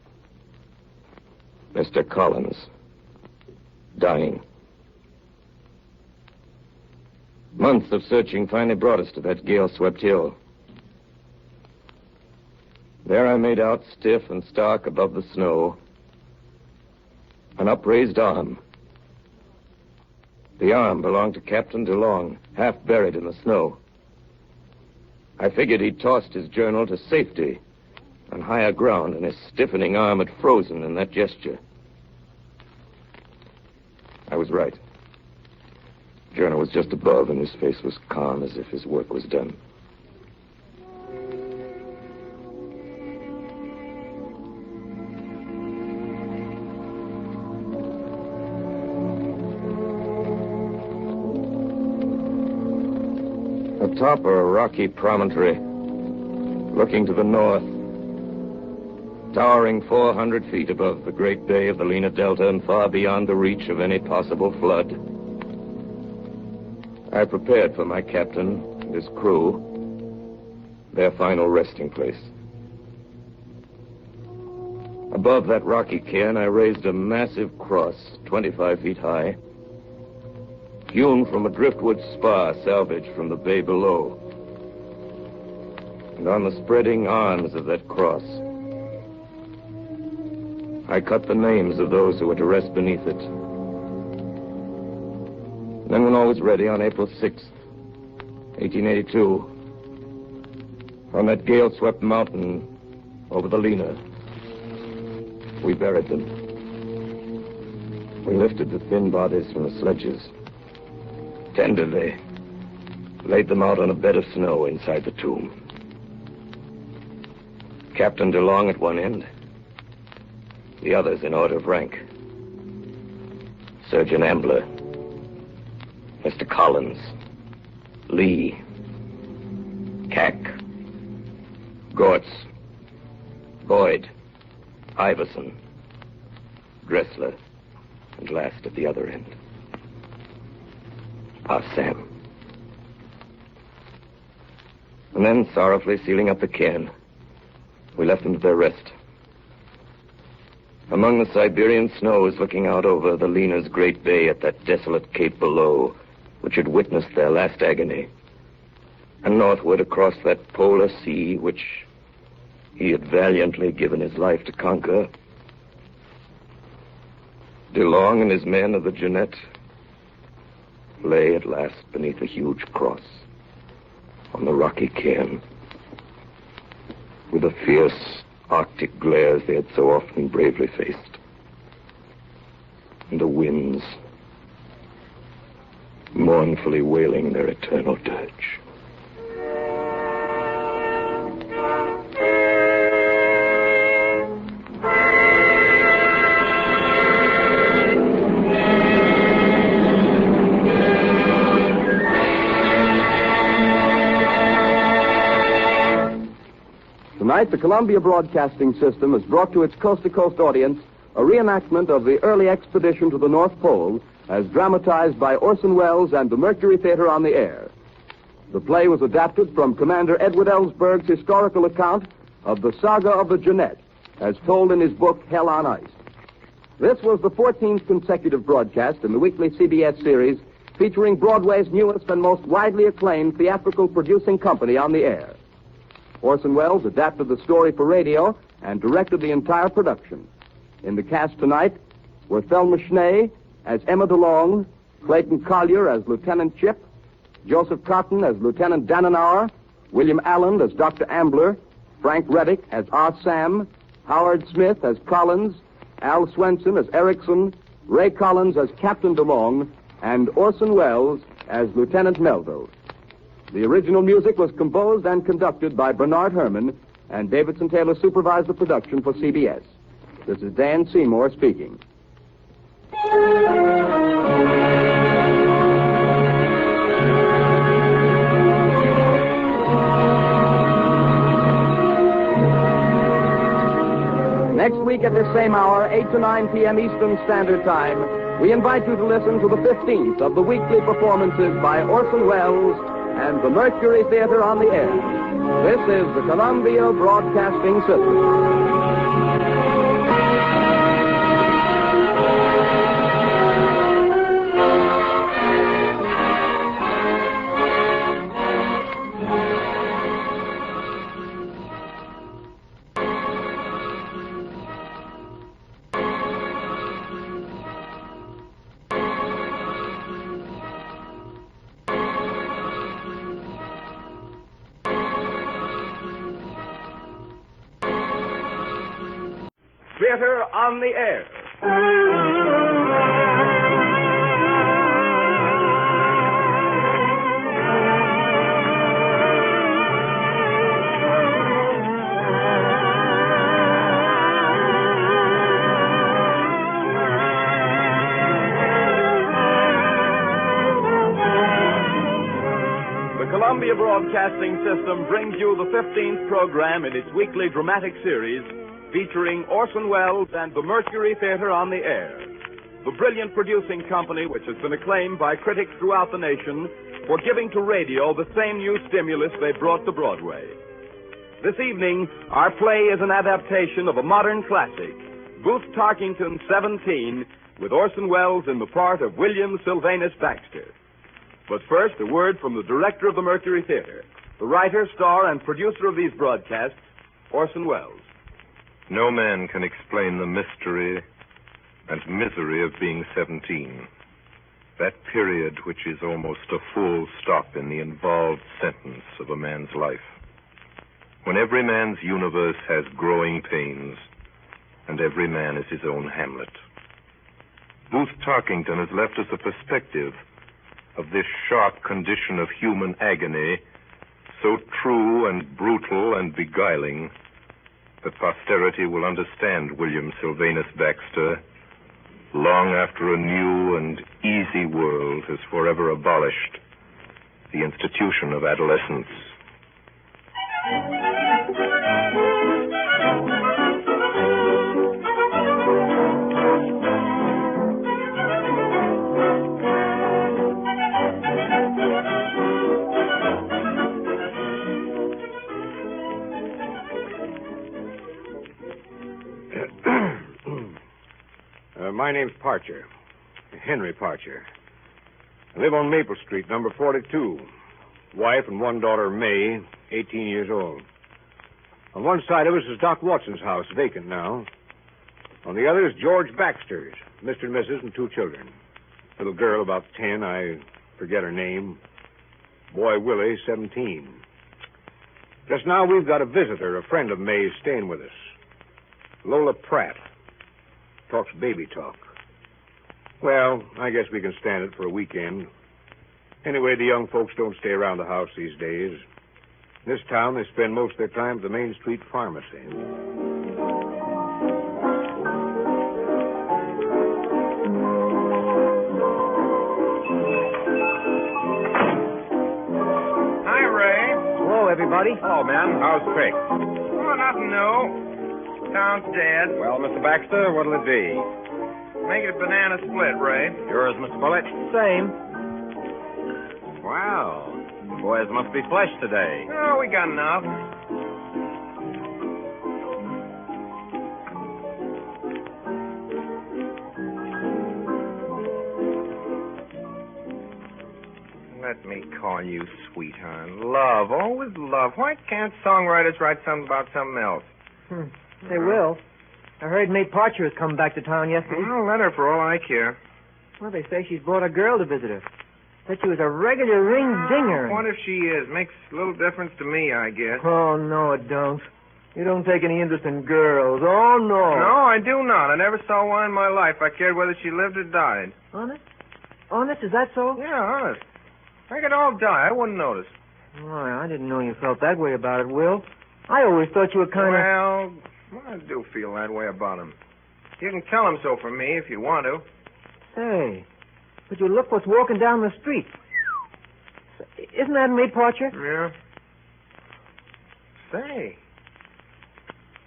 Mr. Collins dying. Months of searching finally brought us to that gale-swept hill. There I made out, stiff and stark above the snow, an upraised arm. The arm belonged to Captain DeLong, half buried in the snow. I figured he'd tossed his journal to safety on higher ground, and his stiffening arm had frozen in that gesture. I was right. The journal was just above, and his face was calm as if his work was done. Atop a rocky promontory, looking to the north, towering 400 feet above the great bay of the Lena Delta and far beyond the reach of any possible flood, I prepared for my captain and his crew their final resting place. Above that rocky cairn, I raised a massive cross, 25 feet high, hewn from a driftwood spar salvaged from the bay below. And on the spreading arms of that cross, I cut the names of those who were to rest beneath it. Then when all was ready on April 6th, 1882, on that gale-swept mountain over the Lena, we buried them. We lifted the thin bodies from the sledges, tenderly laid them out on a bed of snow inside the tomb. Captain DeLong at one end. The others in order of rank. Surgeon Ambler. Mr. Collins. Lee. Cack. Gortz. Boyd. Iverson. Dressler. And last at the other end. Our Sam. And then, sorrowfully sealing up the cairn, we left them to their rest. Among the Siberian snows looking out over the Lena's great bay at that desolate cape below, which had witnessed their last agony, and northward across that polar sea which he had valiantly given his life to conquer, DeLong and his men of the Jeanette lay at last beneath a huge cross on the rocky cairn, with the fierce Arctic glares they had so often bravely faced, and the winds mournfully wailing their eternal dirge. Tonight, the Columbia Broadcasting System has brought to its coast-to-coast audience a reenactment of the early expedition to the North Pole as dramatized by Orson Welles and the Mercury Theater on the Eyre. The play was adapted from Commander Edward Ellsberg's historical account of the saga of the Jeanette, as told in his book, Hell on Ice. This was the 14th consecutive broadcast in the weekly CBS series featuring Broadway's newest and most widely acclaimed theatrical producing company on the air. Orson Welles adapted the story for radio and directed the entire production. In the cast tonight were Thelma Schnee as Emma DeLong, Clayton Collier as Lieutenant Chip, Joseph Cotton as Lieutenant Dannenauer, William Allen as Dr. Ambler, Frank Reddick as R. Sam, Howard Smith as Collins, Al Swenson as Erickson, Ray Collins as Captain DeLong, and Orson Welles as Lieutenant Melville. The original music was composed and conducted by Bernard Herrmann, and Davidson Taylor supervised the production for CBS. This is Dan Seymour speaking. Next week at this same hour, 8 to 9 p.m. Eastern Standard Time, we invite you to listen to the 15th of the weekly performances by Orson Welles and the Mercury Theater on the Air. This is the Columbia Broadcasting System. Theater on the Air. The Columbia Broadcasting System brings you the 15th program in its weekly dramatic series featuring Orson Welles and the Mercury Theater on the Air, the brilliant producing company which has been acclaimed by critics throughout the nation for giving to radio the same new stimulus they brought to Broadway. This evening, our play is an adaptation of a modern classic, Booth Tarkington's 17, with Orson Welles in the part of William Sylvanus Baxter. But first, a word from the director of the Mercury Theater, the writer, star, and producer of these broadcasts, Orson Welles. No man can explain the mystery and misery of being 17. That period which is almost a full stop in the involved sentence of a man's life. When every man's universe has growing pains, and every man is his own Hamlet. Booth Tarkington has left us a perspective of this sharp condition of human agony, so true and brutal and beguiling, that posterity will understand William Sylvanus Baxter long after a new and easy world has forever abolished the institution of adolescence. My name's Parcher. Henry Parcher. I live on Maple Street, number 42. Wife and one daughter, May, 18 years old. On one side of us is Doc Watson's house, vacant now. On the other is George Baxter's, Mr. and Mrs. and two children. Little girl about 10, I forget her name. Boy Willie, 17. Just now we've got a visitor, a friend of May's, staying with us. Lola Pratt. Talks baby talk. Well, I guess we can stand it for a weekend. Anyway, the young folks don't stay around the house these days. In this town, they spend most of their time at the Main Street Pharmacy. Hi, Ray. Hello, everybody. Hello, man. How's Craig? Oh, nothing new. Town's dead. Well, Mr. Baxter, what'll it be? Make it a banana split, Ray. Yours, Mr. Bullitt? Same. Wow. The boys must be flesh today. Oh, we got enough. Let me call you sweetheart. Love, always love. Why can't songwriters write something about something else? They will. I heard May Parcher has come back to town yesterday. Well, let her for all I care. Well, they say she's brought a girl to visit her. Said she was a regular ring-dinger. What if she is? Makes a little difference to me, I guess. Oh, no, it don't. You don't take any interest in girls. Oh, no. No, I do not. I never saw one in my life. I cared whether she lived or died. Honest? Honest? Is that so? Yeah, honest. If I could all die, I wouldn't notice. Oh, I didn't know you felt that way about it, Will. I always thought you were kind of... Well, I do feel that way about him. You can tell him so from me if you want to. Say, but you look what's walking down the street. Isn't that May Parcher? Yeah. Say,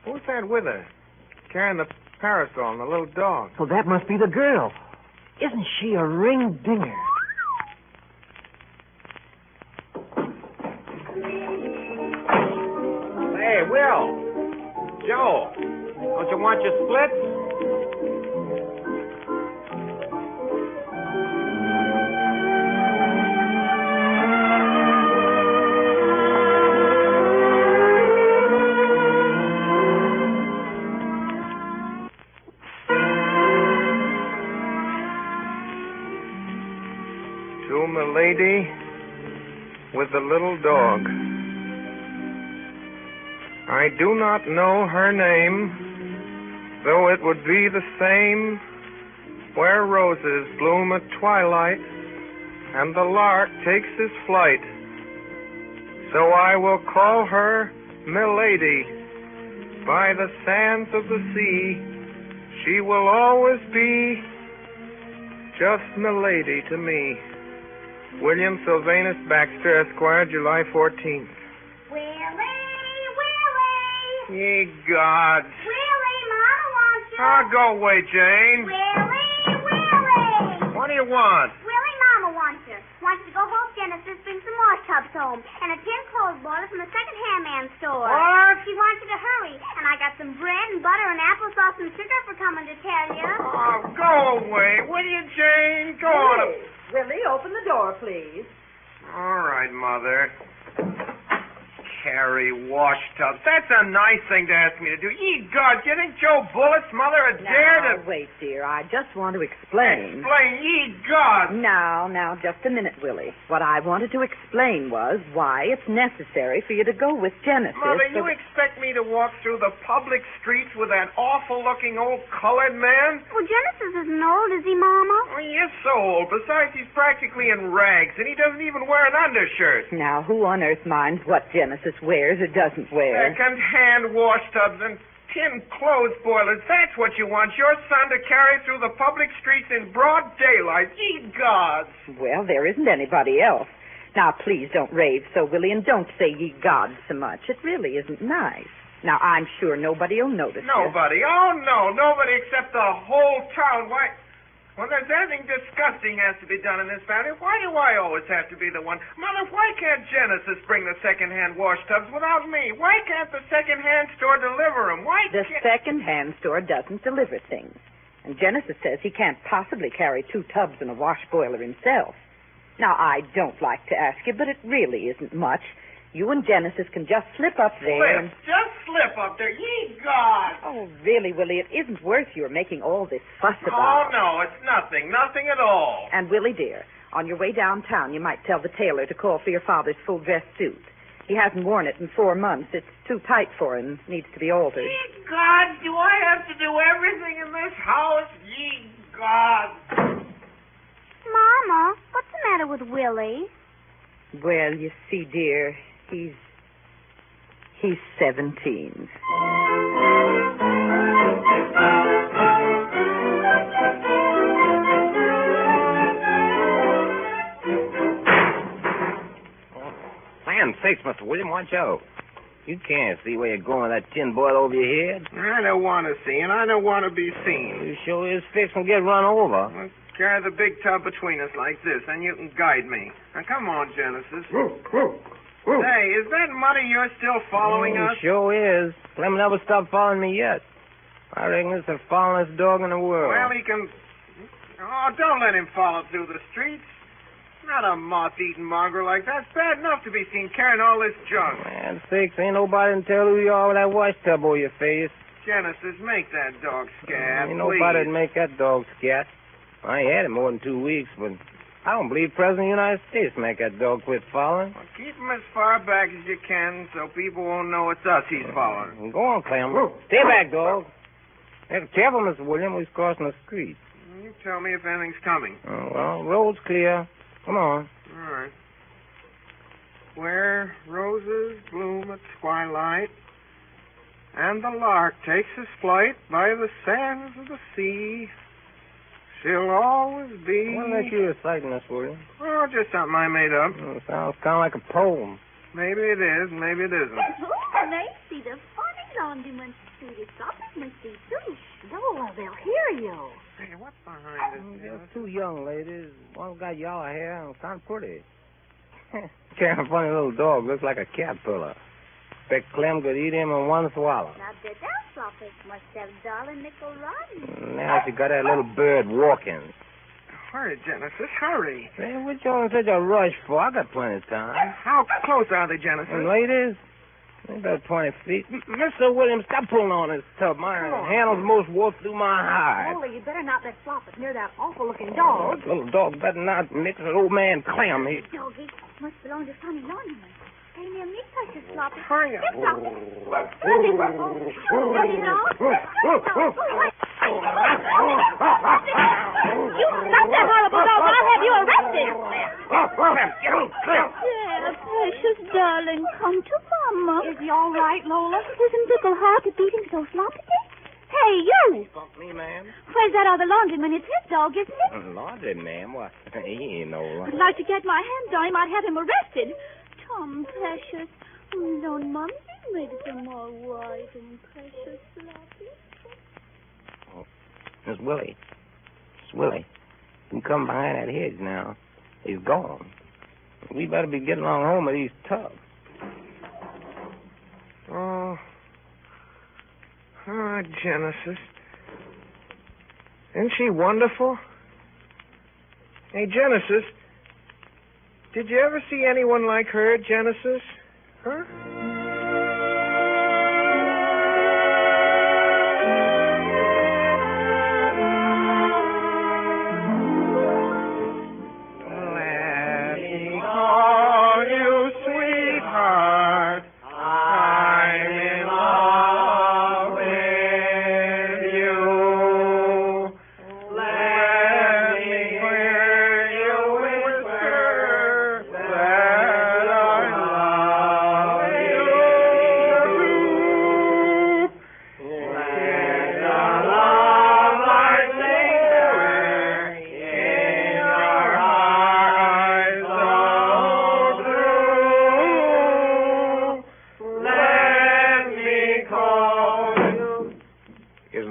who's that with her? Carrying the parasol and the little dog. So that must be the girl. Isn't she a ring-dinger? Hey, Will. Joe, don't you want your splits? To Milady with the little dog. I do not know her name, though it would be the same where roses bloom at twilight and the lark takes his flight. So I will call her Milady. By the sands of the sea, she will always be just Milady to me. William Sylvanus Baxter, Esquire, July 14th. Ye gods. Willie, Mama wants you. Oh, go away, Jane. Willie. What do you want? Willie, Mama wants you. Wants to go home, Genesis, bring some wash tubs home, and a tin cold boiler from the second-hand man store. What? She wants you to hurry, and I got some bread and butter and applesauce and sugar for coming to tell you. Oh, go away, will you, Jane? Go on. Willie, open the door, please. All right, Mother. Carry wash tubs. That's a nice thing to ask me to do. Ye gods, do you think Joe Bullitt's mother would dare to... Now, wait, dear. I just want to explain. Explain, ye gods! Now, just a minute, Willie. What I wanted to explain was why it's necessary for you to go with Genesis. Mother, you expect me to walk through the public streets with that awful-looking old colored man? Well, Genesis isn't old, is he, Mama? Oh, he is so old. Besides, he's practically in rags, and he doesn't even wear an undershirt. Now, who on earth minds what Genesis wears or doesn't wear. Second-hand wash tubs and tin clothes boilers. That's what you want your son to carry through the public streets in broad daylight. Ye gods! Well, there isn't anybody else. Now, please don't rave so, Willie, and don't say ye gods so much. It really isn't nice. Now, I'm sure nobody will notice you. Nobody? Oh, no, nobody except the whole town. Why, when there's anything disgusting has to be done in this family, why do I always have to be the one? Mother, why can't Genesis bring the second-hand wash tubs without me? Why can't the second-hand store deliver them? Why The can't... second-hand store doesn't deliver things. And Genesis says he can't possibly carry 2 tubs and a wash boiler himself. Now, I don't like to ask you, but it really isn't much. You and Genesis can just slip up there and... Just slip up there. Ye gods! Oh, really, Willie, it isn't worth your making all this fuss Oh, about. no, it's nothing. Nothing at all. And, Willie, dear, on your way downtown, you might tell the tailor to call for your father's full-dress suit. He hasn't worn it in 4 months. It's too tight for him. Needs to be altered. Ye gods, do I have to do everything in this house? Ye gods! Mama, what's the matter with Willie? Well, you see, dear, he's 17. Land's sakes, Mr. William, watch out. You can't see where you're going with that tin boil over your head. I don't want to see, and I don't want to be seen. You sure is fixing to get run over. Well, carry the big tub between us like this, and you can guide me. Now, come on, Genesis. Hey, is that Muddy you're still following us? Sure is. Clem never stopped following me yet. I reckon it's the followingest dog in the world. Well, he can... Oh, don't let him follow through the streets. Not a moth-eating mongrel like that. It's bad enough to be seen carrying all this junk. Man, sakes, ain't nobody can tell who you are with that wash tub over your face. Genesis, make that dog scat, Ain't please. nobody to make that dog scat. I ain't had it more than 2 weeks, but I don't believe President of the United States make that dog quit following. Well, keep him as far back as you can so people won't know it's us he's following. Go on, Clem. Stay back, dog. Hey, careful, Mr. William. He's crossing the street. You tell me if anything's coming. Oh, well, road's clear. Come on. All right. Where roses bloom at twilight, and the lark takes his flight by the sands of the sea, she'll always be... What that you reciting, Miss William? Oh, just something I made up. It sounds kind of like a poem. Maybe it is, maybe it isn't. Lacy, the funny laundryman suit is stopping with you, too. Lola, they'll hear you. Hey, what's behind this? There's 2 young ladies. One's got yellow hair and kind of pretty. Carrying a funny little dog. Looks like a caterpillar. Expect Clem could eat him in one swallow. Now, the dance office must have $1 nickel rotten. Now she got that little bird walking. Hurry, Genesis, hurry. Hey, what you in such a rush for? I got plenty of time. How close are they, Genesis? And ladies? About 20 feet. Mr. Williams, stop pulling on this tub. My handle's most wore through my hide. Molly, you better not let Flop it near that awful-looking dog. Little dog better not mix with old man Clem. He... Doggy must belong to Sonny Laundryman. Stay near me, precious Floppy. Hurry up. Here, Floppy. Floppy, Floppy, now. You stop that horrible dog, or I'll have you arrested. Yeah, precious darling, come to Mama. Is he all right, Lola? Isn't Pickle hard to beat him so sloppy? Hey, you! Me, ma'am? Where's that other laundryman? It's his dog, isn't it? Laundry, ma'am? What? He ain't no... I'd like to get my hands on him. I'd have him arrested. Tom, precious. Don't Mom make him more white and precious sloppy? Oh, Miss Willie. Miss Willie. You come behind that hedge now. He's gone. We better be getting along home with these tubs. Oh, Genesis. Isn't she wonderful? Hey, Genesis, did you ever see anyone like her, Genesis? Huh?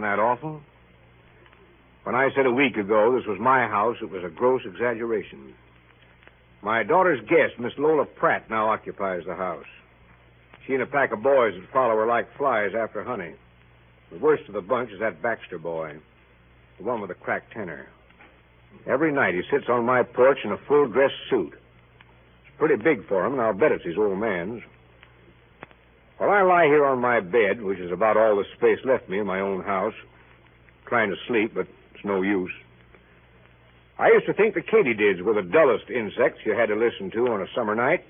that awful? When I said a week ago this was my house, it was a gross exaggeration. My daughter's guest, Miss Lola Pratt, now occupies the house. She and a pack of boys that follow her like flies after honey. The worst of the bunch is that Baxter boy, the one with the cracked tenor. Every night he sits on my porch in a full-dress suit. It's pretty big for him, and I'll bet it's his old man's. While I lie here on my bed, which is about all the space left me in my own house, trying to sleep, but it's no use. I used to think the katydids were the dullest insects you had to listen to on a summer night,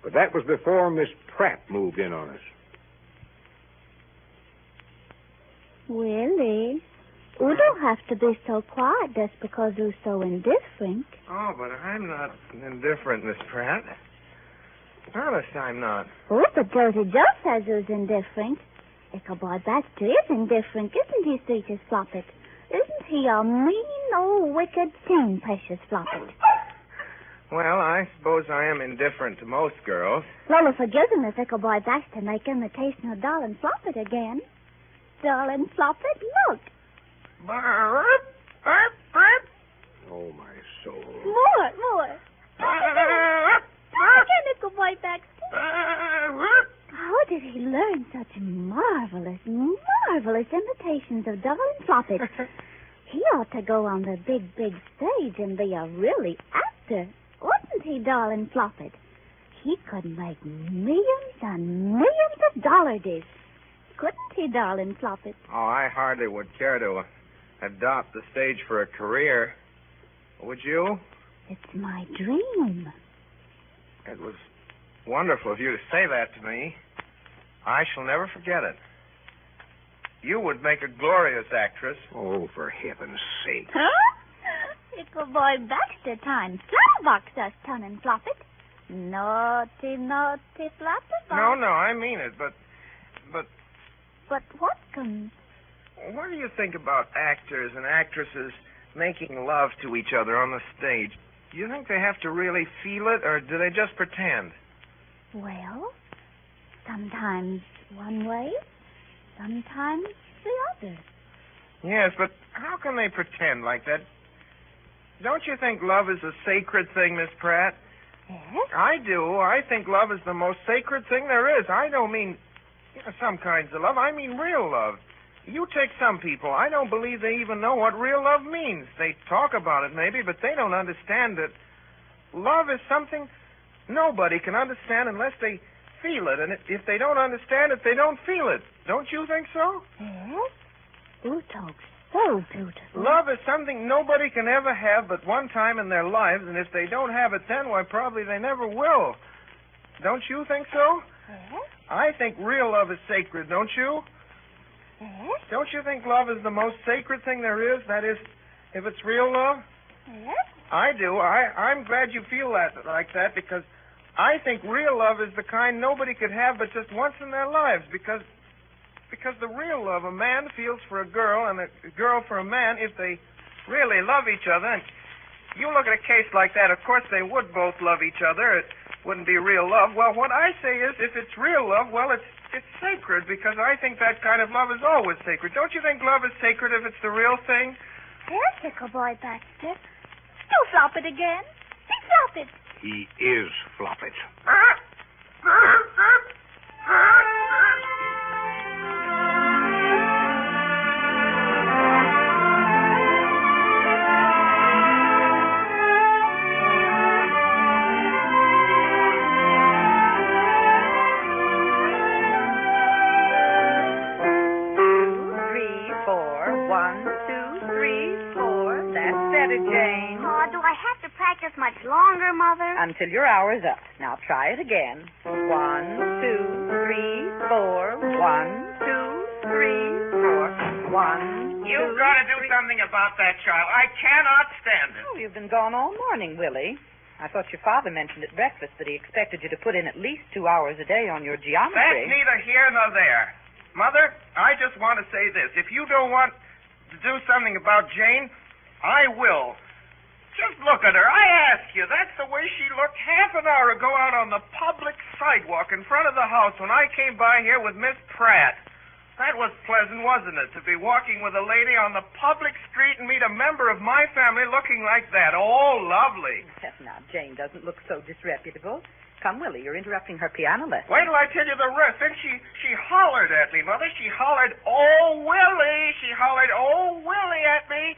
but that was before Miss Pratt moved in on us. Willie, you don't have to be so quiet just because you're so indifferent. Oh, but I'm not indifferent, Miss Pratt. Honest, I'm not. Oh, but Josie Joe says you're indifferent. Ichabod Baxter is indifferent, isn't he, Sweetest Floppet? Isn't he a mean old wicked thing, Precious Floppet? Well, I suppose I am indifferent to most girls. Lola forgives him if Ichabod Baxter make imitation of Darling Floppet again. Darling Floppet, look. Oh, my soul. More. Again, Ichabod Baxter. How did he learn such marvelous imitations of Darling Floppet? He ought to go on the big stage and be a really actor. Wasn't he, Darling Floppet? He could make millions and millions of dollars. Couldn't he, Darling Floppet? Oh, I hardly would care to adopt the stage for a career. Would you? It's my dream. It was wonderful of you to say that to me. I shall never forget it. You would make a glorious actress. Oh, for heaven's sake. Huh? Ichabod Baxter times slowbox us, Darling Floppet. Naughty Floppet. No, I mean it, but... But what can... What do you think about actors and actresses making love to each other on the stage? Do you think they have to really feel it, or do they just pretend? Well, sometimes one way, sometimes the other. Yes, but how can they pretend like that? Don't you think love is a sacred thing, Miss Pratt? Yes? I do. I think love is the most sacred thing there is. I don't mean some kinds of love. I mean real love. You take some people. I don't believe they even know what real love means. They talk about it maybe, but they don't understand it. Love is something nobody can understand unless they feel it. And if they don't understand it, they don't feel it. Don't you think so? Yes? You talk so beautiful. Love is something nobody can ever have but one time in their lives, and if they don't have it then, why, probably they never will. Don't you think so? Yes? I think real love is sacred, don't you? Yes? Don't you think love is the most sacred thing there is? That is, if it's real love? Yes? I do. I'm glad you feel like that, because I think real love is the kind nobody could have but just once in their lives, because the real love a man feels for a girl and a girl for a man, if they really love each other, and you look at a case like that, of course they would both love each other. It wouldn't be real love. Well, what I say is, if it's real love, well, it's sacred, because I think that kind of love is always sacred. Don't you think love is sacred if it's the real thing? Yes, Ichabod Baxter. Do flop it again. Say flop it. He is Floppet. Jane. Oh, do I have to practice much longer, Mother? Until your hour's up. Now try it again. 1, 2, 3, 4. 1, 2, 3, 4. 1, You've got to do something about that child. I cannot stand it. Oh, you've been gone all morning, Willie. I thought your father mentioned at breakfast that he expected you to put in at least 2 hours a day on your geometry. That's neither here nor there. Mother, I just want to say this. If you don't want to do something about Jane, I will. Just look at her. I ask you. That's the way she looked half an hour ago out on the public sidewalk in front of the house when I came by here with Miss Pratt. That was pleasant, wasn't it, to be walking with a lady on the public street and meet a member of my family looking like that? Oh, lovely. Now, Jane doesn't look so disreputable. Come, Willie, you're interrupting her piano lesson. Wait till I tell you the rest. Then she hollered at me, Mother. She hollered, "Oh, Willie!" She hollered, "Oh, Willie!" at me.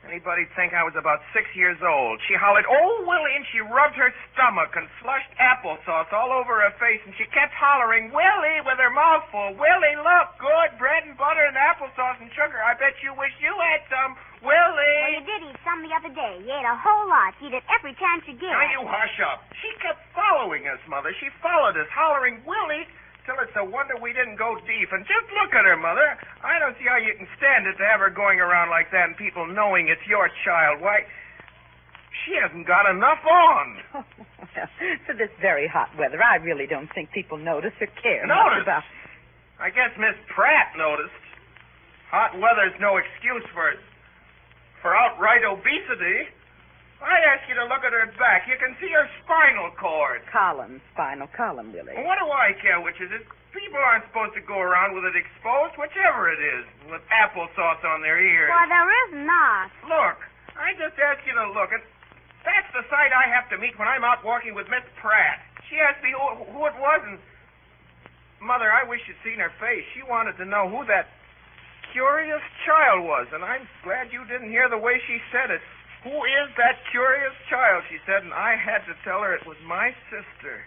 Anybody'd think I was about 6 years old. She hollered, "Oh, Willie," and she rubbed her stomach and flushed applesauce all over her face, and she kept hollering, "Willie," with her mouth full. "Willie, look, good bread and butter and applesauce and sugar. I bet you wish you had some. Willie." Well, you did eat some the other day. You ate a whole lot. You eat it every chance you get. Now, you hush up. She kept following us, Mother. She followed us, hollering, "Willie," till it's a wonder we didn't go deep. And just look at her, Mother. I don't see how you can stand it to have her going around like that and people knowing it's your child. Why, she hasn't got enough on. For this very hot weather, I really don't think people notice or care much Notice? about... I guess Miss Pratt noticed. Hot weather's no excuse for outright obesity. I ask you to look at her back. You can see her spinal cord. Spinal column, Willie. Well, what do I care which is it? People aren't supposed to go around with it exposed, whichever it is, with applesauce on their ears. Well, there is not. Look, I just asked you to look. And that's the sight I have to meet when I'm out walking with Miss Pratt. She asked me who it was, and... Mother, I wish you'd seen her face. She wanted to know who that curious child was, and I'm glad you didn't hear the way she said it. "Who is that curious child?" she said, and I had to tell her it was my sister.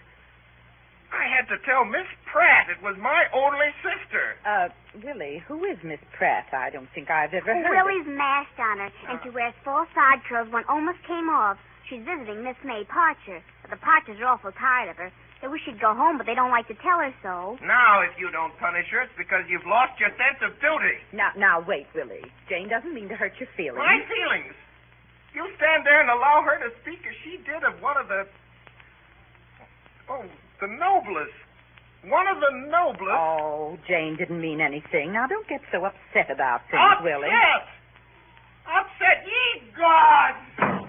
I had to tell Miss Pratt it was my only sister. Willie, who is Miss Pratt? I don't think I've ever heard Willie's mashed on her, and she wears 4 side curls. One almost came off. She's visiting Miss May Parcher. But the Parchers are awful tired of her. They wish she'd go home, but they don't like to tell her so. Now, if you don't punish her, it's because you've lost your sense of duty. Now, wait, Willie. Jane doesn't mean to hurt your feelings. My feelings? You stand there and allow her to speak as she did of one of the noblest. One of the noblest. Oh, Jane didn't mean anything. Now, don't get so upset about things, Upset! Willie. Upset, ye gods!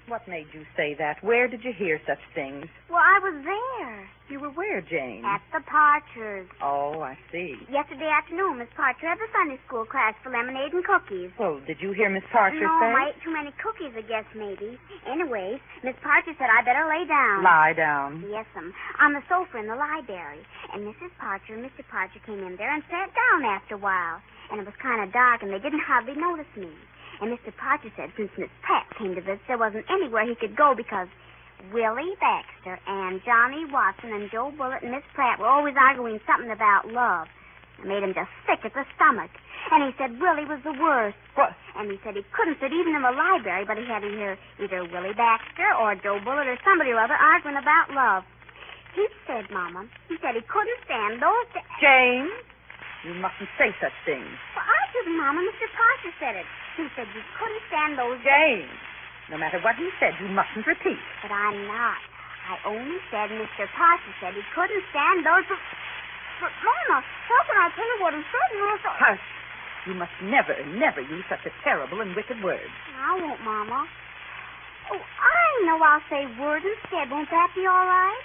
What made you say that? Where did you hear such things? Well, I was there. You were where, Jane? At the Parchers. Oh, I see. Yesterday afternoon, Miss Parcher had the Sunday school class for lemonade and cookies. Well, did you hear Miss Parcher no, say? I ate too many cookies, I guess, maybe. Anyways, Miss Parcher said I better lay down. Lie down. Yes'm. On the sofa in the library. And Mrs. Parcher and Mr. Parcher came in there and sat down after a while. And it was kind of dark, and they didn't hardly notice me. And Mr. Parcher said since Miss Pratt came to visit, there wasn't anywhere he could go because Willie Baxter and Johnny Watson and Joe Bullitt and Miss Pratt were always arguing something about love. It made him just sick at the stomach. And he said Willie was the worst. What? And he said he couldn't sit even in the library, but he had to hear either Willie Baxter or Joe Bullitt or somebody or other arguing about love. He said, Mama, he said he couldn't stand those... Jane, you mustn't say such things. Well, I didn't, Mama. Mr. Parcher said it. He said you couldn't stand those... Jane, no matter what he said, you mustn't repeat. But I'm not. I only said Mr. Parcher said he couldn't stand those... But, Mama, how can I tell you what he said? Hush. You must never, never use such a terrible and wicked word. I won't, Mama. Oh, I know I'll say word instead. Won't that be all right?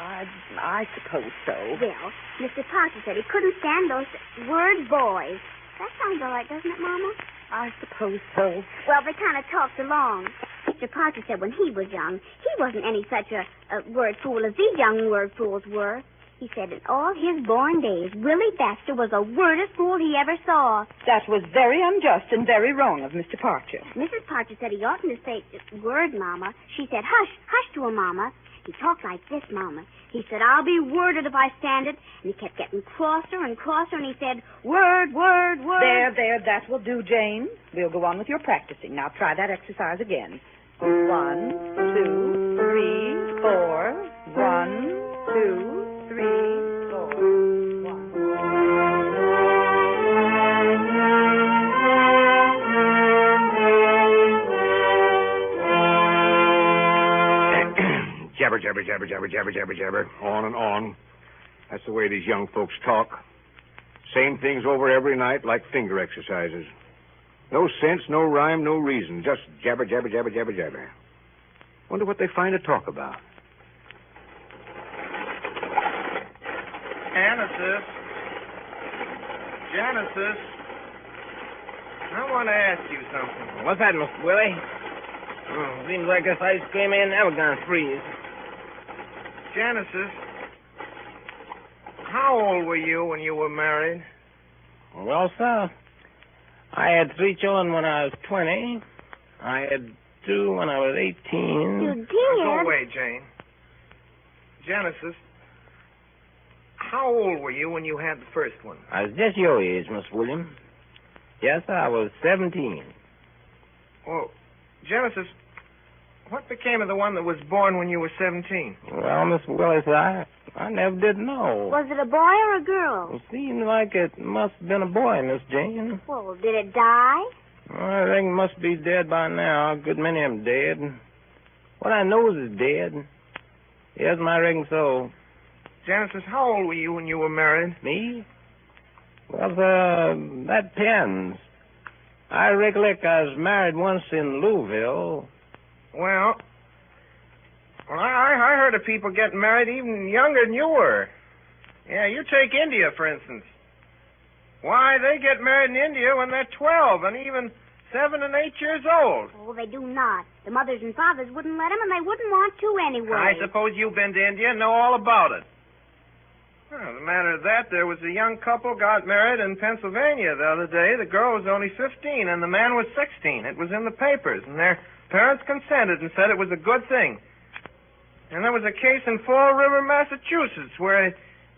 I suppose so. Well, Mr. Parcher said he couldn't stand those word boys. That sounds all right, doesn't it, Mama? I suppose so. Well, they kind of talked along. Mr. Parcher said when he was young, he wasn't any such a word fool as these young word fools were. He said in all his born days, Willie Baxter was the wordest fool he ever saw. That was very unjust and very wrong of Mr. Parcher. Mrs. Parcher said he oughtn't to say word, Mama. She said, hush, hush to him, Mama. He talked like this, Mama. He said, I'll be worded if I stand it. And he kept getting crosser and crosser, and he said, word, word, word. There, that will do, Jane. We'll go on with your practicing. Now try that exercise again. 1, 2, 3, 4. 1, 2, 3, 4. 1. Jabber, jabber, jabber, jabber, jabber, jabber, jabber. On and on. That's the way these young folks talk. Same things over every night like finger exercises. No sense, no rhyme, no reason. Just jabber, jabber, jabber, jabber, jabber. Wonder what they find to talk about. Anna, sis. Genesis, I want to ask you something. What's that, Mr. Willie? Seems like this ice cream ain't never gonna freeze. Genesis, how old were you when you were married? Well, sir, I had 3 children when I was 20. I had 2 when I was 18. You did? Go away, Jane. Genesis, how old were you when you had the first one? I was just your age, Miss William. Yes, sir, I was 17. Well, Genesis, what became of the one that was born when you were 17? Well, Miss Willis, I never did know. Was it a boy or a girl? It seemed like it must have been a boy, Miss Jane. Well, did it die? I think it must be dead by now. A good many of them dead. What I knows is dead. Yes, I reckon so. Genesis, how old were you when you were married? Me? Well, that depends. I recollect I was married once in Louisville. Well, I heard of people getting married even younger than you were. Yeah, you take India, for instance. Why, they get married in India when they're 12 and even 7 and 8 years old. Oh, they do not. The mothers and fathers wouldn't let them, and they wouldn't want to anyway. I suppose you've been to India and know all about it. Well, the matter of that, there was a young couple got married in Pennsylvania the other day. The girl was only 15 and the man was 16. It was in the papers, and their parents consented and said it was a good thing. And there was a case in Fall River, Massachusetts, where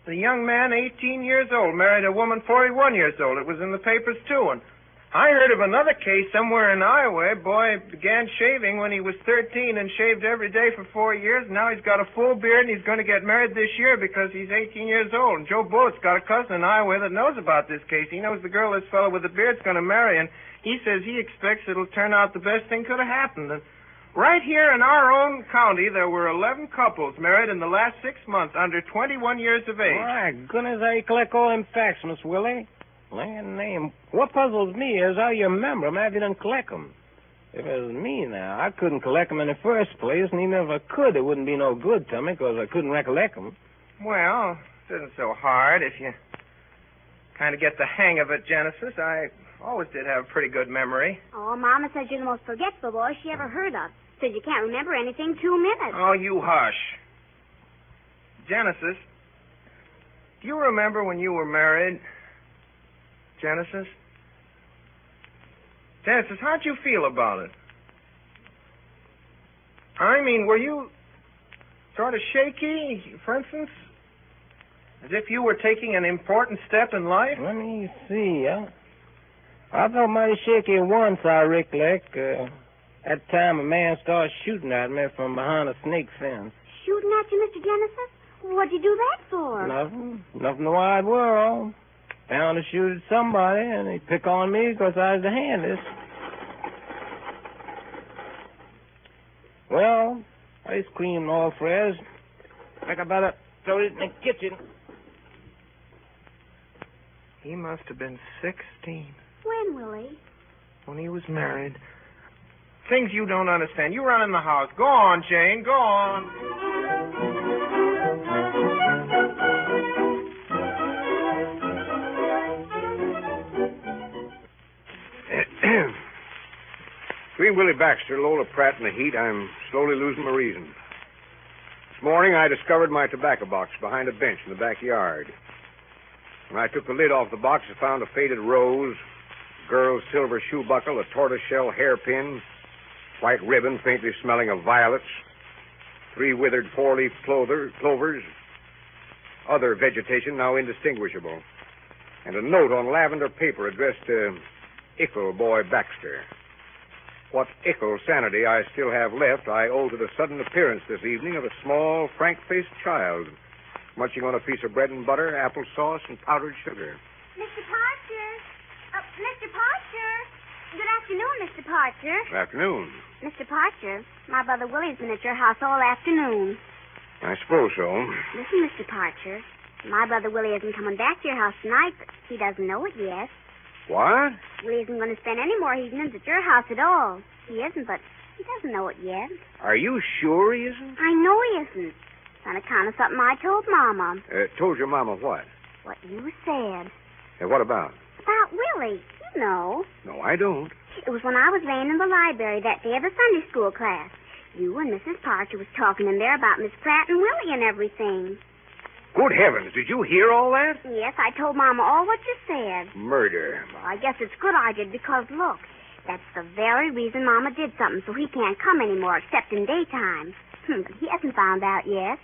the young man, 18 years old, married a woman 41 years old. It was in the papers, too. And I heard of another case somewhere in Iowa. A boy began shaving when he was 13 and shaved every day for 4 years. Now he's got a full beard, and he's going to get married this year because he's 18 years old. And Joe Bullett's got a cousin in Iowa that knows about this case. He knows the girl this fellow with the beard's going to marry, and he says he expects it'll turn out the best thing could have happened. And right here in our own county, there were 11 couples married in the last 6 months under 21 years of age. My goodness, how you collect all them facts, Miss Willie? Land name. What puzzles me is how you remember them after you didn't collect them. If it was me now, I couldn't collect them in the first place, and even if I could, it wouldn't be no good to me because I couldn't recollect them. Well, it isn't so hard if you kind of get the hang of it, Genesis. I always did have a pretty good memory. Oh, Mama says you're the most forgetful boy she ever heard of. Says you can't remember anything 2 minutes. Oh, you hush. Genesis, do you remember when you were married? Genesis? Genesis, how'd you feel about it? I mean, were you sort of shaky, for instance? As if you were taking an important step in life? Let me see. I felt mighty shaky once, I recollect. That time a man started shooting at me from behind a snake fence. Shooting at you, Mr. Genesis? What'd you do that for? Nothing in the wide world. Bound to shoot at somebody, and they pick on me because I was the handiest. Well, ice cream and all fresh. I think I better throw it in the kitchen. He must have been 16 When, Willie? when he was married. Things you don't understand. You run in the house. Go on, Jane. Go on. Between Willie Baxter, Lola Pratt, and the heat, I'm slowly losing my reason. This morning, I discovered my tobacco box behind a bench in the backyard. When I took the lid off the box, I found a faded rose, a girl's silver shoe buckle, a tortoiseshell hairpin, white ribbon faintly smelling of violets, 3 withered 4-leaf clovers, other vegetation now indistinguishable, and a note on lavender paper addressed to Ickle Boy Baxter. What ickle sanity I still have left, I owe to the sudden appearance this evening of a small, frank-faced child, munching on a piece of bread and butter, applesauce, and powdered sugar. Mr. Parcher. Mr. Parcher. Good afternoon, Mr. Parcher. Good afternoon. Mr. Parcher, my brother Willie's been at your house all afternoon. I suppose so. Listen, Mr. Parcher, my brother Willie isn't coming back to your house tonight, but he doesn't know it yet. What? Willie isn't going to spend any more evenings at your house at all. He isn't, but he doesn't know it yet. Are you sure he isn't? I know he isn't. It's on account of something I told Mama. Told your mama what? What you said. What about? Willie. You know. No, I don't. It was when I was laying in the library that day of the Sunday school class. You and Mrs. Parcher was talking in there about Miss Pratt and Willie and everything. Good heavens, did you hear all that? Yes, I told Mama all what you said. Murder. Well, I guess it's good I did because, look, that's the very reason Mama did something so he can't come anymore except in daytime. But he hasn't found out yet.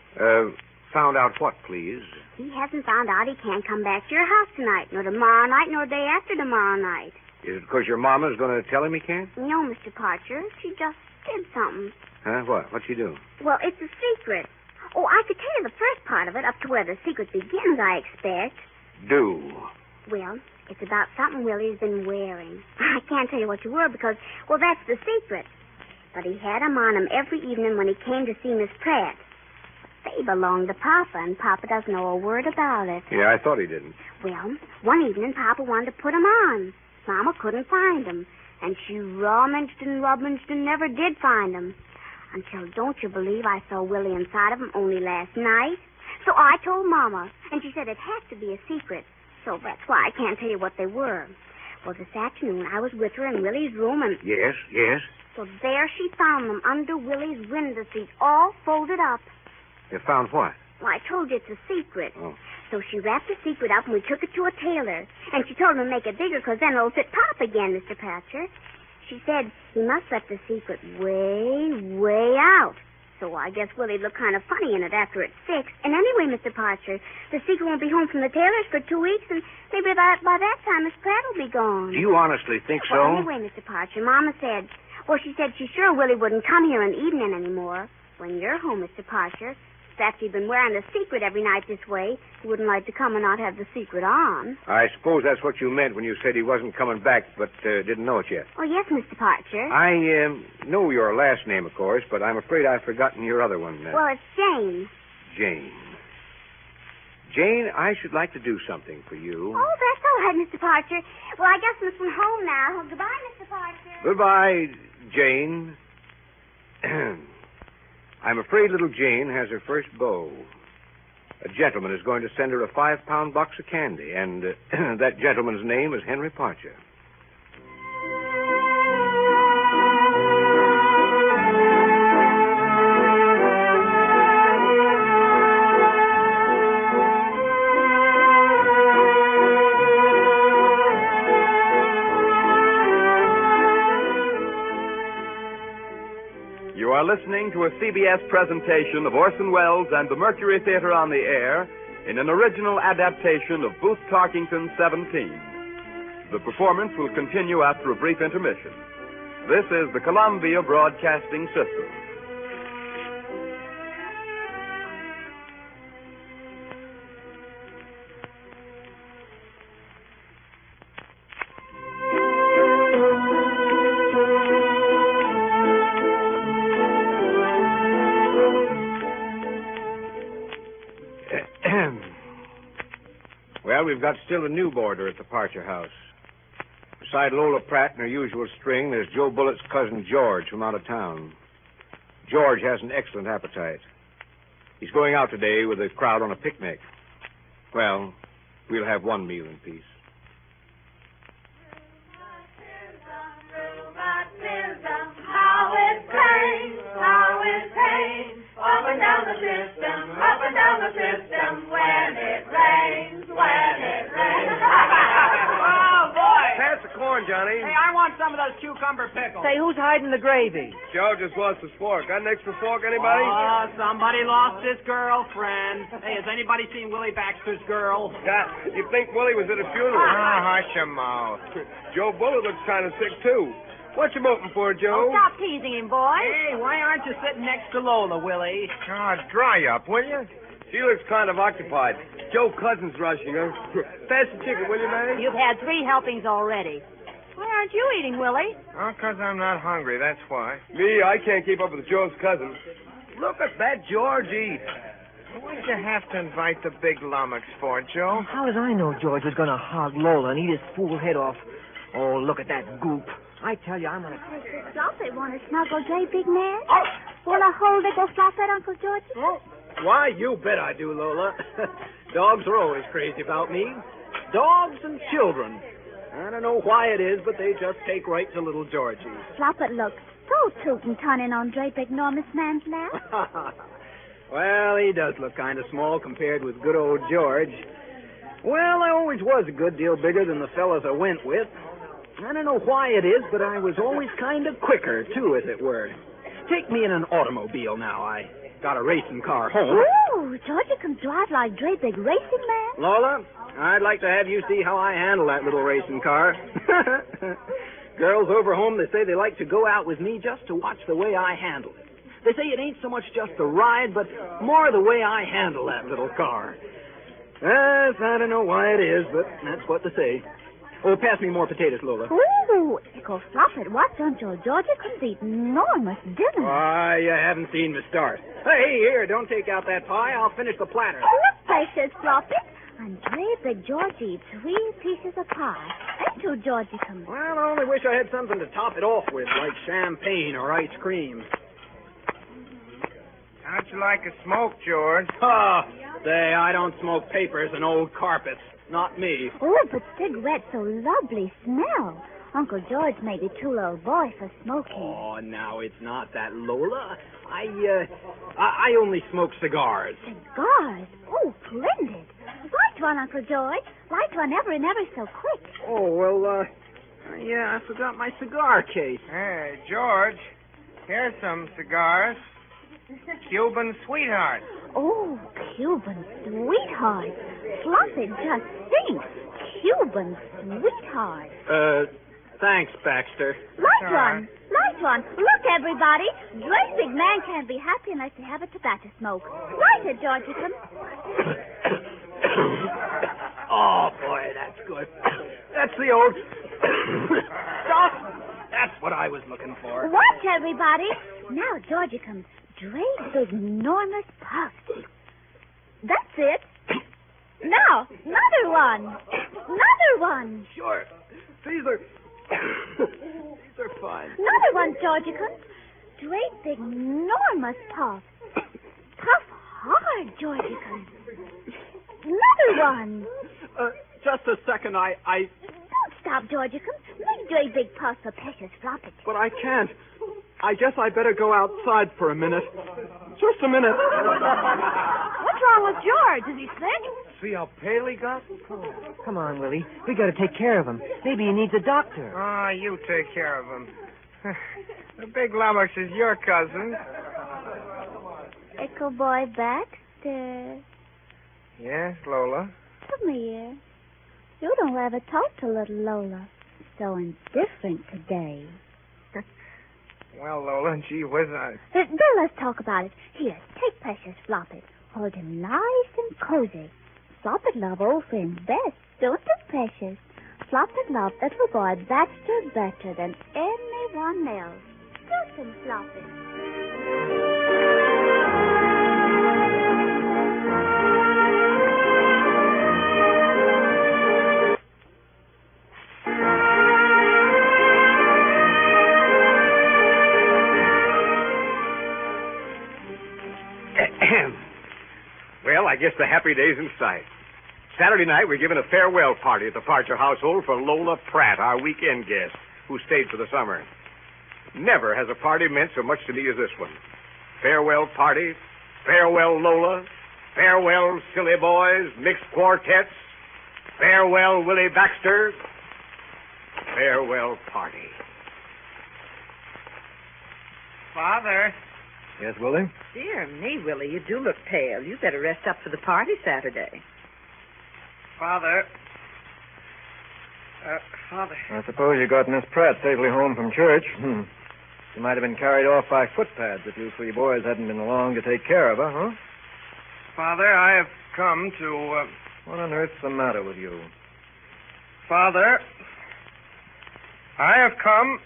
Found out what, please? He hasn't found out he can't come back to your house tonight, nor tomorrow night, nor day after tomorrow night. Is it because your mama's going to tell him he can't? No, Mr. Parcher. She just did something. Huh? What? What'd she do? Well, it's a secret. Oh, I could tell you the first part of it, up to where the secret begins, I expect. Do. Well, it's about something Willie's been wearing. I can't tell you what you were because, well, that's the secret. But he had 'em on him every evening when he came to see Miss Pratt. They belong to Papa, and Papa doesn't know a word about it. Yeah, I thought he didn't. Well, one evening Papa wanted to put 'em on. Mama couldn't find 'em, and she rummaged and never did find 'em. Until, don't you believe, I saw Willie inside of 'em only last night. So I told Mama, and she said it had to be a secret. So that's why I can't tell you what they were. Well, this afternoon I was with her in Willie's room, and... Yes. So there she found them under Willie's window seat, all folded up. You found what? Well, I told you it's a secret. Oh. So she wrapped the secret up, and we took it to a tailor. And she told him to make it bigger, because then it'll fit Pop again, Mr. Patcher. She said he must let the secret way out. So I guess Willie'd look kind of funny in it after it's fixed. And anyway, Mr. Parcher, the secret won't be home from the tailor's for 2 weeks, and maybe by that time Miss Pratt will be gone. Do you honestly think so? Well, anyway, Mr. Parcher, Mama said... Well, she said she's sure Willie wouldn't come here in the evening anymore. When you're home, Mr. Parcher, after you've been wearing the secret every night this way, you wouldn't like to come and not have the secret on. I suppose that's what you meant when you said he wasn't coming back, but didn't know it yet. Oh, yes, Mr. Parcher. I know your last name, of course, but I'm afraid I've forgotten your other one. Well, it's Jane. Jane. Jane, I should like to do something for you. Oh, that's all right, Mr. Parcher. Well, I guess I'm from home now. Goodbye, Mr. Parcher. Goodbye, Jane. I'm afraid little Jane has her first beau. A gentleman is going to send her a 5-pound box of candy, and that gentleman's name is Henry Parcher. You are listening to a CBS presentation of Orson Welles and the Mercury Theater on the Air in an original adaptation of Booth Tarkington's 17. The performance will continue after a brief intermission. This is the Columbia Broadcasting System. Well, we've got still a new boarder at the Parcher house. Beside Lola Pratt in her usual string, there's Joe Bullett's cousin George from out of town. George has an excellent appetite. He's going out today with a crowd on a picnic. Well, we'll have one meal in peace. How it pains, up and down the system, when it rains. Oh, boy! Pass the corn, Johnny. Hey, I want some of those cucumber pickles. Say, who's hiding the gravy? Joe just lost his fork. Got an extra fork, anybody? Oh, somebody lost his girlfriend. Hey, has anybody seen Willie Baxter's girl? You think Willie was at a funeral? Hush your mouth. Joe Bullet looks kind of sick, too. What you voting for, Joe? Oh, stop teasing him, boy. Hey, why aren't you sitting next to Lola, Willie? God, dry up, will you? She looks kind of occupied. Joe Cousin's rushing her. Pass the chicken, will you, man? You've had 3 helpings already. Why aren't you eating, Willie? Oh, 'cause I'm not hungry, that's why. Me, I can't keep up with Joe's cousin. Look at that George eat. What'd you have to invite the big lummox for, Joe? How does I know George was going to hog Lola and eat his fool head off? Oh, look at that goop. I tell you, I'm going to... Floppy, want to snuggle Jay, big man? Oh. Will I hold it, go flop that, Uncle George? Oh. Why, you bet I do, Lola. Dogs are always crazy about me. Dogs and children. I don't know why it is, but they just take right to little Georgie. Floppet looks so tootin' on Dre Big Enormous Man's lap. Well, he does look kind of small compared with good old George. Well, I always was a good deal bigger than the fellas I went with. I don't know why it is, but I was always kind of quicker, too, as it were. Take me in an automobile now. I got a racing car home. Ooh, Georgie can drive like Dre Big Racing Man. Lola, I'd like to have you see how I handle that little racing car. Girls over home, they say they like to go out with me just to watch the way I handle it. They say it ain't so much just the ride, but more the way I handle that little car. Yes, I don't know why it is, but that's what they say. Oh, pass me more potatoes, Lola. Ooh, Echo Floppet, watch Uncle Georgie could eat enormous dinner. Why, you haven't seen me start. Hey, here, don't take out that pie. I'll finish the platter. Oh, look, precious Floppet. And Dre Big George eats 3 pieces of pie. And 2 Georgie comes. Well, I only wish I had something to top it off with, like champagne or ice cream. How'd you like a smoke, George? Oh, say, I don't smoke papers and old carpets. Not me. Oh, but cigarettes so lovely smell. Uncle George made it too little boy for smoking. Oh, now it's not that, Lola. I only smoke cigars. Cigars? Oh, splendid. Light one, Uncle George. Light one ever and ever so quick. Oh, well, yeah, I forgot my cigar case. Hey, George, here's some cigars. Cuban Sweetheart. Oh, Cuban Sweetheart. Floppet, just think. Cuban Sweetheart. Thanks, Baxter. Light one. Light one. Look, everybody. Dre Big Man can't be happy unless they have a tobacco smoke. Light it, Georgicum. Oh, boy, that's good. That's the old stuff. That's what I was looking for. Watch, everybody. Now, Georgicum, Dre Big Enormous Puff. That's it. Now, another one. Another one. Sure. These are fine. Another one, Georgicum. Dre Big Enormous Puff. Puff hard, Georgicum. Another one. Just a second, I... Don't stop, Georgicum. Leave Dre Big Puff for precious Floppet. But I can't. I guess I better go outside for a minute. Just a minute. What's wrong with George? Is he sick? See how pale he got? Come on, Willie. We got to take care of him. Maybe he needs a doctor. Ah, you take care of him. The big lummox is your cousin. Echo Boy Baxter. Yes, Lola? Come here. You don't ever talk to little Lola. So indifferent today. Well, Lola, gee whiz, Then let's talk about it. Here, take precious Floppet. Hold him nice and cozy. Floppet love old friends best, don't you, precious? Floppet love little boy Baxter better than anyone else. Kiss him, Floppet. Well, I guess the happy day's in sight. Saturday night, we're giving a farewell party at the Parcher household for Lola Pratt, our weekend guest, who stayed for the summer. Never has a party meant so much to me as this one. Farewell party, farewell Lola, farewell silly boys, mixed quartets, farewell Willie Baxter, farewell party. Father. Yes, Willie? Dear me, Willie, you do look pale. You better rest up for the party Saturday. Father. Father. I suppose you got Miss Pratt safely home from church. She might have been carried off by footpads if you 3 boys hadn't been along to take care of her, huh? Father, I have come to... What on earth's the matter with you? Father, I have come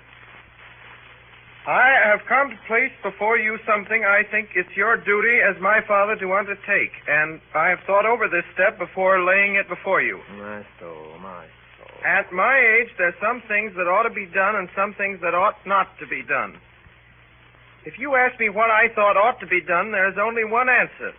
to place before you something I think it's your duty as my father to undertake, and I have thought over this step before laying it before you. My soul. At my age, there's some things that ought to be done and some things that ought not to be done. If you ask me what I thought ought to be done, there's only one answer.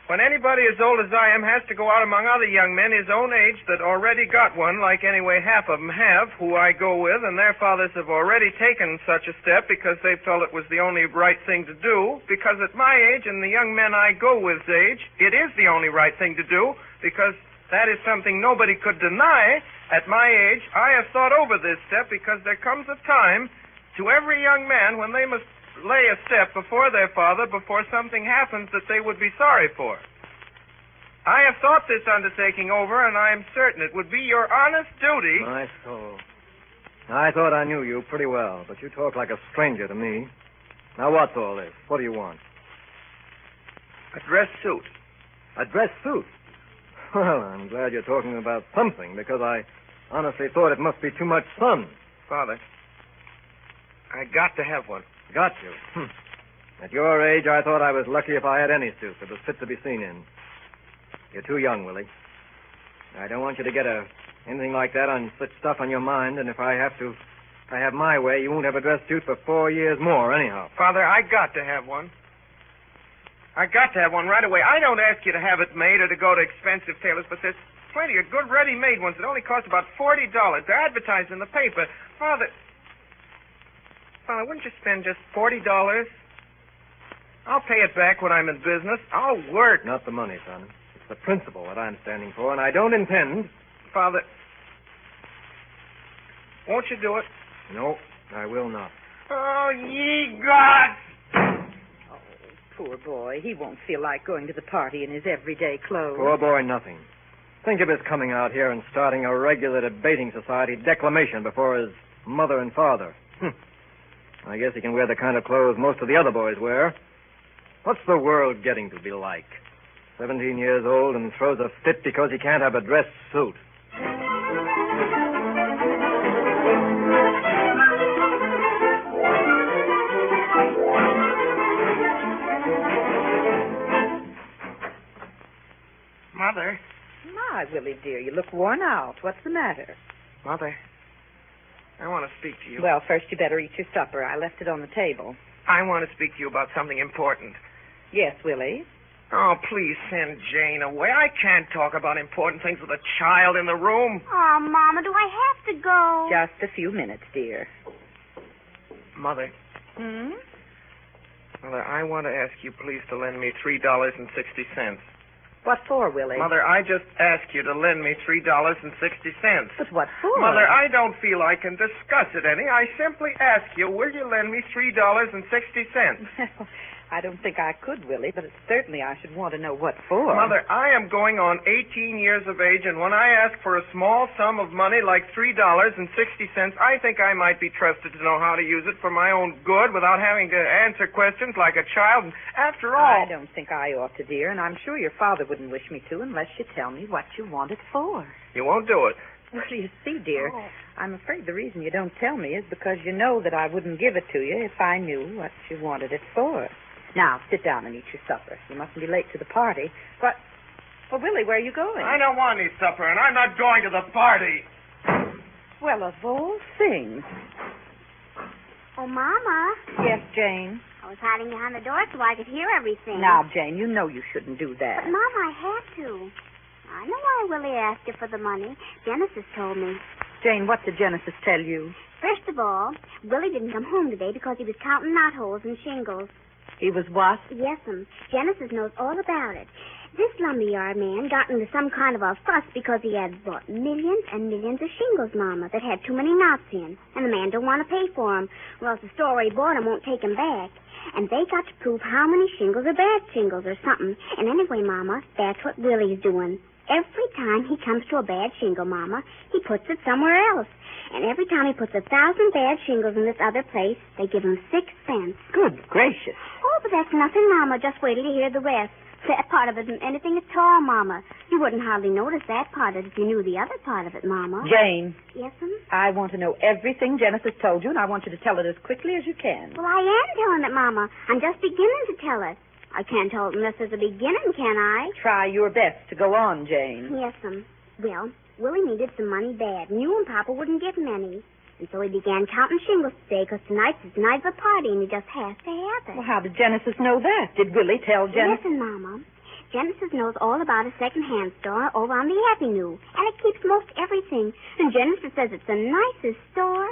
when anybody as old as I am has to go out among other young men his own age that already got one, like anyway half of them have, who I go with, and their fathers have already taken such a step because they felt it was the only right thing to do, because at my age and the young men I go with's age, it is the only right thing to do, because that is something nobody could deny. At my age, I have thought over this step because there comes a time to every young man when they must lay a step before their father before something happens that they would be sorry for. I have thought this undertaking over, and I am certain it would be your honest duty. My soul. I thought I knew you pretty well, but you talk like a stranger to me. Now, what's all this? What do you want? A dress suit. A dress suit? Well, I'm glad you're talking about something, because I honestly thought it must be too much sun. Father, I got to have one. Got you? At your age, I thought I was lucky if I had any suit that was fit to be seen in. You're too young, Willie. I don't want you to get anything like that on such stuff on your mind, and if I have my way, you won't have a dress suit for 4 years more, anyhow. Father, I got to have one. I got to have one right away. I don't ask you to have it made or to go to expensive tailors, but there's plenty of good ready-made ones that only cost about $40. They're advertised in the paper. Father, wouldn't you spend just $40? I'll pay it back when I'm in business. I'll work. Not the money, son. It's the principle that I'm standing for, and I don't intend... Father, won't you do it? No, I will not. Oh, ye gods! Oh, poor boy. He won't feel like going to the party in his everyday clothes. Poor boy, nothing. Think of his coming out here and starting a regular debating society declamation before his mother and father. I guess he can wear the kind of clothes most of the other boys wear. What's the world getting to be like? 17 years old and throws a fit because he can't have a dress suit. Mother. My, Willie, dear, you look worn out. What's the matter? Mother, I want to speak to you. Well, first you better eat your supper. I left it on the table. I want to speak to you about something important. Yes, Willie? Oh, please send Jane away. I can't talk about important things with a child in the room. Oh, Mama, do I have to go? Just a few minutes, dear. Mother. Mother, I want to ask you please to lend me $3.60. What for, Willie? Mother, I just asked you to lend me $3.60. But what for? Mother, I don't feel I can discuss it any. I simply ask you, will you lend me $3.60? I don't think I could, Willie, but certainly I should want to know what for. Mother, I am going on 18 years of age, and when I ask for a small sum of money like $3.60, I think I might be trusted to know how to use it for my own good without having to answer questions like a child. And after all... I don't think I ought to, dear, and I'm sure your father wouldn't wish me to unless you tell me what you want it for. You won't do it. Well, you see, dear, I'm afraid the reason you don't tell me is because you know that I wouldn't give it to you if I knew what you wanted it for. Now, sit down and eat your supper. You mustn't be late to the party. But, well, Willie, where are you going? I don't want any supper, and I'm not going to the party. Well, of all things. Oh, Mama. Yes, Jane? I was hiding behind the door so I could hear everything. Now, Jane, you know you shouldn't do that. But, Mama, I had to. I know why Willie asked you for the money. Genesis told me. Jane, what did Genesis tell you? First of all, Willie didn't come home today because he was counting knotholes and shingles. He was what? Yes'm. Genesis knows all about it. This lumberyard man got into some kind of a fuss because he had bought millions and millions of shingles, Mama, that had too many knots in. And the man don't want to pay for them, or else the store he bought them won't take them back. And they got to prove how many shingles are bad shingles or something. And anyway, Mama, that's what Willie's doing. Every time he comes to a bad shingle, Mama, he puts it somewhere else. And every time he puts 1,000 bad shingles in this other place, they give him 6 cents. Good gracious. Oh, but that's nothing, Mama. Just wait till you hear the rest. That part of it isn't anything at all, Mama. You wouldn't hardly notice that part of it if you knew the other part of it, Mama. Jane. Yes'm? I want to know everything Genesis told you, and I want you to tell it as quickly as you can. Well, I am telling it, Mama. I'm just beginning to tell it. I can't tell it unless there's a beginning, can I? Try your best to go on, Jane. Yes'm. Well, Willie needed some money bad, and you and Papa wouldn't give him any. And so he began counting shingles today, because tonight's his night of a party, and he just has to have it. Well, how did Genesis know that? Did Willie tell Genesis? Listen, Mama. Genesis knows all about a second-hand store over on the avenue, and it keeps most everything. And Genesis says it's the nicest store.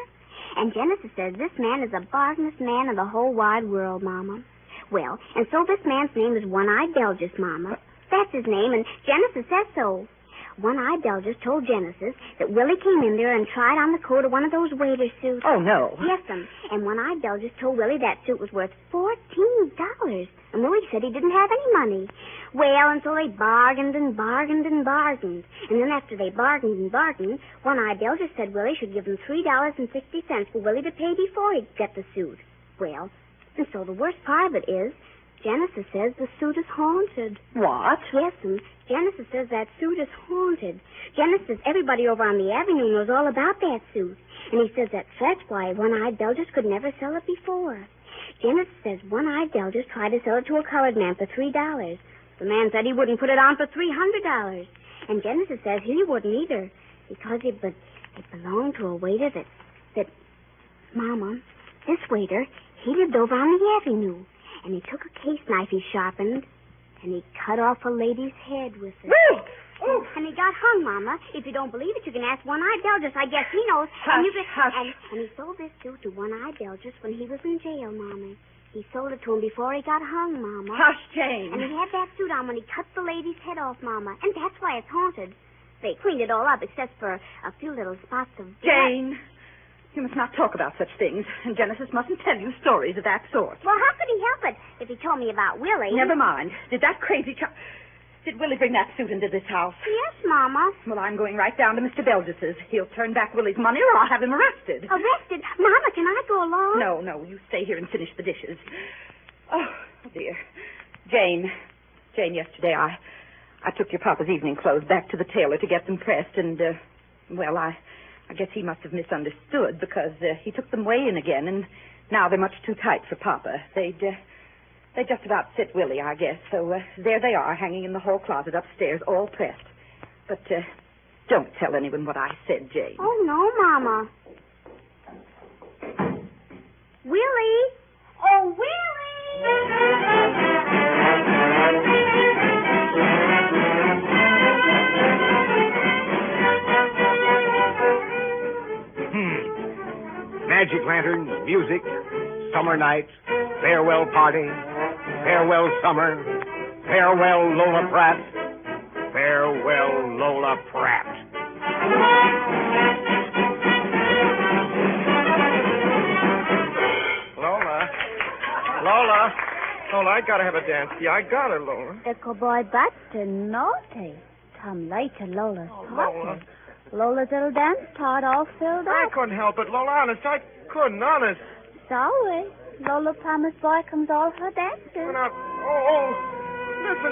And Genesis says this man is the bargainest man in the whole wide world, Mama. Well, and so this man's name is One-Eyed Belgis, Mama. That's his name, and Genesis says so. One-Eyed Belgis told Genesis that Willie came in there and tried on the coat of one of those waiter suits. Oh, no. Yes, and One-Eyed Belgis told Willie that suit was worth $14. And Willie said he didn't have any money. Well, and so they bargained and bargained and bargained. And then after they bargained and bargained, One-Eyed Belgis said Willie should give him $3.60 for Willie to pay before he'd get the suit. Well, and so the worst part of it is, Genesis says the suit is haunted. What? Yes, and Genesis says that suit is haunted. Genesis says everybody over on the avenue knows all about that suit. And he says that's why One-Eyed Belgis could never sell it before. Genesis says One-Eyed Belgis tried to sell it to a colored man for $3. The man said he wouldn't put it on for $300. And Genesis says he wouldn't either, because it belonged to a waiter that... Mama, this waiter, he lived over on the avenue. And he took a case knife he sharpened, and he cut off a lady's head with it. And he got hung, Mama. If you don't believe it, you can ask One-Eyed Belgis. I guess he knows. Hush. And he sold this suit to One-Eyed Belgis when he was in jail, Mama. He sold it to him before he got hung, Mama. Hush, Jane. And he had that suit on when he cut the lady's head off, Mama. And that's why it's haunted. They cleaned it all up except for a few little spots of blood. Jane, you must not talk about such things. And Genesis mustn't tell you stories of that sort. Well, how could he help it if he told me about Willie? Never mind. Did that crazy child... Did Willie bring that suit into this house? Yes, Mama. Well, I'm going right down to Mr. Belgis's. He'll turn back Willie's money or I'll have him arrested. Arrested? Mama, can I go along? No. You stay here and finish the dishes. Oh, dear. Jane, yesterday I took your papa's evening clothes back to the tailor to get them pressed, and, I guess he must have misunderstood because he took them way in again, and now they're much too tight for Papa. They just about fit Willie, I guess. So there they are, hanging in the hall closet upstairs, all pressed. But don't tell anyone what I said, Jane. Oh, no, Mama. Willie! Oh, Willie! Magic lanterns, music, summer night, farewell party, farewell summer, farewell Lola Pratt, farewell Lola Pratt. Lola, I gotta have a dance. Yeah, I got her, Lola. The cowboy buster naughty. Come late to Lola's party. Lola's little dance part all filled I up. couldn't help it, Lola. Honest, I couldn't. Honest. Sorry. Lola promised boy comes all her dances. Listen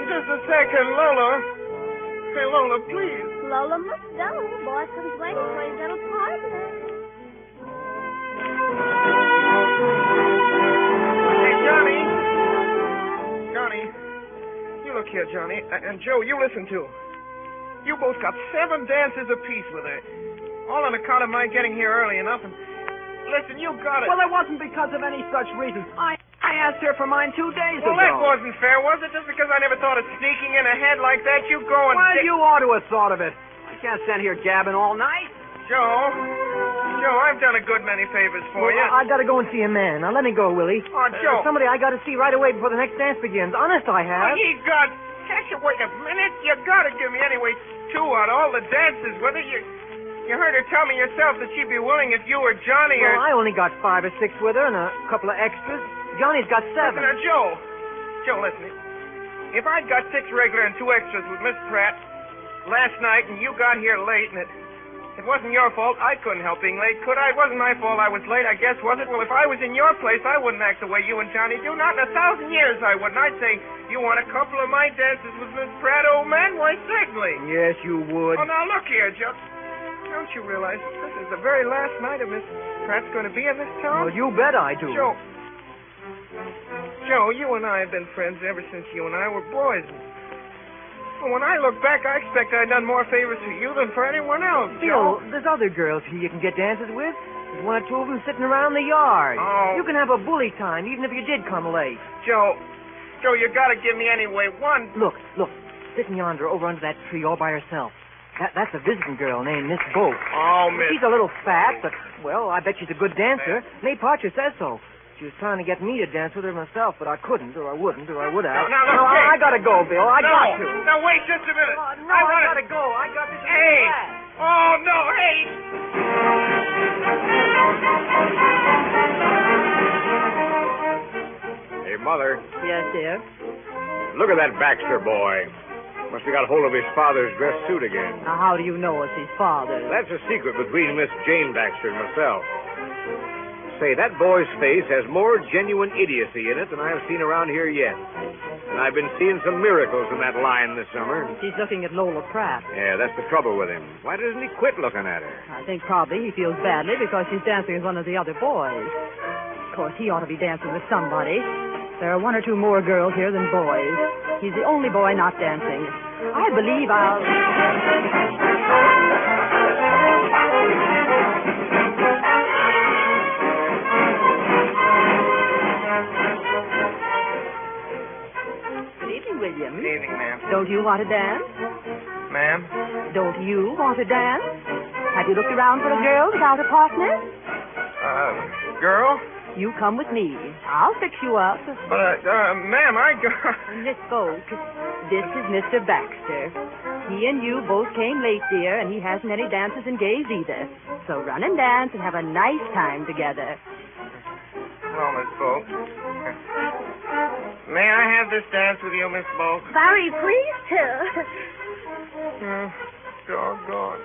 just a second, Lola. Hey, Lola, please. Lola must go. Boy comes waiting for his little partner. Hey, Johnny, you look here, Johnny. And Joe, you listen too. You both got 7 dances apiece with her. All on account of my getting here early enough. And listen, you got it. Well, it wasn't because of any such reason. I asked her for mine 2 days ago. Well, that wasn't fair, was it? Just because I never thought of sneaking in ahead like that, you go and... Well, you ought to have thought of it. I can't stand here gabbing all night. Joe, I've done a good many favors for you. I gotta go and see a man. Now, let me go, Willie. Oh, Joe. Somebody I gotta see right away before the next dance begins. Honest, I have. Oh, ye God. Can't you wait a minute? You gotta give me anyway 2 out of all the dances with her. You heard her tell me yourself that she'd be willing if you or Johnny or... Well, I only got 5 or 6 with her and a couple of extras. Johnny's got 7. Listen, Joe, listen. If I'd got 6 regular and 2 extras with Miss Pratt last night and you got here late and it wasn't your fault, I couldn't help being late, could I? It wasn't my fault I was late, I guess, was it? Well, if I was in your place, I wouldn't act the way you and Johnny do. Not in 1,000 years I wouldn't. I'd say, you want a couple of my dances with Miss Pratt, old man? Why, certainly. Yes, you would. Oh, now, look here, Joe. Don't you realize this is the very last night of Miss Pratt's going to be in this town? Well, you bet I do. Joe, you and I have been friends ever since you and I were boys. Well, when I look back, I expect I've done more favors for you than for anyone else, Joe. There's other girls here you can get dances with. There's 1 or 2 of them sitting around the yard. Oh. You can have a bully time, even if you did come late. Joe, Joe, you gotta give me anyway one. Look, sitting yonder over under that tree all by herself. That's a visiting girl named Miss Bolt. Oh, Miss... She's a little fat, but, well, I bet she's a good dancer. Nate Parcher says so. She was trying to get me to dance with her myself, but I couldn't, or I wouldn't, or I would have. No, I gotta go, Bill. I got to. No, wait just a minute. No, I gotta go. I got to. Hey! Oh, no, hey! Hey, Mother. Yes, dear? Look at that Baxter boy. Must have got hold of his father's dress suit again. Now, how do you know it's his father? That's a secret between Miss Jane Baxter and myself. Say, that boy's face has more genuine idiocy in it than I've seen around here yet. And I've been seeing some miracles in that line this summer. He's looking at Lola Pratt. Yeah, that's the trouble with him. Why doesn't he quit looking at her? I think probably he feels badly because she's dancing with one of the other boys. Of course, he ought to be dancing with somebody. There are one or two more girls here than boys. He's the only boy not dancing. I believe I'll... William. Good evening, ma'am. Don't you want to dance? Ma'am? Don't you want to dance? Have you looked around for a girl without a partner? Girl? You come with me. I'll fix you up. But, ma'am, I got... Miss Bolt, this is Mr. Baxter. He and you both came late, dear, and he hasn't any dances engaged either. So run and dance and have a nice time together. Hello, Miss Bolt. May I have this dance with you, Miss Bolt? Very pleased to. Doggone.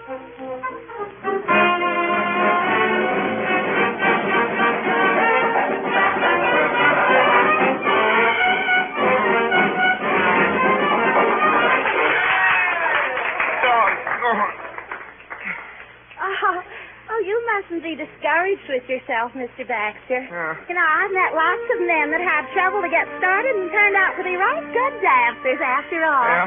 Oh, you mustn't be discouraged with yourself, Mr. Baxter. You know, I've met lots of men that had trouble to get started and turned out to be right good dancers after all.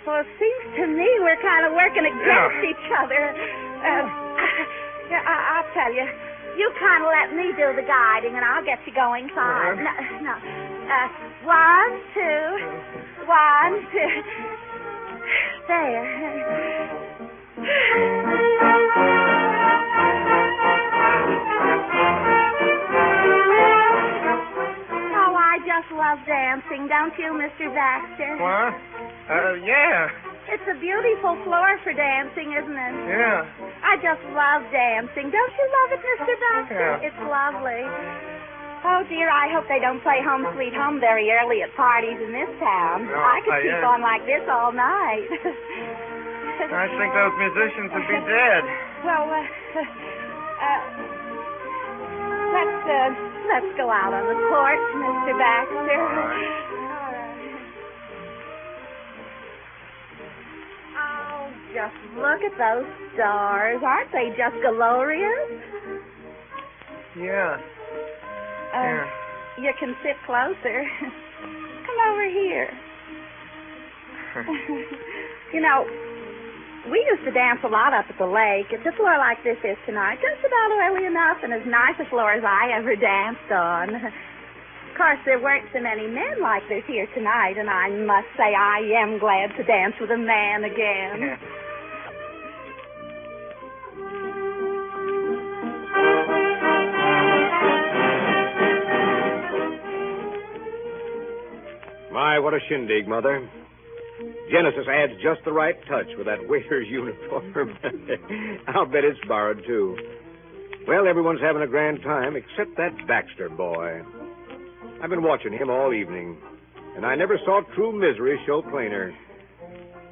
Well, it seems to me we're kind of working against each other. I'll tell you. You kind of let me do the guiding, and I'll get you going fine. No. 1, 2. 1, 2. There. Oh, I just love dancing, don't you, Mr. Baxter? What? Yeah. It's a beautiful floor for dancing, isn't it? Yeah. I just love dancing. Don't you love it, Mr. Baxter? Yeah. It's lovely. Oh, dear, I hope they don't play Home Sweet Home very early at parties in this town. No, I could keep on like this all night. I think those musicians would be dead. Well, let's go out on the porch, Mr. Baxter. All right. Oh, just look at those stars. Aren't they just glorious? Yeah. You can sit closer. Come over here. You know, we used to dance a lot up at the lake. It's a floor like this is tonight, just about early enough and as nice a floor as I ever danced on. Of course, there weren't so many men like there's here tonight, and I must say I am glad to dance with a man again. Yeah. My, what a shindig, Mother. Genesis adds just the right touch with that waiter's uniform. I'll bet it's borrowed, too. Well, everyone's having a grand time except that Baxter boy. I've been watching him all evening, and I never saw true misery show plainer.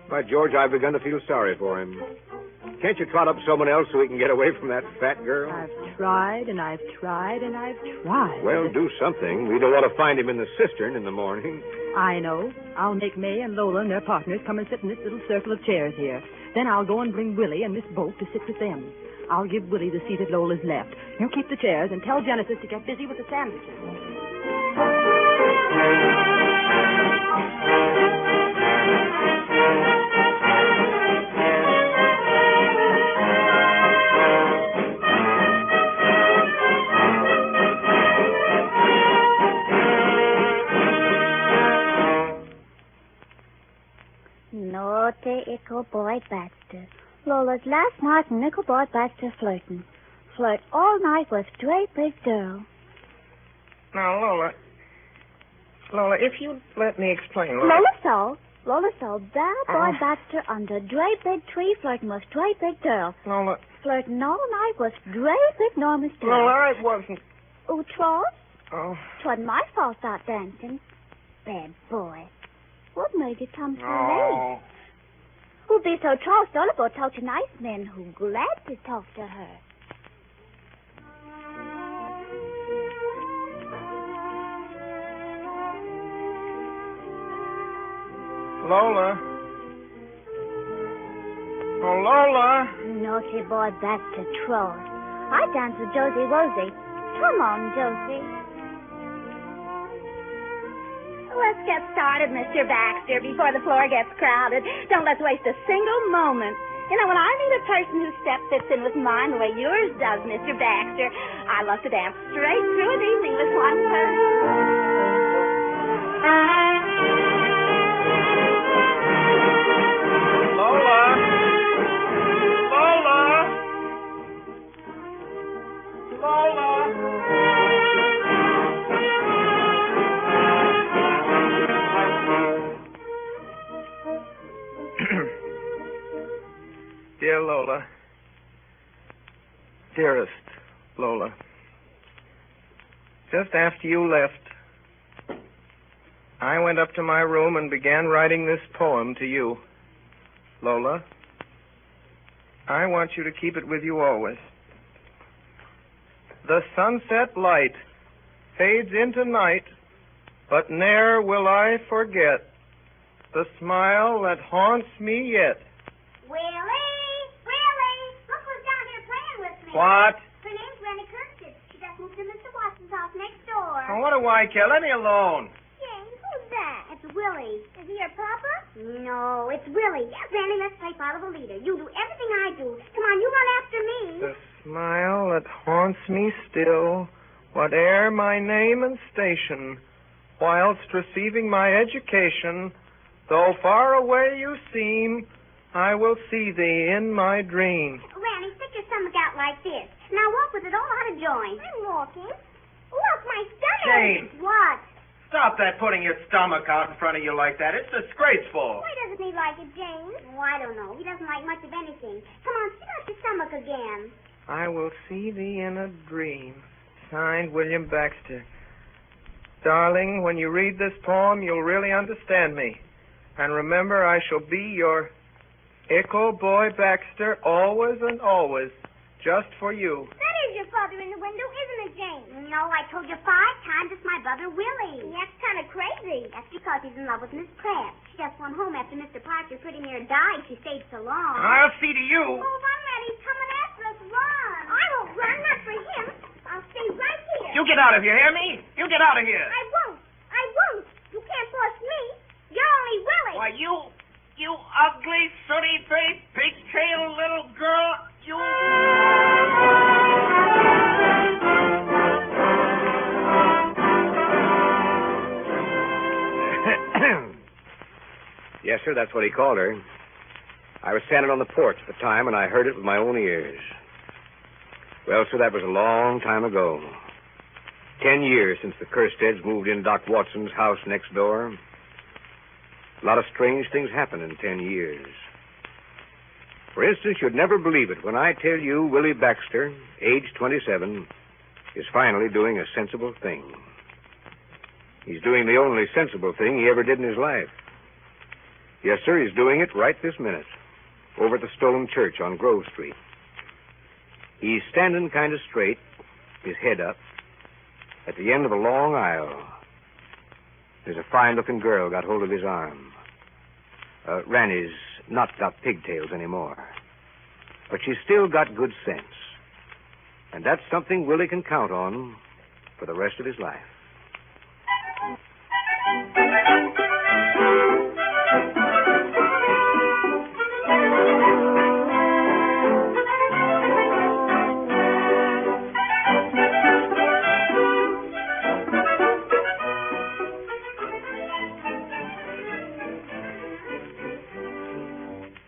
By George, I've begun to feel sorry for him. Can't you trot up someone else so we can get away from that fat girl? I've tried, and I've tried, and I've tried. Well, do something. We don't want to find him in the cistern in the morning. I know. I'll make May and Lola and their partners come and sit in this little circle of chairs here. Then I'll go and bring Willie and Miss Bolt to sit with them. I'll give Willie the seat at Lola's left. You keep the chairs and tell Genesis to get busy with the sandwiches. Boy Baxter. Lola's last night and Nickel Boy Baxter flirting. Flirt all night with Dre Big Girl. Now, Lola, if you let me explain, Lola. Lola saw Bad Boy Baxter under Dre Big Tree flirting with Dre Big Girl. Lola. Flirting all night with Dre Big Norman's girl. Lola, it wasn't. Oh, Charles? Oh. 'Twasn't my fault out dancing. Bad boy. What made you come so late? Who'd be so Charles Dollarbo talk to nice men who glad to talk to her? Lola. Oh, Lola. Naughty boy Baxter Troll. I dance with Josie Wosie. Come on, Josie. Let's get started, Mr. Baxter, before the floor gets crowded. Don't let's waste a single moment. You know, when I meet a person whose step fits in with mine the way yours does, Mr. Baxter, I love to dance straight through an evening with one person. Dear Lola, dearest Lola, just after you left, I went up to my room and began writing this poem to you. Lola, I want you to keep it with you always. The sunset light fades into night, but ne'er will I forget the smile that haunts me yet. What? Her name's Rennie Kirkwood. She just moved to Mr. Watson's house next door. Oh, what do I care? Let me alone. James, who's that? It's Willie. Is he your papa? No, it's Willie. Randy, let's play follow the leader. You do everything I do. Come on, you run after me. The smile that haunts me still, whate'er my name and station, whilst receiving my education, though far away you seem, I will see thee in my dream. Randy, stick your stomach out like this. Now walk with it all out of joint. I'm walking. Look, my stomach. Jane. What? Stop that putting your stomach out in front of you like that. It's disgraceful. Why doesn't he like it, James? Oh, I don't know. He doesn't like much of anything. Come on, stick out your stomach again. I will see thee in a dream. Signed, William Baxter. Darling, when you read this poem, you'll really understand me. And remember, I shall be your Ickle Boy Baxter, always and always, just for you. That is your father in the window, isn't it, James? No, I told you 5 times it's my brother, Willie. That's kind of crazy. That's because he's in love with Miss Pratt. She just went home after Mr. Parker pretty near died. She stayed so long. I'll see to you. Oh, run, Randy. He's coming after us. Run. I won't run, not for him. I'll stay right here. You get out of here, hear me? You get out of here. I won't. You can't force me. You're only Willie. Why, you ugly, sooty-faced, pigtail little girl, you... Yes, sir, that's what he called her. I was standing on the porch at the time, and I heard it with my own ears. Well, sir, that was a long time ago. 10 years since the Kirsteads moved in Doc Watson's house next door. A lot of strange things happened in 10 years. For instance, you'd never believe it when I tell you Willie Baxter, age 27, is finally doing a sensible thing. He's doing the only sensible thing he ever did in his life. Yes, sir, he's doing it right this minute, over at the Stone Church on Grove Street. He's standing kind of straight, his head up, at the end of a long aisle. There's a fine-looking girl got hold of his arm. Ranny's not got pigtails anymore. But she's still got good sense. And that's something Willie can count on for the rest of his life.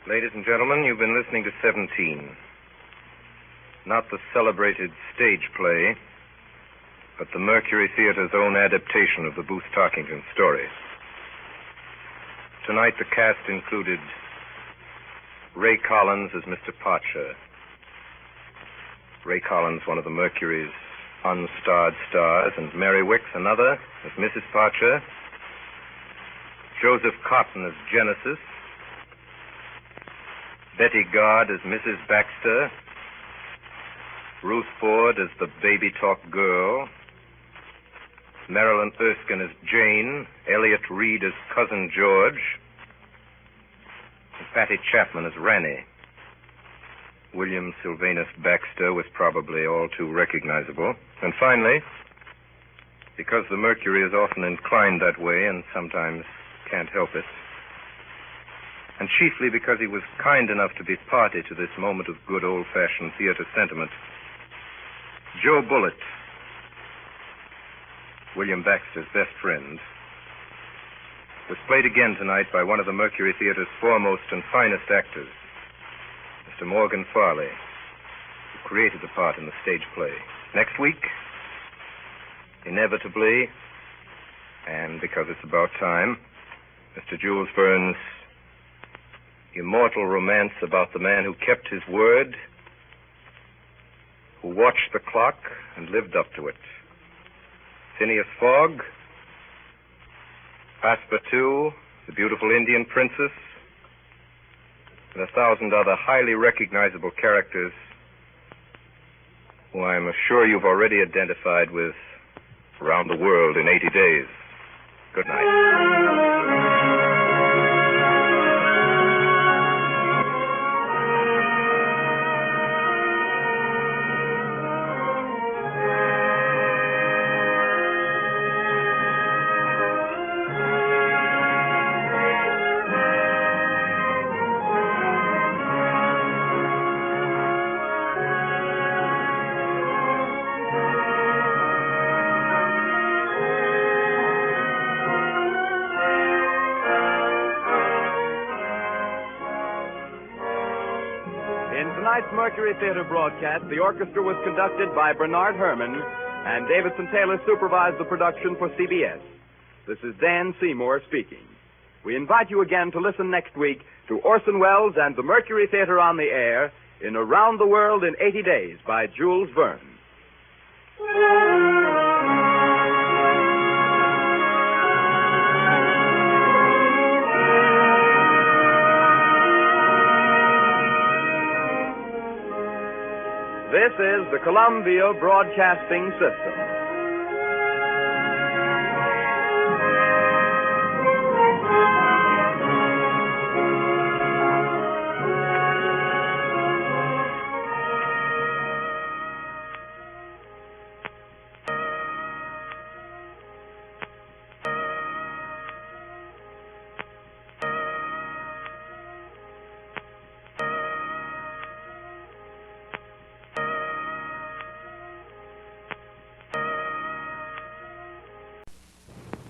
Ladies and gentlemen, you've been listening to 17. Not the celebrated stage play, but the Mercury Theater's own adaptation of the Booth Tarkington story. Tonight, the cast included Ray Collins as Mr. Parcher. Ray Collins, one of the Mercury's unstarred stars, and Mary Wicks, another, as Mrs. Parcher. Joseph Cotton as Genesis. Betty Gard as Mrs. Baxter. Ruth Ford as the baby talk girl. Marilyn Erskine as Jane. Elliot Reed as Cousin George. And Patty Chapman as Ranny. William Sylvanus Baxter was probably all too recognizable. And finally, because the Mercury is often inclined that way and sometimes can't help it, and chiefly because he was kind enough to be party to this moment of good old-fashioned theater sentiment, Joe Bullitt, William Baxter's best friend, was played again tonight by one of the Mercury Theater's foremost and finest actors, Mr. Morgan Farley, who created the part in the stage play. Next week, inevitably, and because it's about time, Mr. Jules Verne's immortal romance about the man who kept his word, who watched the clock and lived up to it. Phineas Fogg, Passepartout, the beautiful Indian princess, and 1,000 other highly recognizable characters who I'm sure you've already identified with Around the World in 80 Days. Good night. Tonight's Mercury Theater broadcast, the orchestra was conducted by Bernard Herrmann, and Davidson Taylor supervised the production for CBS. This is Dan Seymour speaking. We invite you again to listen next week to Orson Welles and the Mercury Theater on the Air in Around the World in 80 Days by Jules Verne. This is the Columbia Broadcasting System.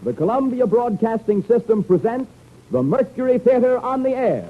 The Columbia Broadcasting System presents the Mercury Theater on the Air.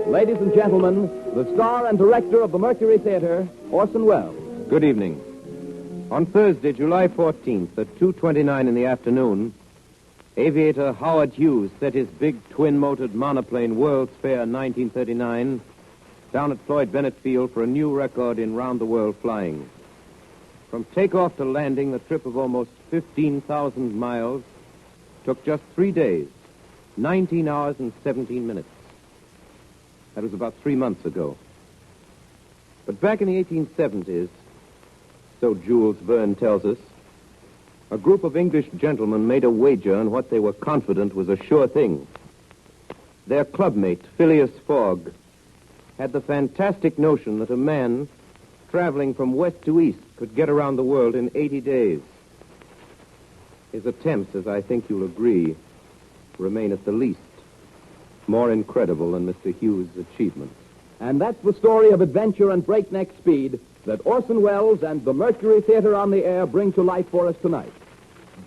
Ladies and gentlemen, the star and director of the Mercury Theater, Orson Welles. Good evening. On Thursday, July 14th, at 2:29 in the afternoon, aviator Howard Hughes set his big twin-motored monoplane World's Fair 1939 down at Floyd Bennett Field for a new record in round-the-world flying. From takeoff to landing, the trip of almost 15,000 miles took just 3 days, 19 hours and 17 minutes. That was about 3 months ago. But back in the 1870s, so Jules Verne tells us, a group of English gentlemen made a wager on what they were confident was a sure thing. Their clubmate, Phileas Fogg, had the fantastic notion that a man traveling from west to east, could get around the world in 80 days. His attempts, as I think you'll agree, remain at the least more incredible than Mr. Hughes' achievements. And that's the story of adventure and breakneck speed that Orson Welles and the Mercury Theater on the Air bring to life for us tonight.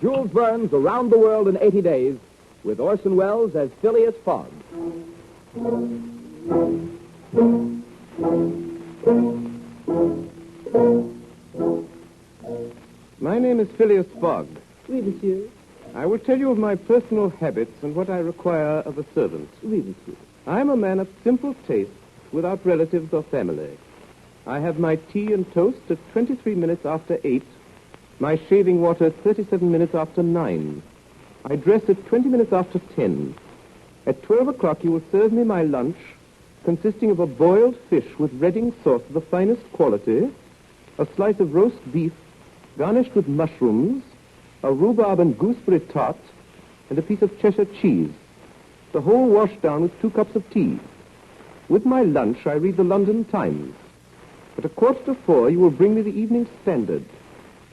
Jules Verne's Around the World in 80 Days, with Orson Welles as Phileas Fogg. My name is Phileas Fogg. Oui, monsieur. I will tell you of my personal habits and what I require of a servant. Oui, monsieur. I am a man of simple taste, without relatives or family. I have my tea and toast at 23 minutes after 8, my shaving water 37 minutes after 9. I dress at 20 minutes after 10. At 12 o'clock you will serve me my lunch, consisting of a boiled fish with Reading sauce of the finest quality, a slice of roast beef garnished with mushrooms, a rhubarb and gooseberry tart, and a piece of Cheshire cheese. The whole washed down with 2 cups of tea. With my lunch, I read the London Times. At 4:45, you will bring me the Evening Standard.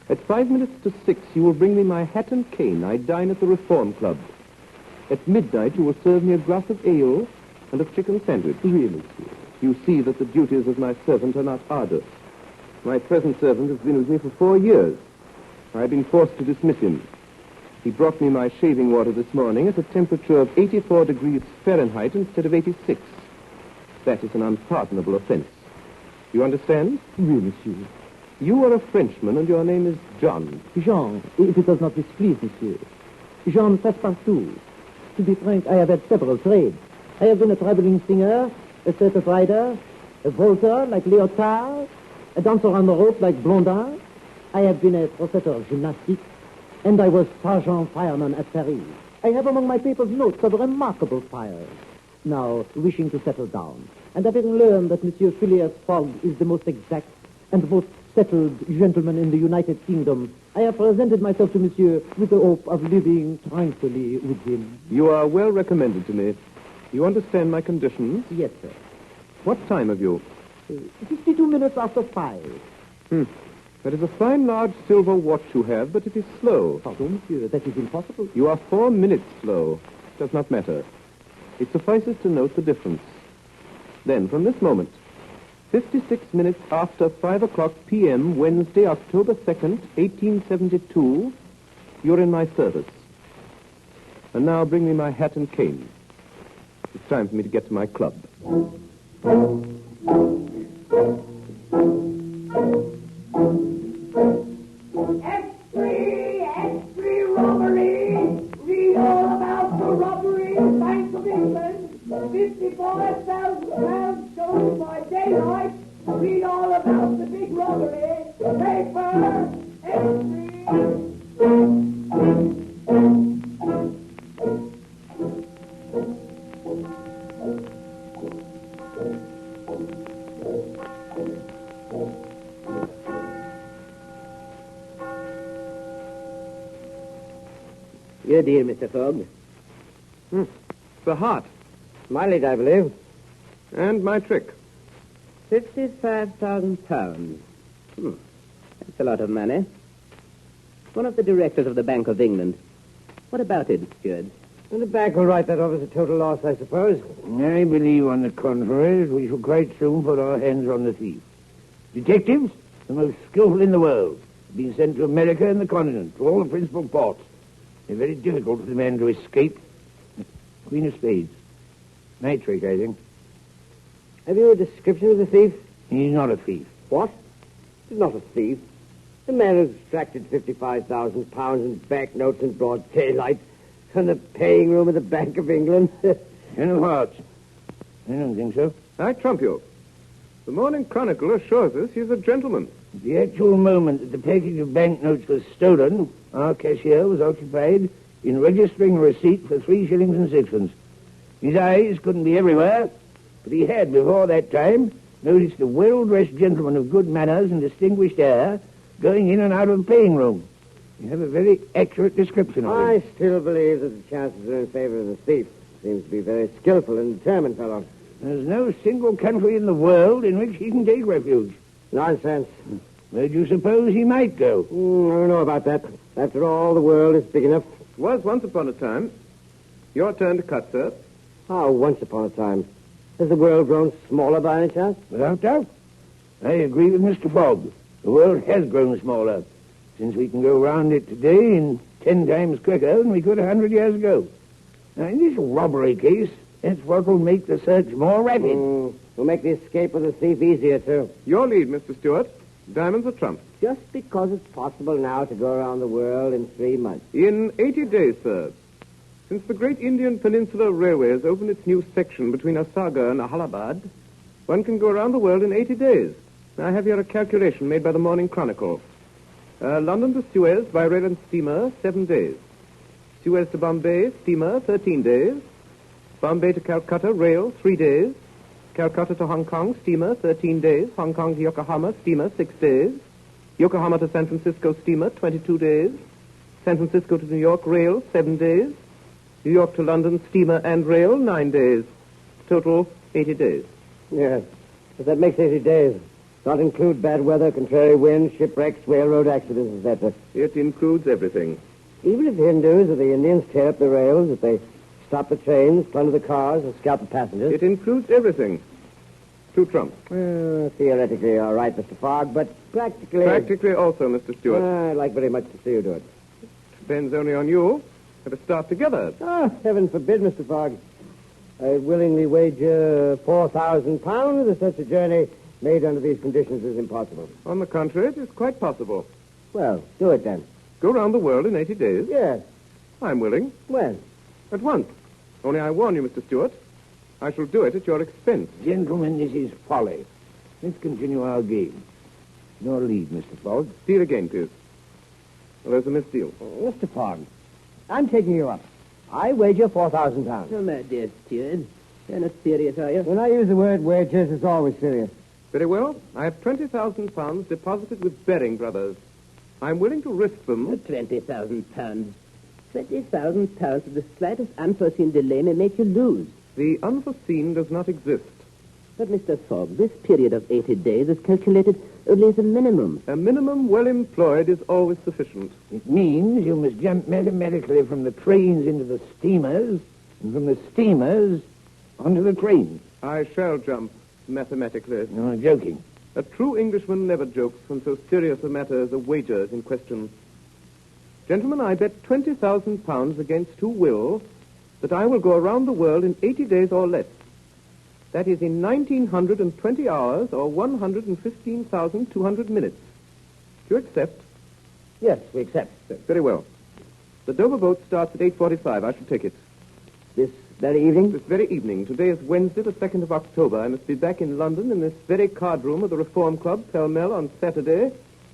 At 5 minutes to 6, you will bring me my hat and cane. I dine at the Reform Club. At midnight, you will serve me a glass of ale and a chicken sandwich. Really, You see that the duties of my servant are not arduous. My present servant has been with me for 4 years. I have been forced to dismiss him. He brought me my shaving water this morning at a temperature of 84 degrees Fahrenheit instead of 86. That is an unpardonable offense. You understand? Oui, monsieur. You are a Frenchman, and your name is John. Jean, if it does not displease monsieur. Jean Passepartout. To be frank, I have had several trades. I have been a traveling singer, a circus rider, a vaulter like Lyotard, a dancer on the rope like Blondin. I have been a professor of gymnastics, and I was sergeant fireman at Paris. I have among my papers notes of remarkable fires. Now, wishing to settle down, and having learned that Monsieur Phileas Fogg is the most exact and most settled gentleman in the United Kingdom, I have presented myself to Monsieur with the hope of living tranquilly with him. You are well recommended to me. You understand my conditions? Yes, sir. What time have you? 52 minutes after 5. That is a fine large silver watch you have, but it is slow. Pardon, monsieur, that is impossible. You are 4 minutes slow. Does not matter. It suffices to note the difference. Then, from this moment, 56 minutes after 5 o'clock p.m., Wednesday, October 2nd, 1872, you're in my service. And now bring me my hat and cane. It's time for me to get to my club. X3 robbery. Read all about the robbery of Bank of England. 55,000 pounds stolen by daylight. Read all about the big robbery. Paper. X3. Your deal, Mr. Fogg. The heart. Mileage, I believe. And my trick. 55,000 pounds. That's a lot of money. One of the directors of the Bank of England. What about it, Steward? And the bank will write that off as a total loss, I suppose. I believe, on the contrary, that we shall quite soon put our hands on the thief. Detectives, the most skillful in the world, have been sent to America and the continent, to all the principal ports. They're very difficult for the man to escape. Queen of Spades. My trick, I think. Have you a description of the thief? He's not a thief. What? He's not a thief. The man who extracted 55,000 pounds in banknotes in broad daylight from the paying room of the Bank of England. Ten of hearts. I don't think so. I trump you. The Morning Chronicle assures us he's a gentleman. At the actual moment that the package of banknotes was stolen, our cashier was occupied in registering a receipt for 3 shillings and sixpence. His eyes couldn't be everywhere, but he had, before that time, noticed a well-dressed gentleman of good manners and distinguished air going in and out of the paying room. You have a very accurate description of him. I still believe that the chances are in favor of the thief. Seems to be a very skillful and determined fellow. There's no single country in the world in which he can take refuge. Nonsense. Where do you suppose he might go? I don't know about that. After all, the world is big enough. Was once upon a time. Your turn to cut, sir. How once upon a time? Has the world grown smaller by any chance? Without doubt. I agree with Mr. Fogg. The world has grown smaller, since we can go round it today in 10 times quicker than we could 100 years ago. Now, in this robbery case, that's what will make the search more rapid. Will make the escape of the thief easier, too. Your lead, Mr. Stewart. Diamonds or trumps? Just because it's possible now to go around the world in 3 months. In 80 days, sir. Since the great Indian Peninsula Railway has opened its new section between Asagar and Allahabad, one can go around the world in 80 days. I have here a calculation made by the Morning Chronicle. London to Suez by rail and steamer, 7 days. Suez to Bombay, steamer, 13 days. Bombay to Calcutta, rail, 3 days. Calcutta to Hong Kong, steamer, 13 days. Hong Kong to Yokohama, steamer, 6 days. Yokohama to San Francisco, steamer, 22 days. San Francisco to New York, rail, 7 days. New York to London, steamer and rail, 9 days. Total, 80 days. Yes, but that makes 80 days. Not include bad weather, contrary winds, shipwrecks, railroad accidents, etc. It includes everything. Even if the Hindus or the Indians tear up the rails, if they stop the trains, plunder the cars, and scalp the passengers. It includes everything. 2 trumps. Theoretically, all right, Mr. Fogg, but practically... Practically also, Mr. Stewart. I'd like very much to see you do it. Depends only on you. Have a start together. Heaven forbid, Mr. Fogg. I'd willingly wager 4,000 pounds that such a journey made under these conditions is impossible. On the contrary, it is quite possible. Well, do it then. Go round the world in 80 days? Yes. I'm willing. When? At once. Only I warn you, Mr. Stewart, I shall do it at your expense. Gentlemen, this is folly. Let's continue our game. Your lead, Mr. Fogg. Deal again, please. Well, there's a misdeal. Mr. Fogg, I'm taking you up. I wager 4,000 pounds. Oh, my dear steward. You're not serious, are you? When I use the word wagers, it's always serious. Very well. I have 20,000 pounds deposited with Baring Brothers. I'm willing to risk them. 20,000 pounds. 20,000 pounds of the slightest unforeseen delay may make you lose. The unforeseen does not exist. But, Mr. Fogg, this period of 80 days is calculated only as a minimum. A minimum well employed is always sufficient. It means you must jump mathematically from the trains into the steamers, and from the steamers onto the trains. I shall jump mathematically. No, I'm joking. A true Englishman never jokes when so serious a matter as a wager is in question. Gentlemen, I bet 20,000 pounds against who will that I will go around the world in 80 days or less. That is in 1,920 hours or 115,200 minutes. Do you accept? Yes, we accept. Very well. The Dover boat starts at 8:45. I shall take it. This very evening? This very evening. Today is Wednesday, the 2nd of October. I must be back in London in this very card room of the Reform Club, Pall Mall, on Saturday,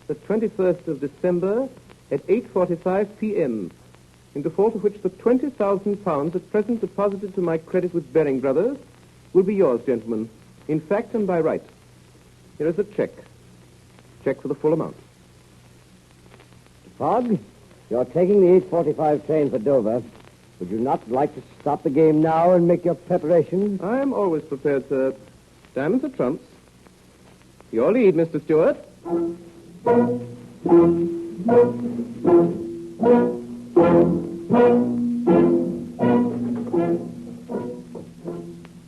the 21st of December, at 8:45 p.m., in default of which the 20,000 pounds at present deposited to my credit with Baring Brothers will be yours, gentlemen, in fact and by right. Here is a check. Check for the full amount. Fogg, you're taking the 8:45 train for Dover. Would you not like to stop the game now and make your preparations? I am always prepared, sir. Diamonds or trumps? Your lead, Mr. Stewart.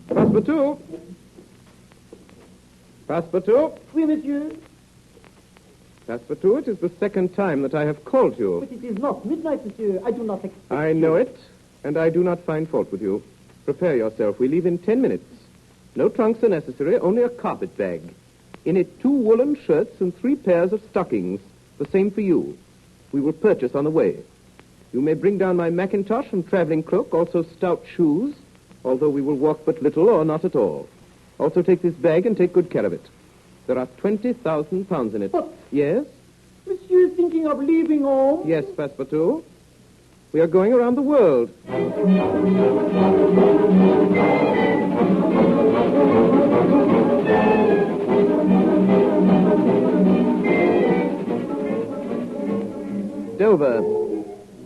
Passepartout. Passepartout. Oui, monsieur. Passepartout, it is the second time that I have called you. But it is not midnight, monsieur. I do not expect I know it, and I do not find fault with you. Prepare yourself. We leave in 10 minutes. No trunks are necessary, only a carpet bag. In it 2 woolen shirts and 3 pairs of stockings. The same for you. We will purchase on the way. You may bring down my mackintosh and traveling cloak, also stout shoes, although we will walk but little or not at all. Also take this bag and take good care of it. There are 20,000 pounds in it. But... Yes? Monsieur is thinking of leaving home? Yes, Passepartout. We are going around the world. Dover.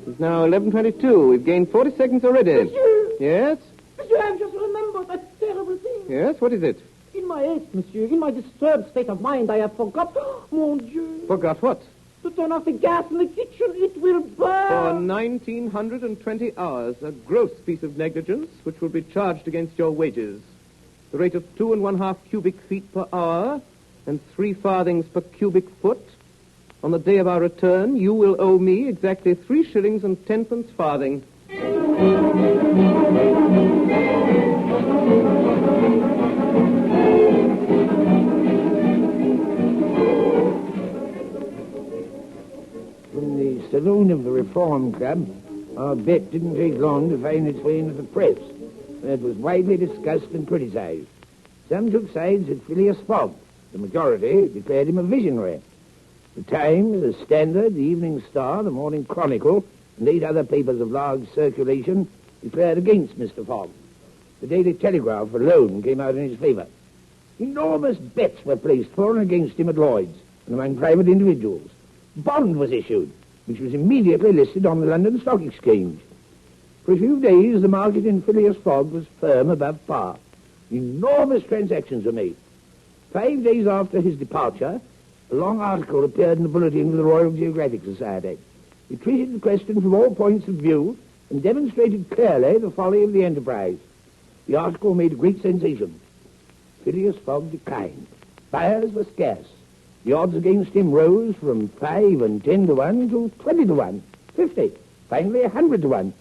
It's now 11:22. We've gained 40 seconds already. Monsieur! Yes? Monsieur, I've just remembered that terrible thing. Yes, what is it? In my my haste, monsieur. In my disturbed state of mind, I have forgot... Mon Dieu. Forgot what? To turn off the gas in the kitchen. It will burn. For 1,920 hours, a gross piece of negligence, which will be charged against your wages. The rate of 2½ cubic feet per hour and 3 farthings per cubic foot. On the day of our return, you will owe me exactly 3 shillings and 10 farthing. In the saloon of the Reform Club, our bet didn't take long to find its way into the press. It was widely discussed and criticized. Some took sides with Phileas Fogg. The majority declared him a visionary. The Times, the Standard, the Evening Star, the Morning Chronicle, and 8 other papers of large circulation declared against Mr. Fogg. The Daily Telegraph alone came out in his favor. Enormous bets were placed for and against him at Lloyd's and among private individuals. Bond was issued, which was immediately listed on the London Stock Exchange. For a few days, the market in Phileas Fogg was firm above par. Enormous transactions were made. 5 days after his departure, a long article appeared in the bulletin of the Royal Geographic Society. It treated the question from all points of view and demonstrated clearly the folly of the enterprise. The article made a great sensation. Phileas Fogg declined. Buyers were scarce. The odds against him rose from 5 and 10 to 1 to 20 to 1, 50, finally 100 to 1.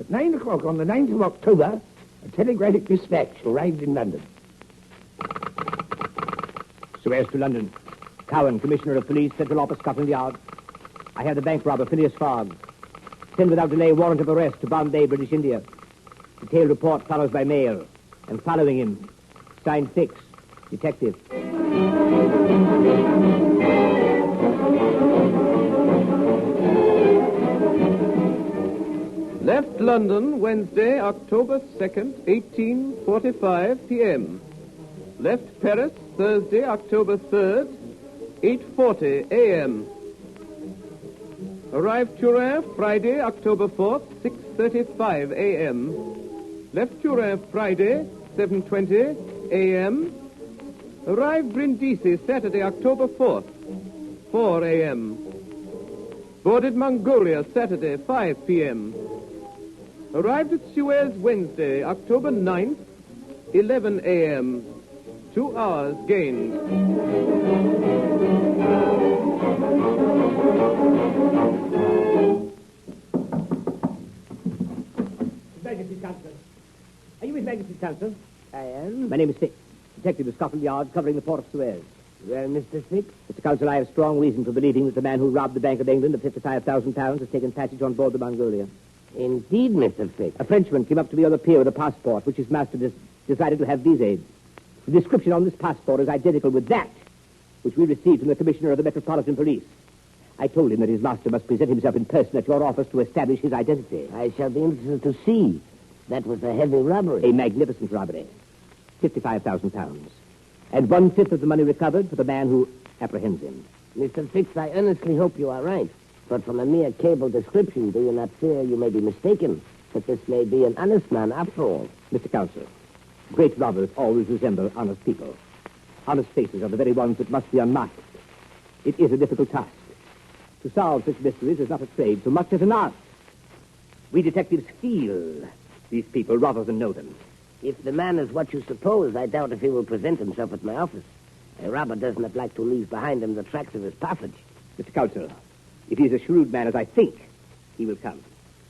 At 9 o'clock on the 9th of October, a telegraphic dispatch arrived in London. Suez to London. Cowan, Commissioner of Police, Central Office, Scotland Yard. I have the bank robber, Phileas Fogg. Send without delay warrant of arrest to Bombay, British India. Detailed report follows by mail. And following him, signed Fix, Detective. Left London Wednesday, October 2nd, 1845 p.m. Left Paris Thursday, October 3rd, 8:40 a.m. Arrived Turin Friday, October 4th, 6:35 a.m. Left Turin Friday, 7:20 a.m. Arrived Brindisi Saturday, October 4th, 4 a.m. Boarded Mongolia Saturday, 5 p.m. Arrived at Suez Wednesday, October 9th, 11 a.m. 2 hours gained. Majesty's Counsel. Are you His Majesty's Counsel? I am. My name is Fix, Detective of Scotland Yard, covering the port of Suez. Well, Mr. Fix? Mr. Counsel, I have strong reason for believing that the man who robbed the Bank of England of £55,000 has taken passage on board the Mongolia. Indeed, Mr. Fix. A Frenchman came up to me on the pier with a passport, which his master decided to have visaed. The description on this passport is identical with that which we received from the Commissioner of the Metropolitan Police. I told him that his master must present himself in person at your office to establish his identity. I shall be interested to see. That was a heavy robbery. A magnificent robbery. £55,000. And 1/5 of the money recovered for the man who apprehends him. Mr. Fix, I earnestly hope you are right. But from a mere cable description, do you not fear you may be mistaken? That this may be an honest man after all? Mr. Counsel, great robbers always resemble honest people. Honest faces are the very ones that must be unmasked. It is a difficult task. To solve such mysteries is not a trade so much as an art. We detectives feel these people rather than know them. If the man is what you suppose, I doubt if he will present himself at my office. A robber does not like to leave behind him the tracks of his passage. Mr. Counsel, if he is a shrewd man as I think, he will come.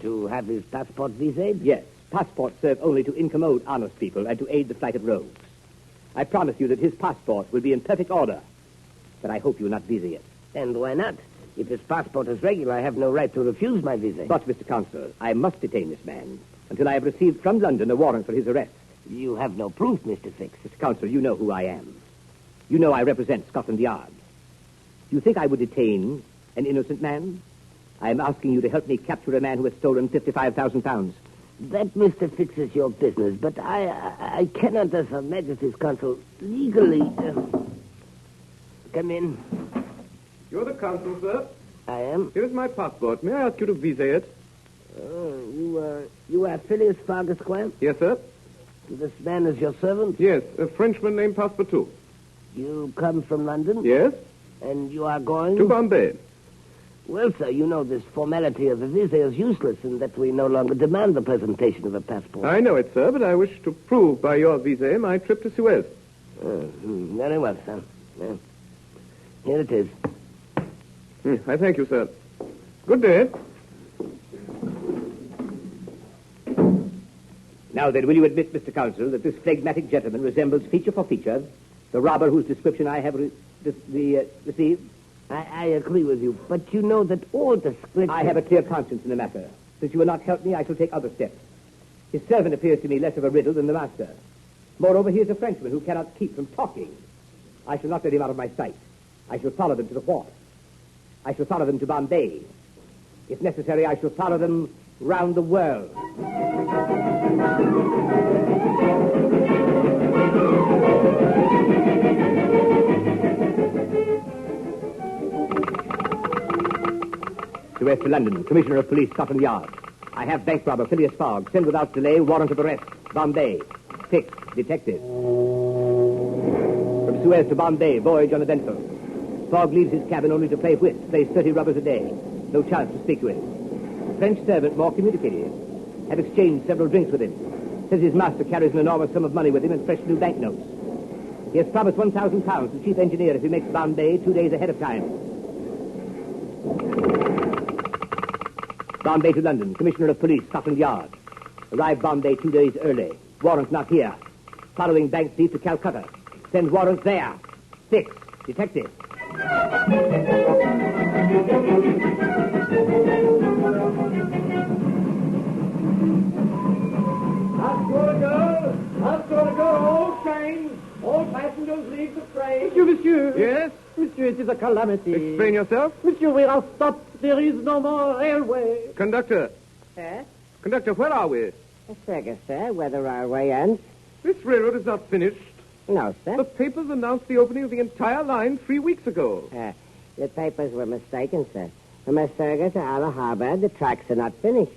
To have his passport visaed? Yes. Passports serve only to incommode honest people and to aid the flight of rogues. I promise you that his passport will be in perfect order. But I hope you will not visa it. And why not? If his passport is regular, I have no right to refuse my visa. But, Mr. Counsel, I must detain this man until I have received from London a warrant for his arrest. You have no proof, Mr. Fix. Mr. Counsel, you know who I am. You know I represent Scotland Yard. Do you think I would detain an innocent man? I am asking you to help me capture a man who has stolen £55,000. That, Mr. Fix, is your business, but I cannot, as Her Majesty's Counsel, legally... Come in. You're the consul, sir? I am. Here's my passport. May I ask you to visa it? Oh, you are Phileas Fogg, Esquire? Yes, sir. This man is your servant? Yes, a Frenchman named Passepartout. You come from London? Yes? And you are going? To Bombay. Well, sir, you know this formality of a visa is useless and that we no longer demand the presentation of a passport. I know it, sir, but I wish to prove by your visa my trip to Suez. Very well, sir. Yeah. Here it is. I thank you, sir. Good day. Now then, will you admit, Mr. Counsel, that this phlegmatic gentleman resembles feature for feature the robber whose description I have received? I agree with you, but you know that all description... I have a clear conscience in the matter. Since you will not help me, I shall take other steps. His servant appears to me less of a riddle than the master. Moreover, he is a Frenchman who cannot keep from talking. I shall not let him out of my sight. I shall follow them to the wharf. I shall follow them to Bombay. If necessary, I shall follow them round the world. Suez to London, Commissioner of Police, Scotland Yard. I have bank robber Phileas Fogg. Send without delay warrant of arrest. Bombay. 6. Detective. From Suez to Bombay, voyage uneventful. Fogg leaves his cabin only to play whist, plays 30 rubbers a day. No chance to speak to him. French servant, more communicative. Have exchanged several drinks with him. Says his master carries an enormous sum of money with him in fresh new banknotes. He has promised £1,000 to chief engineer if he makes Bombay 2 days ahead of time. Bombay to London, Commissioner of Police, Scotland Yard. Arrive Bombay 2 days early. Warrant not here. Following bank thief to Calcutta. Send warrant there. 6. Detective. That's going to go. All trains. All passengers leave the train. Monsieur. Yes? Monsieur, it is a calamity. Explain yourself. Monsieur, we are stopped. There is no more railway. Conductor. Sir? Conductor, where are we? A circus, sir. Whether our way ends? This railroad is not finished. No, sir. The papers announced the opening of the entire line 3 weeks ago. The papers were mistaken, sir. From Assurga to Allahabad, the tracks are not finished.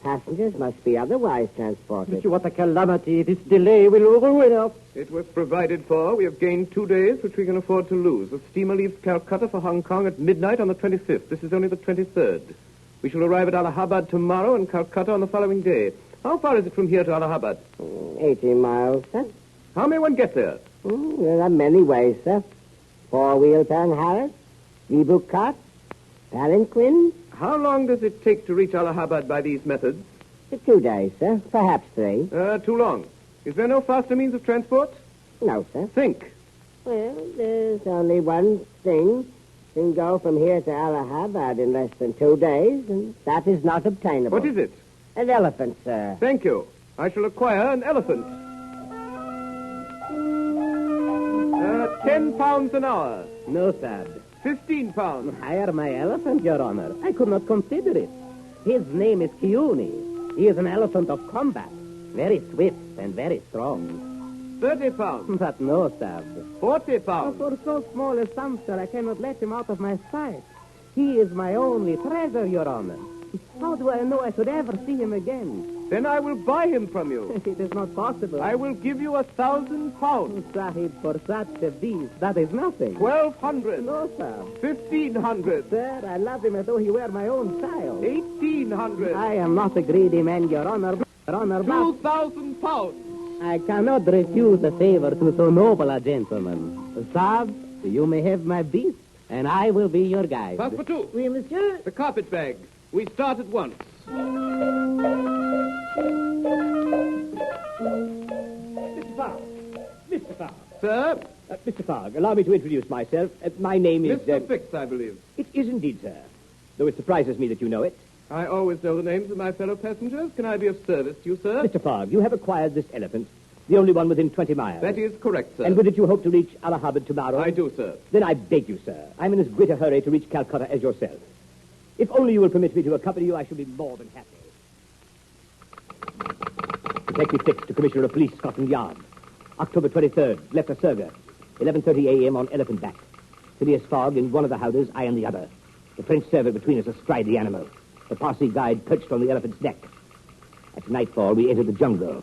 Passengers must be otherwise transported. Monsieur, what a calamity. This delay will ruin us. It was provided for. We have gained 2 days, which we can afford to lose. The steamer leaves Calcutta for Hong Kong at midnight on the 25th. This is only the 23rd. We shall arrive at Allahabad tomorrow and Calcutta on the following day. How far is it from here to Allahabad? 80 miles, sir. How may one get there? There are many ways, sir. Four-wheel tongue Harris, Reebok cart, palanquin. How long does it take to reach Allahabad by these methods? 2 days, sir. Perhaps 3. Too long. Is there no faster means of transport? No, sir. Think. Well, there's only one thing. Can go from here to Allahabad in less than 2 days, and that is not obtainable. What is it? An elephant, sir. Thank you. I shall acquire an elephant. 10 pounds an hour. No, sir. 15 pounds. Hire my elephant, Your Honor. I could not consider it. His name is Kiuni. He is an elephant of combat. Very swift and very strong. 30 pounds. But no, sir. 40 pounds. For so small a sum, sir, I cannot let him out of my sight. He is my only treasure, Your Honor. How do I know I should ever see him again? Then I will buy him from you. It is not possible. I will give you 1,000 pounds. Sahib, for such a beast, that is nothing. 1,200. No, sir. 1,500. Sir, I love him as though he were my own child. 1,800. I am not a greedy man, Your Honor. Your Honor, 2,000 pounds. I cannot refuse a favor to so noble a gentleman. Sahib, you may have my beast, and I will be your guide. Passepartout. Oui, monsieur. The carpet bag. We start at once. Mr. Fogg. Mr. Fogg. Sir? Mr. Fogg, allow me to introduce myself. My name is... Mr. Fix, I believe. It is indeed, sir. Though it surprises me that you know it. I always know the names of my fellow passengers. Can I be of service to you, sir? Mr. Fogg, you have acquired this elephant, the only one within 20 miles. That is correct, sir. And with it you hope to reach Allahabad tomorrow? I do, sir. Then I beg you, sir. I'm in as great a hurry to reach Calcutta as yourself. If only you will permit me to accompany you, I shall be more than happy. Detective Fix to Commissioner of Police, Scotland Yard. October 23rd, left Assurga. 11:30 a.m. on elephant back. Phileas Fogg in one of the howdahs, I in the other. The French servant between us astride the animal. The Parsi guide perched on the elephant's neck. At nightfall, we entered the jungle.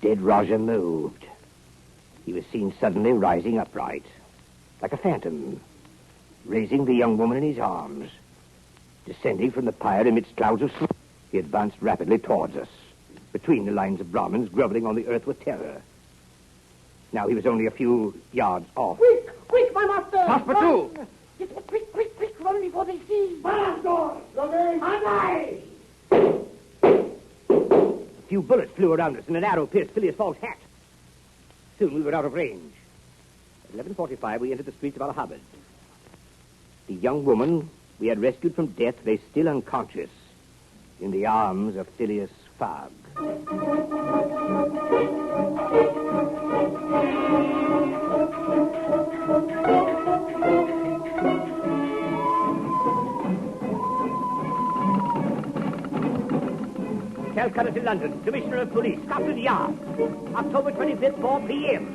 Did Roger moved. He was seen suddenly rising upright, like a phantom, raising the young woman in his arms. Descending from the pyre amidst clouds of smoke, he advanced rapidly towards us, between the lines of Brahmins groveling on the earth with terror. Now he was only a few yards off. Quick, my master! Passepartout! Quick, run before they see. A few bullets flew around us, and an arrow pierced Phileas Fogg's hat. Soon we were out of range. At 11:45, we entered the streets of Allahabad. The young woman we had rescued from death lay still unconscious in the arms of Phileas Fogg. Calcutta to London, Commissioner of Police, Scotland Yard. October 25th, 4 p.m.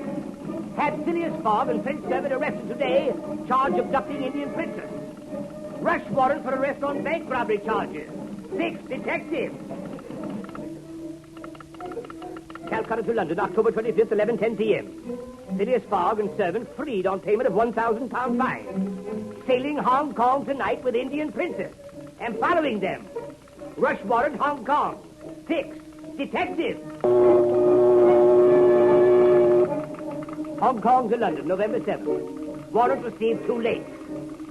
Had Phileas Fogg and Prince Dermot arrested today, charge of abducting Indian princess. Rush warrant for arrest on bank robbery charges. 6 detectives. Calcutta to London, October 25th, 11:10 p.m. Phileas Fogg and servant freed on payment of £1,000 fine. Sailing Hong Kong tonight with Indian princess. And following them. Rush warrant, Hong Kong. 6 detectives. Hong Kong to London, November 7th. Warrant received too late.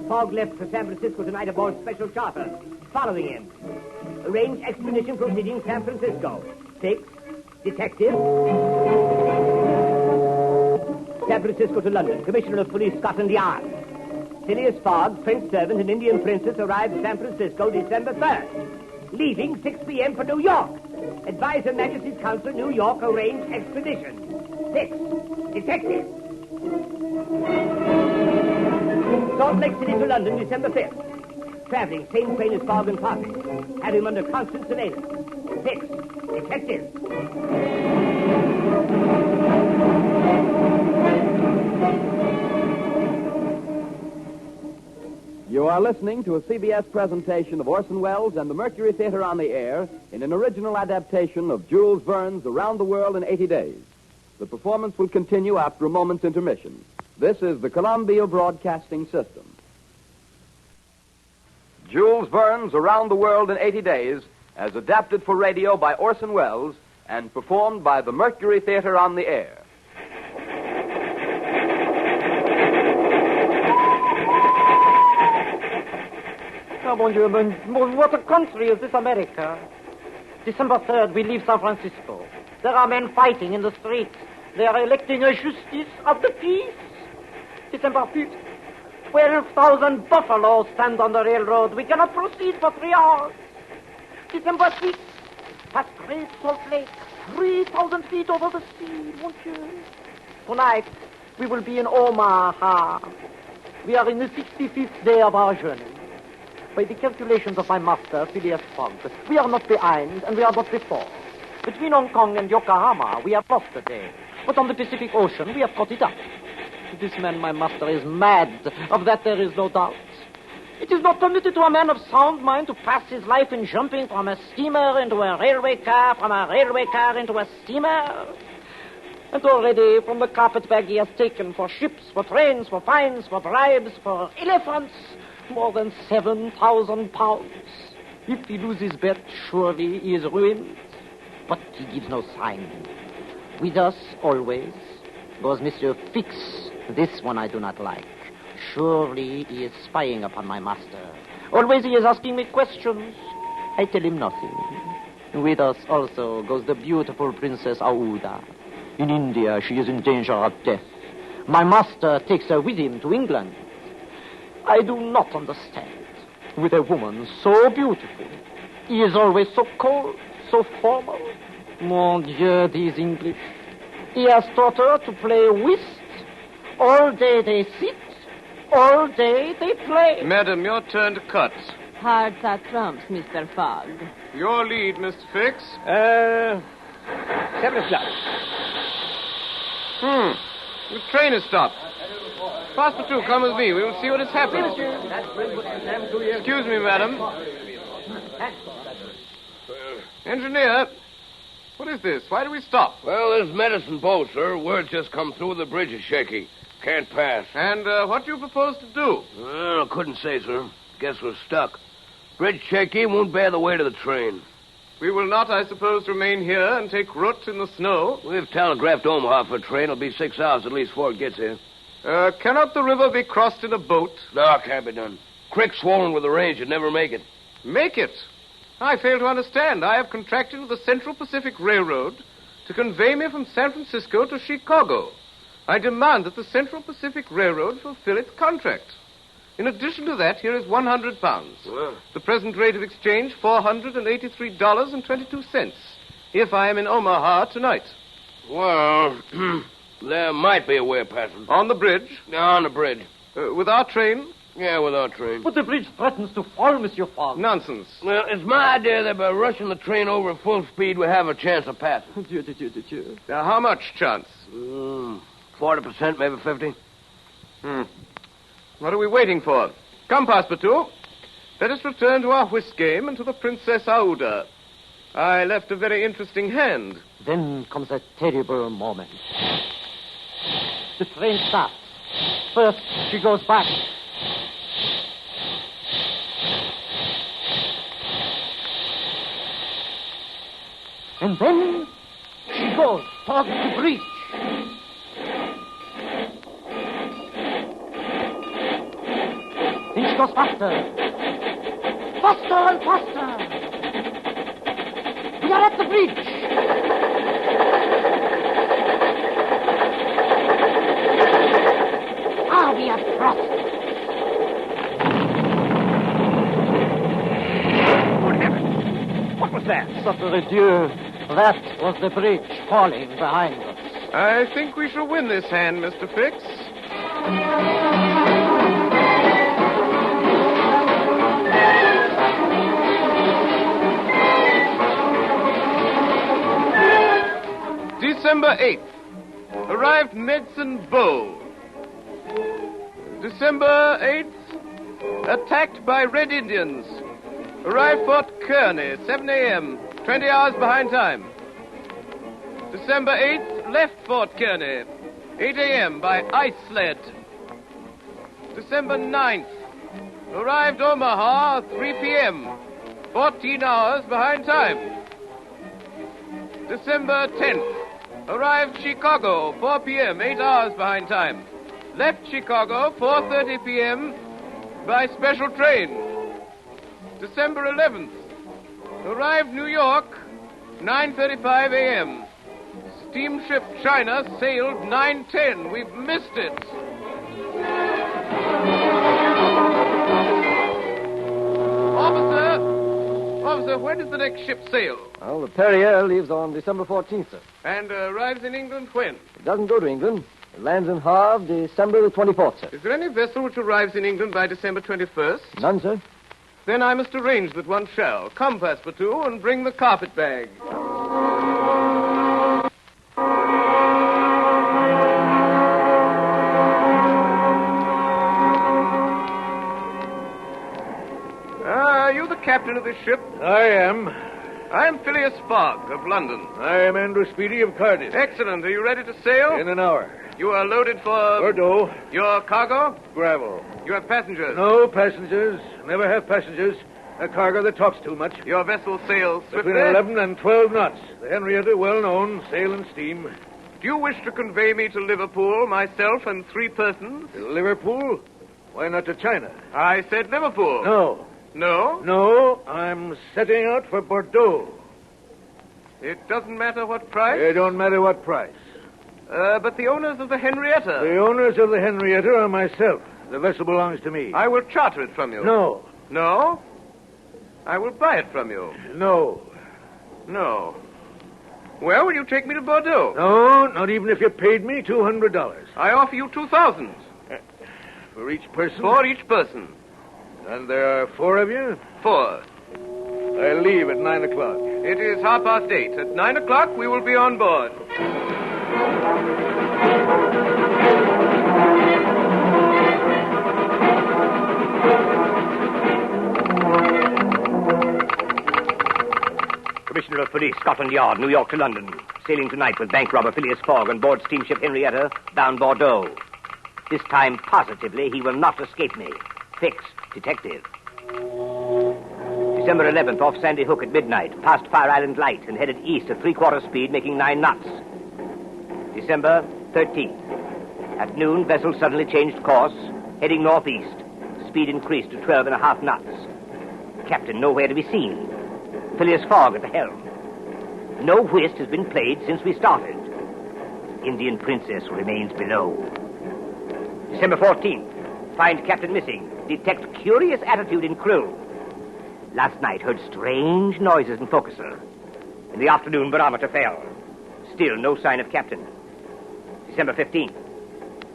Fogg left for San Francisco tonight aboard special charter. Following him. Arrange expedition proceeding San Francisco. 6 detectives. San Francisco to London. Commissioner of Police, Scotland Yard. Phileas Fogg, Prince Servant, and Indian Princess arrived at San Francisco December 3rd. Leaving 6 p.m. for New York. Advise Her Majesty's Council, New York, arrange expedition. 6 detectives. Salt Lake City to London, December 5th. Traveling, same train as Fogg and Posse. Have him under constant surveillance. 6 detectives. You are listening to a CBS presentation of Orson Welles and the Mercury Theater on the Air in an original adaptation of Jules Verne's Around the World in 80 Days. The performance will continue after a moment's intermission. This is the Columbia Broadcasting System. Jules Verne's Around the World in 80 Days, as adapted for radio by Orson Welles and performed by the Mercury Theater on the Air. Oh, mon Dieu, what a country is this America? December 3rd, we leave San Francisco. There are men fighting in the streets. They are electing a justice of the peace. December 5th, 12,000 buffaloes stand on the railroad. We cannot proceed for 3 hours. December 6th, past Great Salt Lake, 3,000 feet over the sea, mon Dieu. Tonight, we will be in Omaha. We are in the 65th day of our journey. By the calculations of my master, Phileas Fogg, we are not behind and we are not before. Between Hong Kong and Yokohama, we have lost a day. But on the Pacific Ocean, we have caught it up. This man, my master, is mad. Of that there is no doubt. It is not permitted to a man of sound mind to pass his life in jumping from a steamer into a railway car, from a railway car into a steamer. And already from the carpetbag he has taken for ships, for trains, for fines, for bribes, for elephants, more than 7,000 pounds. If he loses bet, surely he is ruined. But he gives no sign. With us, always, goes Monsieur Fix. This one I do not like. Surely he is spying upon my master. Always he is asking me questions. I tell him nothing. With us also goes the beautiful Princess Aouda. In India, she is in danger of death. My master takes her with him to England. I do not understand. With a woman so beautiful, he is always so cold, so formal. Mon Dieu, these English. He has taught her to play whist. All day they sit, all day they play. Madam, your turn to cut. Hearts are trumps, Mr. Fogg. Your lead, Mr. Fix. 7 o'clock. The train has stopped. Passepartout, come with me. We will see what has happened. Excuse me, madam. Engineer, What is this? Why do we stop? Well, this medicine boat, sir. Word just come through. The bridge is shaky. Can't pass. And what do you propose to do? Well, I couldn't say, sir. Guess we're stuck. Bridge shaky, won't bear the weight of the train. We will not, I suppose, remain here and take root in the snow. We've telegraphed Omaha for a train. It'll be 6 hours at least before it gets here. Cannot the river be crossed in a boat? No, can't be done. Creek swollen with the rain should never make it. Make it? I fail to understand. I have contracted with the Central Pacific Railroad to convey me from San Francisco to Chicago. I demand that the Central Pacific Railroad fulfill its contract. In addition to that, here is 100 pounds. Well. The present rate of exchange, $483.22, if I am in Omaha tonight. Well, there might be a way of passing. On the bridge? On the bridge. With our train? Yeah, with our train. But the bridge threatens to fall, Monsieur Fogg. Nonsense. Well, it's my idea that by rushing the train over at full speed, we have a chance of passing. How much chance? 40%, maybe 50. What are we waiting for? Come, Passepartout. Let us return to our whist game and to the Princess Aouda. I left a very interesting hand. Then comes a terrible moment. The train stops. First, she goes back. And then she goes towards the bridge. Then she goes faster. Faster and faster. We are at the bridge. We have crossed. Good heavens! What was that? Sacre Dieu. That was the bridge falling behind us. I think we shall win this hand, Mr. Fix. December 8th. Arrived Medicine Bow. December 8th. Attacked by Red Indians. Arrived Fort Kearney, 7 a.m., 20 hours behind time. December 8th. Left Fort Kearney, 8 a.m. by ice sled. December 9th. Arrived Omaha, 3 p.m., 14 hours behind time. December 10th. Arrived Chicago, 4 p.m., 8 hours behind time. Left Chicago, 4:30 p.m., by special train. December 11th. Arrived New York, 9:35 a.m. Steamship China sailed 9:10. We've missed it. Officer, when does the next ship sail? Well, the Perrier leaves on December 14th, sir. And arrives in England when? It doesn't go to England. It lands in Havre December the 24th, sir. Is there any vessel which arrives in England by December 21st? None, sir. Then I must arrange that one shall. Come, Passepartout, and bring the carpet bag. Are you the captain of this ship? I am. I am Phileas Fogg of London. I am Andrew Speedy of Cardiff. Excellent. Are you ready to sail? In an hour. You are loaded for... Bordeaux. Your cargo? Gravel. You have passengers? No passengers. Never have passengers. A cargo that talks too much. Your vessel sails swiftly? Between 11 and 12 knots. The Henrietta, well known, sail and steam. Do you wish to convey me to Liverpool, myself and 3 persons? Liverpool? Why not to China? I said Liverpool. No. No? No, I'm setting out for Bordeaux. It doesn't matter what price? It don't matter what price. But the owners of the Henrietta... The owners of the Henrietta are myself. The vessel belongs to me. I will charter it from you. No. No? I will buy it from you. No. No. Well, will you take me to Bordeaux? No, not even if you paid me $200. I offer you 2,000. For each person? For each person. And there are 4 of you? 4. I leave at 9 o'clock. It is 8:30. At 9 o'clock, we will be on board. Commissioner of Police, Scotland Yard, New York to London. Sailing tonight with bank robber Phileas Fogg on board steamship Henrietta, bound Bordeaux. This time, positively, he will not escape me. Fixed. Detective. December 11th, off Sandy Hook at midnight, past Fire Island Light and headed east at 3/4 speed, making 9 knots. December 13th. At noon, vessel suddenly changed course, heading northeast. Speed increased to 12.5 knots. Captain nowhere to be seen. Phileas Fogg at the helm. No whist has been played since we started. Indian Princess remains below. December 14th. Find captain missing. Detect curious attitude in crew. Last night heard strange noises in forecastle. In the afternoon, barometer fell. Still no sign of captain. December 15th.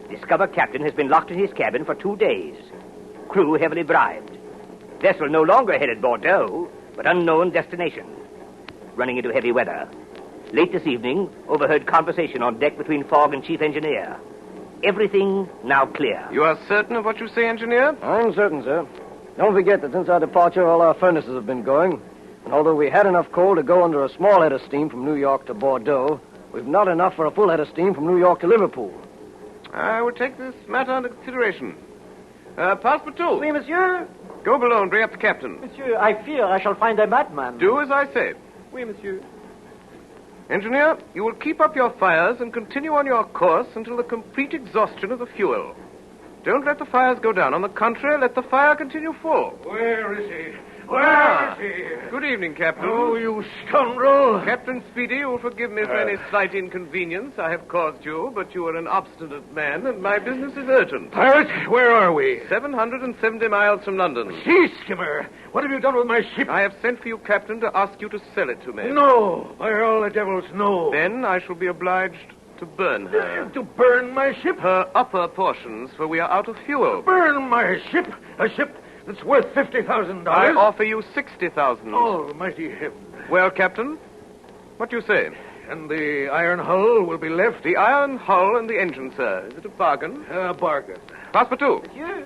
Discover captain has been locked in his cabin for 2 days. Crew heavily bribed. Vessel no longer headed Bordeaux, but unknown destination. Running into heavy weather. Late this evening, overheard conversation on deck between Fogg and chief engineer. Everything now clear. You are certain of what you say, engineer? I'm certain, sir. Don't forget that since our departure, all our furnaces have been going. And although we had enough coal to go under a small head of steam from New York to Bordeaux, we've not enough for a full head of steam from New York to Liverpool. I will take this matter under consideration. Passepartout. Oui, monsieur. Go below and bring up the captain. Monsieur, I fear I shall find a madman. Do as I say. Oui, monsieur. Engineer, you will keep up your fires and continue on your course until the complete exhaustion of the fuel. Don't let the fires go down. On the contrary, let the fire continue full. Where is he? Where is he? Good evening, Captain. Oh, you scoundrel! Captain Speedy, you will forgive me for any slight inconvenience I have caused you, but you are an obstinate man, and my business is urgent. Pirate, where are we? 770 miles from London. Sea skimmer! What have you done with my ship? I have sent for you, Captain, to ask you to sell it to me. No! By all the devils, no! Then I shall be obliged to burn her. To burn my ship? Her upper portions, for we are out of fuel. Burn my ship? A ship that's worth $50,000? I offer you $60,000. Almighty heaven. Well, Captain, what do you say? And the iron hull will be left? The iron hull and the engine, sir. Is it a bargain? A bargain. Passepartout. Monsieur.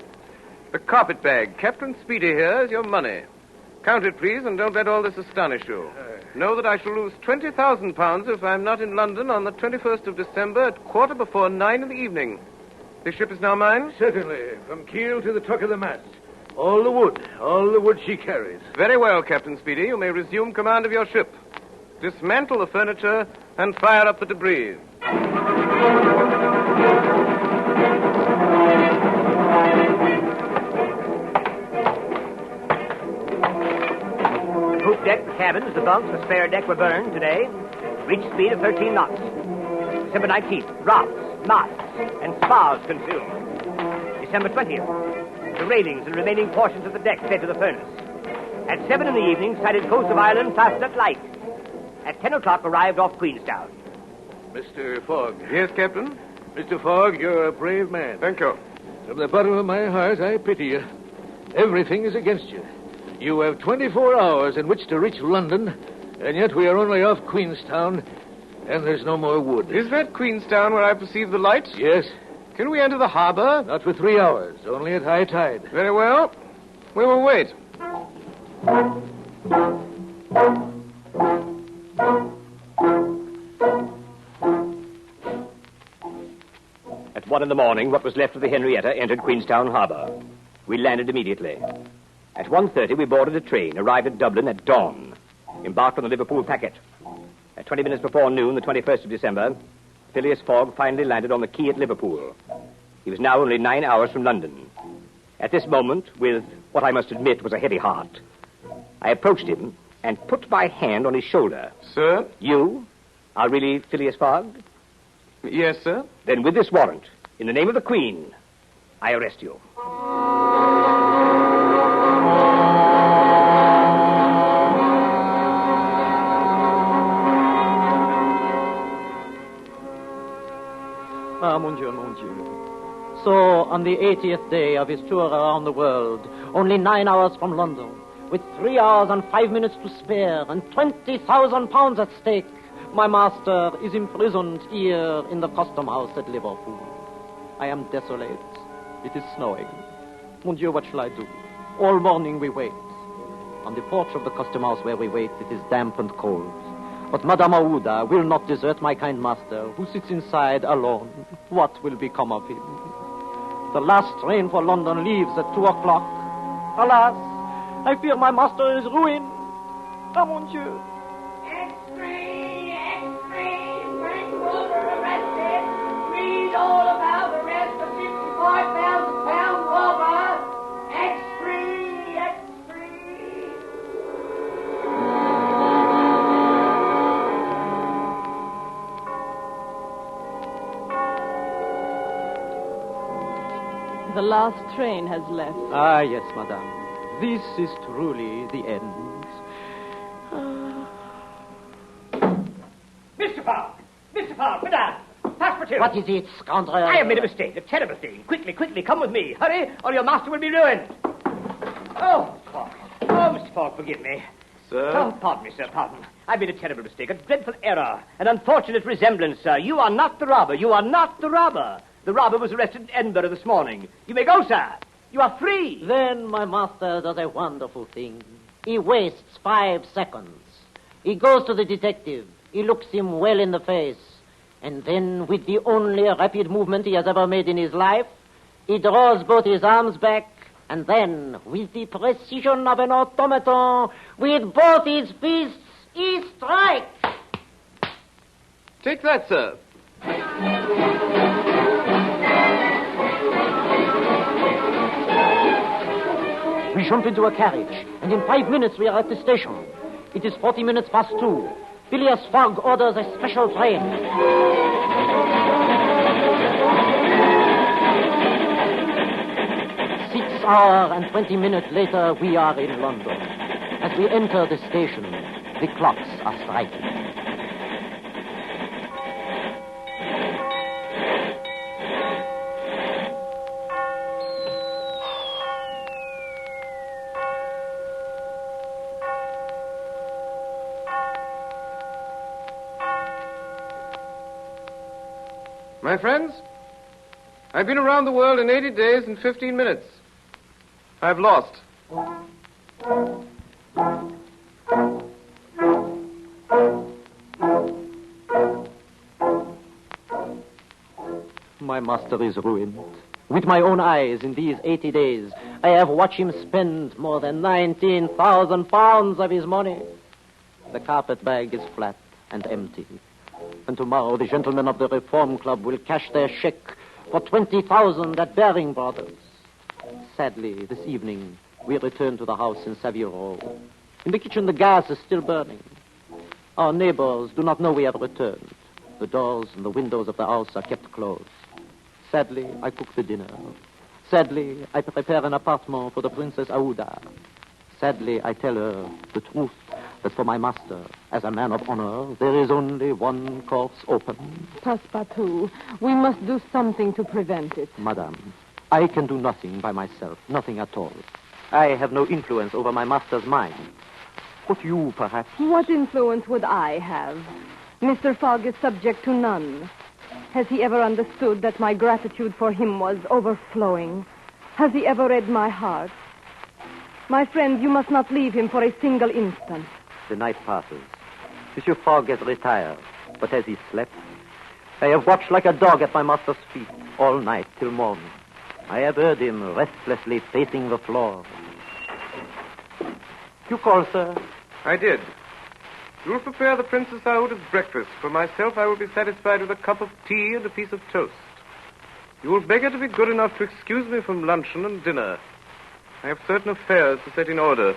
The carpet bag. Captain Speedy here is your money. Count it, please, and don't let all this astonish you. Know that I shall lose £20,000 if I'm not in London on the 21st of December at 9:15 in the evening. This ship is now mine? Certainly, from keel to the tuck of the mast. All the wood she carries. Very well, Captain Speedy. You may resume command of your ship. Dismantle the furniture and fire up the debris. Poop deck, the cabins, the bunks, the spare deck were burned today. Reached speed of 13 knots. December 19th, rafts, masts, and spars consumed. December 20th, the railings and remaining portions of the deck fed to the furnace. At 7 in the evening, sighted coast of Ireland, fast at light. At 10 o'clock, arrived off Queenstown. Mr. Fogg. Yes, Captain? Mr. Fogg, you're a brave man. Thank you. From the bottom of my heart, I pity you. Everything is against you. You have 24 hours in which to reach London, and yet we are only off Queenstown, and there's no more wood. Is that Queenstown where I perceive the lights? Yes. Can we enter the harbor? Not for 3 hours, only at high tide. Very well. We will wait. At 1 in the morning, what was left of the Henrietta entered Queenstown Harbor. We landed immediately. At 1:30, we boarded a train, arrived at Dublin at dawn, embarked on the Liverpool packet. At 20 minutes before noon, the 21st of December, Phileas Fogg finally landed on the quay at Liverpool. He was now only 9 hours from London. At this moment, with what I must admit was a heavy heart, I approached him and put my hand on his shoulder. Sir? You are really Phileas Fogg? Yes, sir. Then with this warrant, in the name of the Queen, I arrest you. Ah, mon Dieu, mon Dieu. So, on the 80th day of his tour around the world, only 9 hours from London, with 3 hours and 5 minutes to spare and £20,000 at stake, my master is imprisoned here in the custom house at Liverpool. I am desolate. It is snowing. Mon Dieu, what shall I do? All morning we wait. On the porch of the custom house where we wait, it is damp and cold. But Madame Aouda will not desert my kind master, who sits inside alone. What will become of him? The last train for London leaves at 2 o'clock. Alas, I fear my master is ruined. Ah, mon Dieu. Read all about the rest of 55,000 pound robber. X-free, X-free. The last train has left. Ah, yes, madame. This is truly the end. Mr. Fogg! Mr. Fogg, madame! Passepartout! What is it, scoundrel? I have made a mistake, a terrible thing. Quickly, quickly, come with me. Hurry, or your master will be ruined. Oh, Fogg. Oh, Mr. Fogg, forgive me. Sir? Oh, pardon me, sir, pardon. I made a terrible mistake, a dreadful error, an unfortunate resemblance, sir. You are not the robber. You are not the robber. The robber was arrested in Edinburgh this morning. You may go, sir. You are free. Then my master does a wonderful thing. He wastes 5 seconds. He goes to the detective. He looks him well in the face. And then, with the only rapid movement he has ever made in his life, he draws both his arms back, and then, with the precision of an automaton, with both his fists, he strikes. Take that, sir. We jump into a carriage, and in 5 minutes we are at the station. It is 40 minutes past 2. Julius Fogg orders a special train. 6 hours and 20 minutes later, we are in London. As we enter the station, the clocks are striking. My friends, I've been around the world in 80 days and 15 minutes. I've lost. My master is ruined. With my own eyes, in these 80 days, I have watched him spend more than 19,000 pounds of his money. The carpet bag is flat and empty. And tomorrow the gentlemen of the Reform Club will cash their cheque for 20,000 at Baring Brothers. Sadly, this evening, we return to the house in Savile Row. In the kitchen, the gas is still burning. Our neighbors do not know we have returned. The doors and the windows of the house are kept closed. Sadly, I cook the dinner. Sadly, I prepare an apartment for the Princess Aouda. Sadly, I tell her the truth, that for my master, as a man of honor, there is only one course open. Passepartout, we must do something to prevent it. Madame, I can do nothing by myself, nothing at all. I have no influence over my master's mind. But you, perhaps... What influence would I have? Mr. Fogg is subject to none. Has he ever understood that my gratitude for him was overflowing? Has he ever read my heart? My friend, you must not leave him for a single instant. The night passes. Monsieur Fogg has retired, but has he slept? I have watched like a dog at my master's feet all night till morning. I have heard him restlessly pacing the floor. You call, sir? I did. You will prepare the Princess Aouda's breakfast. For myself, I will be satisfied with a cup of tea and a piece of toast. You will beg her to be good enough to excuse me from luncheon and dinner. I have certain affairs to set in order.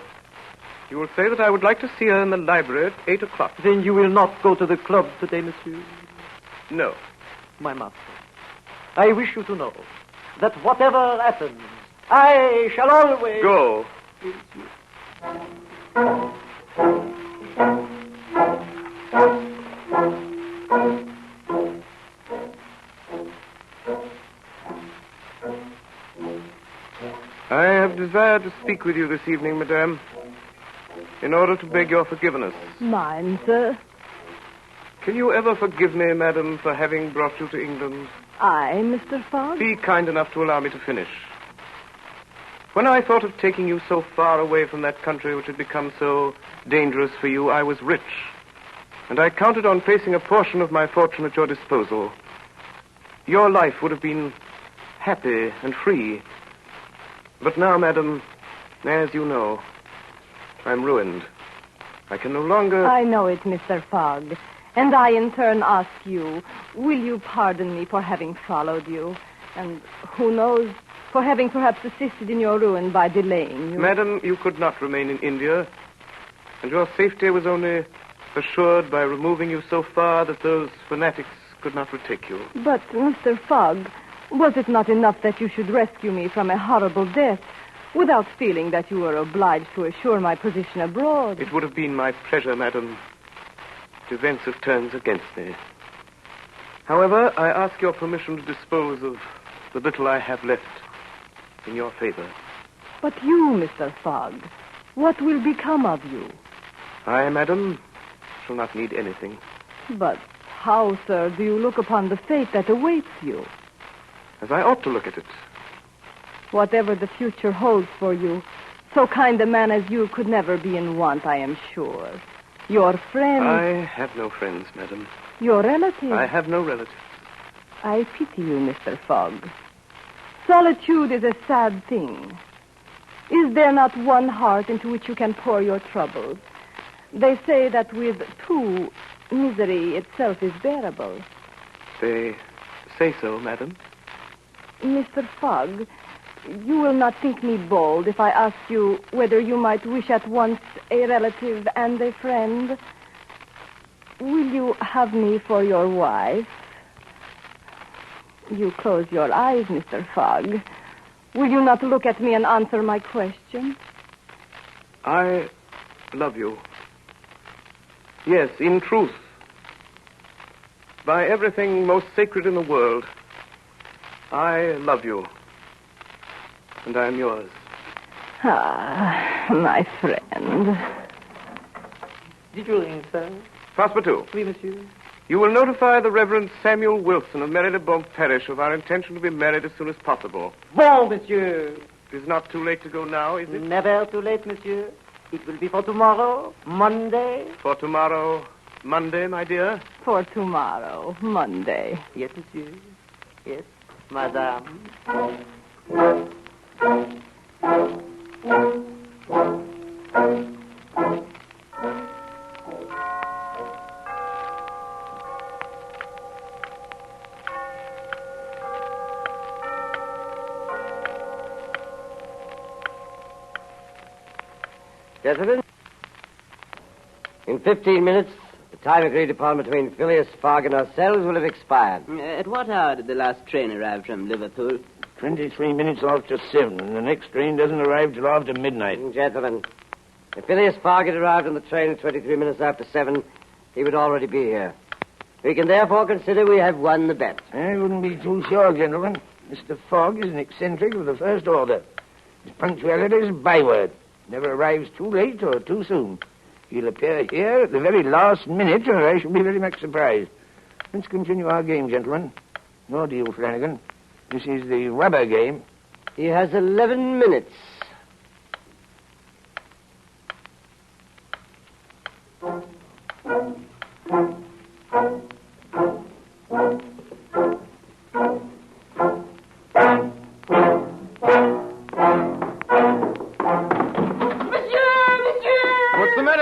You will say that I would like to see her in the library at 8 o'clock. Then you will not go to the club today, monsieur? No. My master, I wish you to know that whatever happens, I shall always... Go. I have desired to speak with you this evening, madame, in order to beg your forgiveness. Mine, sir. Can you ever forgive me, madam, for having brought you to England? I, Mr. Fogg? Be kind enough to allow me to finish. When I thought of taking you so far away from that country which had become so dangerous for you, I was rich. and I counted on placing a portion of my fortune at your disposal. Your life would have been happy and free. But now, madam, as you know, I'm ruined. I can no longer... I know it, Mr. Fogg. And I, in turn, ask you, will you pardon me for having followed you? And who knows, for having perhaps assisted in your ruin by delaying you? Madam, you could not remain in India, and your safety was only assured by removing you so far that those fanatics could not retake you. But, Mr. Fogg, was it not enough that you should rescue me from a horrible death without feeling that you were obliged to assure my position abroad? It would have been my pleasure, madam. Events have turned against me. However, I ask your permission to dispose of the little I have left in your favor. But you, Mr. Fogg, what will become of you? I, madam, shall not need anything. But how, sir, do you look upon the fate that awaits you? As I ought to look at it. Whatever the future holds for you, so kind a man as you could never be in want, I am sure. Your friends... I have no friends, madam. Your relatives... I have no relatives. I pity you, Mr. Fogg. Solitude is a sad thing. Is there not one heart into which you can pour your troubles? They say that with two, misery itself is bearable. They say so, madam. Mr. Fogg, you will not think me bold if I ask you whether you might wish at once a relative and a friend. Will you have me for your wife? You close your eyes, Mr. Fogg. Will you not look at me and answer my question? I love you. Yes, in truth. By everything most sacred in the world, I love you. And I am yours. Ah, my friend. Did you ring, sir? Passepartout. Oui, monsieur. You will notify the Reverend Samuel Wilson of Marylebone Parish of our intention to be married as soon as possible. Bon, monsieur. It is not too late to go now, is it? Never too late, monsieur. It will be for tomorrow, Monday. For tomorrow, Monday, my dear? For tomorrow, Monday. Yes, monsieur. Yes, madame. Gentlemen, in 15 minutes, the time agreed upon between Phileas Fogg and ourselves will have expired. At what hour did the last train arrive from Liverpool? 23 minutes after 7, and the next train doesn't arrive till after midnight. Gentlemen, if Phileas Fogg had arrived on the train at 23 minutes after 7, he would already be here. We can therefore consider we have won the bet. I wouldn't be too sure, gentlemen. Mr. Fogg is an eccentric of the first order. His punctuality is a byword. Never arrives too late or too soon. He'll appear here at the very last minute, or I shall be very much surprised. Let's continue our game, gentlemen. No deal, Flanagan. This is the rubber game. He has 11 minutes.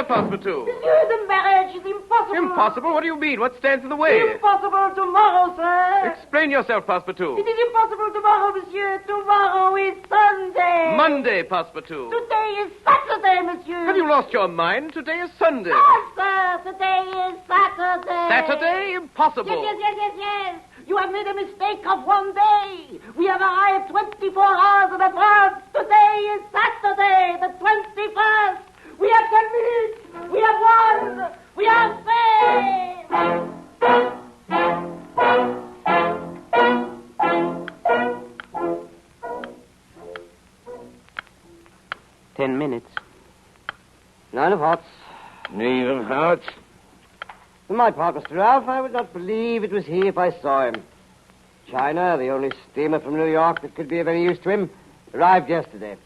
Passepartout. Monsieur, the marriage is impossible. Impossible? What do you mean? What stands in the way? Impossible tomorrow, sir. Explain yourself, Passepartout. It is impossible tomorrow, monsieur. Tomorrow is Sunday. Monday, Passepartout. Today is Saturday, monsieur. Have you lost your mind? Today is Sunday. No, sir. Today is Saturday. Saturday? Impossible. Yes. You have made a mistake of one day. We have arrived 24 hours in advance. Today is Saturday, the 21st. We have 10 minutes. We have won. We have faith. 10 minutes. 9 of hearts. Knave of hearts. For my part, Mr. Ralph, I would not believe it was he if I saw him. China, the only steamer from New York that could be of any use to him, arrived yesterday.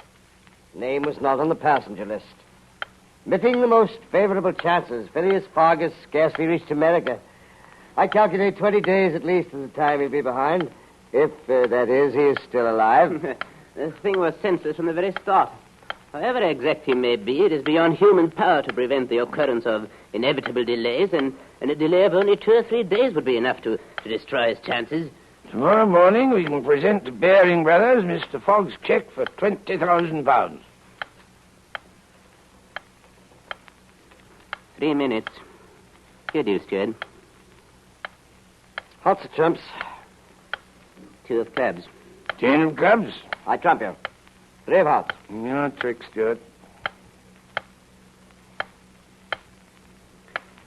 Name was not on the passenger list. Admitting the most favorable chances, Phileas Fogg has scarcely reached America. I calculate 20 days at least of the time he'll be behind. If, that is, he is still alive. The thing was senseless from the very start. However exact he may be, it is beyond human power to prevent the occurrence of inevitable delays, and a delay of only 2 or 3 days would be enough to destroy his chances. Tomorrow morning we can present to Baring Brothers Mr. Fogg's cheque for £20,000. 3 minutes. Here, dear steward. Hot trumps. 2 of clubs. 10 of clubs. I trump you. 3 of hearts. Your trick, Stuart.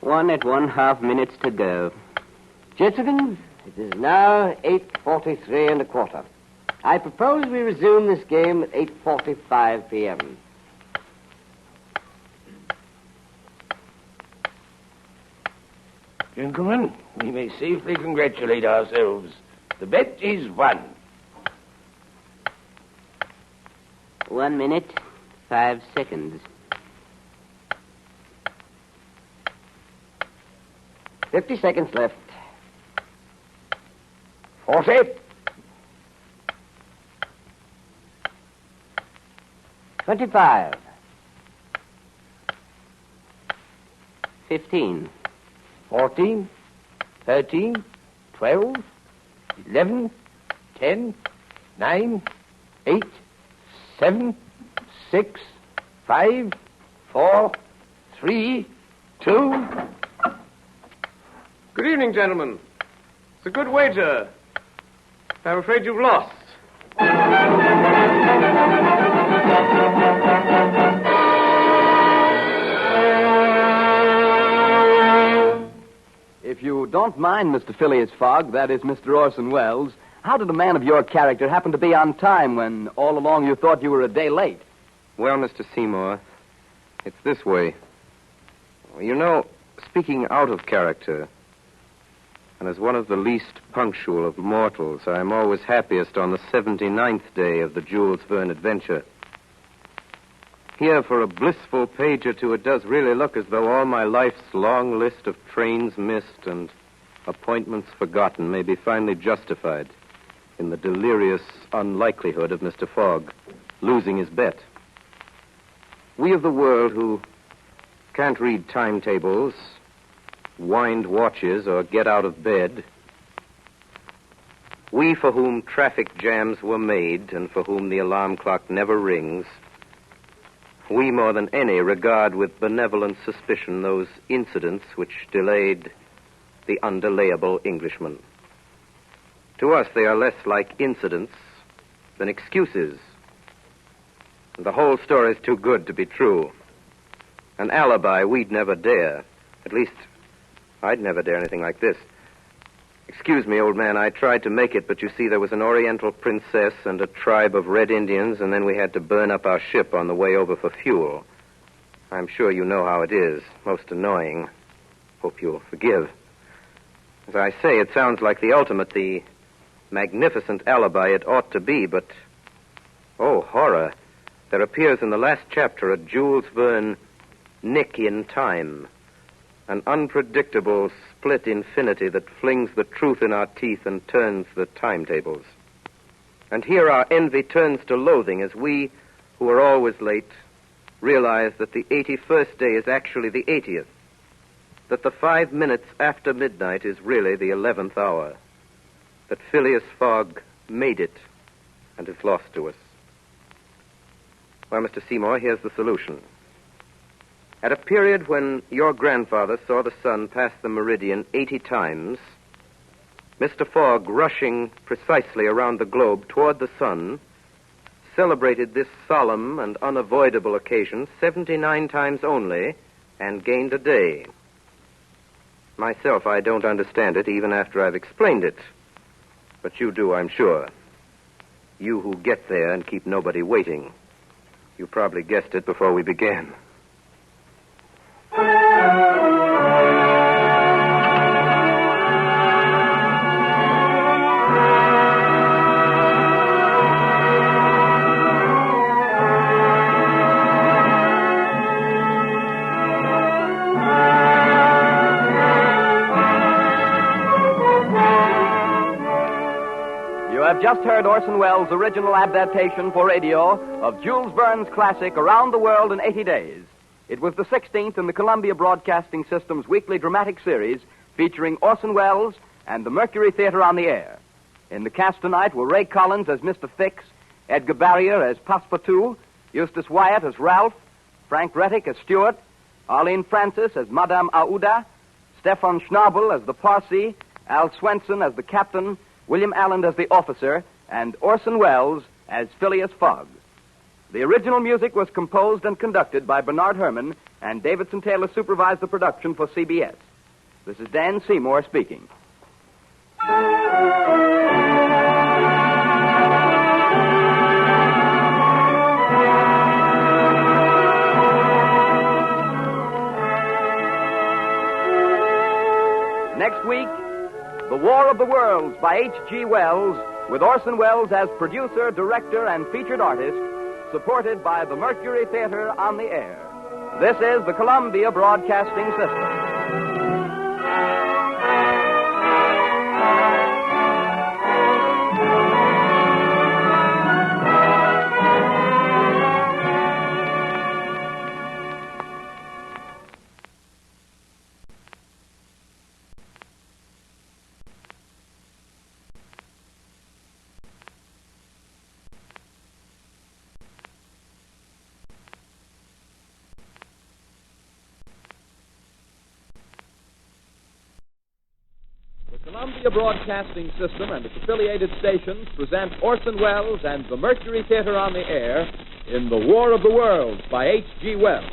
1 at 1/2 minutes to go. Gentlemen, it is now 8:43 and a quarter. I propose we resume this game at 8:45 p.m. Gentlemen, we may safely congratulate ourselves. The bet is won. 1 minute, 5 seconds. 50 seconds left. 40. 25. 15. 14. 13. 12. 11. 10. 9. 8. 7. 6. 5. 4. 3. 2. Good evening, gentlemen. It's a good wager. I'm afraid you've lost. If you don't mind, Mr. Phileas Fogg, that is Mr. Orson Welles, how did a man of your character happen to be on time when all along you thought you were a day late? Well, Mr. Seymour, it's this way. You know, speaking out of character, and as one of the least punctual of mortals, I am always happiest on the 79th day of the Jules Verne adventure. Here, for a blissful page or two, it does really look as though all my life's long list of trains missed and appointments forgotten may be finally justified in the delirious unlikelihood of Mr. Fogg losing his bet. We of the world who can't read timetables, wind watches, or get out of bed, we for whom traffic jams were made and for whom the alarm clock never rings, we more than any regard with benevolent suspicion those incidents which delayed the undelayable Englishman. To us, they are less like incidents than excuses. The whole story is too good to be true. An alibi we'd never dare. At least, I'd never dare anything like this. Excuse me, old man, I tried to make it, but you see, there was an Oriental princess and a tribe of Red Indians, and then we had to burn up our ship on the way over for fuel. I'm sure you know how it is. Most annoying. Hope you'll forgive. As I say, it sounds like the ultimate, the magnificent alibi it ought to be, but, oh, horror. There appears in the last chapter a Jules Verne nick in time. An unpredictable split infinity that flings the truth in our teeth and turns the timetables. And here our envy turns to loathing as we, who are always late, realize that the 81st day is actually the 80th, that the 5 minutes after midnight is really the 11th hour, that Phileas Fogg made it and is lost to us. Well, Mr. Seymour, here's the solution. At a period when your grandfather saw the sun pass the meridian 80 times, Mr. Fogg, rushing precisely around the globe toward the sun, celebrated this solemn and unavoidable occasion 79 times only and gained a day. Myself, I don't understand it even after I've explained it. But you do, I'm sure. You who get there and keep nobody waiting. You probably guessed it before we began. have just heard Orson Welles' original adaptation for radio of Jules Verne's classic Around the World in 80 Days. It was the 16th in the Columbia Broadcasting System's weekly dramatic series featuring Orson Welles and the Mercury Theater on the Air. In the cast tonight were Ray Collins as Mr. Fix, Edgar Barrier as Passepartout, Eustace Wyatt as Ralph, Frank Rettick as Stuart, Arlene Francis as Madame Aouda, Stefan Schnabel as the Parsi, Al Swenson as the captain, William Allen as the officer, and Orson Welles as Phileas Fogg. The original music was composed and conducted by Bernard Herrmann, and Davidson Taylor supervised the production for CBS. This is Dan Seymour speaking. Next week, The War of the Worlds by H.G. Wells, with Orson Welles as producer, director, and featured artist, supported by the Mercury Theater on the Air. This is the Columbia Broadcasting System. Columbia Broadcasting System and its affiliated stations present Orson Welles and the Mercury Theater on the Air in The War of the Worlds by H.G. Wells.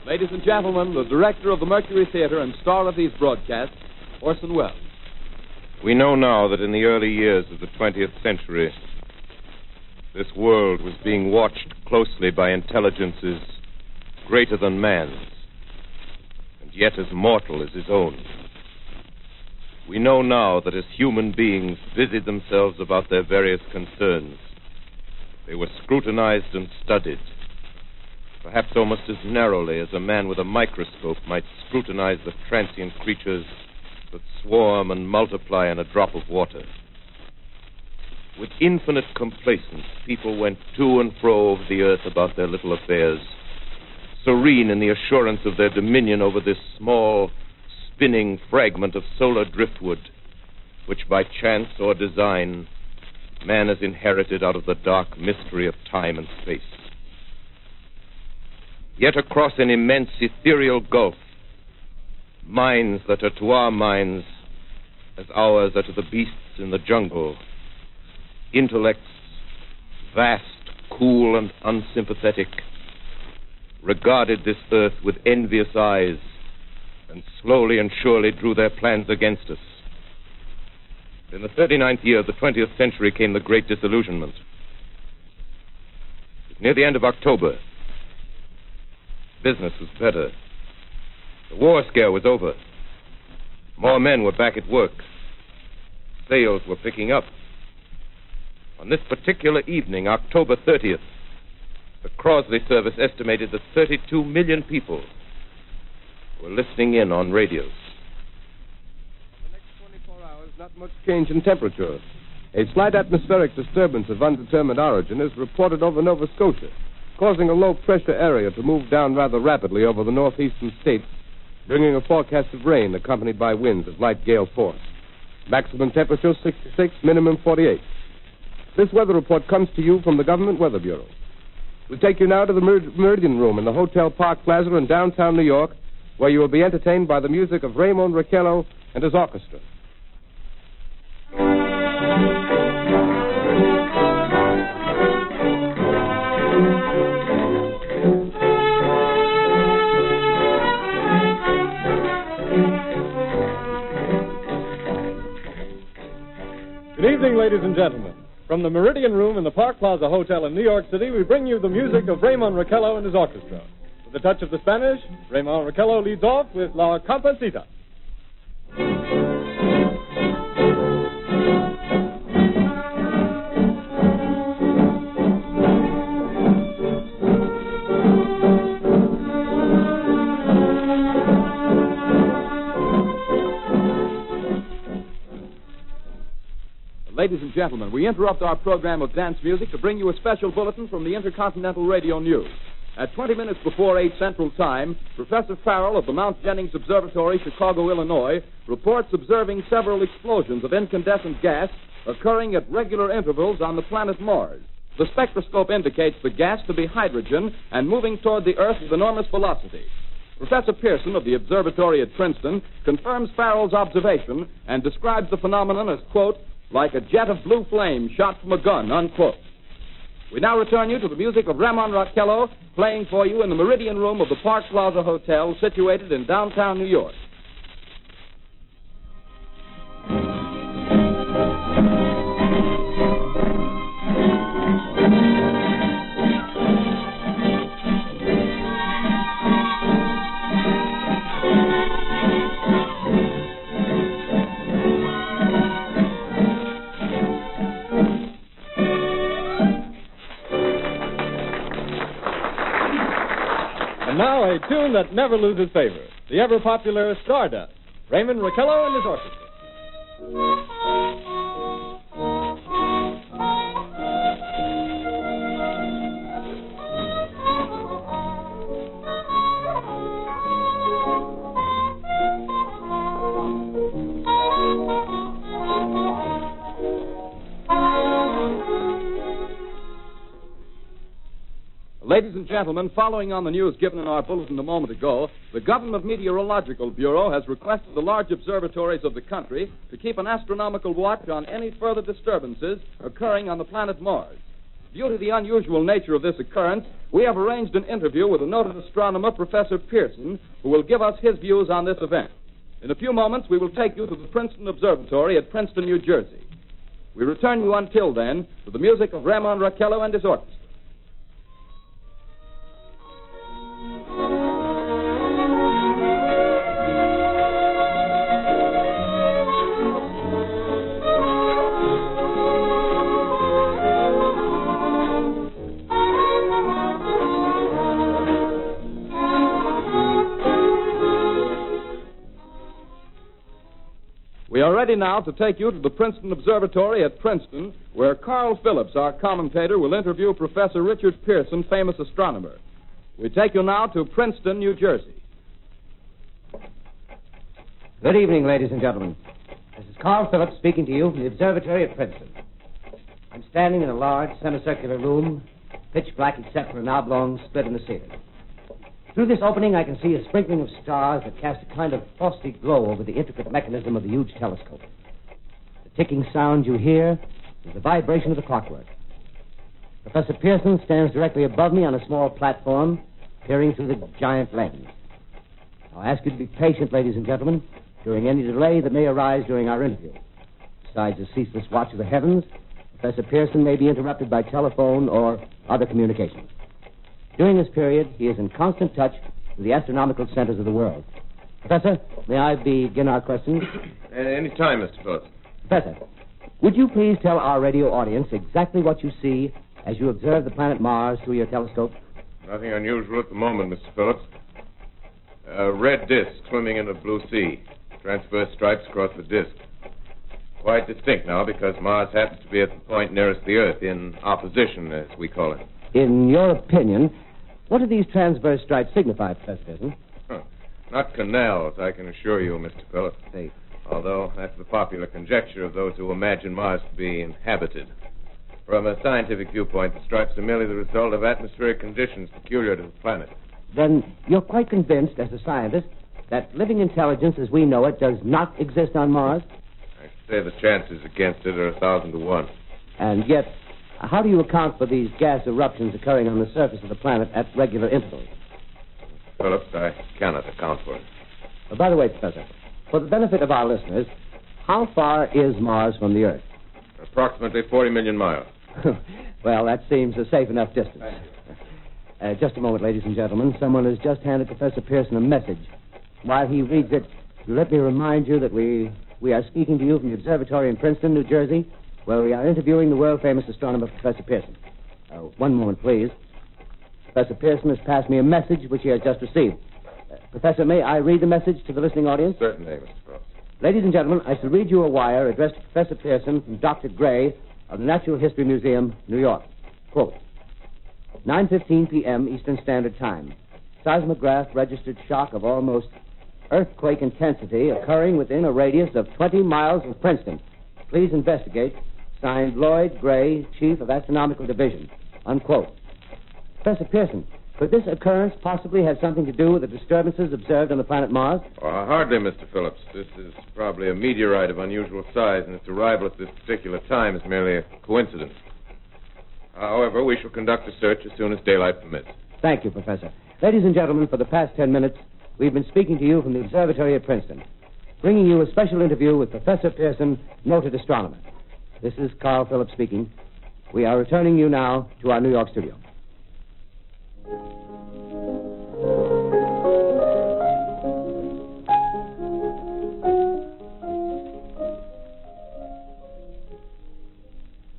Ladies and gentlemen, the director of the Mercury Theater and star of these broadcasts, Orson Welles. We know now that in the early years of the 20th century, this world was being watched closely by intelligences greater than man's, and yet as mortal as his own. We know now that as human beings busied themselves about their various concerns, they were scrutinized and studied, perhaps almost as narrowly as a man with a microscope might scrutinize the transient creatures that swarm and multiply in a drop of water. With infinite complacence, people went to and fro over the earth about their little affairs, serene in the assurance of their dominion over this small, spinning fragment of solar driftwood, which by chance or design, man has inherited out of the dark mystery of time and space. Yet across an immense ethereal gulf, minds that are to our minds as ours are to the beasts in the jungle, intellects vast, cool, and unsympathetic, regarded this earth with envious eyes and slowly and surely drew their plans against us. In the 39th year of the 20th century came the Great Disillusionment. Near the end of October, business was better. The war scare was over. More men were back at work. Sales were picking up. On this particular evening, October 30th, the Crosley service estimated that 32 million people were listening in on radios. For the next 24 hours, not much change in temperature. A slight atmospheric disturbance of undetermined origin is reported over Nova Scotia, causing a low-pressure area to move down rather rapidly over the northeastern states, bringing a forecast of rain accompanied by winds of light gale force. Maximum temperature 66, minimum 48. This weather report comes to you from the Government Weather Bureau. We'll take you now to the Meridian Room in the Hotel Park Plaza in downtown New York, where you will be entertained by the music of Raymond Raquello and his orchestra. Good evening, ladies and gentlemen. From the Meridian Room in the Park Plaza Hotel in New York City, we bring you the music of Raymond Raquello and his orchestra. The With a touch of the Spanish, Raymond Raquello leads off with La Comparsita. Ladies and gentlemen, we interrupt our program of dance music to bring you a special bulletin from the Intercontinental Radio News. At 20 minutes before 8 Central Time, Professor Farrell of the Mount Jennings Observatory, Chicago, Illinois, reports observing several explosions of incandescent gas occurring at regular intervals on the planet Mars. The spectroscope indicates the gas to be hydrogen and moving toward the Earth with enormous velocity. Professor Pearson of the observatory at Princeton confirms Farrell's observation and describes the phenomenon as, quote, like a jet of blue flame shot from a gun, unquote. We now return you to the music of Raymond Raquello, playing for you in the Meridian Room of the Park Plaza Hotel, situated in downtown New York. And now a tune that never loses favor, the ever-popular Stardust, Raymond Raquello and his orchestra. Ladies and gentlemen, following on the news given in our bulletin a moment ago, the Government Meteorological Bureau has requested the large observatories of the country to keep an astronomical watch on any further disturbances occurring on the planet Mars. Due to the unusual nature of this occurrence, we have arranged an interview with the noted astronomer, Professor Pearson, who will give us his views on this event. In a few moments, we will take you to the Princeton Observatory at Princeton, New Jersey. We return you until then to the music of Raymond Raquello and his orchestra. We are ready now to take you to the Princeton Observatory at Princeton, where Carl Phillips, our commentator, will interview Professor Richard Pearson, famous astronomer. We take you now to Princeton, New Jersey. Good evening, ladies and gentlemen. This is Carl Phillips speaking to you from the observatory at Princeton. I'm standing in a large semicircular room, pitch black except for an oblong split in the ceiling. Through this opening, I can see a sprinkling of stars that cast a kind of frosty glow over the intricate mechanism of the huge telescope. The ticking sound you hear is the vibration of the clockwork. Professor Pearson stands directly above me on a small platform, peering through the giant lens. I'll ask you to be patient, ladies and gentlemen, during any delay that may arise during our interview. Besides the ceaseless watch of the heavens, Professor Pearson may be interrupted by telephone or other communications. During this period, he is in constant touch with the astronomical centers of the world. Professor, may I begin our questions? Any time, Mr. Phillips. Professor, would you please tell our radio audience exactly what you see as you observe the planet Mars through your telescope? Nothing unusual at the moment, Mr. Phillips. A red disk swimming in the blue sea. Transverse stripes across the disk. Quite distinct now because Mars happens to be at the point nearest the Earth, in opposition, as we call it. In your opinion, what do these transverse stripes signify, Professor Pearson? Not canals, I can assure you, Mr. Phillips. Although that's the popular conjecture of those who imagine Mars to be inhabited. From a scientific viewpoint, the stripes are merely the result of atmospheric conditions peculiar to the planet. Then you're quite convinced, as a scientist, that living intelligence as we know it does not exist on Mars? I should say the chances against it are 1,000 to 1. And yet, how do you account for these gas eruptions occurring on the surface of the planet at regular intervals? Phillips, I cannot account for it. By the way, Professor, for the benefit of our listeners, how far is Mars from the Earth? Approximately 40 million miles. Well, that seems a safe enough distance. Just a moment, ladies and gentlemen. Someone has just handed Professor Pearson a message. While he reads it, let me remind you that we are speaking to you from the observatory in Princeton, New Jersey, where we are interviewing the world-famous astronomer, Professor Pearson. One moment, please. Professor Pearson has passed me a message which he has just received. Professor, may I read the message to the listening audience? Certainly, Mr. Frost. Ladies and gentlemen, I shall read you a wire addressed to Professor Pearson from Dr. Gray of the Natural History Museum, New York. Quote, 9:15 p.m. Eastern Standard Time. Seismograph registered shock of almost earthquake intensity occurring within a radius of 20 miles of Princeton. Please investigate. Signed, Lloyd Gray, Chief of Astronomical Division. Unquote. Professor Pearson, could this occurrence possibly have something to do with the disturbances observed on the planet Mars? Hardly, Mr. Phillips. This is probably a meteorite of unusual size, and its arrival at this particular time is merely a coincidence. However, we shall conduct a search as soon as daylight permits. Thank you, Professor. Ladies and gentlemen, for the past 10 minutes, we've been speaking to you from the observatory at Princeton, bringing you a special interview with Professor Pearson, noted astronomer. This is Carl Phillips speaking. We are returning you now to our New York studio.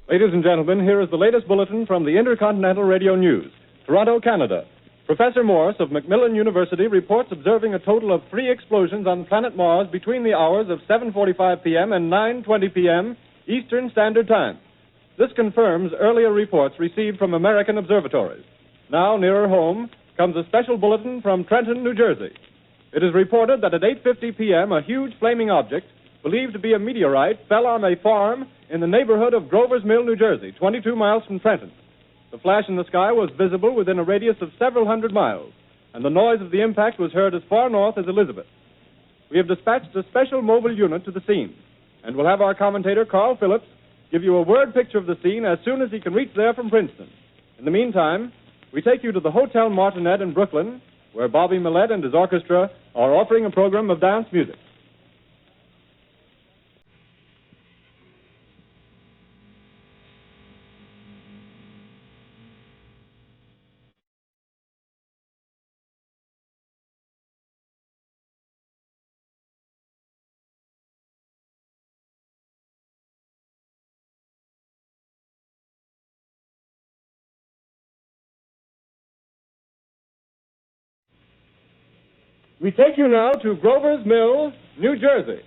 Ladies and gentlemen, here is the latest bulletin from the Intercontinental Radio News. Toronto, Canada. Professor Morse of Macmillan University reports observing a total of 3 explosions on planet Mars between the hours of 7:45 p.m. and 9:20 p.m. Eastern Standard Time. This confirms earlier reports received from American observatories. Now, nearer home, comes a special bulletin from Trenton, New Jersey. It is reported that at 8:50 p.m., a huge flaming object, believed to be a meteorite, fell on a farm in the neighborhood of Grover's Mill, New Jersey, 22 miles from Trenton. The flash in the sky was visible within a radius of several hundred miles, and the noise of the impact was heard as far north as Elizabeth. We have dispatched a special mobile unit to the scene, and we'll have our commentator, Carl Phillips, give you a word picture of the scene as soon as he can reach there from Princeton. In the meantime, we take you to the Hotel Martinet in Brooklyn, where Bobby Millett and his orchestra are offering a program of dance music. We take you now to Grover's Mill, New Jersey.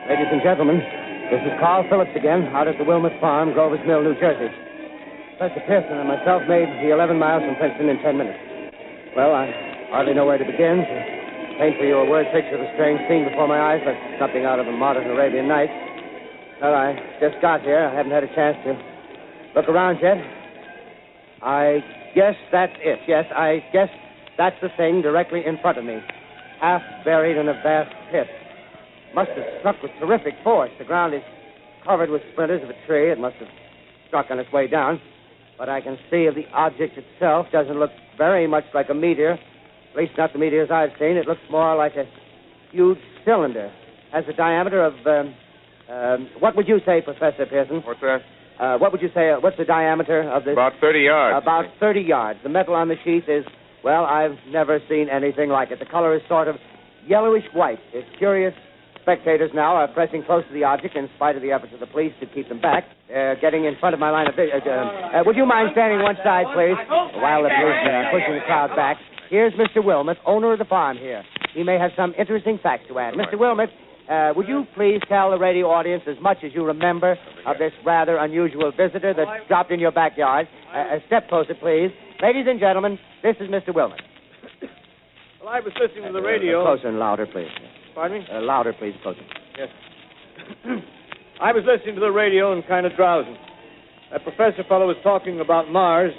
Ladies and gentlemen, this is Carl Phillips again, out at the Wilmot Farm, Grover's Mill, New Jersey. Professor Pearson and myself made the 11 miles from Princeton in 10 minutes. Well, I hardly know where to begin. To paint for you a word picture of a strange scene before my eyes, like something out of a modern Arabian Nights. Well, I just got here. I haven't had a chance to look around yet. I guess that's it. Yes, I guess that's the thing directly in front of me. Half buried in a vast pit. Must have struck with terrific force. The ground is covered with splinters of a tree. It must have struck on its way down. But I can see the object itself doesn't look very much like a meteor. At least not the meteors I've seen. It looks more like a huge cylinder. Has a diameter of, what would you say, Professor Pearson? What's that? What would you say, what's the diameter of this? About 30 yards. About 30 yards. The metal on the sheath is, well, I've never seen anything like it. The color is sort of yellowish white. It's curious. Spectators now are pressing close to the object in spite of the efforts of the police to keep them back. Getting in front of my line of vision. Would you mind standing one side, please? While the police are pushing the crowd back. Here's Mr. Wilmot, owner of the farm here. He may have some interesting facts to add. Mr. Wilmot, would you please tell the radio audience as much as you remember of this rather unusual visitor that dropped in your backyard? A step closer, please. Ladies and gentlemen, this is Mr. Wilmot. Well, I was listening to the radio. Closer and louder, please. Pardon me? Louder, please, closer. Yes. I was listening to the radio and kind of drowsing. That professor fellow was talking about Mars,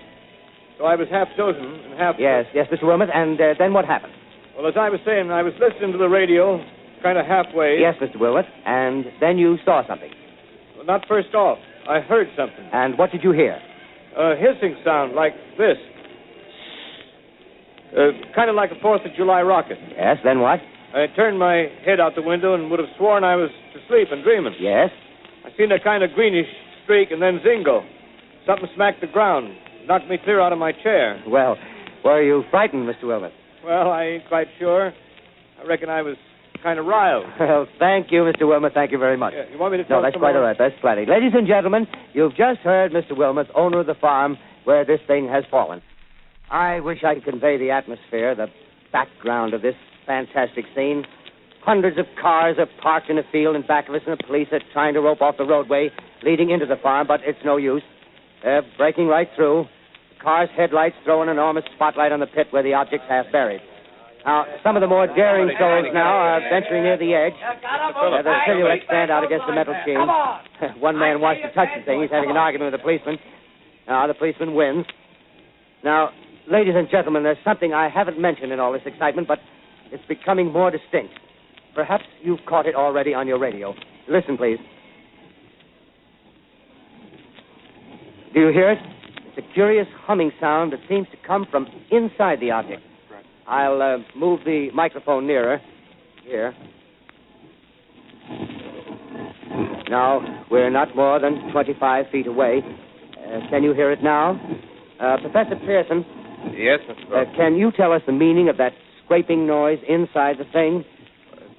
so I was half dozing and half... Yes, Mr. Wilmot, and then what happened? Well, as I was saying, I was listening to the radio, kind of halfway. Yes, Mr. Wilmot, and then you saw something. Well, not first off. I heard something. And what did you hear? A hissing sound like this. Kind of like a 4th of July rocket. Yes, then what? I turned my head out the window and would have sworn I was asleep and dreaming. Yes? I seen a kind of greenish streak, and then Zingo. Something smacked the ground, knocked me clear out of my chair. Well, were you frightened, Mr. Wilmot? Well, I ain't quite sure. I reckon I was kind of riled. Well, thank you, Mr. Wilmot. Thank you very much. Yeah, you want me to No, tell that's some quite more? all right. That's plenty. Ladies and gentlemen, you've just heard Mr. Wilmot, owner of the farm where this thing has fallen. I wish I could convey the atmosphere, the background of this fantastic scene. Hundreds of cars are parked in a field in back of us, and the police are trying to rope off the roadway leading into the farm, but it's no use. They're breaking right through. The car's headlights throw an enormous spotlight on the pit where the object's half buried. Now, some of the more daring souls now are venturing near the edge. Their silhouettes stand out against the metal sheen. One man wants to touch the thing. He's having an argument with the policeman. The policeman wins. Now, ladies and gentlemen, there's something I haven't mentioned in all this excitement, but it's becoming more distinct. Perhaps you've caught it already on your radio. Listen, please. Do you hear it? It's a curious humming sound that seems to come from inside the object. I'll move the microphone nearer. Here. Now, we're not more than 25 feet away. Can you hear it now? Professor Pearson. Yes, Mr. Bob. Can you tell us the meaning of that scraping noise inside the thing?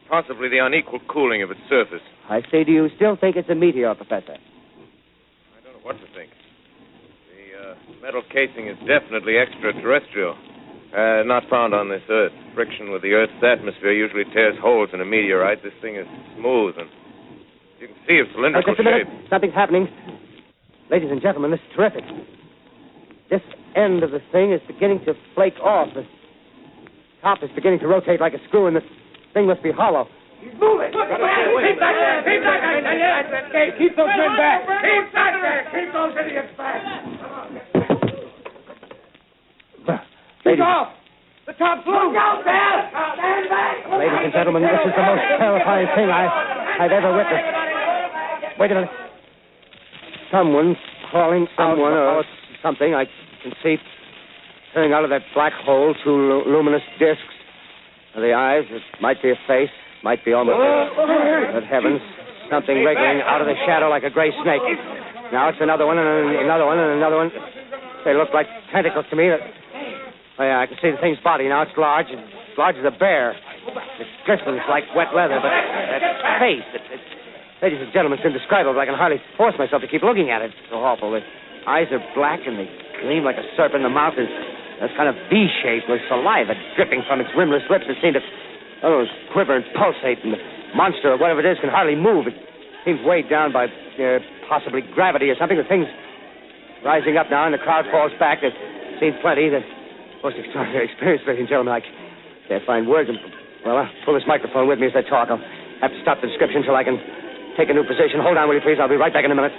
Possibly the unequal cooling of its surface. I say, do you still think it's a meteor, Professor? I don't know what to think. The metal casing is definitely extraterrestrial. Not found on this Earth. Friction with the Earth's atmosphere usually tears holes in a meteorite. This thing is smooth, and you can see its cylindrical just a minute. shape. Something's happening. Ladies and gentlemen, this is terrific. This end of the thing is beginning to flake off. The top is beginning to rotate like a screw, and the thing must be hollow. He's moving. Keep back there. Keep back there. Keep those men back. Keep back there. Keep those idiots back. Take off. The top's loose. Look out there. Stand back. Ladies and gentlemen, this is the most terrifying thing I've ever witnessed. Wait a minute. Someone's crawling out or something. I can see turning out of that black hole two luminous discs. The eyes, it might be a face, might be almost Good heavens, something wriggling out of the shadow like a gray snake. Now it's another one, and another one, and another one. They look like tentacles to me. Oh, yeah, I can see the thing's body. Now it's large as a bear. It glistens like wet leather, but that face, ladies and gentlemen, it's indescribable. I can hardly force myself to keep looking at it. It's so awful. The eyes are black, and they gleam like a serpent. The mouth is kind of V-shaped with saliva dripping from its rimless lips that seem to quiver and pulsate. And the monster, or whatever it is, can hardly move. It seems weighed down by possibly gravity or something. The thing's rising up now, and the crowd falls back. They've seen plenty. The most extraordinary experience, ladies and gentlemen. I can't find words. Well, I'll pull this microphone with me as I talk. I'll have to stop the description till I can take a new position. Hold on, will you, please? I'll be right back in a minute.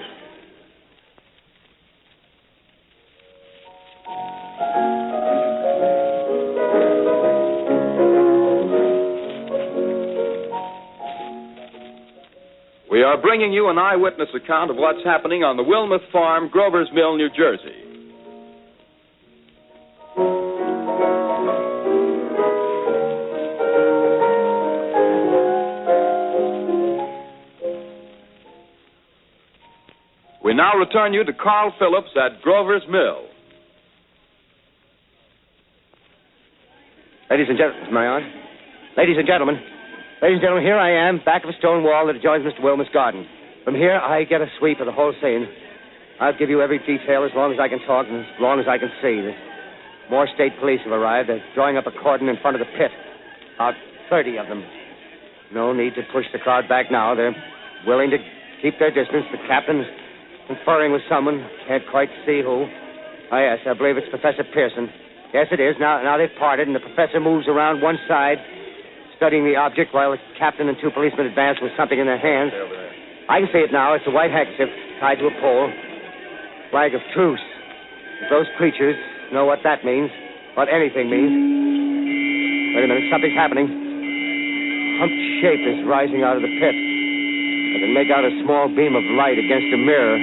We are bringing you an eyewitness account of what's happening on the Wilmuth Farm, Grover's Mill, New Jersey. We now return you to Carl Phillips at Grover's Mill. Ladies and gentlemen, am I on? Ladies and gentlemen, here I am, back of a stone wall that adjoins Mr. Wilmot's garden. From here, I get a sweep of the whole scene. I'll give you every detail as long as I can talk and as long as I can see. More state police have arrived. They're drawing up a cordon in front of the pit. About 30 of them. No need to push the crowd back now. They're willing to keep their distance. The captain's conferring with someone. Can't quite see who. Oh, yes, I believe it's Professor Pearson. Yes, it is. Now they've parted, and the professor moves around one side, studying the object while the captain and two policemen advance with something in their hands. I can see it now. It's a white handkerchief tied to a pole. Flag of truce. If those creatures know what that means, what anything means. Wait a minute, something's happening. Humped shape is rising out of the pit. I can make out a small beam of light against a mirror.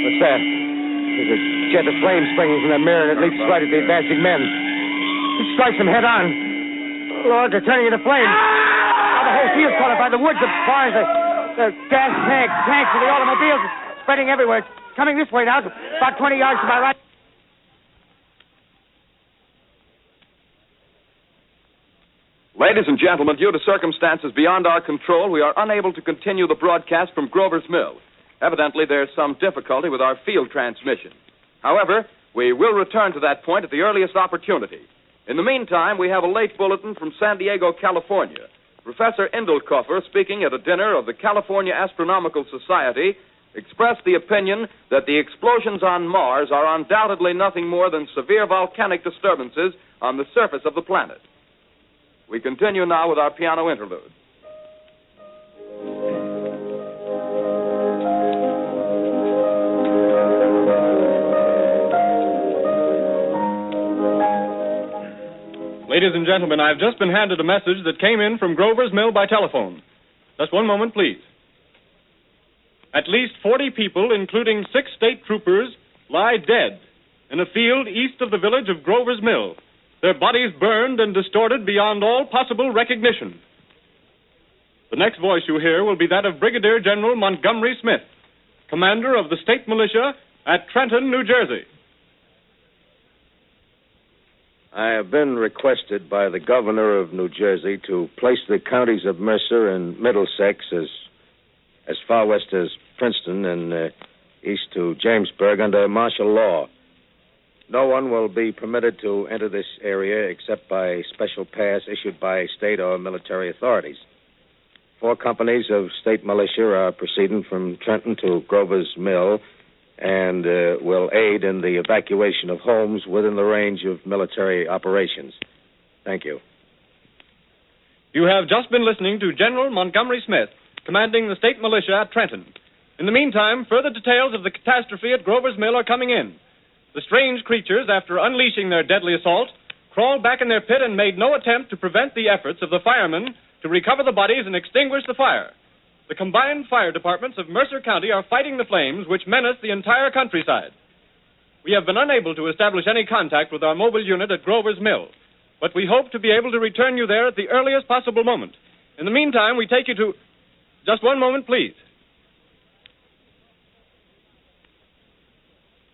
What's that? There's a jet of flame springing from the mirror, and it leaps right at the advancing men. It strikes them head on. Lord, they're turning into flames. Now the whole field's caught up by the woods, the barns, The gas tanks of the automobiles spreading everywhere. It's coming this way now, about 20 yards to my right. Ladies and gentlemen, due to circumstances beyond our control, we are unable to continue the broadcast from Grover's Mill. Evidently, there's some difficulty with our field transmission. However, we will return to that point at the earliest opportunity. In the meantime, we have a late bulletin from San Diego, California. Professor Indelkoffer, speaking at a dinner of the California Astronomical Society, expressed the opinion that the explosions on Mars are undoubtedly nothing more than severe volcanic disturbances on the surface of the planet. We continue now with our piano interlude. Ladies and gentlemen, I've just been handed a message that came in from Grover's Mill by telephone. Just one moment, please. At least 40 people, including 6 state troopers, lie dead in a field east of the village of Grover's Mill. Their bodies burned and distorted beyond all possible recognition. The next voice you hear will be that of Brigadier General Montgomery Smith, commander of the state militia at Trenton, New Jersey. I have been requested by the governor of New Jersey to place the counties of Mercer and Middlesex as far west as Princeton and east to Jamesburg under martial law. No one will be permitted to enter this area except by special pass issued by state or military authorities. 4 companies of state militia are proceeding from Trenton to Grover's Mill and will aid in the evacuation of homes within the range of military operations. Thank you. You have just been listening to General Montgomery Smith, commanding the state militia at Trenton. In the meantime, further details of the catastrophe at Grover's Mill are coming in. The strange creatures, after unleashing their deadly assault, crawled back in their pit and made no attempt to prevent the efforts of the firemen to recover the bodies and extinguish the fire. The combined fire departments of Mercer County are fighting the flames which menace the entire countryside. We have been unable to establish any contact with our mobile unit at Grover's Mill, but we hope to be able to return you there at the earliest possible moment. In the meantime, we take you to... Just one moment, please.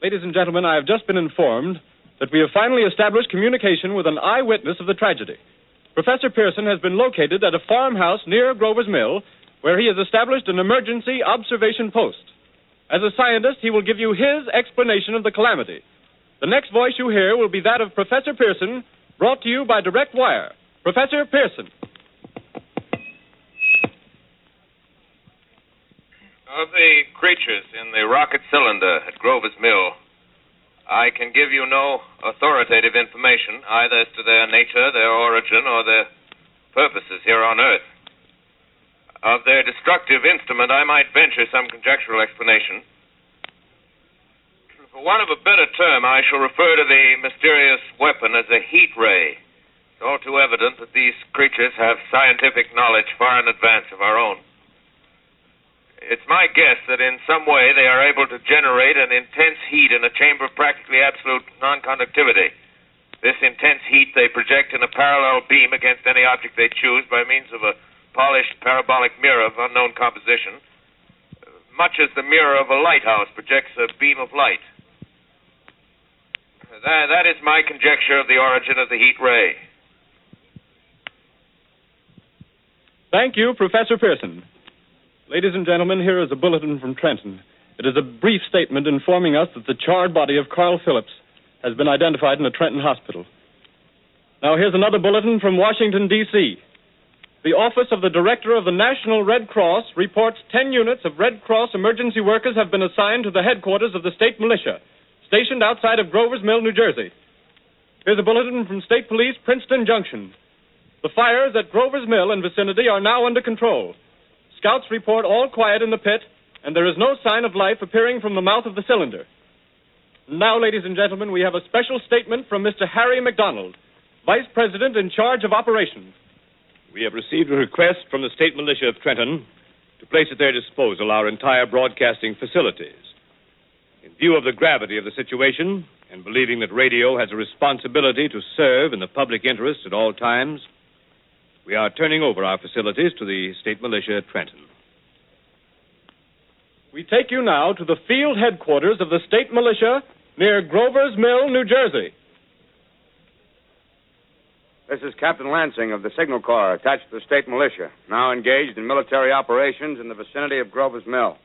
Ladies and gentlemen, I have just been informed that we have finally established communication with an eyewitness of the tragedy. Professor Pearson has been located at a farmhouse near Grover's Mill, where he has established an emergency observation post. As a scientist, he will give you his explanation of the calamity. The next voice you hear will be that of Professor Pearson, brought to you by direct wire. Professor Pearson. Of the creatures in the rocket cylinder at Grover's Mill, I can give you no authoritative information either as to their nature, their origin, or their purposes here on Earth. Of their destructive instrument, I might venture some conjectural explanation. For want of a better term, I shall refer to the mysterious weapon as a heat ray. It's all too evident that these creatures have scientific knowledge far in advance of our own. It's my guess that in some way they are able to generate an intense heat in a chamber of practically absolute non-conductivity. This intense heat they project in a parallel beam against any object they choose by means of a polished parabolic mirror of unknown composition, much as the mirror of a lighthouse projects a beam of light. That is my conjecture of the origin of the heat ray. Thank you, Professor Pearson. Ladies and gentlemen, here is a bulletin from Trenton. It is a brief statement informing us that the charred body of Carl Phillips has been identified in a Trenton hospital. Now, here's another bulletin from Washington, D.C. The Office of the Director of the National Red Cross reports 10 units of Red Cross emergency workers have been assigned to the headquarters of the state militia, stationed outside of Grover's Mill, New Jersey. Here's a bulletin from State Police, Princeton Junction. The fires at Grover's Mill and vicinity are now under control. Scouts report all quiet in the pit, and there is no sign of life appearing from the mouth of the cylinder. Now, ladies and gentlemen, we have a special statement from Mr. Harry McDonald, Vice President in charge of operations. We have received a request from the State Militia of Trenton to place at their disposal our entire broadcasting facilities. In view of the gravity of the situation, and believing that radio has a responsibility to serve in the public interest at all times, we are turning over our facilities to the State Militia at Trenton. We take you now to the field headquarters of the state militia near Grover's Mill, New Jersey. This is Captain Lansing of the Signal Corps, attached to the state militia, now engaged in military operations in the vicinity of Grover's Mill.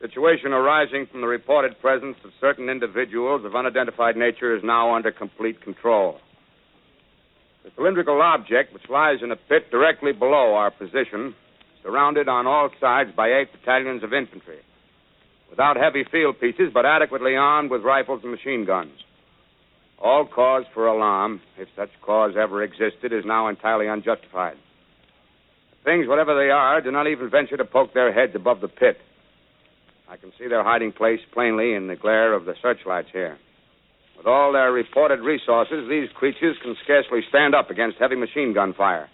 Situation arising from the reported presence of certain individuals of unidentified nature is now under complete control. The cylindrical object, which lies in a pit directly below our position, surrounded on all sides by 8 battalions of infantry, without heavy field pieces, but adequately armed with rifles and machine guns. All cause for alarm, if such cause ever existed, is now entirely unjustified. Things, whatever they are, do not even venture to poke their heads above the pit. I can see their hiding place plainly in the glare of the searchlights here. With all their reported resources, these creatures can scarcely stand up against heavy machine gun fire.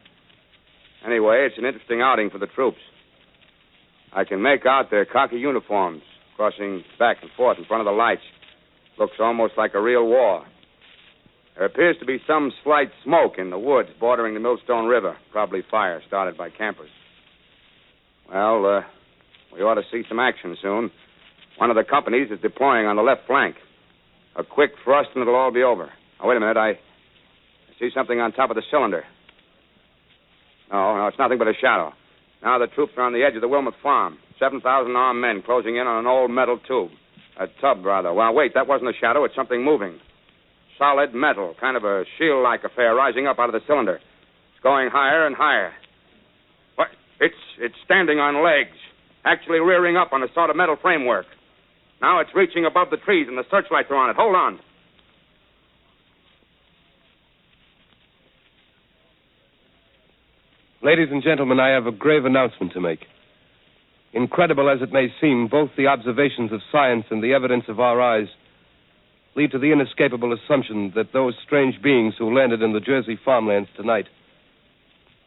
Anyway, it's an interesting outing for the troops. I can make out their khaki uniforms crossing back and forth in front of the lights. Looks almost like a real war. There appears to be some slight smoke in the woods bordering the Millstone River, probably fire started by campers. Well, we ought to see some action soon. One of the companies is deploying on the left flank. A quick thrust and it'll all be over. Now, wait a minute. I see something on top of the cylinder. No, it's nothing but a shadow. Now the troops are on the edge of the Wilmot Farm. 7,000 armed men closing in on an old metal tube. A tub, rather. Well, wait, that wasn't a shadow. It's something moving. Solid metal, kind of a shield-like affair rising up out of the cylinder. It's going higher and higher. What? It's standing on legs, actually rearing up on a sort of metal framework. Now it's reaching above the trees and the searchlights are on it. Hold on. Ladies and gentlemen, I have a grave announcement to make. Incredible as it may seem, both the observations of science and the evidence of our eyes lead to the inescapable assumption that those strange beings who landed in the Jersey farmlands tonight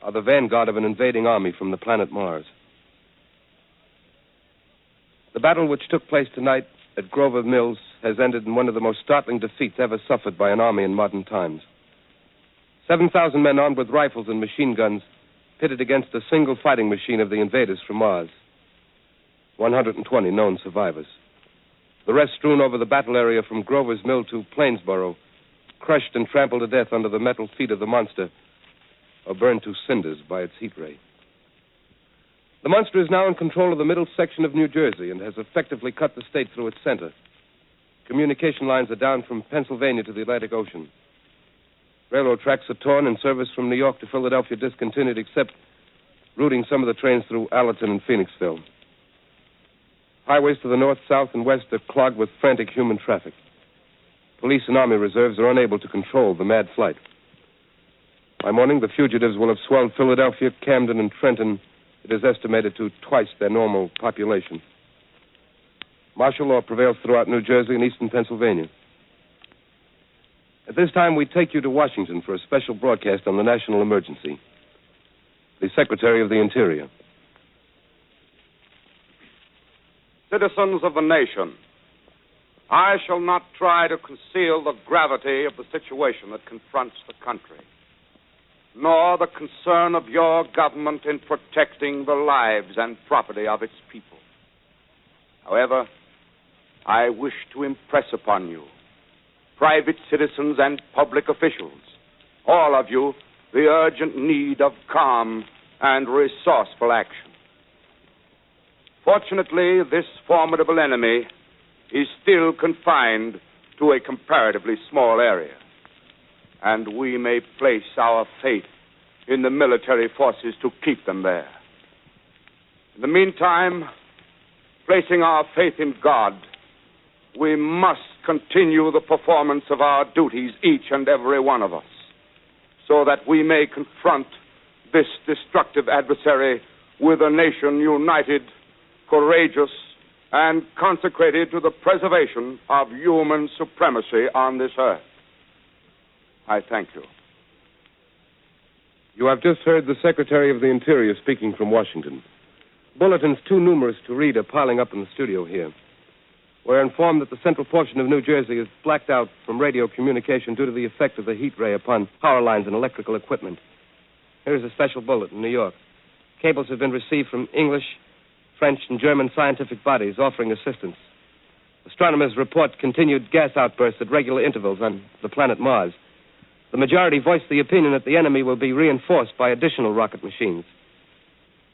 are the vanguard of an invading army from the planet Mars. The battle which took place tonight at Grover Mills has ended in one of the most startling defeats ever suffered by an army in modern times. 7,000 men armed with rifles and machine guns pitted against a single fighting machine of the invaders from Mars. 120 known survivors. The rest strewn over the battle area from Grover's Mill to Plainsboro, crushed and trampled to death under the metal feet of the monster, or burned to cinders by its heat ray. The monster is now in control of the middle section of New Jersey and has effectively cut the state through its center. Communication lines are down from Pennsylvania to the Atlantic Ocean. Railroad tracks are torn and service from New York to Philadelphia discontinued, except routing some of the trains through Allerton and Phoenixville. Highways to the north, south, and west are clogged with frantic human traffic. Police and army reserves are unable to control the mad flight. By morning, the fugitives will have swelled Philadelphia, Camden, and Trenton. It is estimated to twice their normal population. Martial law prevails throughout New Jersey and eastern Pennsylvania. At this time, we take you to Washington for a special broadcast on the national emergency. The Secretary of the Interior. Citizens of the nation, I shall not try to conceal the gravity of the situation that confronts the country, nor the concern of your government in protecting the lives and property of its people. However, I wish to impress upon you, private citizens and public officials, all of you, the urgent need of calm and resourceful action. Fortunately, this formidable enemy is still confined to a comparatively small area, and we may place our faith in the military forces to keep them there. In the meantime, placing our faith in God, we must continue the performance of our duties, each and every one of us, so that we may confront this destructive adversary with a nation united, courageous, and consecrated to the preservation of human supremacy on this earth. I thank you. You have just heard the Secretary of the Interior speaking from Washington. Bulletins too numerous to read are piling up in the studio here. We're informed that the central portion of New Jersey is blacked out from radio communication due to the effect of the heat ray upon power lines and electrical equipment. Here's a special bulletin in New York. Cables have been received from English, French, and German scientific bodies offering assistance. Astronomers report continued gas outbursts at regular intervals on the planet Mars. The majority voiced the opinion that the enemy will be reinforced by additional rocket machines.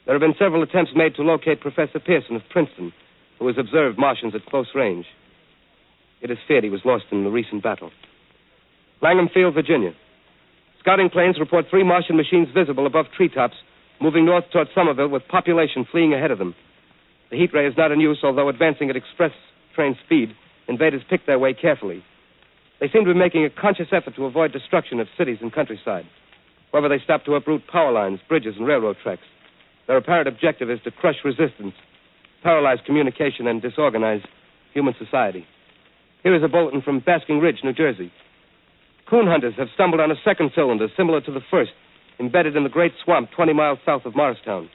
There have been several attempts made to locate Professor Pearson of Princeton, who has observed Martians at close range. It is feared he was lost in the recent battle. Langham Field, Virginia. Scouting planes report 3 Martian machines visible above treetops, moving north toward Somerville with population fleeing ahead of them. The heat ray is not in use, although advancing at express train speed, invaders pick their way carefully. They seem to be making a conscious effort to avoid destruction of cities and countryside. However, they stop to uproot power lines, bridges, and railroad tracks. Their apparent objective is to crush resistance, paralyze communication, and disorganize human society. Here is a bulletin from Basking Ridge, New Jersey. Coon hunters have stumbled on a second cylinder similar to the first, embedded in the great swamp 20 miles south of Morristown.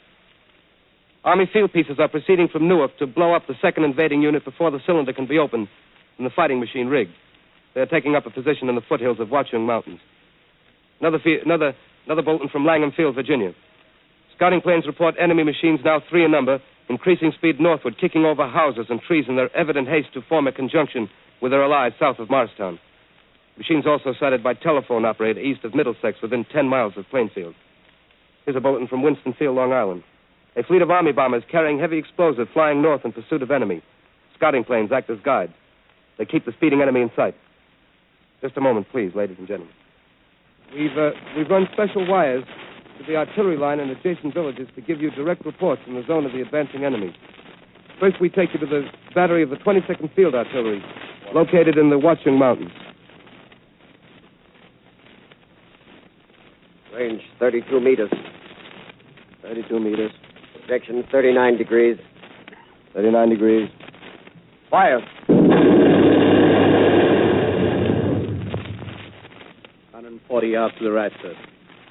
Army field pieces are proceeding from Newark to blow up the second invading unit before the cylinder can be opened and the fighting machine rigged. They are taking up a position in the foothills of Watchung Mountains. Another bulletin from Langham Field, Virginia. Scouting planes report enemy machines, now 3 in number, increasing speed northward, kicking over houses and trees in their evident haste to form a conjunction with their allies south of Morristown. Machines also sighted by telephone operator east of Middlesex within 10 miles of Plainfield. Here's a bulletin from Winston Field, Long Island. A fleet of Army bombers carrying heavy explosive flying north in pursuit of enemy. Scouting planes act as guides. They keep the speeding enemy in sight. Just a moment, please, ladies and gentlemen. We've run special wires to the artillery line and adjacent villages to give you direct reports in the zone of the advancing enemy. First, we take you to the battery of the 22nd Field Artillery, located in the Watchung Mountains. Range 32 meters. 32 meters. Projection 39 degrees. 39 degrees. Fire. 140 yards to the right, sir.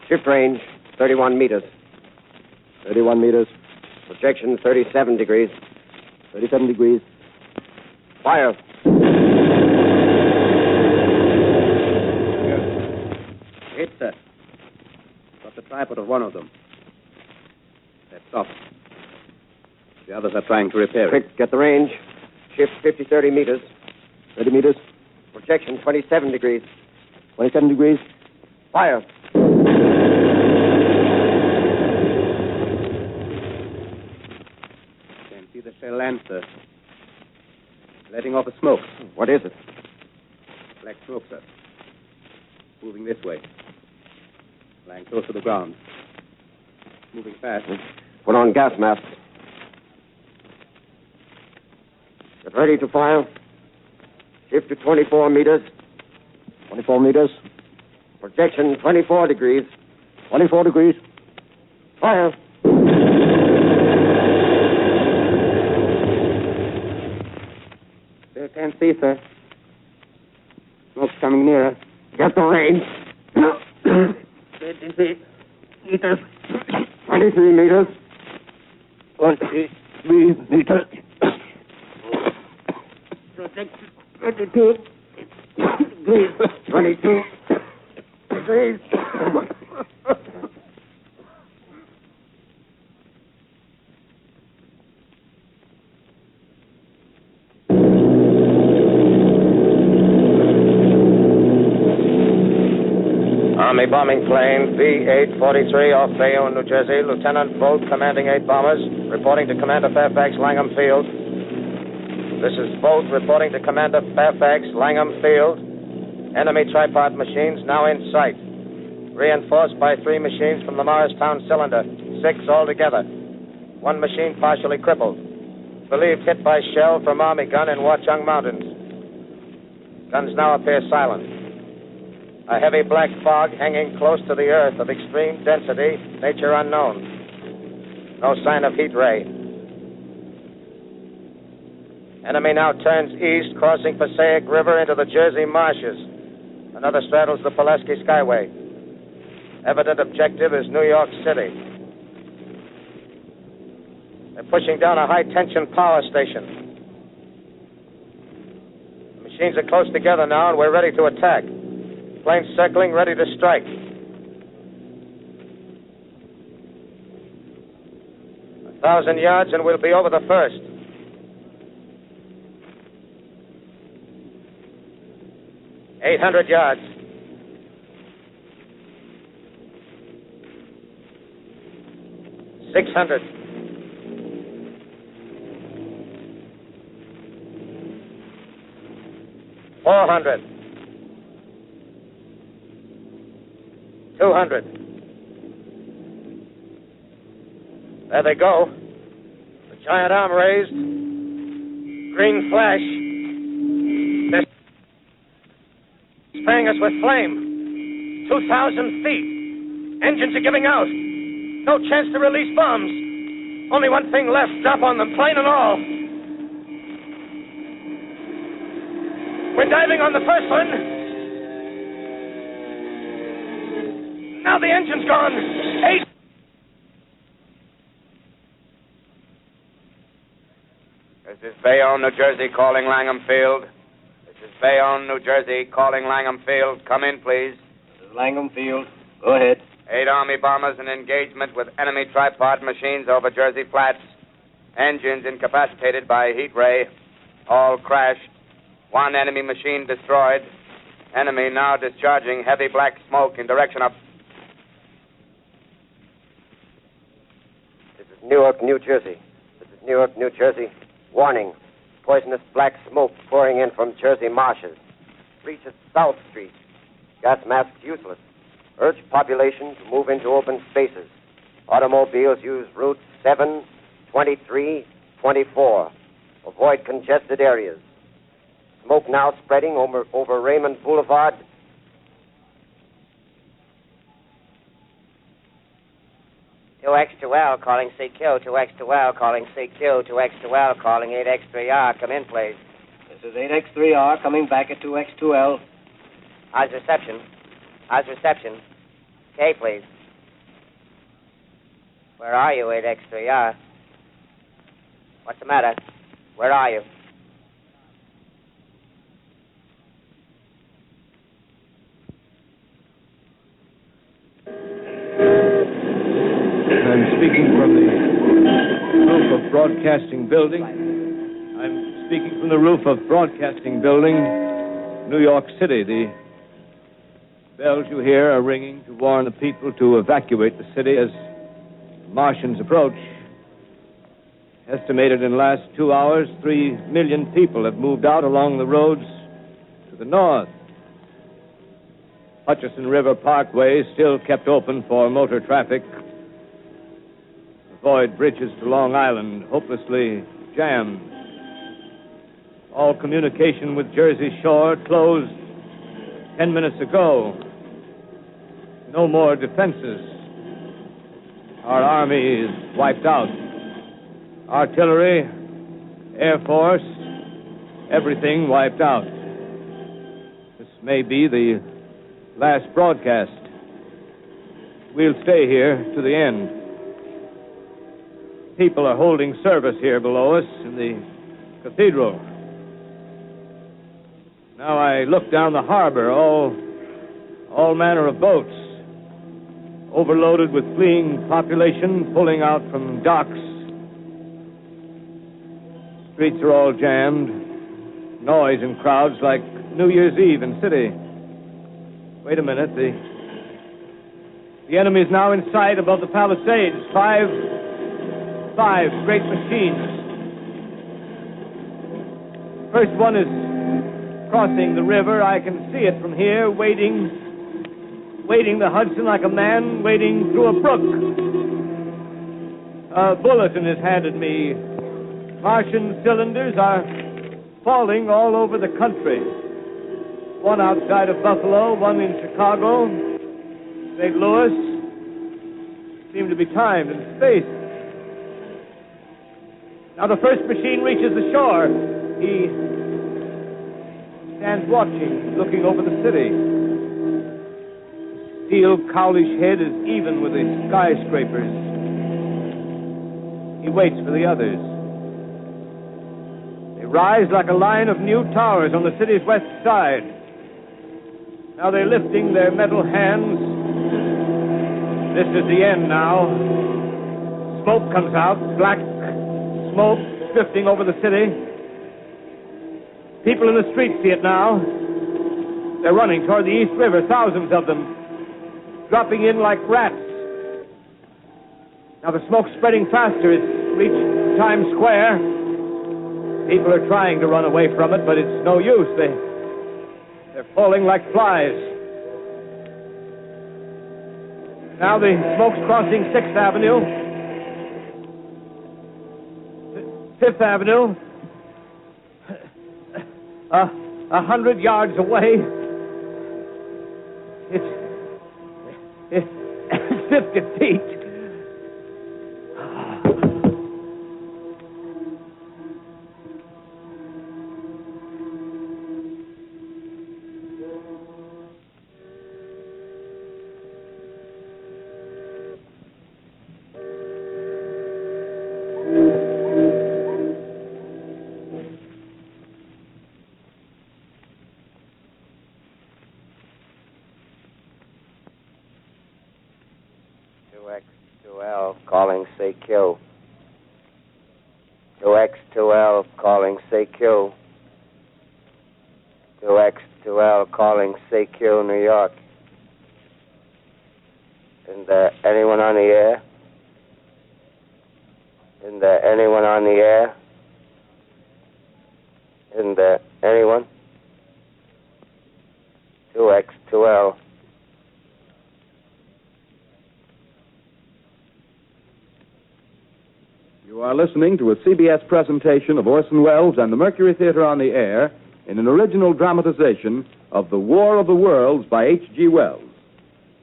Shift range 31 meters. 31 meters. Projection 37 degrees. 37 degrees. Fire. Hit, sir. Got the tripod of one of them. That's off. The others are trying to repair it. Quick, get the range. Shift 30 meters. 30 meters. Projection 27 degrees. 27 degrees. Fire. Can't see the shell land, sir. Letting off a smoke. What is it? Black smoke, sir. Moving this way. Lying close to the ground. Moving fast. Put on gas masks. Get ready to fire. Shift to 24 meters. 24 meters. Projection 24 degrees. 24 degrees. Fire. Still can't see, sir. Smoke's coming nearer. Get the range. 23 meters. 23 meters. 23 meters. Projection 22 degrees. 22 degrees. Army bombing plane B-843 off Bayonne, New Jersey. Lieutenant Bolt, commanding 8 bombers, reporting to Commander Fairfax, Langham Field. This is Bolt reporting to Commander Fairfax, Langham Field. Enemy tripod machines now in sight. Reinforced by 3 machines from the Morristown cylinder. 6 altogether. 1 machine partially crippled. Believed hit by shell from Army gun in Watchung Mountains. Guns now appear silent. A heavy black fog hanging close to the earth of extreme density, nature unknown. No sign of heat ray. Enemy now turns east, crossing Passaic River into the Jersey marshes. Another straddles the Pulaski Skyway. Evident objective is New York City. They're pushing down a high-tension power station. The machines are close together now, and we're ready to attack. Planes circling, ready to strike. A 1,000 yards and we'll be over the first. $800 yards. $600. $400. $200. There they go. The giant arm raised. Green flash. They're spraying us with flame. 2,000 feet. Engines are giving out. No chance to release bombs. Only one thing left. Drop on them, plane and all. We're diving on the first one. Now the engine's gone. 8. This is Bayonne, New Jersey, calling Langham Field. This is Bayonne, New Jersey, calling Langham Field. Come in, please. This is Langham Field. Go ahead. 8 Army bombers in engagement with enemy tripod machines over Jersey Flats. Engines incapacitated by heat ray. All crashed. 1 enemy machine destroyed. Enemy now discharging heavy black smoke in direction of... This is Newark, New Jersey. This is Newark, New Jersey. Warning. Poisonous black smoke pouring in from Jersey marshes. Reaches South Street. Gas masks useless. Urge population to move into open spaces. Automobiles use routes 7, 23, 24. Avoid congested areas. Smoke now spreading over Raymond Boulevard. X2L calling CQ, 2X2L calling CQ, 2X2L calling 8X3R. Come in, please. This is 8X3R coming back at 2X2L. How's reception? How's reception? K, please. Where are you, 8X3R? What's the matter? Where are you? I'm speaking from the roof of Broadcasting Building. I'm speaking from the roof of Broadcasting Building, New York City. The bells you hear are ringing to warn the people to evacuate the city as the Martians approach. Estimated in the last 2 hours, 3 million people have moved out along the roads to the north. Hutchison River Parkway is still kept open for motor traffic. Avoid bridges to Long Island, hopelessly jammed. All communication with Jersey Shore closed 10 minutes ago. No more defenses. Our army is wiped out. Artillery, Air Force, everything wiped out. This may be the last broadcast. We'll stay here to the end. People are holding service here below us in the cathedral. Now I look down the harbor, all manner of boats, overloaded with fleeing population pulling out from docks. Streets are all jammed, noise and crowds like New Year's Eve in city. Wait a minute, the enemy is now in sight above the Palisades. Five great machines. First one is crossing the river. I can see it from here, wading the Hudson like a man wading through a brook. A bulletin is handed me. Martian cylinders are falling all over the country. One outside of Buffalo, one in Chicago, St. Louis. Seem to be timed and spaced. Now the first machine reaches the shore. He stands watching, looking over the city. The steel cowlish head is even with the skyscrapers. He waits for the others. They rise like a line of new towers on the city's west side. Now they're lifting their metal hands. This is the end now. Smoke comes out, black smoke drifting over the city. People in the streets see it now. They're running toward the East River, thousands of them, dropping in like rats. Now the smoke's spreading faster. It's reached Times Square. People are trying to run away from it, but it's no use. They're falling like flies. Now the smoke's crossing 6th Avenue, 5th Avenue, 100 yards away. It's 50 feet. Calling CQ. 2X2L calling CQ. 2X2L calling CQ, New York. Isn't there anyone on the air? Isn't there anyone on the air? Isn't there anyone? 2X2L. You are listening to a CBS presentation of Orson Welles and the Mercury Theater on the Air in an original dramatization of The War of the Worlds by H.G. Wells.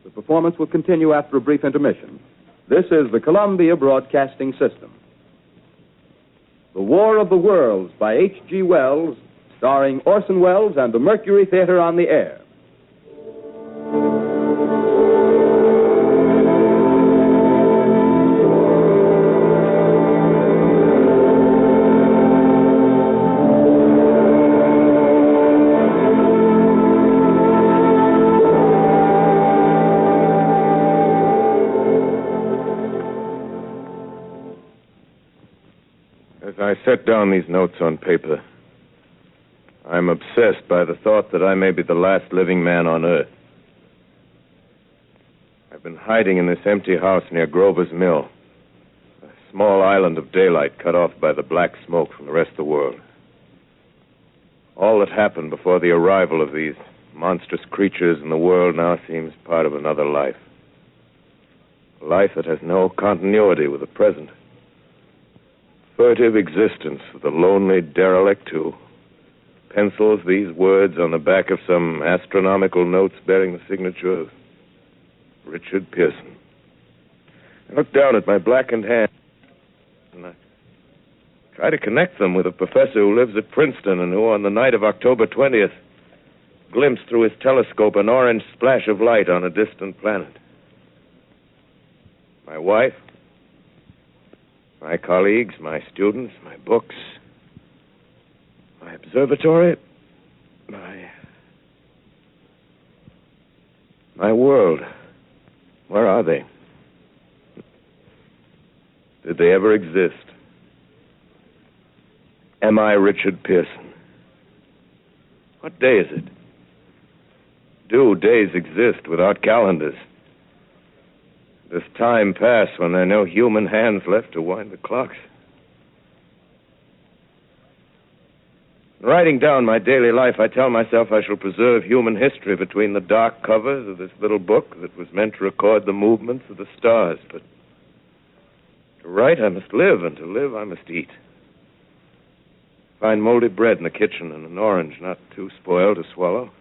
The performance will continue after a brief intermission. This is the Columbia Broadcasting System. The War of the Worlds by H.G. Wells, starring Orson Welles and the Mercury Theater on the Air. I set down these notes on paper. I'm obsessed by the thought that I may be the last living man on Earth. I've been hiding in this empty house near Grover's Mill, a small island of daylight cut off by the black smoke from the rest of the world. All that happened before the arrival of these monstrous creatures in the world now seems part of another life. A life that has no continuity with the present. Furtive existence of the lonely derelict who pencils these words on the back of some astronomical notes bearing the signature of Richard Pearson. I look down at my blackened hand and I try to connect them with a professor who lives at Princeton and who, on the night of October 20th, glimpsed through his telescope an orange splash of light on a distant planet. My wife, my colleagues, my students, my books, my observatory, my world. Where are they? Did they ever exist? Am I Richard Pearson? What day is it? Do days exist without calendars? Does time pass when there are no human hands left to wind the clocks? Writing down my daily life, I tell myself I shall preserve human history between the dark covers of this little book that was meant to record the movements of the stars. But to write, I must live, and to live, I must eat. Find moldy bread in the kitchen and an orange not too spoiled to swallow.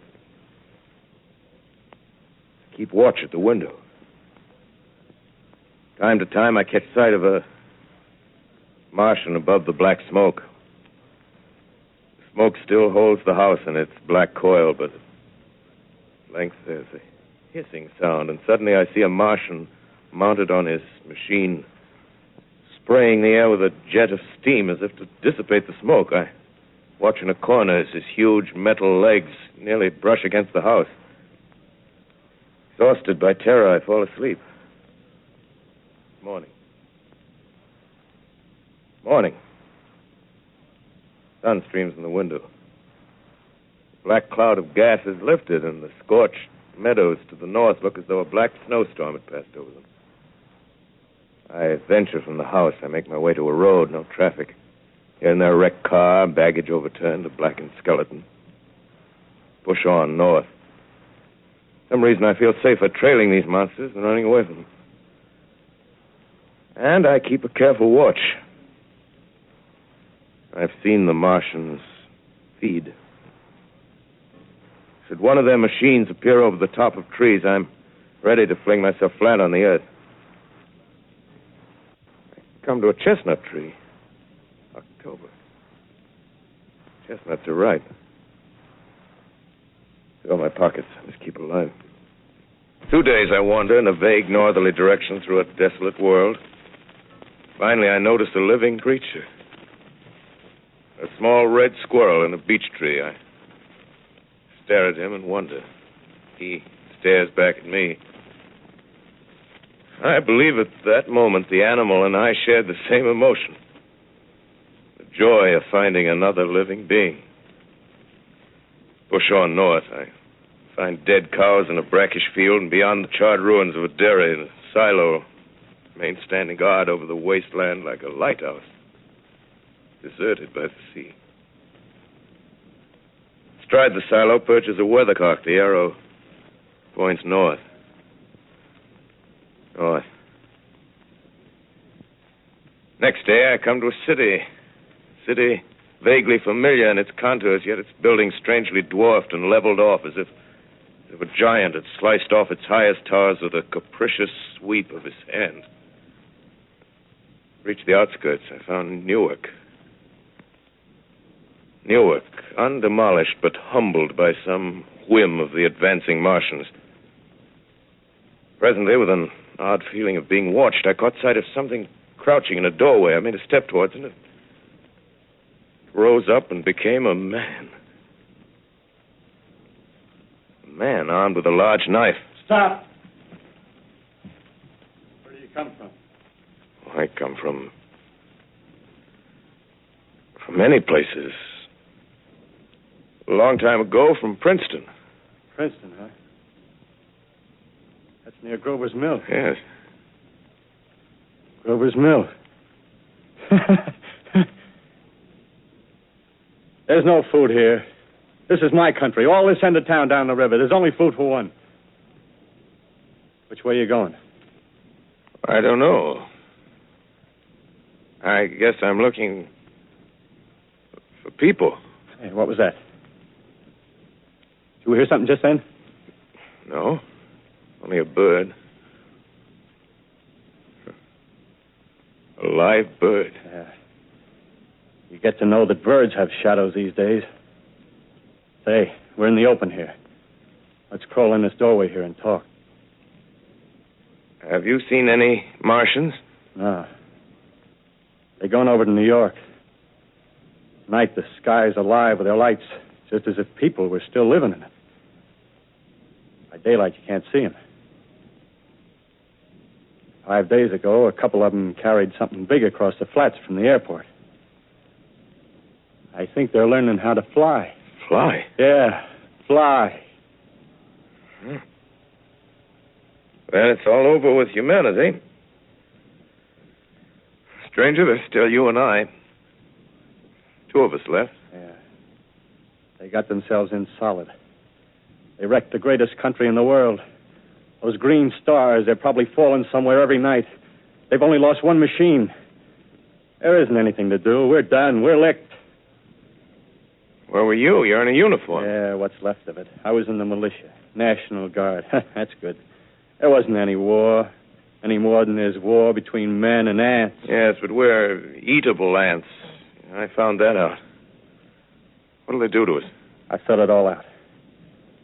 Keep watch at the window. Time to time, I catch sight of a Martian above the black smoke. The smoke still holds the house in its black coil, but at length there's a hissing sound, and suddenly I see a Martian mounted on his machine, spraying the air with a jet of steam as if to dissipate the smoke. I watch in a corner as his huge metal legs nearly brush against the house. Exhausted by terror, I fall asleep. Morning. Morning. Sun streams in the window. The black cloud of gas is lifted, and the scorched meadows to the north look as though a black snowstorm had passed over them. I venture from the house. I make my way to a road, no traffic. Here and there, a wrecked car, baggage overturned, a blackened skeleton. Push on north. For some reason, I feel safer trailing these monsters than running away from them. And I keep a careful watch. I've seen the Martians feed. Should one of their machines appear over the top of trees, I'm ready to fling myself flat on the earth. I come to a chestnut tree. October. Chestnuts are ripe. Fill my pockets. Must keep alive. 2 days I wander in a vague northerly direction through a desolate world. Finally, I notice a living creature. A small red squirrel in a beech tree. I stare at him and wonder. He stares back at me. I believe at that moment the animal and I shared the same emotion. The joy of finding another living being. Push on north. I find dead cows in a brackish field, and beyond the charred ruins of a dairy and a silo remain standing guard over the wasteland like a lighthouse, deserted by the sea. Astride the silo perches a weathercock. The arrow points north. North. Next day, I come to a city. City vaguely familiar in its contours, yet its buildings strangely dwarfed and leveled off as if a giant had sliced off its highest towers with a capricious sweep of his hand. Reached the outskirts, I found Newark. Newark, undemolished but humbled by some whim of the advancing Martians. Presently, with an odd feeling of being watched, I caught sight of something crouching in a doorway. I made a step towards it. It rose up and became a man. A man armed with a large knife. Stop! Where do you come from? I come from many places. A long time ago, from Princeton. Princeton, huh? That's near Grover's Mill. Yes. Grover's Mill. There's no food here. This is my country. All this end of town down the river. There's only food for one. Which way are you going? I don't know. I guess I'm looking for people. Hey, what was that? Did you hear something just then? No. Only a bird. A live bird. Yeah. You get to know that birds have shadows these days. Say, we're in the open here. Let's crawl in this doorway here and talk. Have you seen any Martians? No. They're going over to New York. Night, the sky's alive with their lights, just as if people were still living in it. By daylight, you can't see them. 5 days ago, a couple of them carried something big across the flats from the airport. I think they're learning how to fly. Fly? Yeah, fly. Well, it's all over with humanity. Stranger, there's still you and I. 2 of us left. Yeah. They got themselves in solid. They wrecked the greatest country in the world. Those green stars, they're probably falling somewhere every night. They've only lost one machine. There isn't anything to do. We're done. We're licked. Where were you? You're in a uniform. Yeah, what's left of it. I was in the militia. National Guard. That's good. There wasn't any war. Any more than there's war between men and ants. Yes, but we're eatable ants. I found that out. What'll they do to us? I thought it all out.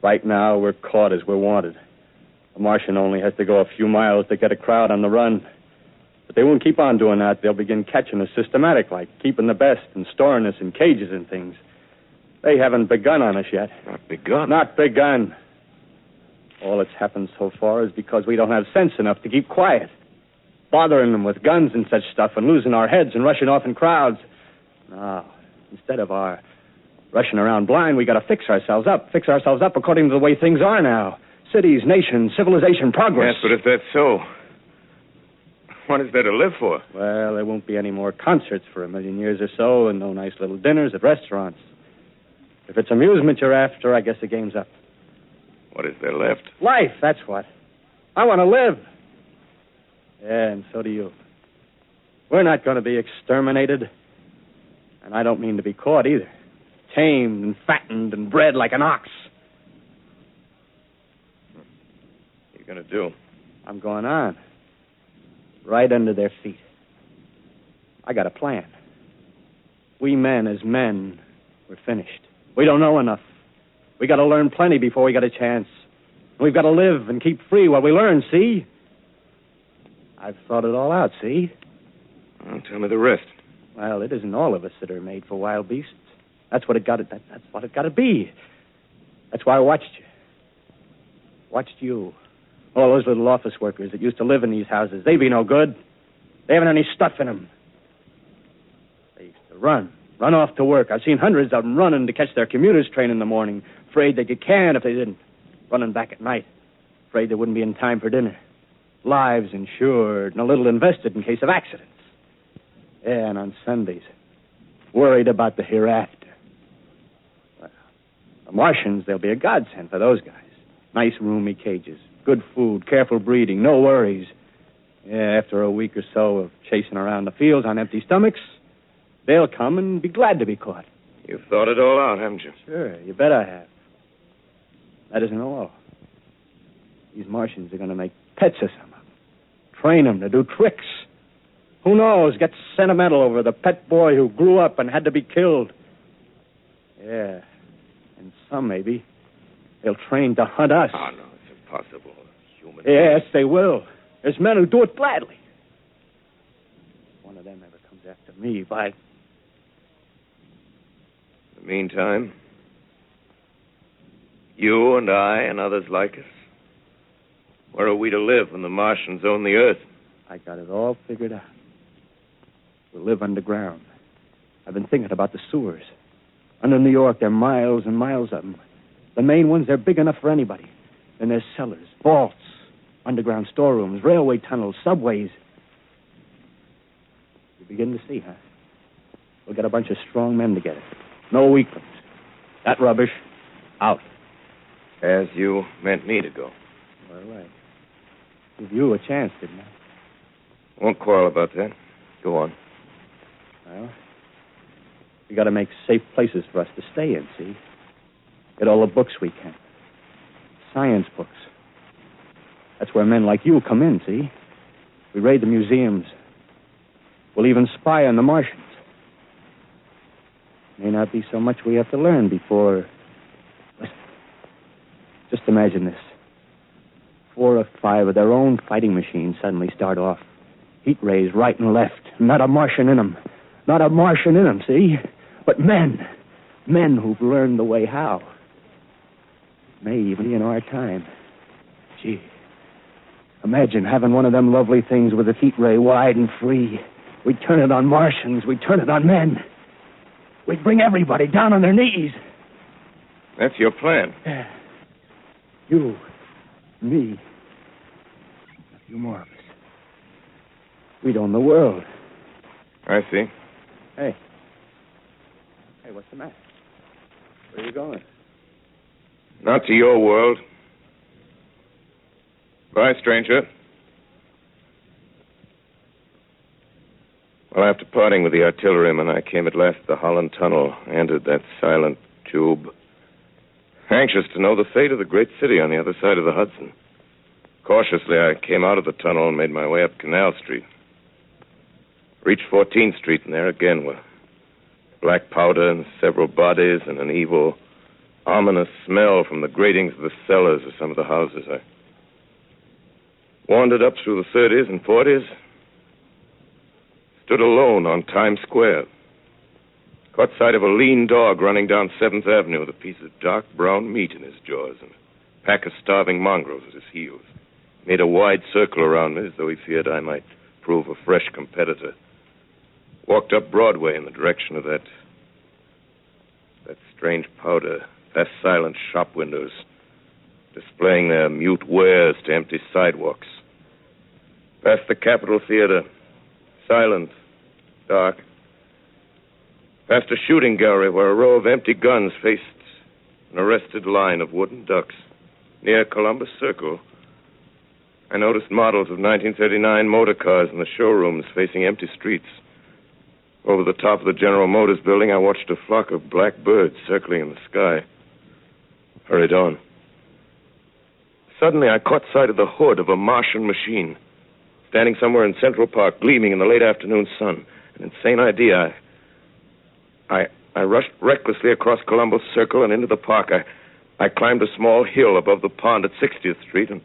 Right now, we're caught as we're wanted. A Martian only has to go a few miles to get a crowd on the run. But they won't keep on doing that. They'll begin catching us systematic, like keeping the best and storing us in cages and things. They haven't begun on us yet. Not begun? Not begun. All that's happened so far is because we don't have sense enough to keep quiet. bothering them with guns and such stuff and losing our heads and rushing off in crowds. No, instead of our rushing around blind, we got to fix ourselves up according to the way things are now. Cities, nations, civilization, progress. Yes, but if that's so, what is there to live for? Well, there won't be any more concerts for 1,000,000 years or so, and no nice little dinners at restaurants. If it's amusement you're after, I guess the game's up. What is there left? Life, that's what. I want to live. Yeah, and so do you. We're not going to be exterminated. And I don't mean to be caught either. Tamed and fattened and bred like an ox. What are you going to do? I'm going on. Right under their feet. I got a plan. We men, as men, we're finished. We don't know enough. We got to learn plenty before we got a chance. We've got to live and keep free while we learn, see? I've thought it all out, see? Well, tell me the rest. Well, it isn't all of us that are made for wild beasts. That's what it got to be. That's why I watched you. Watched you. All those little office workers that used to live in these houses. They be no good. They haven't any stuff in them. They used to run off to work. I've seen hundreds of them running to catch their commuter's train in the morning, afraid they'd get canned if they didn't. Running back at night, afraid they wouldn't be in time for dinner. Lives insured and a little invested in case of accidents. Yeah, and on Sundays, worried about the hereafter. Well, the Martians, they'll be a godsend for those guys. Nice, roomy cages, good food, careful breeding, no worries. Yeah, after a week or so of chasing around the fields on empty stomachs, they'll come and be glad to be caught. You've thought it all out, haven't you? Sure, you bet I have. That isn't all. These Martians are going to make pets of some of them. Train them to do tricks. Who knows, get sentimental over the pet boy who grew up and had to be killed. Yeah, and some maybe, they'll train to hunt us. Oh, no, it's impossible. Human Yes, they will. There's men who do it gladly. If one of them ever comes after me, by... In the meantime, you and I and others like us, where are we to live when the Martians own the Earth? I got it all figured out. We'll live underground. I've been thinking about the sewers. Under New York, there are miles and miles of them. The main ones, they're big enough for anybody. Then there's cellars, vaults, underground storerooms, railway tunnels, subways. You begin to see, huh? We'll get a bunch of strong men together. No weaklings. That rubbish, out. As you meant me to go. All right. Give you a chance, didn't I? Won't quarrel about that. Go on. Well, we got to make safe places for us to stay in, see? Get all the books we can. Science books. That's where men like you come in, see? We raid the museums. We'll even spy on the Martians. May not be so much we have to learn before... Listen. Just imagine this. 4 or 5 of their own fighting machines suddenly start off. Heat rays right and left. Not a Martian in them. Not a Martian in them, see? But men. Men who've learned the way how. May even be in our time. Gee. Imagine having one of them lovely things with a heat ray wide and free. We'd turn it on Martians. We'd turn it on men. We'd bring everybody down on their knees. That's your plan. You, me, a few more of us. We'd own the world. I see. Hey. Hey, what's the matter? Where are you going? Not to your world. Bye, stranger. Well, after parting with the artilleryman, I came at last to the Holland Tunnel, entered that silent tube, anxious to know the fate of the great city on the other side of the Hudson. Cautiously, I came out of the tunnel and made my way up Canal Street. Reached 14th Street, and there again were black powder and several bodies and an evil, ominous smell from the gratings of the cellars of some of the houses. I wandered up through the 30s and 40s, stood alone on Times Square, caught sight of a lean dog running down 7th Avenue with a piece of dark brown meat in his jaws and a pack of starving mongrels at his heels. Made a wide circle around me as though he feared I might prove a fresh competitor. Walked up Broadway in the direction of that strange powder, past silent shop windows, displaying their mute wares to empty sidewalks. Past the Capitol Theater, silent, dark. Past a shooting gallery where a row of empty guns faced an arrested line of wooden ducks. Near Columbus Circle, I noticed models of 1939 motor cars in the showrooms facing empty streets. Over the top of the General Motors building, I watched a flock of black birds circling in the sky. Hurried on. Suddenly, I caught sight of the hood of a Martian machine, standing somewhere in Central Park, gleaming in the late afternoon sun. An insane idea. I rushed recklessly across Columbus Circle and into the park. I climbed a small hill above the pond at 60th Street, and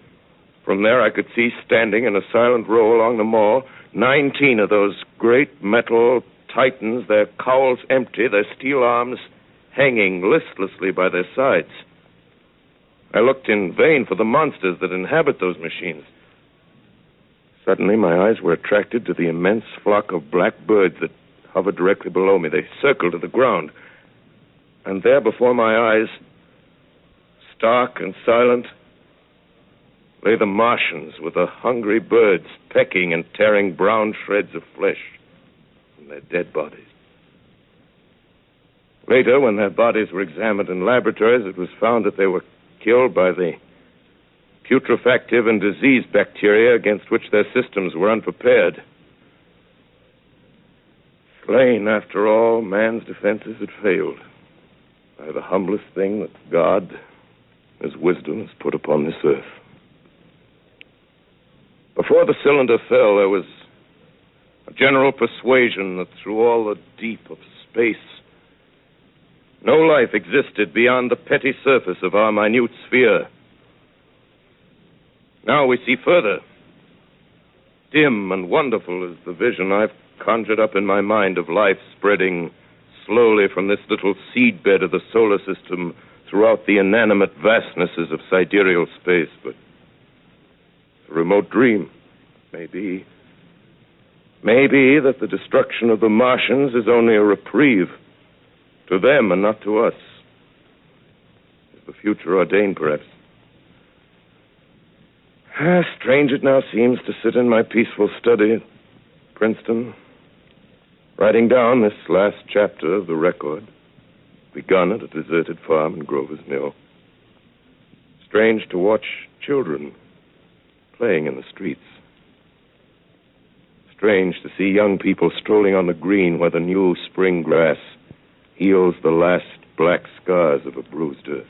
from there I could see, standing in a silent row along the mall, 19 of those great metal titans, their cowls empty, their steel arms hanging listlessly by their sides. I looked in vain for the monsters that inhabit those machines. Suddenly, my eyes were attracted to the immense flock of black birds that hovered directly below me. They circled to the ground. And there before my eyes, stark and silent, lay the Martians with the hungry birds pecking and tearing brown shreds of flesh from their dead bodies. Later, when their bodies were examined in laboratories, it was found that they were killed by the putrefactive and diseased bacteria against which their systems were unprepared. Slain, after all, man's defenses had failed by the humblest thing that God, His wisdom, has put upon this earth. Before the cylinder fell, there was a general persuasion that through all the deep of space, no life existed beyond the petty surface of our minute sphere. Now we see further. Dim and wonderful is the vision I've conjured up in my mind of life spreading slowly from this little seedbed of the solar system throughout the inanimate vastnesses of sidereal space. But a remote dream, maybe that the destruction of the Martians is only a reprieve to them and not to us. Is the future ordained, perhaps? Strange it now seems to sit in my peaceful study at Princeton, writing down this last chapter of the record, begun at a deserted farm in Grover's Mill. Strange to watch children playing in the streets. Strange to see young people strolling on the green where the new spring grass heals the last black scars of a bruised earth.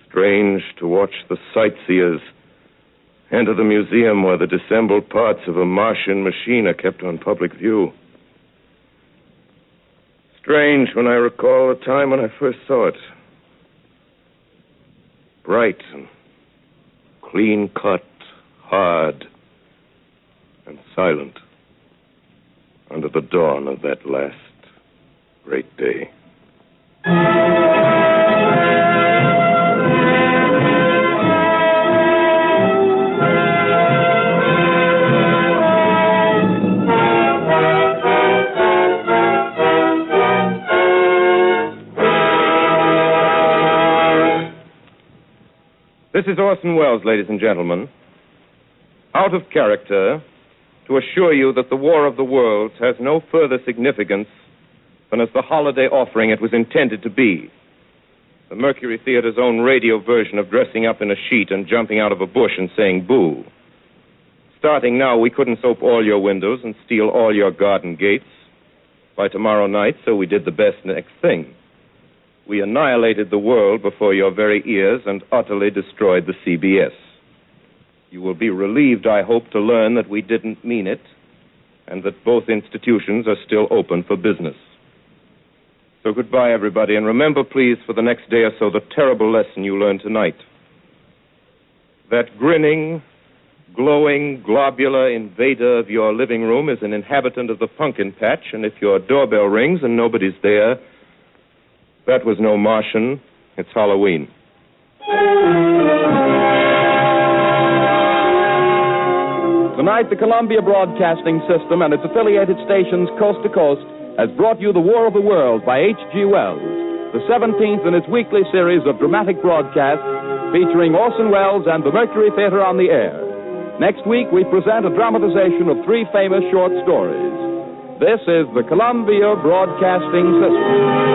Strange to watch the sightseers enter the museum where the dissembled parts of a Martian machine are kept on public view. Strange when I recall the time when I first saw it. Bright and clean-cut, hard and silent under the dawn of that last great day. This is Orson Welles, ladies and gentlemen. Out of character, to assure you that the War of the Worlds has no further significance than as the holiday offering it was intended to be. The Mercury Theater's own radio version of dressing up in a sheet and jumping out of a bush and saying boo. Starting now, we couldn't soap all your windows and steal all your garden gates by tomorrow night, so we did the best next thing. We annihilated the world before your very ears and utterly destroyed the CBS. You will be relieved, I hope, to learn that we didn't mean it and that both institutions are still open for business. So goodbye, everybody, and remember, please, for the next day or so, the terrible lesson you learned tonight. That grinning, glowing, globular invader of your living room is an inhabitant of the pumpkin patch, and if your doorbell rings and nobody's there, that was no Martian. It's Halloween. Tonight, the Columbia Broadcasting System and its affiliated stations coast to coast has brought you The War of the Worlds by H.G. Wells, the 17th in its weekly series of dramatic broadcasts featuring Orson Welles and the Mercury Theater on the Eyre. Next week, we present a dramatization of 3 famous short stories. This is the Columbia Broadcasting System.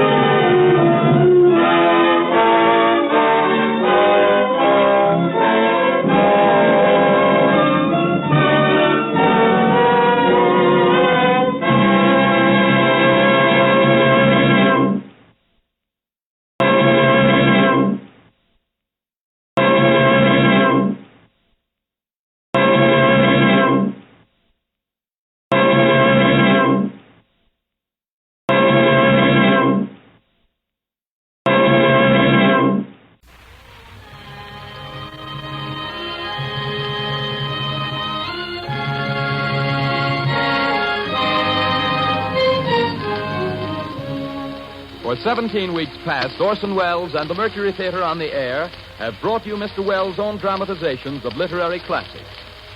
For 17 weeks past, Orson Welles and the Mercury Theater on the Eyre have brought you Mr. Welles' own dramatizations of literary classics,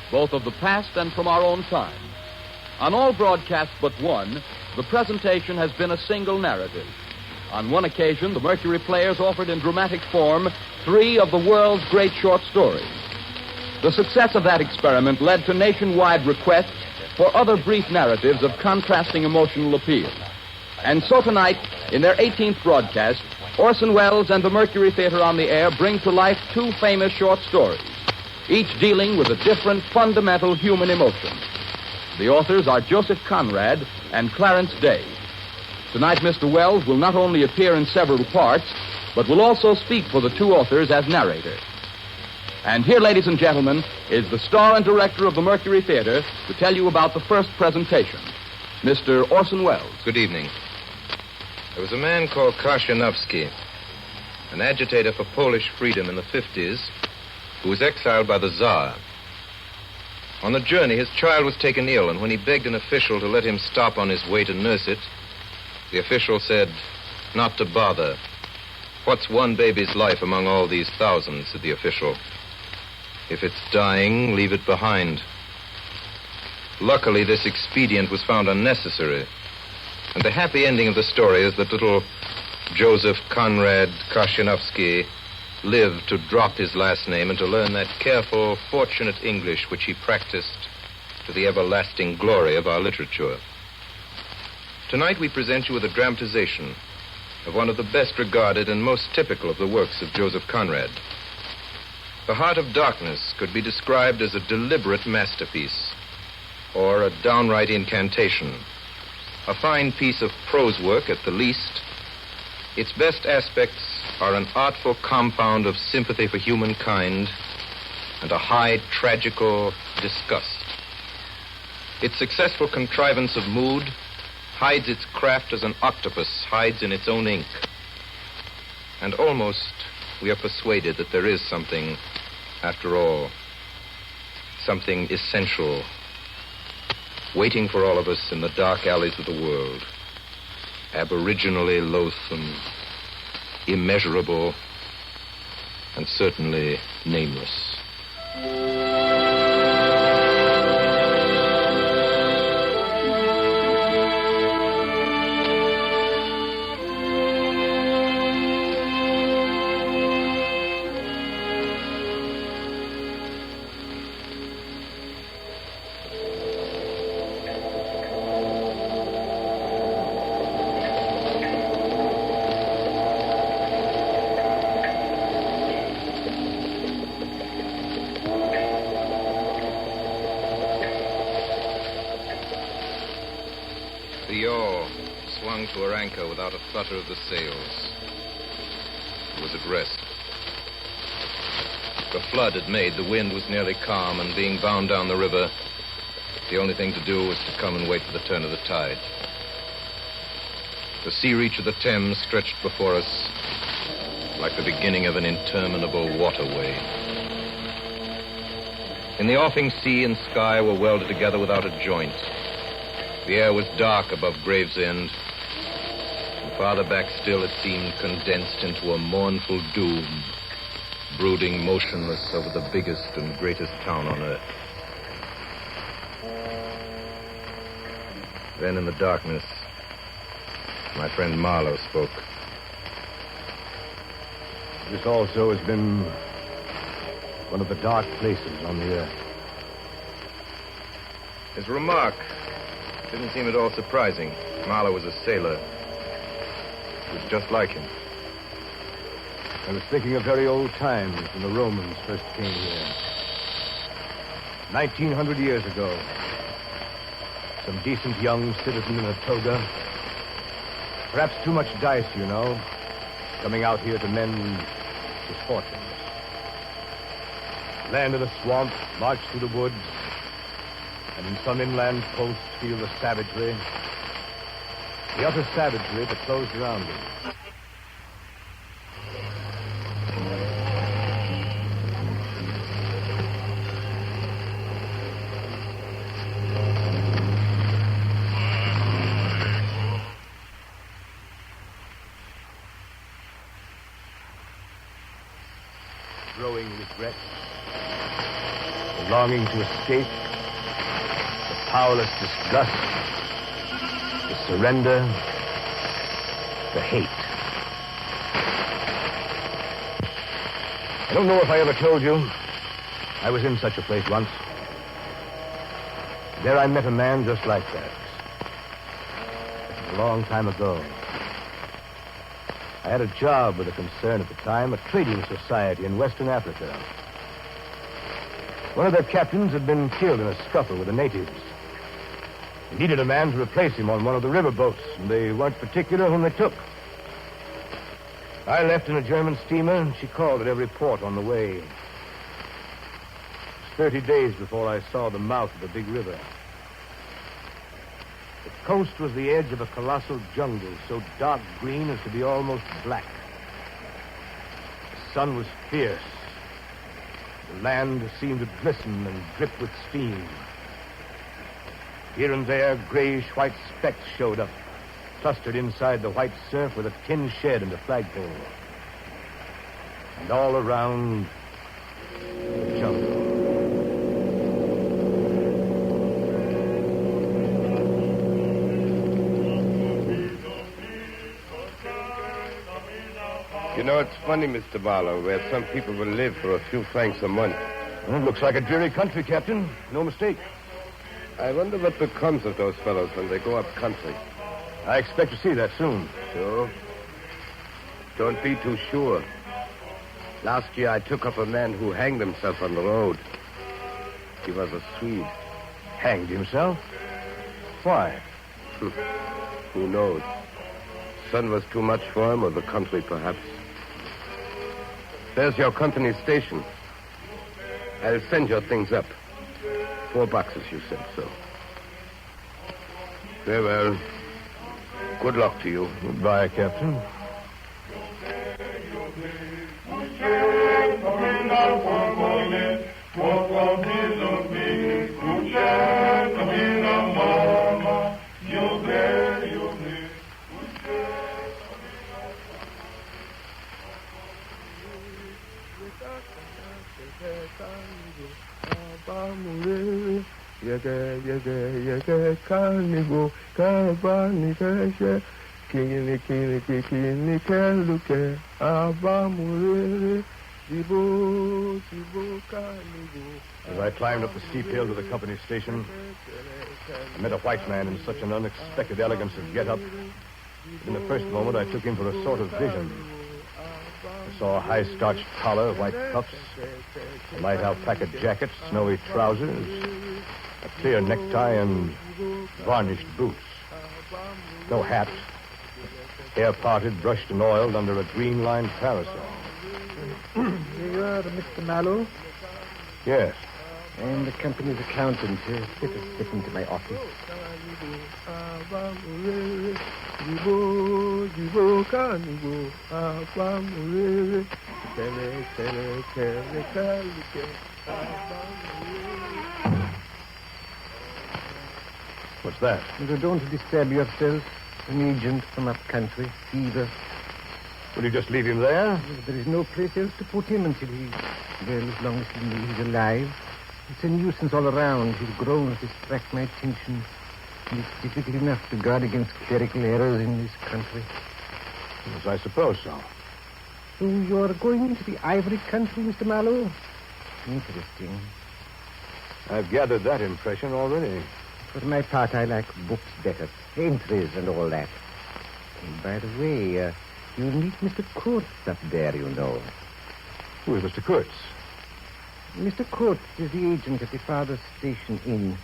both of the past and from our own time. On all broadcasts but one, the presentation has been a single narrative. On one occasion, the Mercury players offered in dramatic form 3 of the world's great short stories. The success of that experiment led to nationwide requests for other brief narratives of contrasting emotional appeal. And so tonight, in their 18th broadcast, Orson Welles and the Mercury Theater on the Eyre bring to life 2 famous short stories, each dealing with a different fundamental human emotion. The authors are Joseph Conrad and Clarence Day. Tonight, Mr. Welles will not only appear in several parts, but will also speak for the 2 authors as narrator. And here, ladies and gentlemen, is the star and director of the Mercury Theater to tell you about the first presentation, Mr. Orson Welles. Good evening. There was a man called Karshanovsky, an agitator for Polish freedom in the 50s, who was exiled by the Tsar. On the journey, his child was taken ill, and when he begged an official to let him stop on his way to nurse it, the official said, "Not to bother. What's one baby's life among all these thousands?" said the official. "If it's dying, leave it behind." Luckily, this expedient was found unnecessary. And the happy ending of the story is that little Joseph Conrad Karshanovsky lived to drop his last name and to learn that careful, fortunate English which he practiced to the everlasting glory of our literature. Tonight we present you with a dramatization of one of the best regarded and most typical of the works of Joseph Conrad. The Heart of Darkness could be described as a deliberate masterpiece, or a downright incantation. A fine piece of prose work at the least. Its best aspects are an artful compound of sympathy for humankind and a high tragical disgust. Its successful contrivance of mood hides its craft as an octopus hides in its own ink. And almost we are persuaded that there is something, after all, something essential, waiting for all of us in the dark alleys of the world, aboriginally loathsome, immeasurable, and certainly nameless. The yawl swung to her anchor without a flutter of the sails. It was at rest. The flood had made the wind was nearly calm, and being bound down the river, the only thing to do was to come and wait for the turn of the tide. The sea reach of the Thames stretched before us like the beginning of an interminable waterway. In the offing, sea and sky were welded together without a joint. The air was dark above Gravesend, and farther back still it seemed condensed into a mournful doom, brooding motionless over the biggest and greatest town on earth. Then in the darkness, my friend Marlowe spoke. This also has been one of the dark places on the earth. His remark didn't seem at all surprising. Marlowe was a sailor. It was just like him. I was thinking of very old times when the Romans first came here. 1900 years ago. Some decent young citizen in a toga. Perhaps too much dice, you know. Coming out here to mend his fortunes. Land in a swamp, march through the woods, and in some inland post feel the savagery. The utter savagery that closed around him. Growing regret, the longing to escape, the powerless disgust, the surrender, the hate. I don't know if I ever told you, I was in such a place once. There I met a man just like that. It was a long time ago. I had a job with a concern at the time, a trading society in Western Africa. One of their captains had been killed in a scuffle with the natives. They needed a man to replace him on one of the river boats, and they weren't particular whom they took. I left in a German steamer, and she called at every port on the way. It was 30 days before I saw the mouth of the big river. The coast was the edge of a colossal jungle, so dark green as to be almost black. The sun was fierce. The land seemed to glisten and drip with steam. Here and there, grayish-white specks showed up, clustered inside the white surf with a tin shed and a flagpole. And all around, the jungle. You know, it's funny, Mr. Marlowe, where some people will live for a few francs a month. Well, it looks like a dreary country, Captain. No mistake. I wonder what becomes of those fellows when they go up country. I expect to see that soon. So? Don't be too sure. Last year I took up a man who hanged himself on the road. He was a Swede. Hanged himself? Why? Who knows? Sun was too much for him, or the country, perhaps. There's your company station. I'll send your things up. $4, you said so. Farewell. Good luck to you. Goodbye, Captain. As I climbed up the steep hill to the company station, I met a white man in such an unexpected elegance of get-up. In the first moment, I took him for a sort of vision. I saw a high-starched collar, white cuffs, a light alpaca jacket, snowy trousers, a clear necktie, and varnished boots. No hat. Hair parted, brushed and oiled under a green-lined parasol. You are Mr. Marlowe? Yes. I am the company's accountant. Let us step into my office. What's that? You don't disturb yourself. An agent from up country, fever. Will you just leave him there? There is no place else to put him until he... Well, as long as he's alive. It's a nuisance all around. His groans distract my attention. And it's difficult enough to guard against clerical errors in this country. Yes, I suppose so. So you're going to the ivory country, Mr. Marlowe? Interesting. I've gathered that impression already. For my part, I like books better. Entries and all that. And by the way, you'll meet Mr. Kurtz up there, you know. Who is Mr. Kurtz? Mr. Kurtz is the agent at the farthest station inn.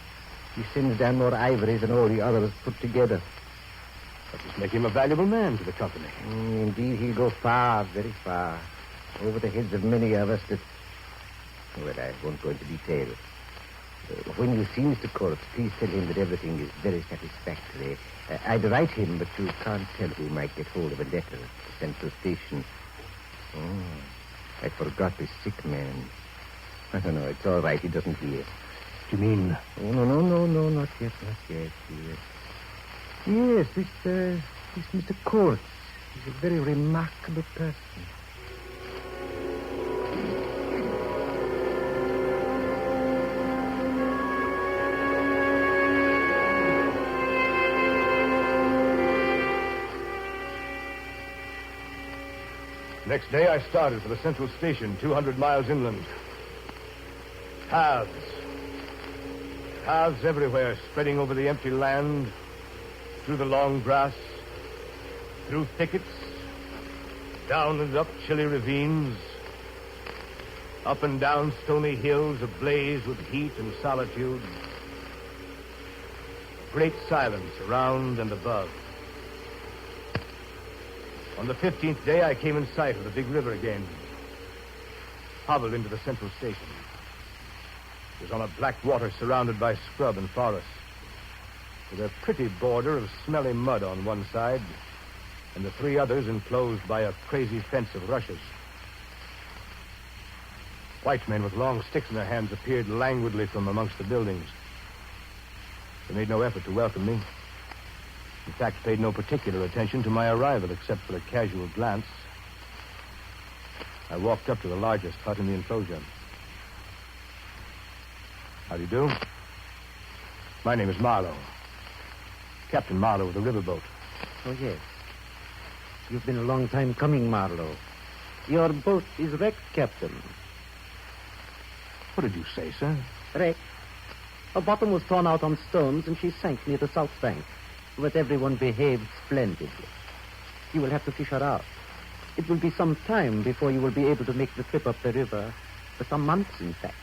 He sends down more ivory than all the others put together. That must make him a valuable man to the company. Indeed, he'll go far, very far. Over the heads of many of us that... Well, I won't go into detail. When you see Mr. Kurtz, please tell him that everything is very satisfactory. I'd write him, but you can't tell who might get hold of a letter at the Central Station. I forgot the sick man. I don't know. It's all right. He doesn't hear. You mean? Oh, no, not yet. Yes, this Mr. Kurtz. He's a very remarkable person. Next day, I started for the Central Station, 200 miles inland. Paths everywhere, spreading over the empty land, through the long grass, through thickets, down and up chilly ravines, up and down stony hills ablaze with heat and solitude. Great silence around and above. On the 15th day, I came in sight of the big river again. Hobbled into the Central Station. It was on a black water surrounded by scrub and forest, with a pretty border of smelly mud on one side, and the three others enclosed by a crazy fence of rushes. White men with long sticks in their hands appeared languidly from amongst the buildings. They made no effort to welcome me. In fact, paid no particular attention to my arrival, except for a casual glance. I walked up to the largest hut in the enclosure. How do you do? My name is Marlowe. Captain Marlowe of the riverboat. Oh, yes. You've been a long time coming, Marlowe. Your boat is wrecked, Captain. What did you say, sir? Wrecked. Her bottom was torn out on stones, and she sank near the south bank. But everyone behaved splendidly. You will have to fish her out. It will be some time before you will be able to make the trip up the river. For some months, in fact.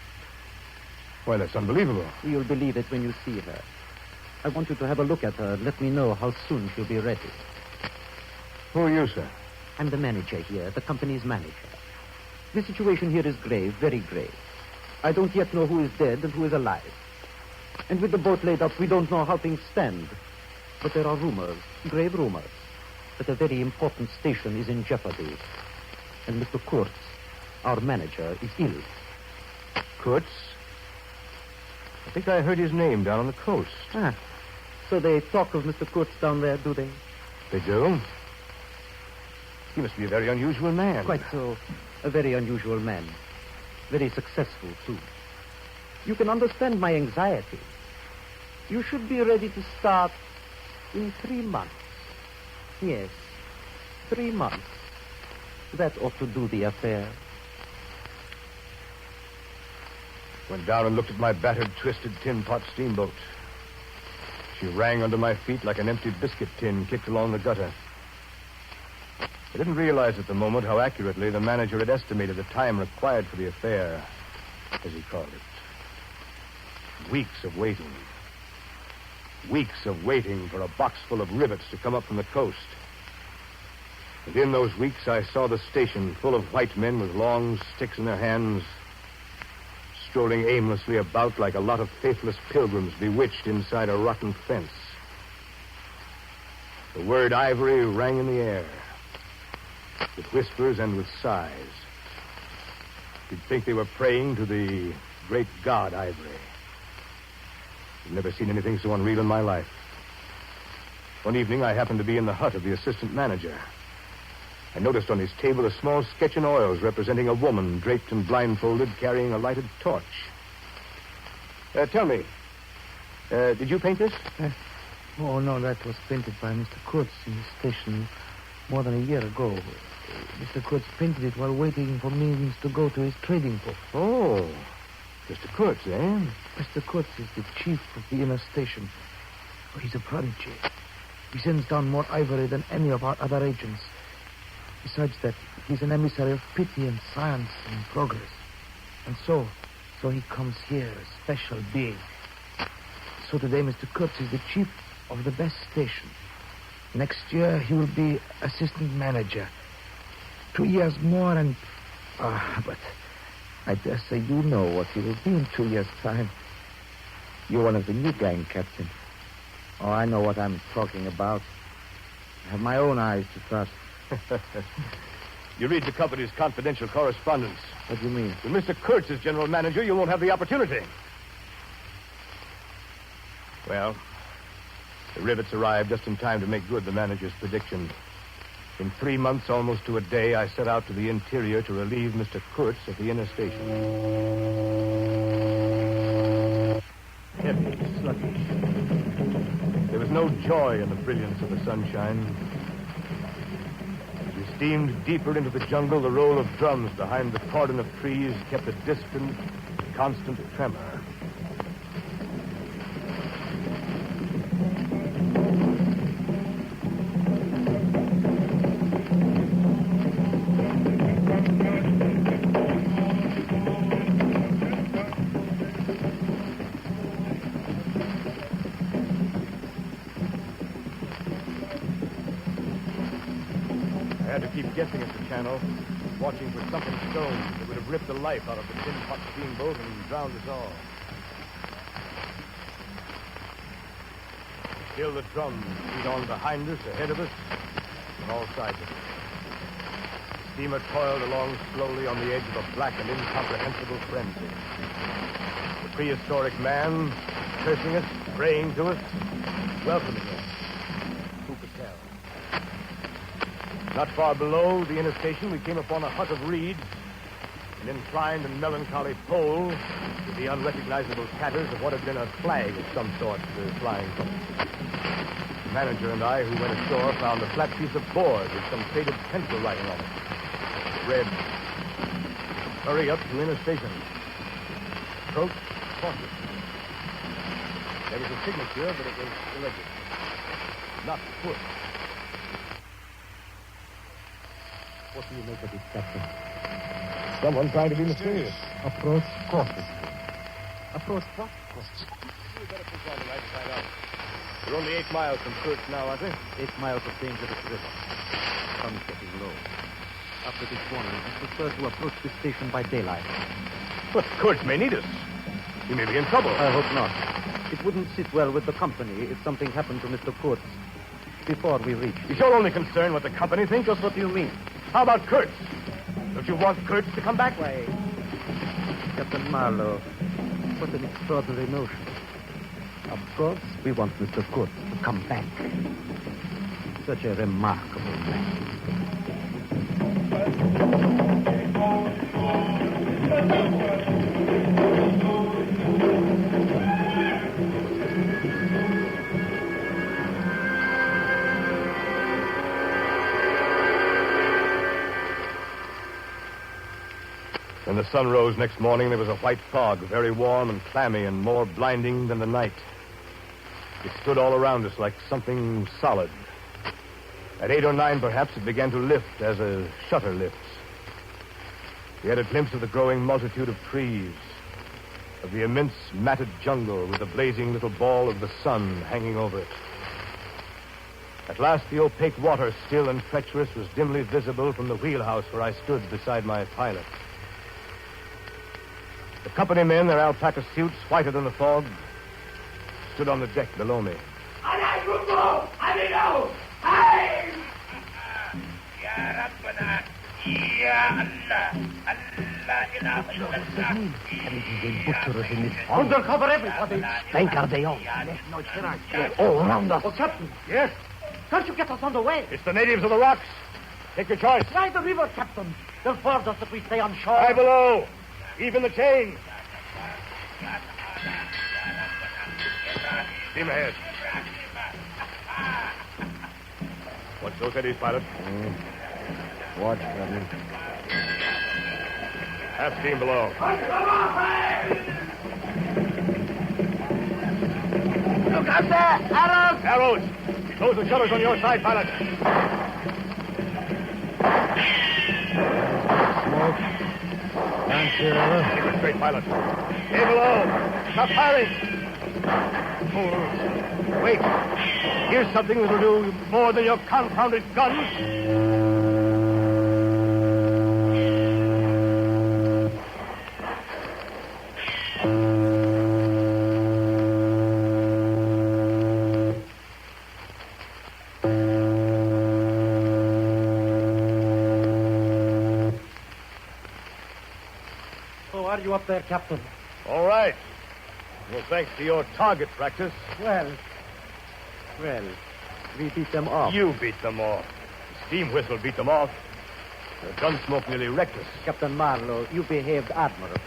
Well, that's unbelievable. You'll believe it when you see her. I want you to have a look at her and let me know how soon she'll be ready. Who are you, sir? I'm the manager here, the company's manager. The situation here is grave, very grave. I don't yet know who is dead and who is alive. And with the boat laid up, we don't know how things stand. But there are rumors, grave rumors, that a very important station is in jeopardy. And Mr. Kurtz, our manager, is ill. Kurtz? I think I heard his name down on the coast. Ah, so they talk of Mr. Kurtz down there, do they? They do? He must be a very unusual man. Quite so. A very unusual man. Very successful, too. You can understand my anxiety. You should be ready to start in 3 months. Yes, 3 months. That ought to do the affair. Went down and looked at my battered, twisted tin pot steamboat. She rang under my feet like an empty biscuit tin kicked along the gutter. I didn't realize at the moment how accurately the manager had estimated the time required for the affair, as he called it. Weeks of waiting. Weeks of waiting for a box full of rivets to come up from the coast. And in those weeks, I saw the station full of white men with long sticks in their hands, strolling aimlessly about like a lot of faithless pilgrims bewitched inside a rotten fence. The word ivory rang in the air, with whispers and with sighs. You'd think they were praying to the great god Ivory. I've never seen anything so unreal in my life. One evening, I happened to be in the hut of the assistant manager. I noticed on his table a small sketch in oils representing a woman draped and blindfolded carrying a lighted torch. Tell me, did you paint this? Oh, no, that was painted by Mr. Kurtz in the station more than a year ago. Mr. Kurtz painted it while waiting for means to go to his trading post. Oh, Mr. Kurtz, eh? Mr. Kurtz is the chief of the inner station. Oh, he's a prodigy. He sends down more ivory than any of our other agents. Besides that, he's an emissary of pity and science and progress. And so he comes here, a special being. So today, Mr. Kurtz is the chief of the best station. Next year, he will be assistant manager. 2 years more and... but I dare say you know what he will be in 2 years' time. You're one of the new gang, Captain. Oh, I know what I'm talking about. I have my own eyes to trust. You read the company's confidential correspondence. What do you mean? When Mr. Kurtz is general manager, you won't have the opportunity. Well, the rivets arrived just in time to make good the manager's prediction. In 3 months, almost to a day, I set out to the interior to relieve Mr. Kurtz at the inner station. Heavy, sluggish. There was no joy in the brilliance of the sunshine. As we steamed deeper into the jungle, the roll of drums behind the cordon of trees kept a distant, constant tremor. Guessing at the channel, watching for something stone that would have ripped the life out of the tin pot steamboat and drowned us all. Still the drums beat on behind us, ahead of us, on all sides of us. The steamer toiled along slowly on the edge of a black and incomprehensible frenzy. The prehistoric man, cursing us, praying to us, welcoming us. Who could tell? Not far below the inner station, we came upon a hut of reeds, an inclined and melancholy pole with the unrecognizable tatters of what had been a flag of some sort flying from it. The manager and I, who went ashore, found a flat piece of board with some faded pencil writing on it. It read, "Hurry up to inner station. Approach cautiously." There was a signature, but it was illegible. Not put. What do you make of this, Captain? Someone trying to be mysterious. Approach cautiously. Approach what? We better push on the right side out. We're only 8 miles from Kurtz now, aren't we? 8 miles of dangerous river. Sun's getting low. After this warning, I prefer to approach the station by daylight. But Kurtz may need us. He may be in trouble. I hope not. It wouldn't sit well with the company if something happened to Mr. Kurtz before we reach. Is your only concern what the company thinks? Just what do you mean? How about Kurtz? Don't you want Kurtz to come back? Why, Captain Marlowe, what an extraordinary notion. Of course, we want Mr. Kurtz to come back. Such a remarkable man. When the sun rose next morning, there was a white fog, very warm and clammy and more blinding than the night. It stood all around us like something solid. At 8 or 9, perhaps, it began to lift as a shutter lifts. We had a glimpse of the growing multitude of trees, of the immense matted jungle with the blazing little ball of the sun hanging over it. At last, the opaque water, still and treacherous, was dimly visible from the wheelhouse where I stood beside my pilot. The company men, their alpaca suits whiter than the fog, stood on the deck below me. Undercover, everybody. Spanker they all. All around us. Oh, Captain. Yes? Can't you get us on the way? It's the natives of the rocks. Take your choice. Try the river, Captain. They'll force us if we stay on shore. Lie below. Even the chain. Steam ahead. Watch those eddies, pilot. Watch, Captain. Half steam below. Look out there! Arrows! Arrows! Close the shutters on your side, pilot. Smoke. Can't see her. Keep it straight, pilot. Stay below. Stop firing. Oh, wait. Here's something that'll do more than your confounded guns. Oh, are you up there, Captain? All right. Well, thanks to your target practice. Well, we beat them off. You beat them off. The steam whistle beat them off. The gun smoke nearly wrecked us. Captain Marlowe, you behaved admirably.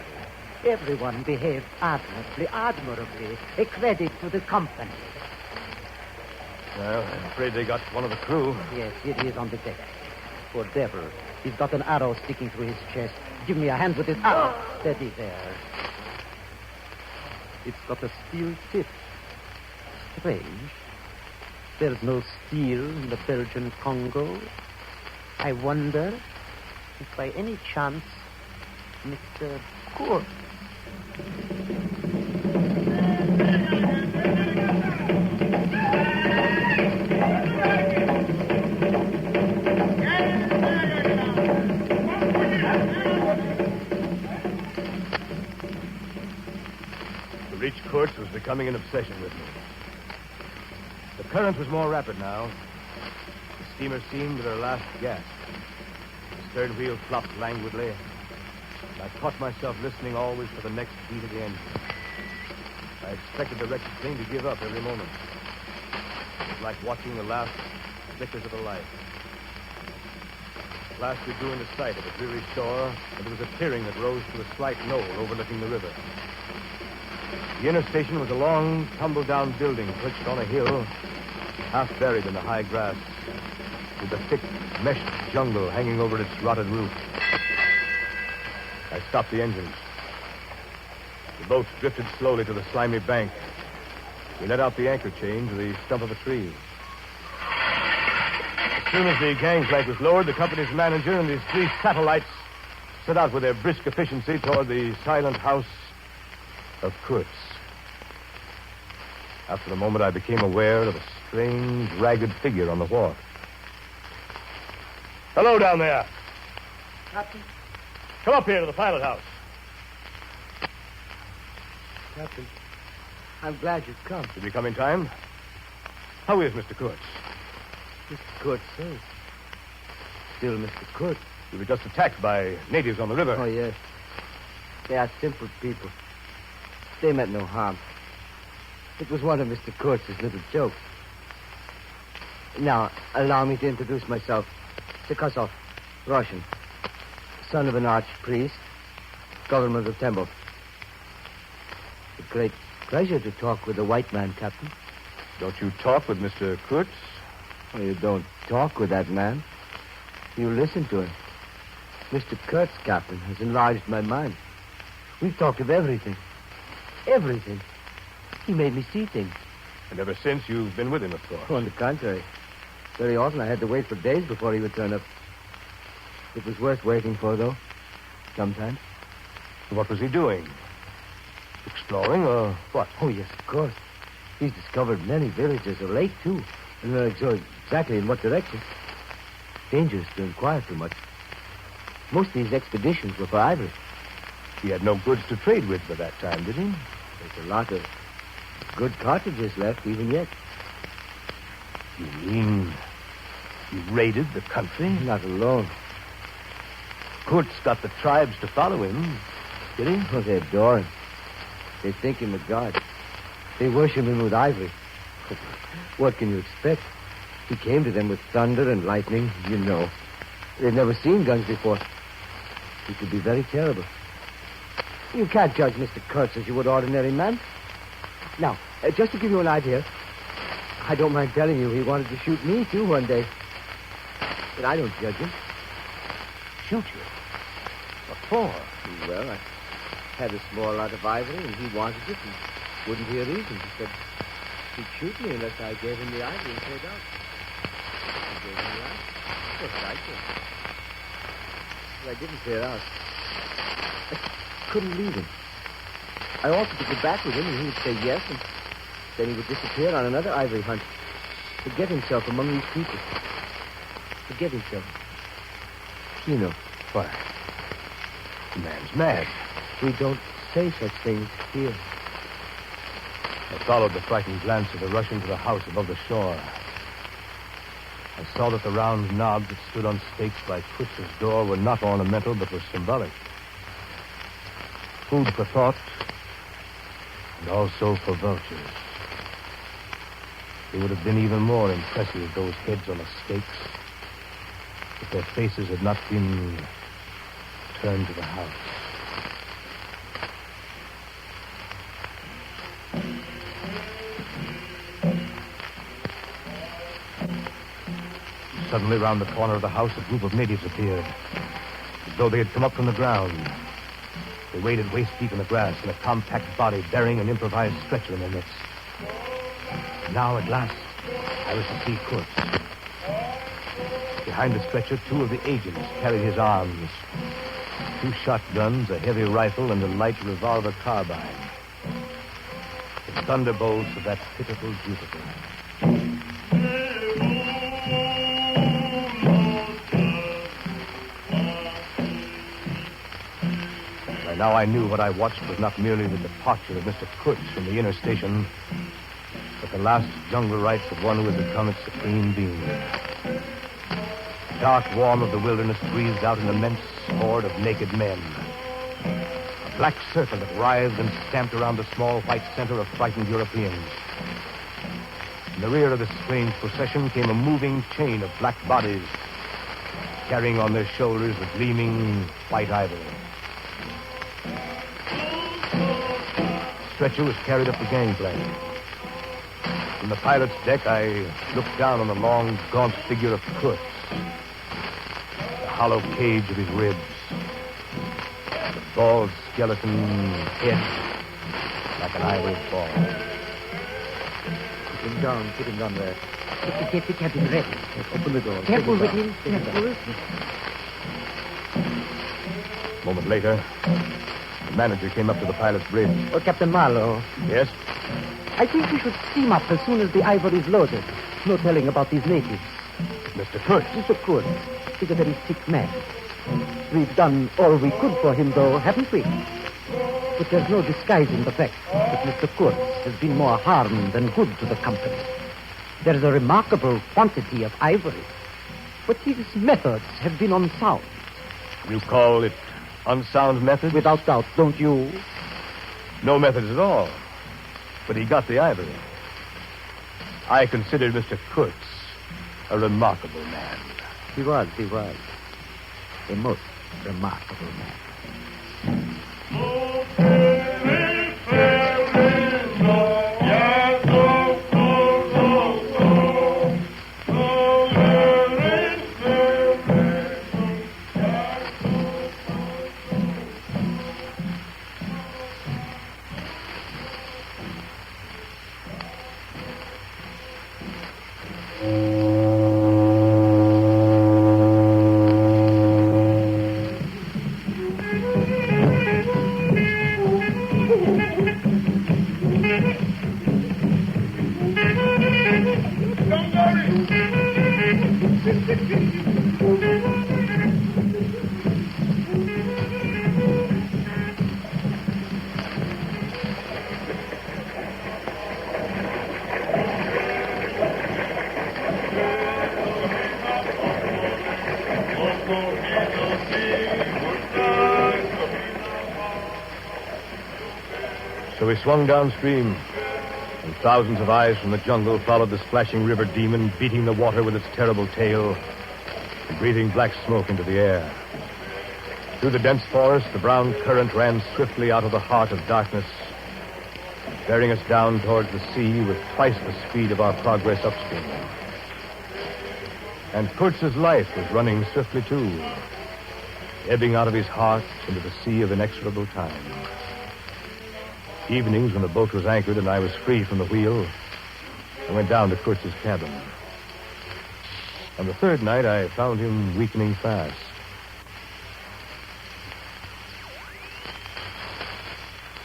Everyone behaved admirably. A credit to the company. Well, I'm afraid they got one of the crew. Yes, it is on the deck. Poor devil. He's got an arrow sticking through his chest. Give me a hand with this arrow. Steady there. It's got a steel tip. Strange. There's no steel in the Belgian Congo. I wonder if by any chance Mr. Court. To reach Kurtz was becoming an obsession with me. The current was more rapid now. The steamer seemed at her last gasp. The stern wheel flopped languidly. And I caught myself listening always for the next beat of the engine. I expected the wretched thing to give up every moment. It was like watching the last flickers of a light. At last we drew into sight of a dreary shore, and there was a clearing that rose to a slight knoll overlooking the river. The inner station was a long, tumble-down building perched on a hill, half buried in the high grass, with the thick, meshed jungle hanging over its rotted roof. I stopped the engines. The boat drifted slowly to the slimy bank. We let out the anchor chain to the stump of a tree. As soon as the gangplank was lowered, the company's manager and his 3 satellites set out with their brisk efficiency toward the silent house of Kurtz. After a moment, I became aware of a strange, ragged figure on the wharf. Hello down there. Captain? Come up here to the pilot house. Captain, I'm glad you've come. Did we come in time? How is Mr. Kurtz? Mr. Kurtz, eh? Still Mr. Kurtz. We were just attacked by natives on the river. Oh, yes. They are simple people. They meant no harm. It was one of Mr. Kurtz's little jokes. Now, allow me to introduce myself. Sekasov, Russian. Son of an archpriest, government of Temple. A great pleasure to talk with a white man, Captain. Don't you talk with Mr. Kurtz? Well, you don't talk with that man. You listen to him. Mr. Kurtz, Captain, has enlarged my mind. We've talked of everything. Everything. He made me see things. And ever since, you've been with him, of course. Oh, on the contrary. Very often I had to wait for days before he would turn up. It was worth waiting for, though. Sometimes. What was he doing? Exploring, or what? Oh, yes, of course. He's discovered many villages of late, too. And so exactly in what direction. Dangerous to inquire too much. Most of these expeditions were for ivory. He had no goods to trade with by that time, did he? There's a lot of good cartridges left even yet. You mean he raided the country? Not alone. Kurtz got the tribes to follow him, did he? Oh, they adore him. They think him a god. They worship him with ivory. What can you expect? He came to them with thunder and lightning, you know. They've never seen guns before. It could be very terrible. You can't judge Mr. Kurtz as you would ordinary man. Now, Just to give you an idea, I don't mind telling you he wanted to shoot me, too, one day. But I don't judge him. Shoot you? What for? Well, I had a small lot of ivory, and he wanted it, and wouldn't hear reason. He said he'd shoot me unless I gave him the ivory and paid out. I gave him the ivory. Yes, I did. But I didn't clear out. I couldn't leave him. I offered to go back with him, and he would say yes, and then he would disappear on another ivory hunt. Forget himself among these people. Forget himself. You know. Why? The man's mad. We don't say such things here. I followed the frightened glance of the Russian to the house above the shore. I saw that the round knobs that stood on stakes by Twister's door were not ornamental, but were symbolic. Food for thought, and also for vultures. They would have been even more impressive, those heads on the stakes, if their faces had not been turned to the house. Suddenly, round the corner of the house, a group of natives appeared, as though they had come up from the ground. They waded waist-deep in the grass in a compact body bearing an improvised stretcher in their midst. Now, at last, I was to see Kurtz. Behind the stretcher, two of the agents carried his arms. 2 shotguns, a heavy rifle, and a light revolver carbine. The thunderbolts of that pitiful Jupiter. By now I knew what I watched was not merely the departure of Mr. Kurtz from the inner station, but the last jungle rites of one who had become its supreme being. The dark warm of the wilderness breathed out an immense horde of naked men. A black circle that writhed and stamped around the small white center of frightened Europeans. In the rear of this strange procession came a moving chain of black bodies, carrying on their shoulders the gleaming white ivory. The stretcher was carried up the gangplank. From the pilot's deck, I looked down on the long, gaunt figure of Kurtz. The hollow cage of his ribs. The bald skeleton head like an ivory ball. Put him down there. Get the cabin ready. Open the door. Careful with him. Careful. A moment later, the manager came up to the pilot's bridge. Oh, Captain Marlowe. Yes? I think we should steam up as soon as the ivory is loaded. No telling about these natives. Mr. Kurtz. Mr. Kurtz. He's a very sick man. We've done all we could for him, though, haven't we? But there's no disguising the fact that Mr. Kurtz has been more harm than good to the company. There's a remarkable quantity of ivory, but his methods have been unsound. You call it unsound methods? Without doubt, don't you? No methods at all. But he got the ivory. I considered Mr. Kurtz a remarkable man. He was. A most remarkable man. So we swung downstream, and thousands of eyes from the jungle followed the splashing river demon, beating the water with its terrible tail and breathing black smoke into the air. Through the dense forest, the brown current ran swiftly out of the heart of darkness bearing us down towards the sea with twice the speed of our progress upstream. And Kurtz's life was running swiftly, too, ebbing out of his heart into the sea of inexorable time. Evenings, when the boat was anchored and I was free from the wheel, I went down to Kurtz's cabin. On the third night, I found him weakening fast.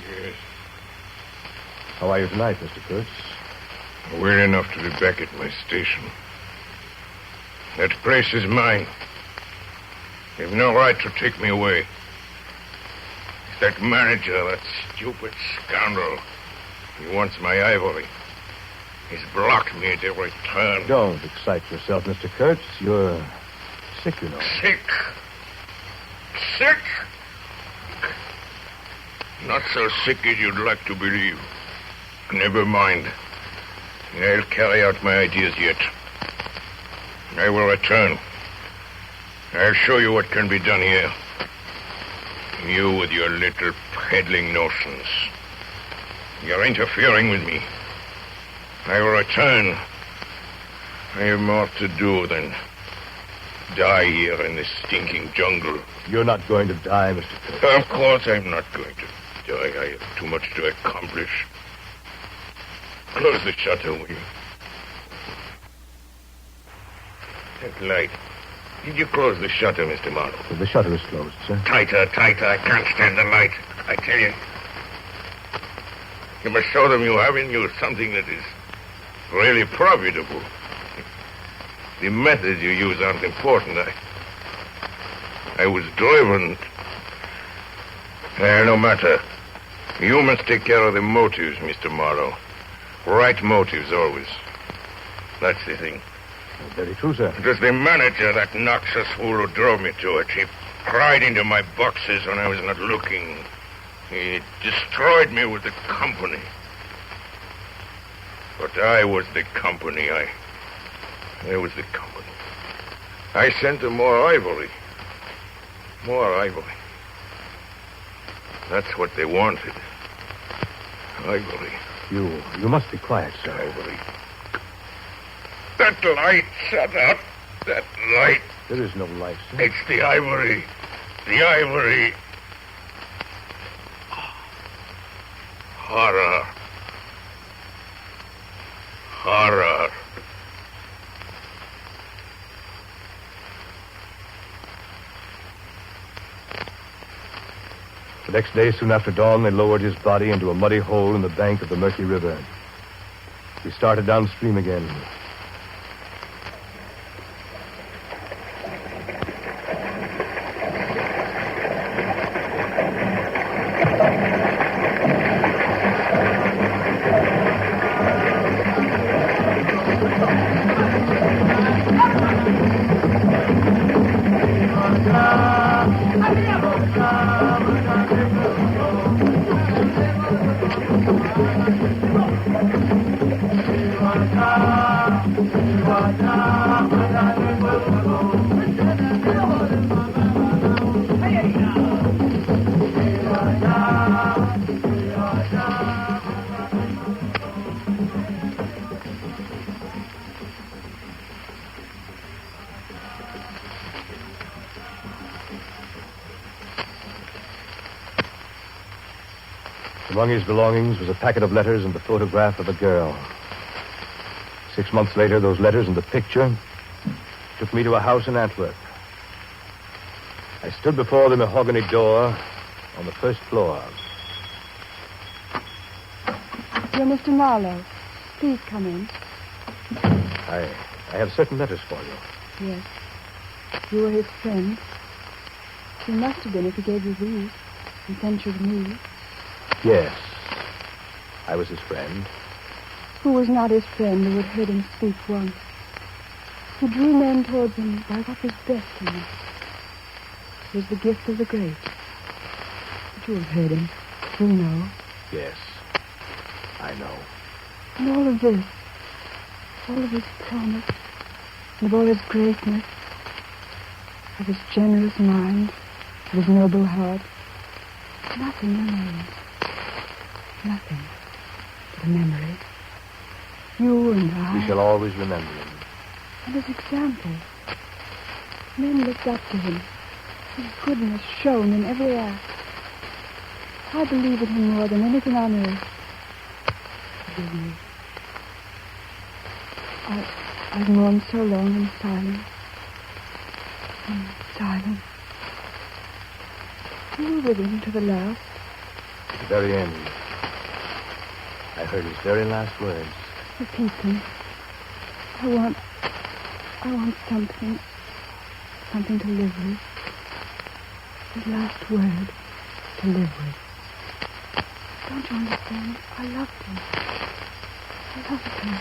Yes. How are you tonight, Mr. Kurtz? Well enough to be back at my station. That place is mine. You've no right to take me away. It's that manager, that stupid scoundrel. He wants my ivory. He's blocked me at every turn. Don't excite yourself, Mr. Kurtz. You're sick, you know. Sick? Sick? Not so sick as you'd like to believe. Never mind. I'll carry out my ideas yet. I will return. I'll show you what can be done here. You with your little peddling notions. You're interfering with me. I will return. I have more to do than die here in this stinking jungle. You're not going to die, Mr. Kurtz. Of course I'm not going to die. I have too much to accomplish. Close the shutter, will you? That light. Did you close the shutter, Mr. Marlowe? The shutter is closed, sir. Tighter, tighter. I can't stand the light. I tell you. You must show them you have in you something that is really profitable. The methods you use aren't important. I was driven. No matter. You must take care of the motives, Mr. Marlowe. Right motives, always. That's the thing. Very true, sir. It was the manager, that noxious fool, who drove me to it. He pried into my boxes when I was not looking. He destroyed me with the company. But I was the company. I was the company. I sent them more ivory. More ivory. That's what they wanted. Ivory. You must be quiet, sir. Ivory. That light, shut up. That light. There is no light, sir. It's the ivory. The ivory. Horror. Horror. The next day, soon after dawn, they lowered his body into a muddy hole in the bank of the Mercury River. We started downstream again. Among his belongings was a packet of letters and the photograph of a girl. 6 months later, those letters and the picture took me to a house in Antwerp. I stood before the mahogany door on the first floor. You're Mr. Marlowe. Please come in. I have certain letters for you. Yes. You were his friend. He must have been if he gave you these and sent you to me. Yes. I was his friend. Who was not his friend who had heard him speak once? Who drew men towards him by what was best in them? It was the gift of the great. But you have heard him. You know. Yes. I know. And all of this, all of his promise, and of all his greatness, of his generous mind, of his noble heart, nothing remains. Nothing. the memory. You and I. We shall always remember him. And his example. Men looked up to him. His goodness shone in every act. I believe in him more than anything on earth. Forgive me. I've mourned so long in silence. In silence. You were with him to the last. At the very end. I heard his very last words. Repeat them. I want something to live with. His last word to live with. Don't you understand? I loved him. I loved him.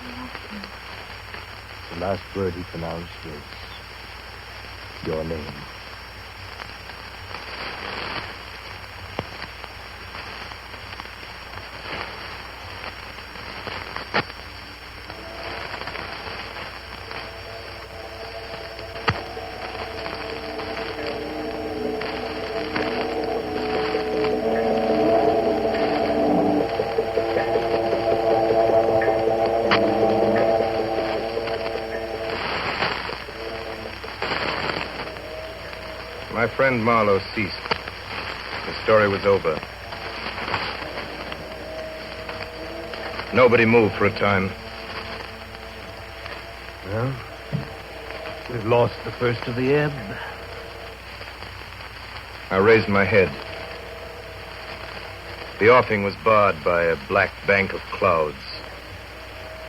I loved him. The last word he pronounced was your name. My friend Marlowe ceased. The story was over. Nobody moved for a time. Well, we've lost the first of the ebb. I raised my head. The offing was barred by a black bank of clouds,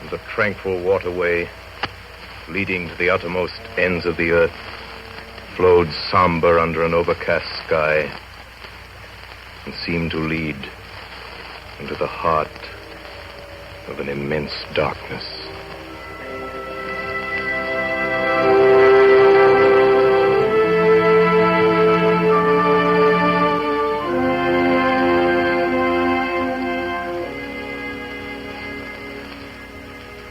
and the tranquil waterway leading to the uttermost ends of the earth flowed somber under an overcast sky and seemed to lead into the heart of an immense darkness.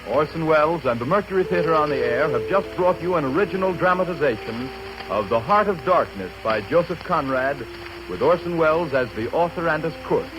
Orson Welles and the Mercury Theater on the Air have just brought you an original dramatization of The Heart of Darkness by Joseph Conrad, with Orson Welles as the author and as Kurth.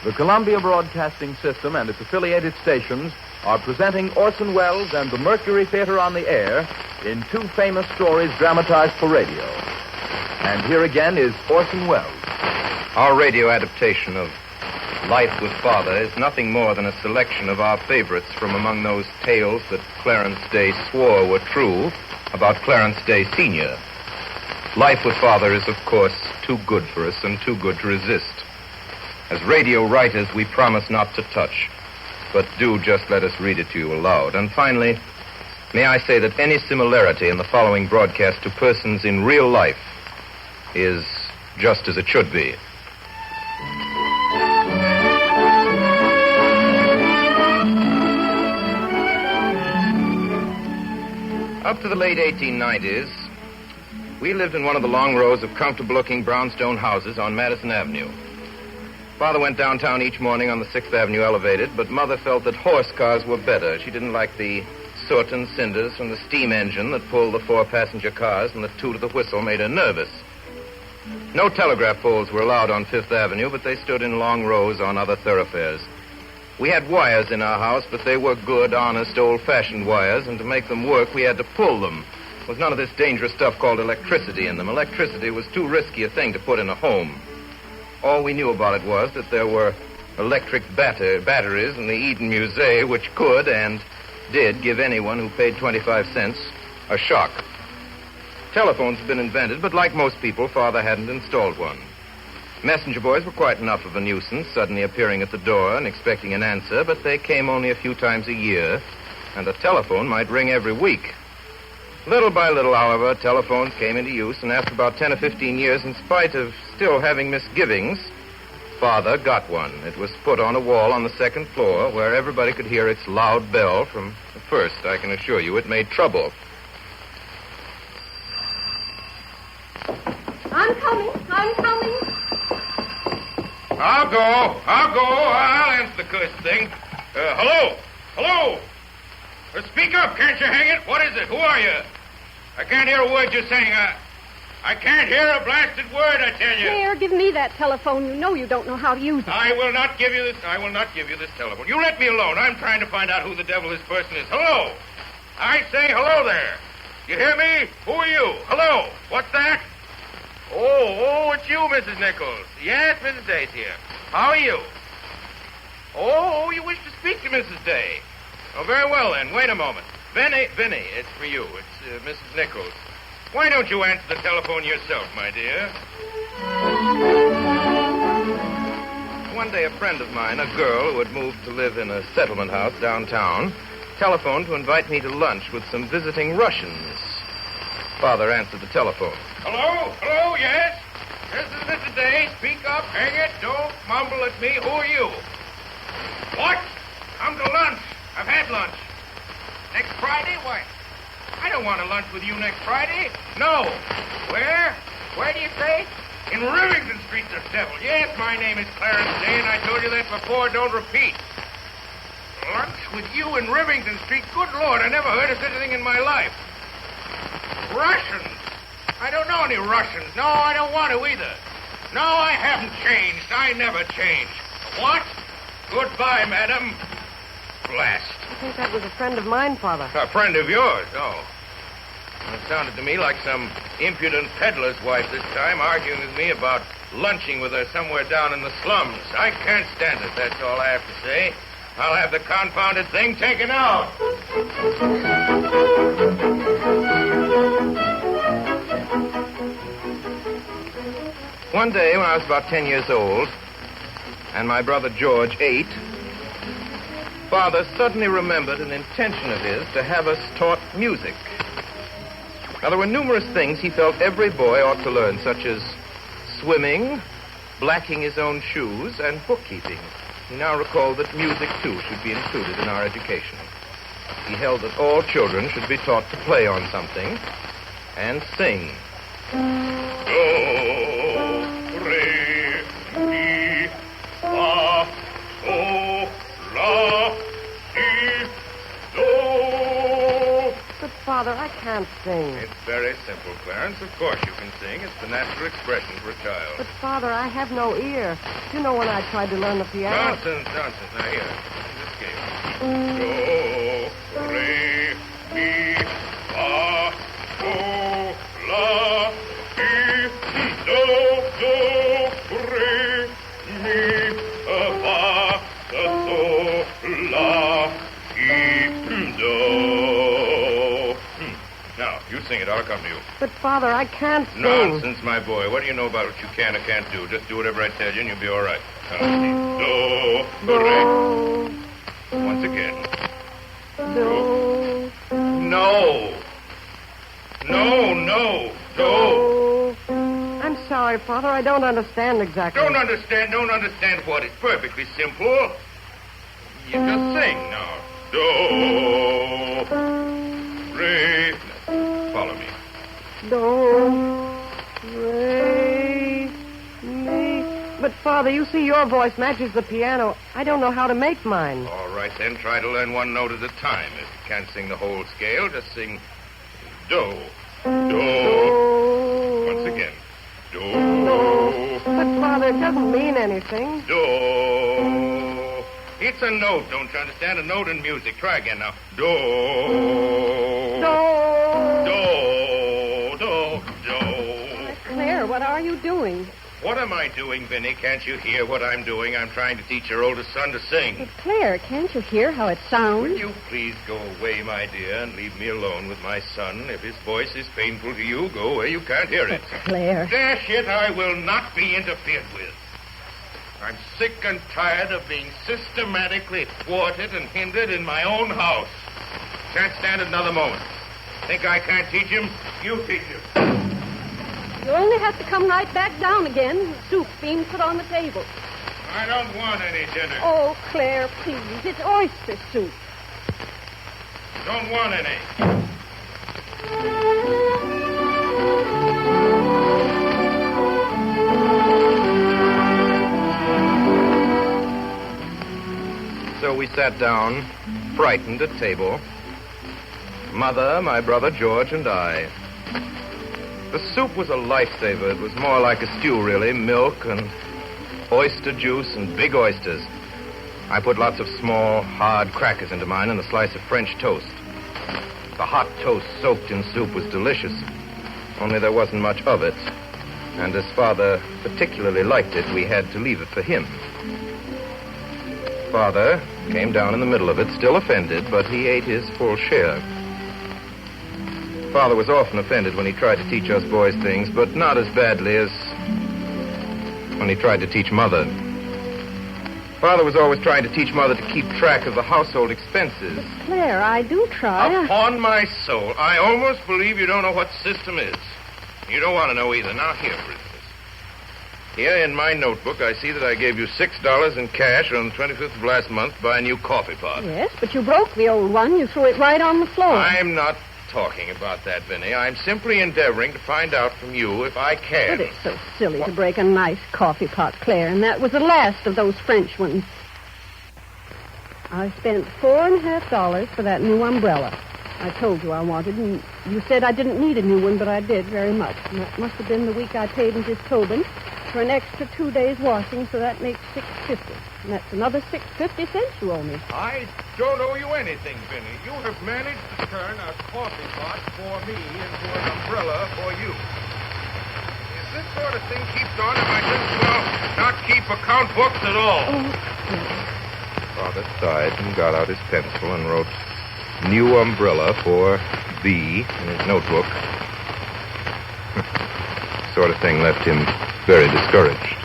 The Columbia Broadcasting System and its affiliated stations are presenting Orson Welles and the Mercury Theater on the Air in two famous stories dramatized for radio. And here again is Orson Welles. Our radio adaptation of Life with Father is nothing more than a selection of our favorites from among those tales that Clarence Day swore were true about Clarence Day Sr. Life with Father is, of course, too good for us and too good to resist. As radio writers, we promise not to touch, but do just let us read it to you aloud. And finally, may I say that any similarity in the following broadcast to persons in real life is just as it should be. Up to the late 1890s, we lived in one of the long rows of comfortable-looking brownstone houses on Madison Avenue. Father went downtown each morning on the 6th Avenue elevated, but Mother felt that horse cars were better. She didn't like the soot and cinders from the steam engine that pulled the 4-passenger cars, and the toot of the whistle made her nervous. No telegraph poles were allowed on 5th Avenue, but they stood in long rows on other thoroughfares. We had wires in our house, but they were good, honest, old-fashioned wires, and to make them work, we had to pull them. There was none of this dangerous stuff called electricity in them. Electricity was too risky a thing to put in a home. All we knew about it was that there were electric batteries in the Eden Museum which could and did give anyone who paid 25 cents a shock. Telephones had been invented, but like most people, Father hadn't installed one. Messenger boys were quite enough of a nuisance, suddenly appearing at the door and expecting an answer, but they came only a few times a year, and the telephone might ring every week. Little by little, however, telephones came into use, and after about 10 or 15 years, in spite of still having misgivings, Father got one. It was put on a wall on the second floor where everybody could hear its loud bell from the first. I can assure you it made trouble. I'm coming. I'll go. I'll answer the cursed thing. Hello? Speak up, can't you hang it? What is it? Who are you? I can't hear a word you're saying. I can't hear a blasted word, I tell you. Here, give me that telephone. You know you don't know how to use it. I will not give you this telephone. You let me alone. I'm trying to find out who the devil this person is. Hello? I say hello there. You hear me? Who are you? Hello? What's that? Oh, it's you, Mrs. Nichols. Yes, Mrs. Day's here. How are you? Oh, you wish to speak to Mrs. Day. Oh, very well, then. Wait a moment. Vinny, it's for you. It's Mrs. Nichols. Why don't you answer the telephone yourself, my dear? One day, a friend of mine, a girl who had moved to live in a settlement house downtown, telephoned to invite me to lunch with some visiting Russians. Father answered the telephone. Hello, yes? This is Mrs. Day. Speak up, hang it. Don't mumble at me. Who are you? What? Come to lunch. I've had lunch. Next Friday? Why? I don't want to lunch with you next Friday. No. Where? Where do you say? In Rivington Street, the devil. Yes, my name is Clarence Day, and I told you that before. Don't repeat. Lunch with you in Rivington Street? Good Lord, I never heard of such a thing in my life. Russians? I don't know any Russians. No, I don't want to either. No, I haven't changed. I never change. What? Goodbye, madam. Blast. I think that was a friend of mine, Father. A friend of yours? Oh. It sounded to me like some impudent peddler's wife this time, arguing with me about lunching with her somewhere down in the slums. I can't stand it, that's all I have to say. I'll have the confounded thing taken out. One day, when I was about 10 years old, and my brother George 8, Father suddenly remembered an intention of his to have us taught music. Now, there were numerous things he felt every boy ought to learn, such as swimming, blacking his own shoes, and bookkeeping. He now recalled that music, too, should be included in our education. He held that all children should be taught to play on something and sing. Do, re, mi, fa, sol, la, si, do. But, Father, I can't sing. It's very simple, Clarence. Of course you can sing. It's the natural expression for a child. But, Father, I have no ear. You know when I tried to learn the piano... Nonsense. Now, here. This game. Do, re, mi, fa, sol, la, si, do, re, mi, fa, sol, la, si, do. Now, you sing it. I'll come to you. But, Father, I can't sing. Nonsense, my boy. What do you know about what you can or can't do? Just do whatever I tell you and you'll be all right. Now, do, re. Once again. Do. No. Do. I'm sorry, Father. I don't understand exactly. Don't understand what? It's perfectly simple. You just sing now. Do, re. Follow me. Do, re, mi. But, Father, you see your voice matches the piano. I don't know how to make mine. All right, then. Try to learn one note at a time. If you can't sing the whole scale, just sing do. Do. Once again. Do. But, Father, it doesn't mean anything. Do. It's a note, don't you understand? A note in music. Try again now. Do. Claire, what are you doing? What am I doing, Vinny? Can't you hear what I'm doing? I'm trying to teach your oldest son to sing. But, Claire, can't you hear how it sounds? Will you please go away, my dear, and leave me alone with my son? If his voice is painful to you, go away. You can't hear it. Claire. Dash it, I will not be interfered with. I'm sick and tired of being systematically thwarted and hindered in my own house. Can't stand it another moment. Think I can't teach him? You teach him. You only have to come right back down again. The soup's being put on the table. I don't want any dinner. Oh, Claire, please. It's oyster soup. Don't want any. So we sat down, frightened, at table. Mother, my brother George, and I. The soup was a lifesaver. It was more like a stew, really. Milk and oyster juice and big oysters. I put lots of small, hard crackers into mine and a slice of French toast. The hot toast soaked in soup was delicious, only there wasn't much of it. And as Father particularly liked it, we had to leave it for him. Father came down in the middle of it, still offended, but he ate his full share. Father was often offended when he tried to teach us boys things, but not as badly as when he tried to teach Mother. Father was always trying to teach Mother to keep track of the household expenses. Claire, I do try. Upon my soul, I almost believe you don't know what system is. You don't want to know either. Now, here, for instance. Here in my notebook, I see that I gave you $6 in cash on the 25th of last month to buy a new coffee pot. Yes, but you broke the old one. You threw it right on the floor. I'm not talking about that, Vinny. I'm simply endeavoring to find out from you if I can. But it's so silly to break a nice coffee pot, Claire, and that was the last of those French ones. I spent $4.50 for that new umbrella. I told you I wanted, and you said I didn't need a new one, but I did very much. And that must have been the week I paid Mrs. Tobin for an extra 2 days washing, so that makes $6.50. And that's another 6.50 you owe me. I don't owe you anything, Vinny. You have managed to turn a coffee pot for me into an umbrella for you. If this sort of thing keeps on, I might just well not keep account books at all. Father sighed and got out his pencil and wrote new umbrella for B in his notebook. Sort of thing left him very discouraged.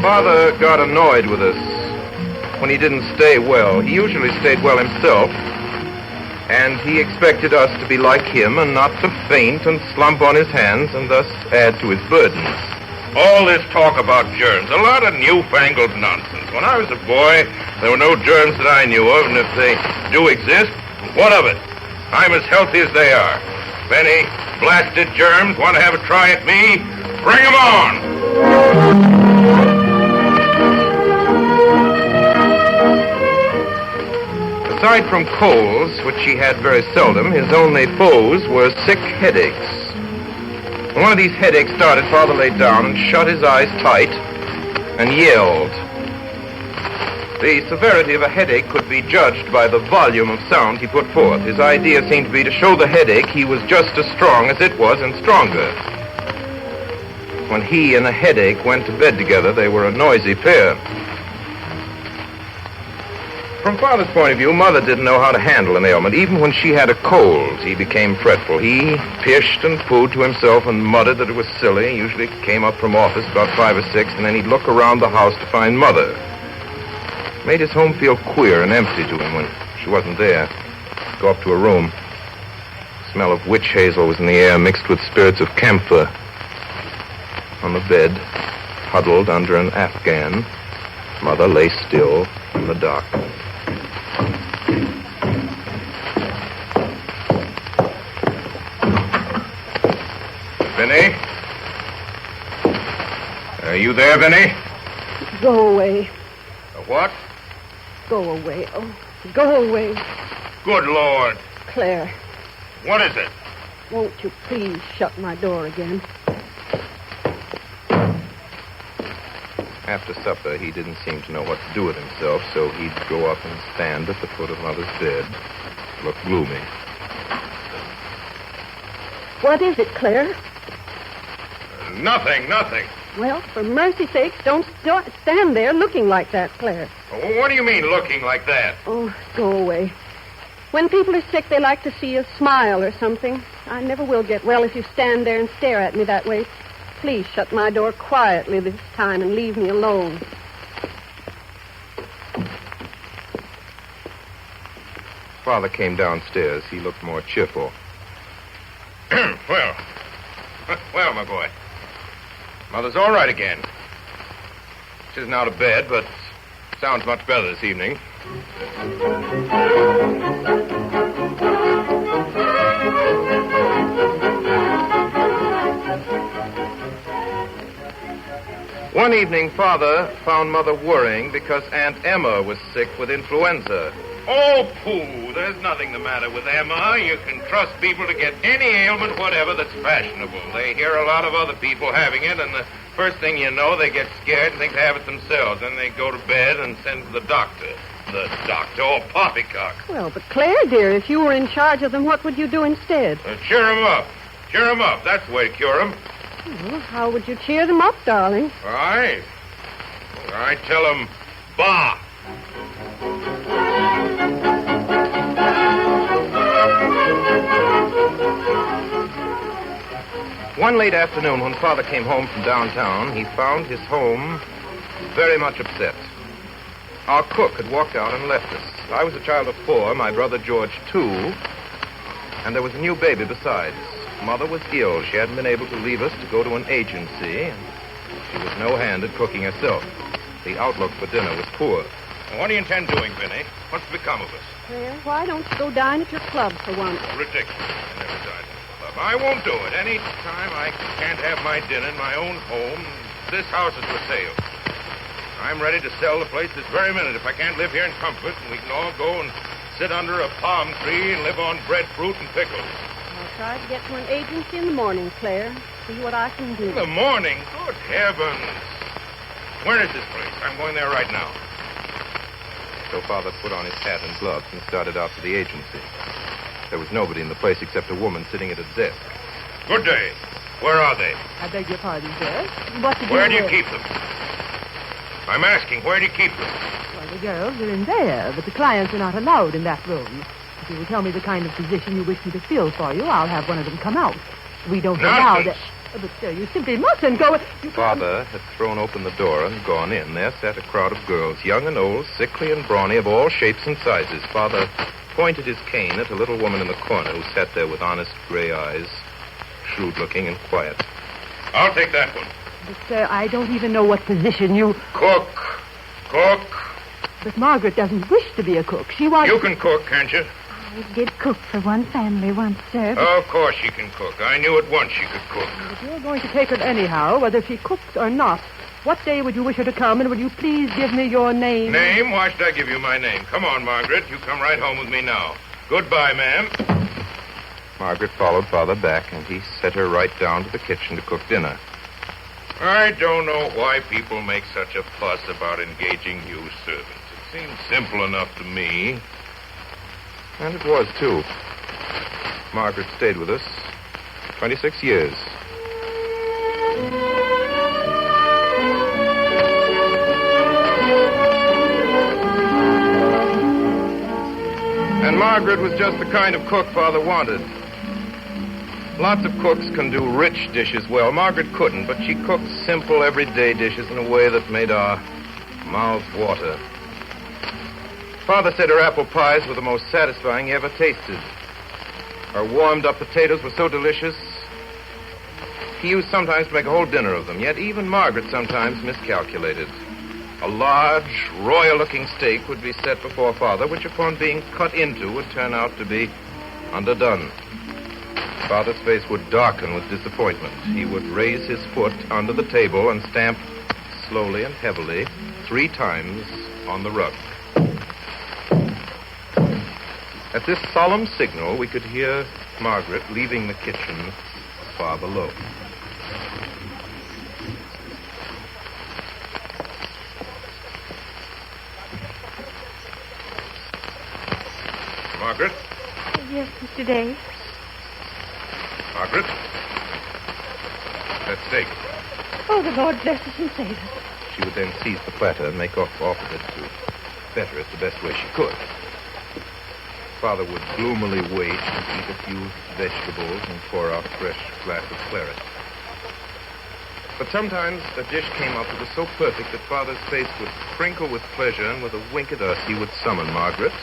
Father got annoyed with us when he didn't stay well. He usually stayed well himself, and he expected us to be like him and not to faint and slump on his hands and thus add to his burdens. All this talk about germs, a lot of newfangled nonsense. When I was a boy, there were no germs that I knew of, and if they do exist, what of it? I'm as healthy as they are. If any blasted germs want to have a try at me, bring them on! Aside from colds, which he had very seldom, his only foes were sick headaches. When one of these headaches started, Father lay down and shut his eyes tight and yelled. The severity of a headache could be judged by the volume of sound he put forth. His idea seemed to be to show the headache he was just as strong as it was and stronger. When he and a headache went to bed together, they were a noisy pair. From Father's point of view, Mother didn't know how to handle an ailment. Even when she had a cold, he became fretful. He pished and pooed to himself and muttered that it was silly. He usually came up from office about 5 or 6, and then he'd look around the house to find Mother. It made his home feel queer and empty to him when she wasn't there. He'd go up to her room. The smell of witch hazel was in the air, mixed with spirits of camphor. On the bed, huddled under an Afghan, Mother lay still in the dark. Vinny? Are you there, Vinny? Go away. What? Go away. Oh, go away. Good Lord. Claire, What is it? won't you please shut my door again? After supper, he didn't seem to know what to do with himself, so he'd go up and stand at the foot of Mother's bed, look gloomy. What is it, Claire? Nothing. Well, for mercy's sake, don't stand there looking like that, Claire. What do you mean, looking like that? Oh, go away. When people are sick, they like to see a smile or something. I never will get well if you stand there and stare at me that way. Please shut my door quietly this time and leave me alone. Father came downstairs, he looked more cheerful. Well, my boy. Mother's all right again. She isn't out of bed, but sounds much better this evening. One evening, Father found Mother worrying because Aunt Emma was sick with influenza. Oh, pooh. There's nothing the matter with Emma. You can trust people to get any ailment whatever that's fashionable. They hear a lot of other people having it, and the first thing you know, they get scared and think they have it themselves. Then they go to bed and send for the doctor. The doctor, oh, poppycock. Well, but Claire, dear, if you were in charge of them, what would you do instead? Cheer 'em up. Cheer 'em up. That's the way to cure 'em. Well, how would you cheer them up, darling? I tell 'em, bah. One late afternoon, when Father came home from downtown, he found his home very much upset. Our cook had walked out and left us. I was a child of 4, my brother George 2, and there was a new baby besides. Mother was ill. She hadn't been able to leave us to go to an agency, and she was no hand at cooking herself. The outlook for dinner was poor. What do you intend doing, Vinny? What's become of us? Claire, why don't you go dine at your club for once? Ridiculous. I never dined at the club. I won't do it. Any time I can't have my dinner in my own home, this house is for sale. I'm ready to sell the place this very minute if I can't live here in comfort, and we can all go and sit under a palm tree and live on breadfruit and pickles. I'll try to get to an agency in the morning, Claire. See what I can do. In the morning? Good heavens. Where is this place? I'm going there right now. So Father put on his hat and gloves and started out for the agency. There was nobody in the place except a woman sitting at a desk. Good day. Where are they? I beg your pardon, sir. Where do you keep them? I'm asking, where do you keep them? Well, the girls are in there, but the clients are not allowed in that room. If you will tell me the kind of position you wish me to fill for you, I'll have one of them come out. We don't allow that. But, sir, you simply mustn't go. Father had thrown open the door and gone in. There sat a crowd of girls, young and old, sickly and brawny, of all shapes and sizes. Father pointed his cane at a little woman in the corner who sat there with honest gray eyes, shrewd-looking and quiet. I'll take that one. But, sir, I don't even know what position you... Cook. Cook. But Margaret doesn't wish to be a cook. She wants... You can cook, can't you? I did cook for one family once, sir. Of course she can cook. I knew at once she could cook. If you're going to take her anyhow, whether she cooks or not, what day would you wish her to come, and would you please give me your name? Name? Why should I give you my name? Come on, Margaret. You come right home with me now. Goodbye, ma'am. Margaret followed Father back, and he set her right down to the kitchen to cook dinner. I don't know why people make such a fuss about engaging new servants. It seems simple enough to me. And it was, too. Margaret stayed with us 26 years. And Margaret was just the kind of cook Father wanted. Lots of cooks can do rich dishes well. Margaret couldn't, but she cooked simple, everyday dishes in a way that made our mouths water. Father said her apple pies were the most satisfying he ever tasted. Her warmed-up potatoes were so delicious, he used sometimes to make a whole dinner of them. Yet even Margaret sometimes miscalculated. A large, royal-looking steak would be set before Father, which upon being cut into would turn out to be underdone. Father's face would darken with disappointment. He would raise his foot under the table and stamp slowly and heavily 3 times on the rug. At this solemn signal, we could hear Margaret leaving the kitchen far below. Margaret? Yes, Mr. Day. Margaret? That steak. Oh, the Lord bless us and save us. She would then seize the platter and make off with it to better it the best way she could. Father would gloomily wait and eat a few vegetables and pour out a fresh glass of claret. But sometimes a dish came up that was so perfect that Father's face would crinkle with pleasure, and with a wink at us, he would summon Margaret.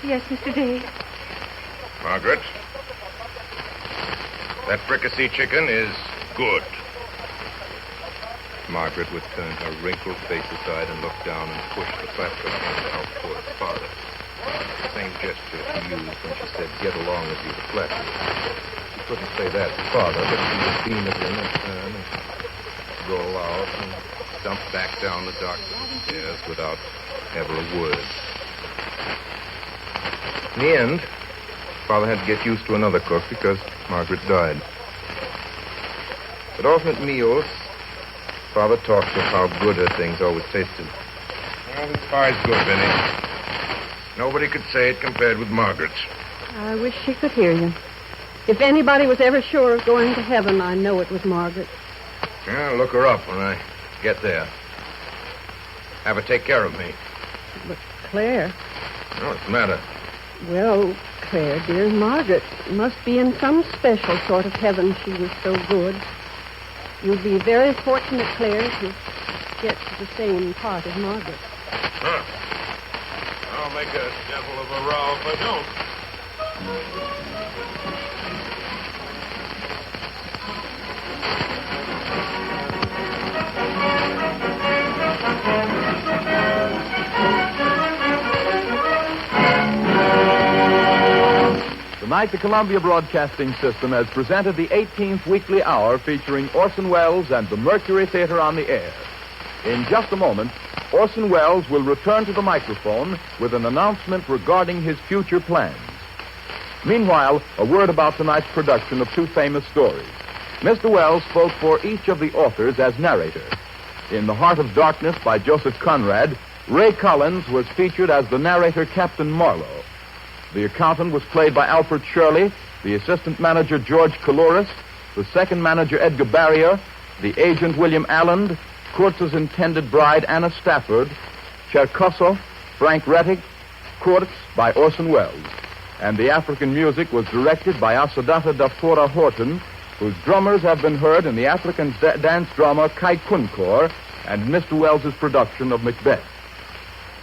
Yes, Mr. Day. Margaret, that fricassee chicken is good. Margaret would turn her wrinkled face aside and look down and push the flat-cut hand out toward her father. The same gesture she used when she said, "Get along with you," to Flattery. She couldn't say that to father, but she would beam at him and turn and roll out and dump back down the dark stairs without ever a word. In the end, father had to get used to another cook because Margaret died. At alternate meals, father talked of how good her things always tasted. Well, this pie's good, Vinny. Nobody could say it compared with Margaret's. I wish she could hear you. If anybody was ever sure of going to heaven, I know it was Margaret. Yeah, look her up when I get there. Have her take care of me. But Claire... What's the matter? Well, Claire, dear, Margaret must be in some special sort of heaven. She was so good. You'll be very fortunate, Claire, to get to the same part as Margaret. Huh. I'll make a devil of a row if I don't. Tonight, the Columbia Broadcasting System has presented the 18th Weekly Hour featuring Orson Welles and the Mercury Theater on the Air. In just a moment, Orson Welles will return to the microphone with an announcement regarding his future plans. Meanwhile, a word about tonight's production of two famous stories. Mr. Welles spoke for each of the authors as narrator. In The Heart of Darkness by Joseph Conrad, Ray Collins was featured as the narrator Captain Marlowe. The accountant was played by Alfred Shirley, the assistant manager George Coulouris, the second manager Edgar Barrier, the agent William Alland, Kurtz's intended bride Anna Stafford, Cherkosov, Frank Rettig, Kurtz by Orson Welles. And the African music was directed by Asadata Dafora Horton, whose drummers have been heard in the African dance drama Kai Kunkor and Mr. Welles's production of Macbeth.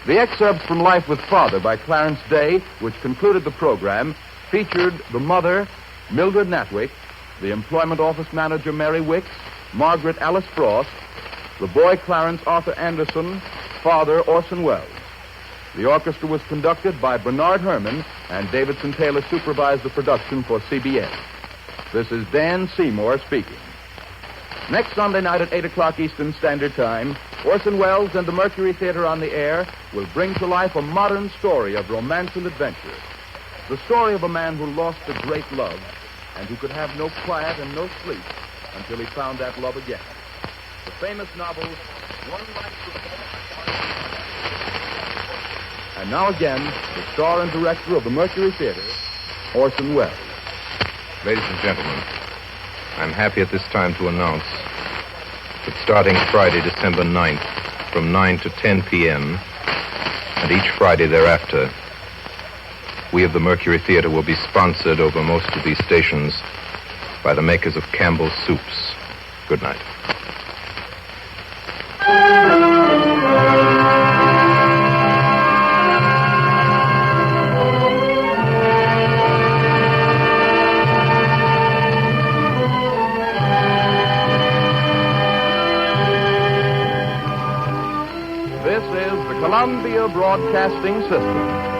The excerpts from Life with Father by Clarence Day, which concluded the program, featured the mother, Mildred Natwick, the employment office manager Mary Wicks, Margaret Alice Frost, the boy Clarence Arthur Anderson, father Orson Welles. The orchestra was conducted by Bernard Herrmann, and Davidson Taylor supervised the production for CBS. This is Dan Seymour speaking. Next Sunday night at 8 o'clock Eastern Standard Time, Orson Welles and the Mercury Theater on the Air will bring to life a modern story of romance and adventure. The story of a man who lost a great love and who could have no quiet and no sleep until he found that love again. The famous novel, One Life to And now again, the star and director of the Mercury Theater, Orson Welles. Ladies and gentlemen, I'm happy at this time to announce that starting Friday, December 9th, from 9 to 10 p.m., and each Friday thereafter, we of the Mercury Theater will be sponsored over most of these stations by the makers of Campbell's Soups. Good night. This is the Columbia Broadcasting System.